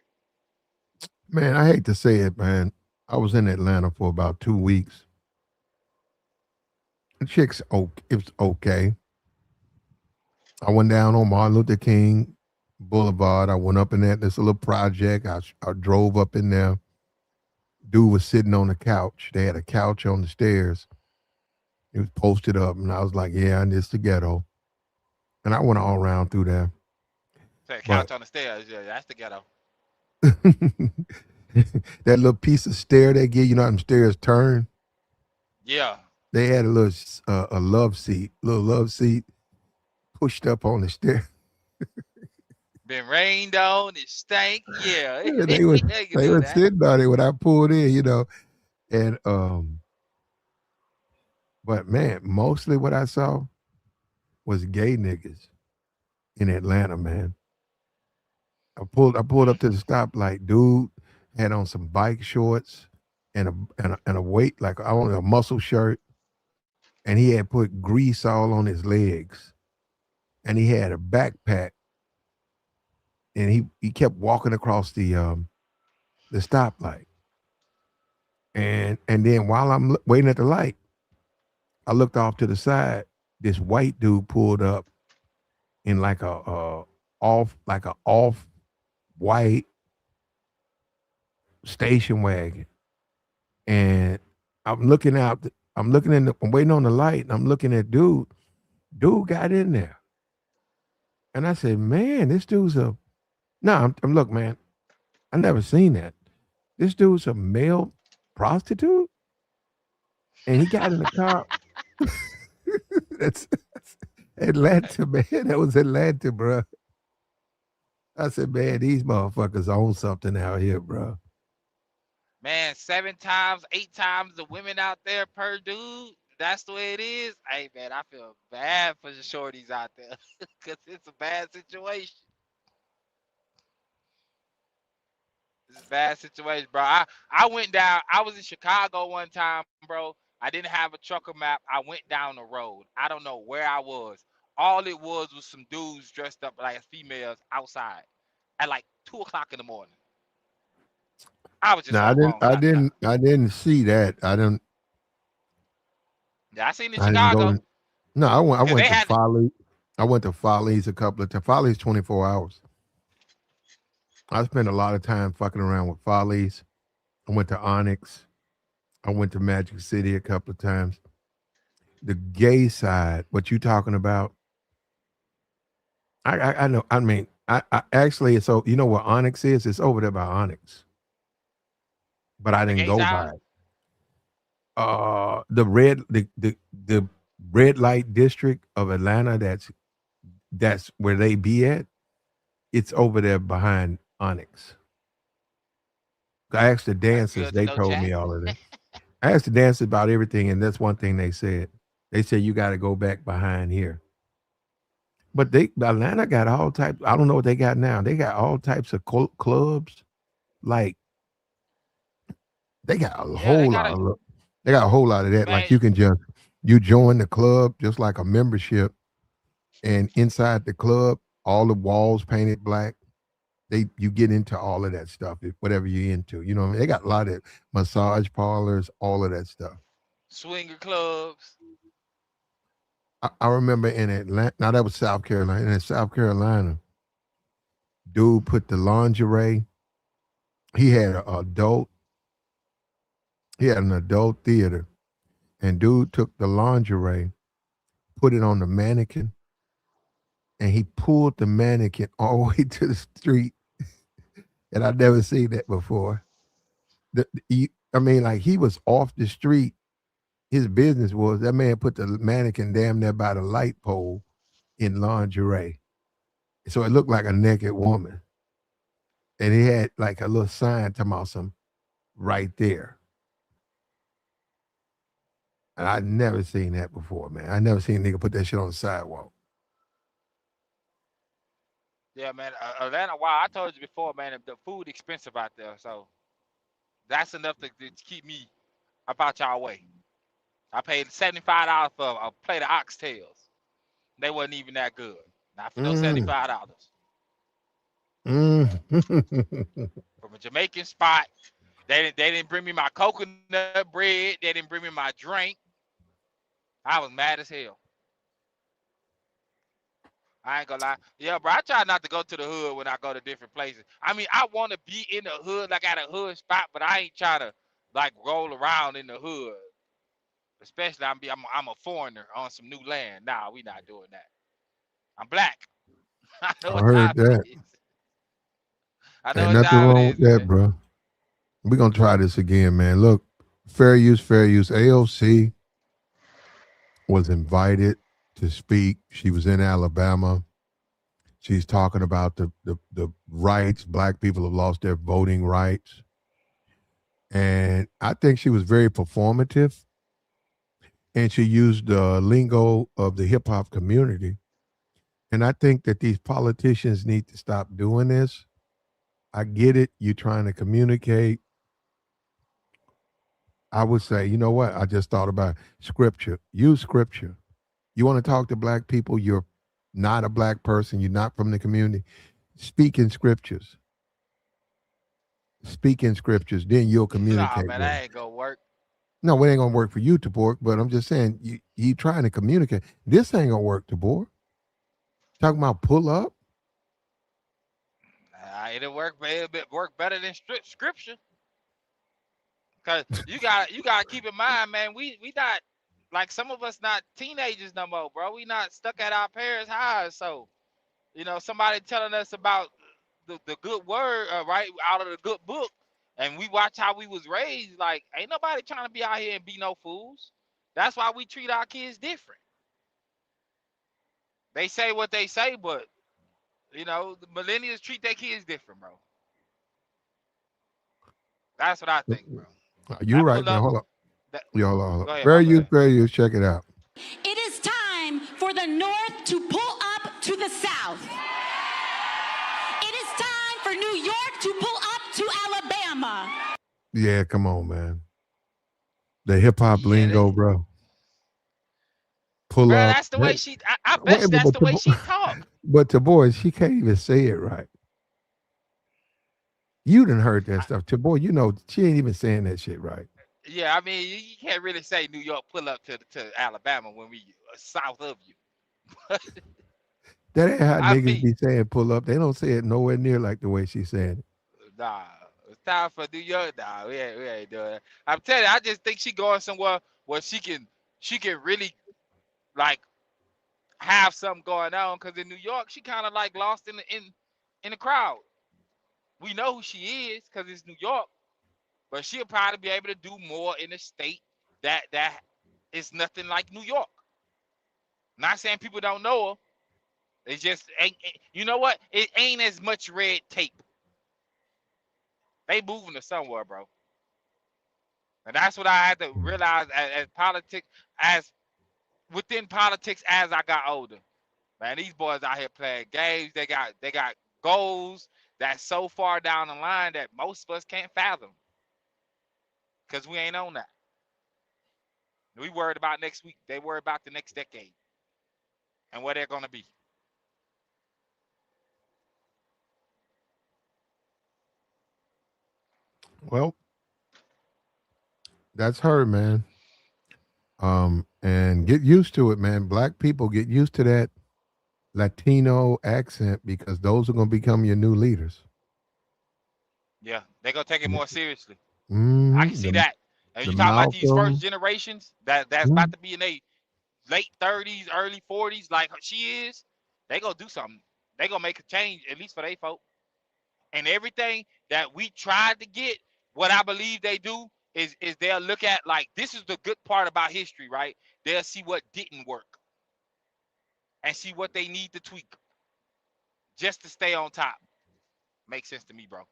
Man, I hate to say it, man. I was in Atlanta for about 2 weeks. The chick's okay. It was okay. I went down on Martin Luther King Boulevard. I went up in this little project. I drove up in there. Dude was sitting on the couch. They had a couch on the stairs. It was posted up, and I was like, "Yeah, and it's the ghetto." And I went all around through there, Say, but couch on the stairs. Yeah, that's the ghetto. that little piece of stair they give you, know, how them stairs turn. Yeah. They had a little little love seat pushed up on the stair. Been rained on. It stank. Yeah. Yeah, You can they do were that. sitting on it when I pulled in, and but man, mostly what I saw was gay niggas in Atlanta, man. I pulled up to the stoplight. Dude had on some bike shorts and a weight like I want a muscle shirt, and he had put grease all on his legs, and he had a backpack, and he kept walking across the stoplight, and then while I'm waiting at the light, I looked off to the side. This white dude pulled up in like a off white station wagon, and I'm looking out. I'm looking I'm waiting on the light, and I'm looking at dude. Dude got in there, and I said, "Man, this dude's a no." Look, man. I never seen that. This dude's a male prostitute, and he got in the car. That's Atlanta, man. That was Atlanta, bro. I said, man, these motherfuckers own something out here, bro. Man, 7 times, 8 times the women out there per dude. That's the way it is. Hey, man, I feel bad for the shorties out there because it's a bad situation. It's a bad situation, bro. I went down. I was in Chicago one time, bro. I didn't have a trucker map. I went down the road. I don't know where I was. All it was some dudes dressed up like females outside at like 2 o'clock in the morning. I was just No, on the wrong side of town. I didn't see that. Yeah, I seen it in I didn't go Chicago to. No, I because went they to had. Folly. I went to Follies a couple of times. Follies 24 hours. I spent a lot of time fucking around with Follies. I went to Onyx. I went to Magic City a couple of times. The gay side, what you talking about? I know. I mean, I actually, so you know where Onyx is? It's over there by Onyx, but I The didn't gay go side? by it. The red light district of Atlanta. That's where they be at. It's over there behind Onyx. I asked the That's dancers. good to They know, told Jack. me all of that. I asked the dancers about everything, and that's one thing they said. They said you got to go back behind here. But Atlanta got all types. I don't know what they got now. They got all types of clubs. Like they got a Yeah, they whole got lot a of. They got a whole lot of that. Like man. you join the club just like a membership, and inside the club, all the walls painted black. You get into all of that stuff, whatever you're into. You know, what I mean? They got a lot of massage parlors, all of that stuff. Swinger clubs. I remember in Atlanta. Now that was South Carolina. In South Carolina, dude put the lingerie. He had an adult. He had an adult theater, and dude took the lingerie, put it on the mannequin, and he pulled the mannequin all the way to the street. And I'd never seen that before. I mean, like he was off the street. His business was that man put the mannequin damn near by the light pole in lingerie. So it looked like a naked woman. And he had like a little sign to some right there. And I'd never seen that before, man. I never seen a nigga put that shit on the sidewalk. Yeah, man. Atlanta. Wow, I told you before, man. The food expensive out there, so that's enough to keep me about y'all way. I paid $75 for a plate of oxtails. They wasn't even that good. Not for no Mm, $75 mm. from a Jamaican spot. They didn't bring me my coconut bread. They didn't bring me my drink. I was mad as hell. I ain't gonna lie. Yeah, bro. I try not to go to the hood when I go to different places. I mean, I want to be in the hood, like at a hood spot, but I ain't trying to like roll around in the hood. Especially I'm a foreigner on some new land. Nah, we not doing that. I'm black. I know I what heard time it that. is. I know Ain't what nothing time it wrong with is, that, man. bro. We're gonna try this again, man. Look, fair use, fair use. AOC was invited to speak. She was in Alabama. She's talking about the rights. Black people have lost their voting rights. And I think she was very performative. And she used the lingo of the hip hop community. And I think that these politicians need to stop doing this. I get it. You're trying to communicate. I would say, you know what? I just thought about scripture. Use scripture. You want to talk to black people, you're not a black person, you're not from the community. Speak in scriptures. Speak in scriptures, then you'll Nah, communicate man, with that them. ain't gonna work. No, it ain't gonna work for you, Tabor, but I'm just saying you trying to communicate. This ain't gonna work, Tabor. Talking about pull up. It'll work. It'll work better than scripture. Cause you gotta keep in mind, man. We not like some of us not teenagers no more, bro. We not stuck at our parents' house. So somebody telling us about the good word, right, out of the good book, and we watch how we was raised. Like, ain't nobody trying to be out here and be no fools. That's why we treat our kids different. They say what they say, but the millennials treat their kids different, bro. That's what I think, bro. You're That right pull now. up. Hold up. That, Yeah, hold on, hold go on. ahead, my bad. Fair use, check it out. It is time for the North to pull up to the South. It is time for New York to pull up to Alabama. Yeah, come on, man. The hip hop Yeah, lingo, bro. Pull bro. up. That's the way she. I bet Wait, you that's the way she talk. but Tabor, she can't even say it right. You didn't heard that stuff. Tabor, she ain't even saying that shit right. Yeah, I mean, you can't really say New York pull up to Alabama when we south of you. That ain't how I niggas mean, be saying pull up. They don't say it nowhere near like the way she's saying it. nah, it's time for New York. Nah, we ain't doing that. I'm telling you, I just think she going somewhere where she can really like have something going on. Cause in New York, she kind of like lost in the crowd. We know who she is because it's New York, but she'll probably be able to do more in a state that is nothing like New York. Not saying people don't know her. It just ain't. You know what? It ain't as much red tape. They moving to somewhere, bro. And that's what I had to realize as politics, as within politics, as I got older. Man, these boys out here playing games. They got goals that's so far down the line that most of us can't fathom because we ain't on that. We worried about next week. They worried about the next decade and where they're gonna be. Well, that's her, man. And get used to it, man. Black people get used to that Latino accent because those are going to become your new leaders. Yeah, they're gonna take it more seriously. I can Mm-hmm. see that. And The you talking about these first Malcolm. generations that's Mhm. about to be in their late 30s, early 40s, like she is, they gonna do something. They gonna make a change, at least for they folk. And everything that we tried to get, what I believe they do is they'll look at like this is the good part about history, right? They'll see what didn't work and see what they need to tweak just to stay on top. Makes sense to me, bro.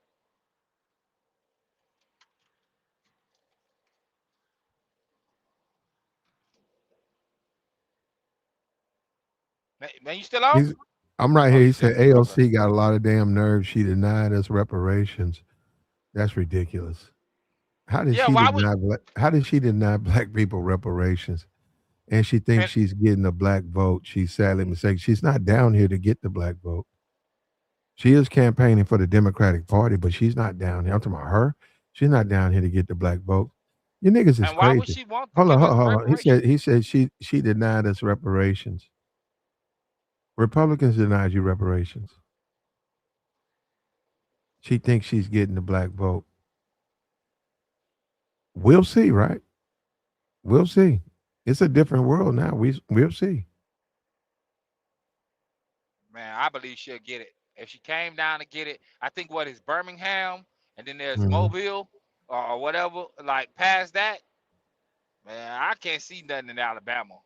Man, you still on? He's, I'm right Oh, here. you He still said muted, my bad. AOC got a lot of damn nerve. She denied us reparations. That's ridiculous. How did Yeah, she why would deny black? How did she deny black people reparations? And she thinks and she's getting a black vote. She's sadly mistaken. She's not down here to get the black vote. She is campaigning for the Democratic Party, but she's not down here. I'm talking about her. She's not down here to get the black vote. You niggas is and why would crazy. she want to Hold on, give hold us on, hold on. reparations? He said she denied us reparations. Republicans denied you reparations. She thinks she's getting the black vote. We'll see, right? We'll see. It's a different world now. We'll see. Man, I believe she'll get it. If she came down to get it, I think what is Birmingham, and then there's Mm-hmm. Mobile or whatever. Like past that, man, I can't see nothing in Alabama.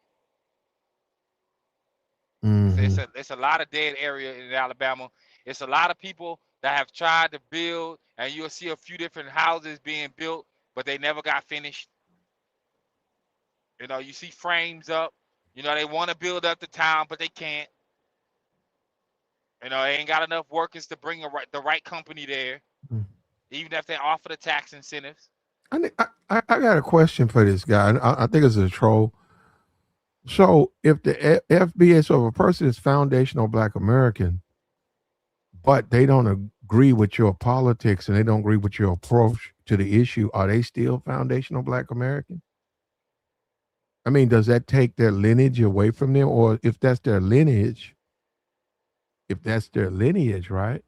Mm-hmm. It's a lot of dead area in Alabama. It's a lot of people that have tried to build, and you'll see a few different houses being built, but they never got finished. You know, you see frames up. You know, they want to build up the town, but they can't. You know, they ain't got enough workers to bring the right company there, even if they offer the tax incentives. I got a question for this guy. I think it's a troll. So if the FBA, so if a person is foundational Black American, but they don't agree with your politics and they don't agree with your approach to the issue, are they still foundational Black American? I mean, does that take their lineage away from them, or if that's their lineage, right?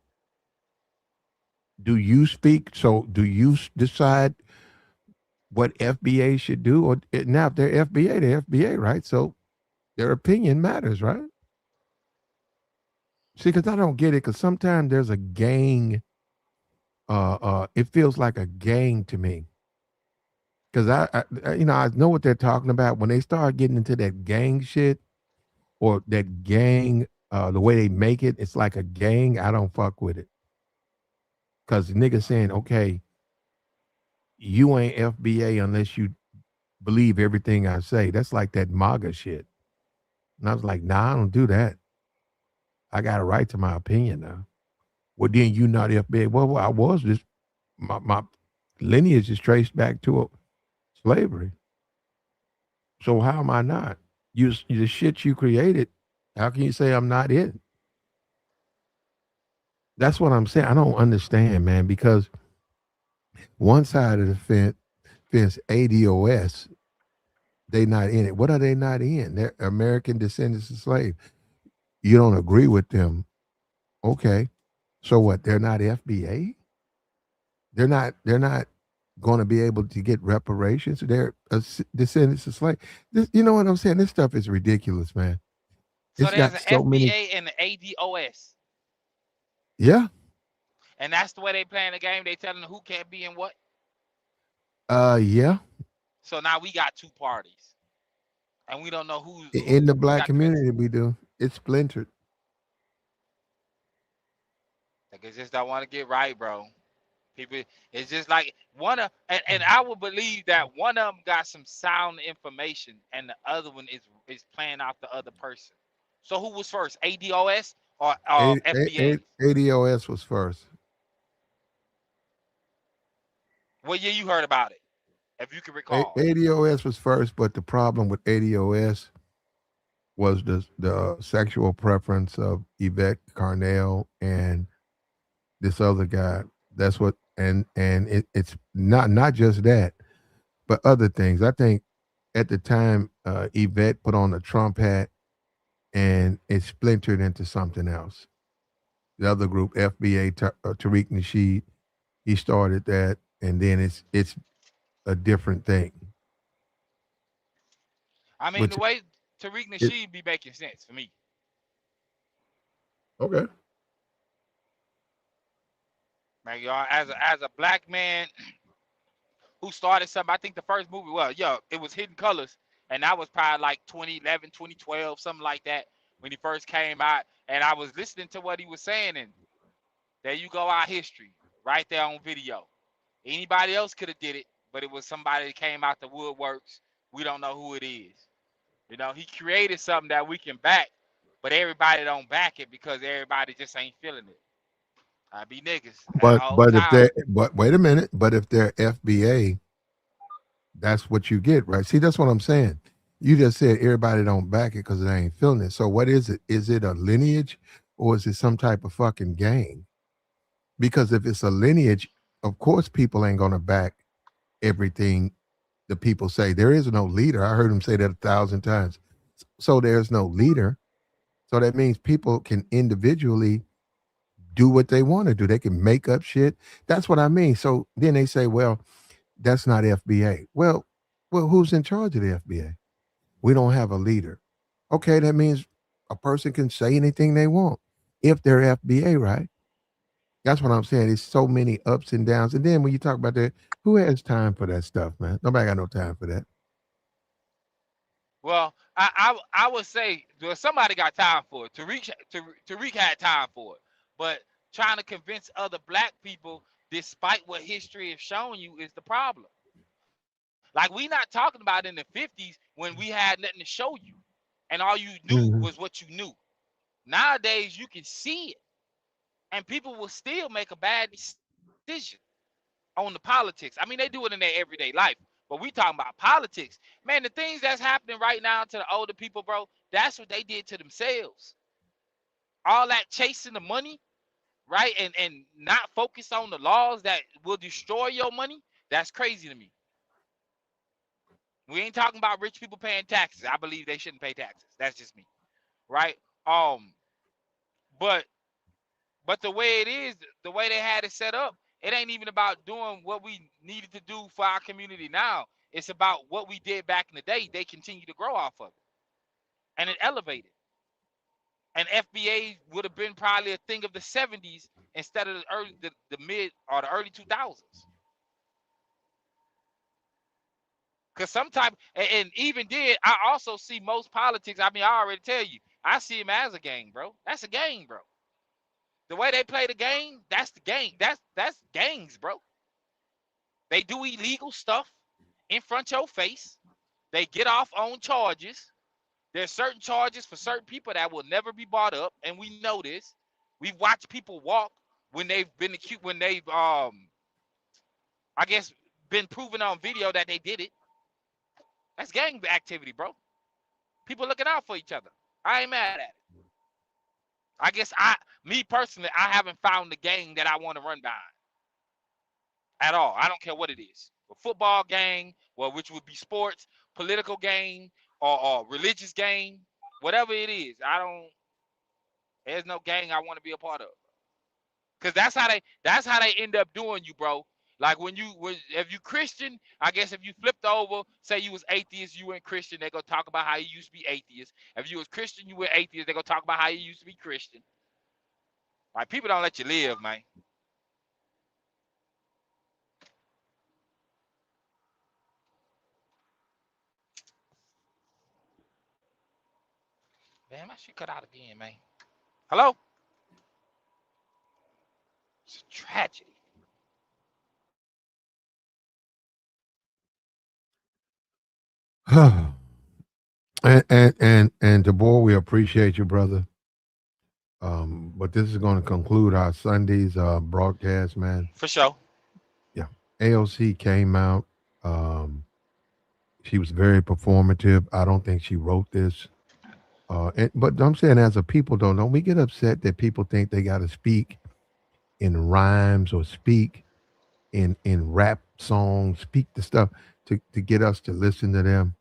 Do you speak? So do you decide what FBA should do, or now if they're FBA, they're FBA, right? So their opinion matters, right? See, because I don't get it. Because sometimes there's a gang. It feels like a gang to me. Because I know what they're talking about when they start getting into that gang shit or that gang. The way they make it, it's like a gang. I don't fuck with it. Because the nigga saying, okay, you ain't FBA unless you believe everything I say. That's like that MAGA shit. And I was like, nah, I don't do that. I got a right to my opinion now. Well, then you not FBA. Well, I was just my lineage is traced back to slavery. So how am I not? The shit you created. How can you say I'm not it? That's what I'm saying. I don't understand, man. Because one side of the fence, ADOS, they not in it. What are they not in? They're American descendants of slaves. You don't agree with them, okay? So what? They're not FBA. They're not going to be able to get reparations. They're descendants of slaves. You know what I'm saying? This stuff is ridiculous, man. So It's there's got an so many. FBA and an ADOS, Yeah. and that's the way they playing the game. They telling who can't be in what. Yeah. So now we got two parties, and we don't know In the who black got the best. community, we do. It's splintered. Like it's just don't want to get right, bro. People, it's just like one of, and I would believe that one of them got some sound information, and the other one is playing out the other person. So who was first, ADOS or FBA? ADOS was first. What year you heard about it, if you can recall? ADOS was first, but the problem with ADOS was the sexual preference of Yvette Carnell and this other guy. That's what, and it's not just that, but other things. I think at the time, Yvette put on a Trump hat, and it splintered into something else. The other group, FBA, Tariq Nasheed, he started that, and then it's a different thing. I mean, the Which way Tariq it Nasheed be making sense for me. okay. Like y'all, as a black man who started something, I think the first movie, well, yeah, it was Hidden Colors, and that was probably like 2011, 2012, something like that when he first came out. And I was listening to what he was saying, and there you go, our history right there on video. Anybody else could have did it, but it was somebody that came out the woodworks. We don't know who it is. You know, he created something that we can back, but everybody don't back it because everybody just ain't feeling it. I be niggas at all But if times. they but wait a minute, but if they're FBA, that's what you get, right? See, that's what I'm saying. You just said everybody don't back it because they ain't feeling it. So what is it? Is it a lineage or is it some type of fucking gang? Because if it's a lineage, of course people ain't gonna back everything the people say. There is no leader. I heard him say that 1,000 times. So there's no leader. So that means people can individually do what they want to do. They can make up shit. That's what I mean. So then they say, well, that's not FBA. Well, who's in charge of the FBA? We don't have a leader. Okay, that means a person can say anything they want if they're FBA, right? That's what I'm saying. It's so many ups and downs. And then when you talk about that, who has time for that stuff, man? Nobody got no time for that. Well, I would say well, somebody got time for it. Tariq had time for it, but trying to convince other black people, despite what history has shown you, is the problem. Like we not talking about in the 50s when we had nothing to show you, and all you knew Mhm. was what you knew. Nowadays you can see it, and people will still make a bad decision on the politics. I mean, they do it in their everyday life, but we talking about politics. Man, the things that's happening right now to the older people, bro, that's what they did to themselves. All that chasing the money, right? And not focus on the laws that will destroy your money. That's crazy to me. We ain't talking about rich people paying taxes. I believe they shouldn't pay taxes. That's just me, right? Um, but But the way it is, the way they had it set up, it ain't even about doing what we needed to do for our community now. It's about what we did back in the day. They continue to grow off of it, and it elevated. And FBA would have been probably a thing of the 70s instead of the mid or the early 2000s. Because sometimes, and even did, I also see most politics. I mean, I already tell you, I see them as a gang, bro. That's a gang, bro. The way they play the game, that's the gang. That's gangs, bro. They do illegal stuff in front of your face. They get off on charges. There's certain charges for certain people that will never be brought up, and we know this. We've watched people walk when they've been accused, when they've I guess been proven on video that they did it. That's gang activity, bro. People looking out for each other. I ain't mad at it. I guess me personally, I haven't found the gang that I want to run behind at all. I don't care what it is. A football gang, well, which would be sports, political gang, or religious gang, whatever it is. There's no gang I want to be a part of. Cause that's how they end up doing you, bro. Like if you Christian, I guess if you flipped over, say you was atheist, you went Christian, they gonna talk about how you used to be atheist. If you was Christian, you went atheist, they gonna talk about how you used to be Christian. Like people don't let you live, man. Damn, I should cut out again, man. Hello? It's a tragedy. And DeBoer, we appreciate you, brother. But this is going to conclude our Sunday's broadcast, man. For sure. Yeah. AOC came out. She was very performative. I don't think she wrote this. But I'm saying, as a people, don't we get upset that people think they got to speak in rhymes or speak in rap songs, speak the stuff to get us to listen to them?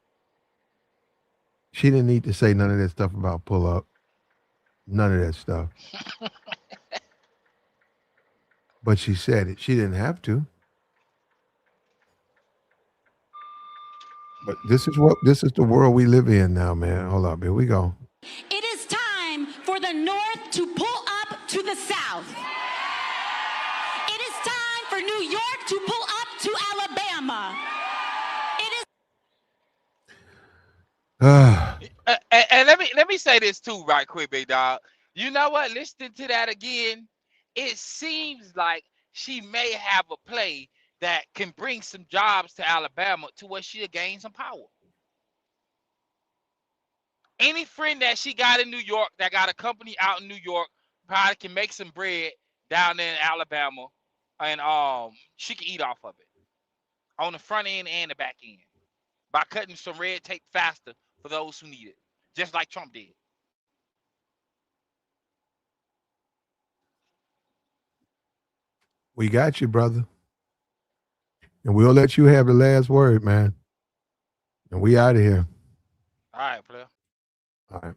She didn't need to say none of that stuff about pull up, none of that stuff. But she said it. She didn't have to. But this is the world we live in now, man. Hold up, here we go. It is time for the North to pull up to the South. It is time for New York to pull up to Alabama. It is. And let me say this too, right quick, big dog. You know what? Listening to that again, it seems like she may have a play that can bring some jobs to Alabama to where she'll gain some power. Any friend that she got in New York that got a company out in New York probably can make some bread, down there in Alabama, and she can eat off of it on the front end and the back end by cutting some red tape faster for those who need it, just like Trump did. We got you, brother. And we'll let you have the last word, man. And we out of here. All right, player. All right.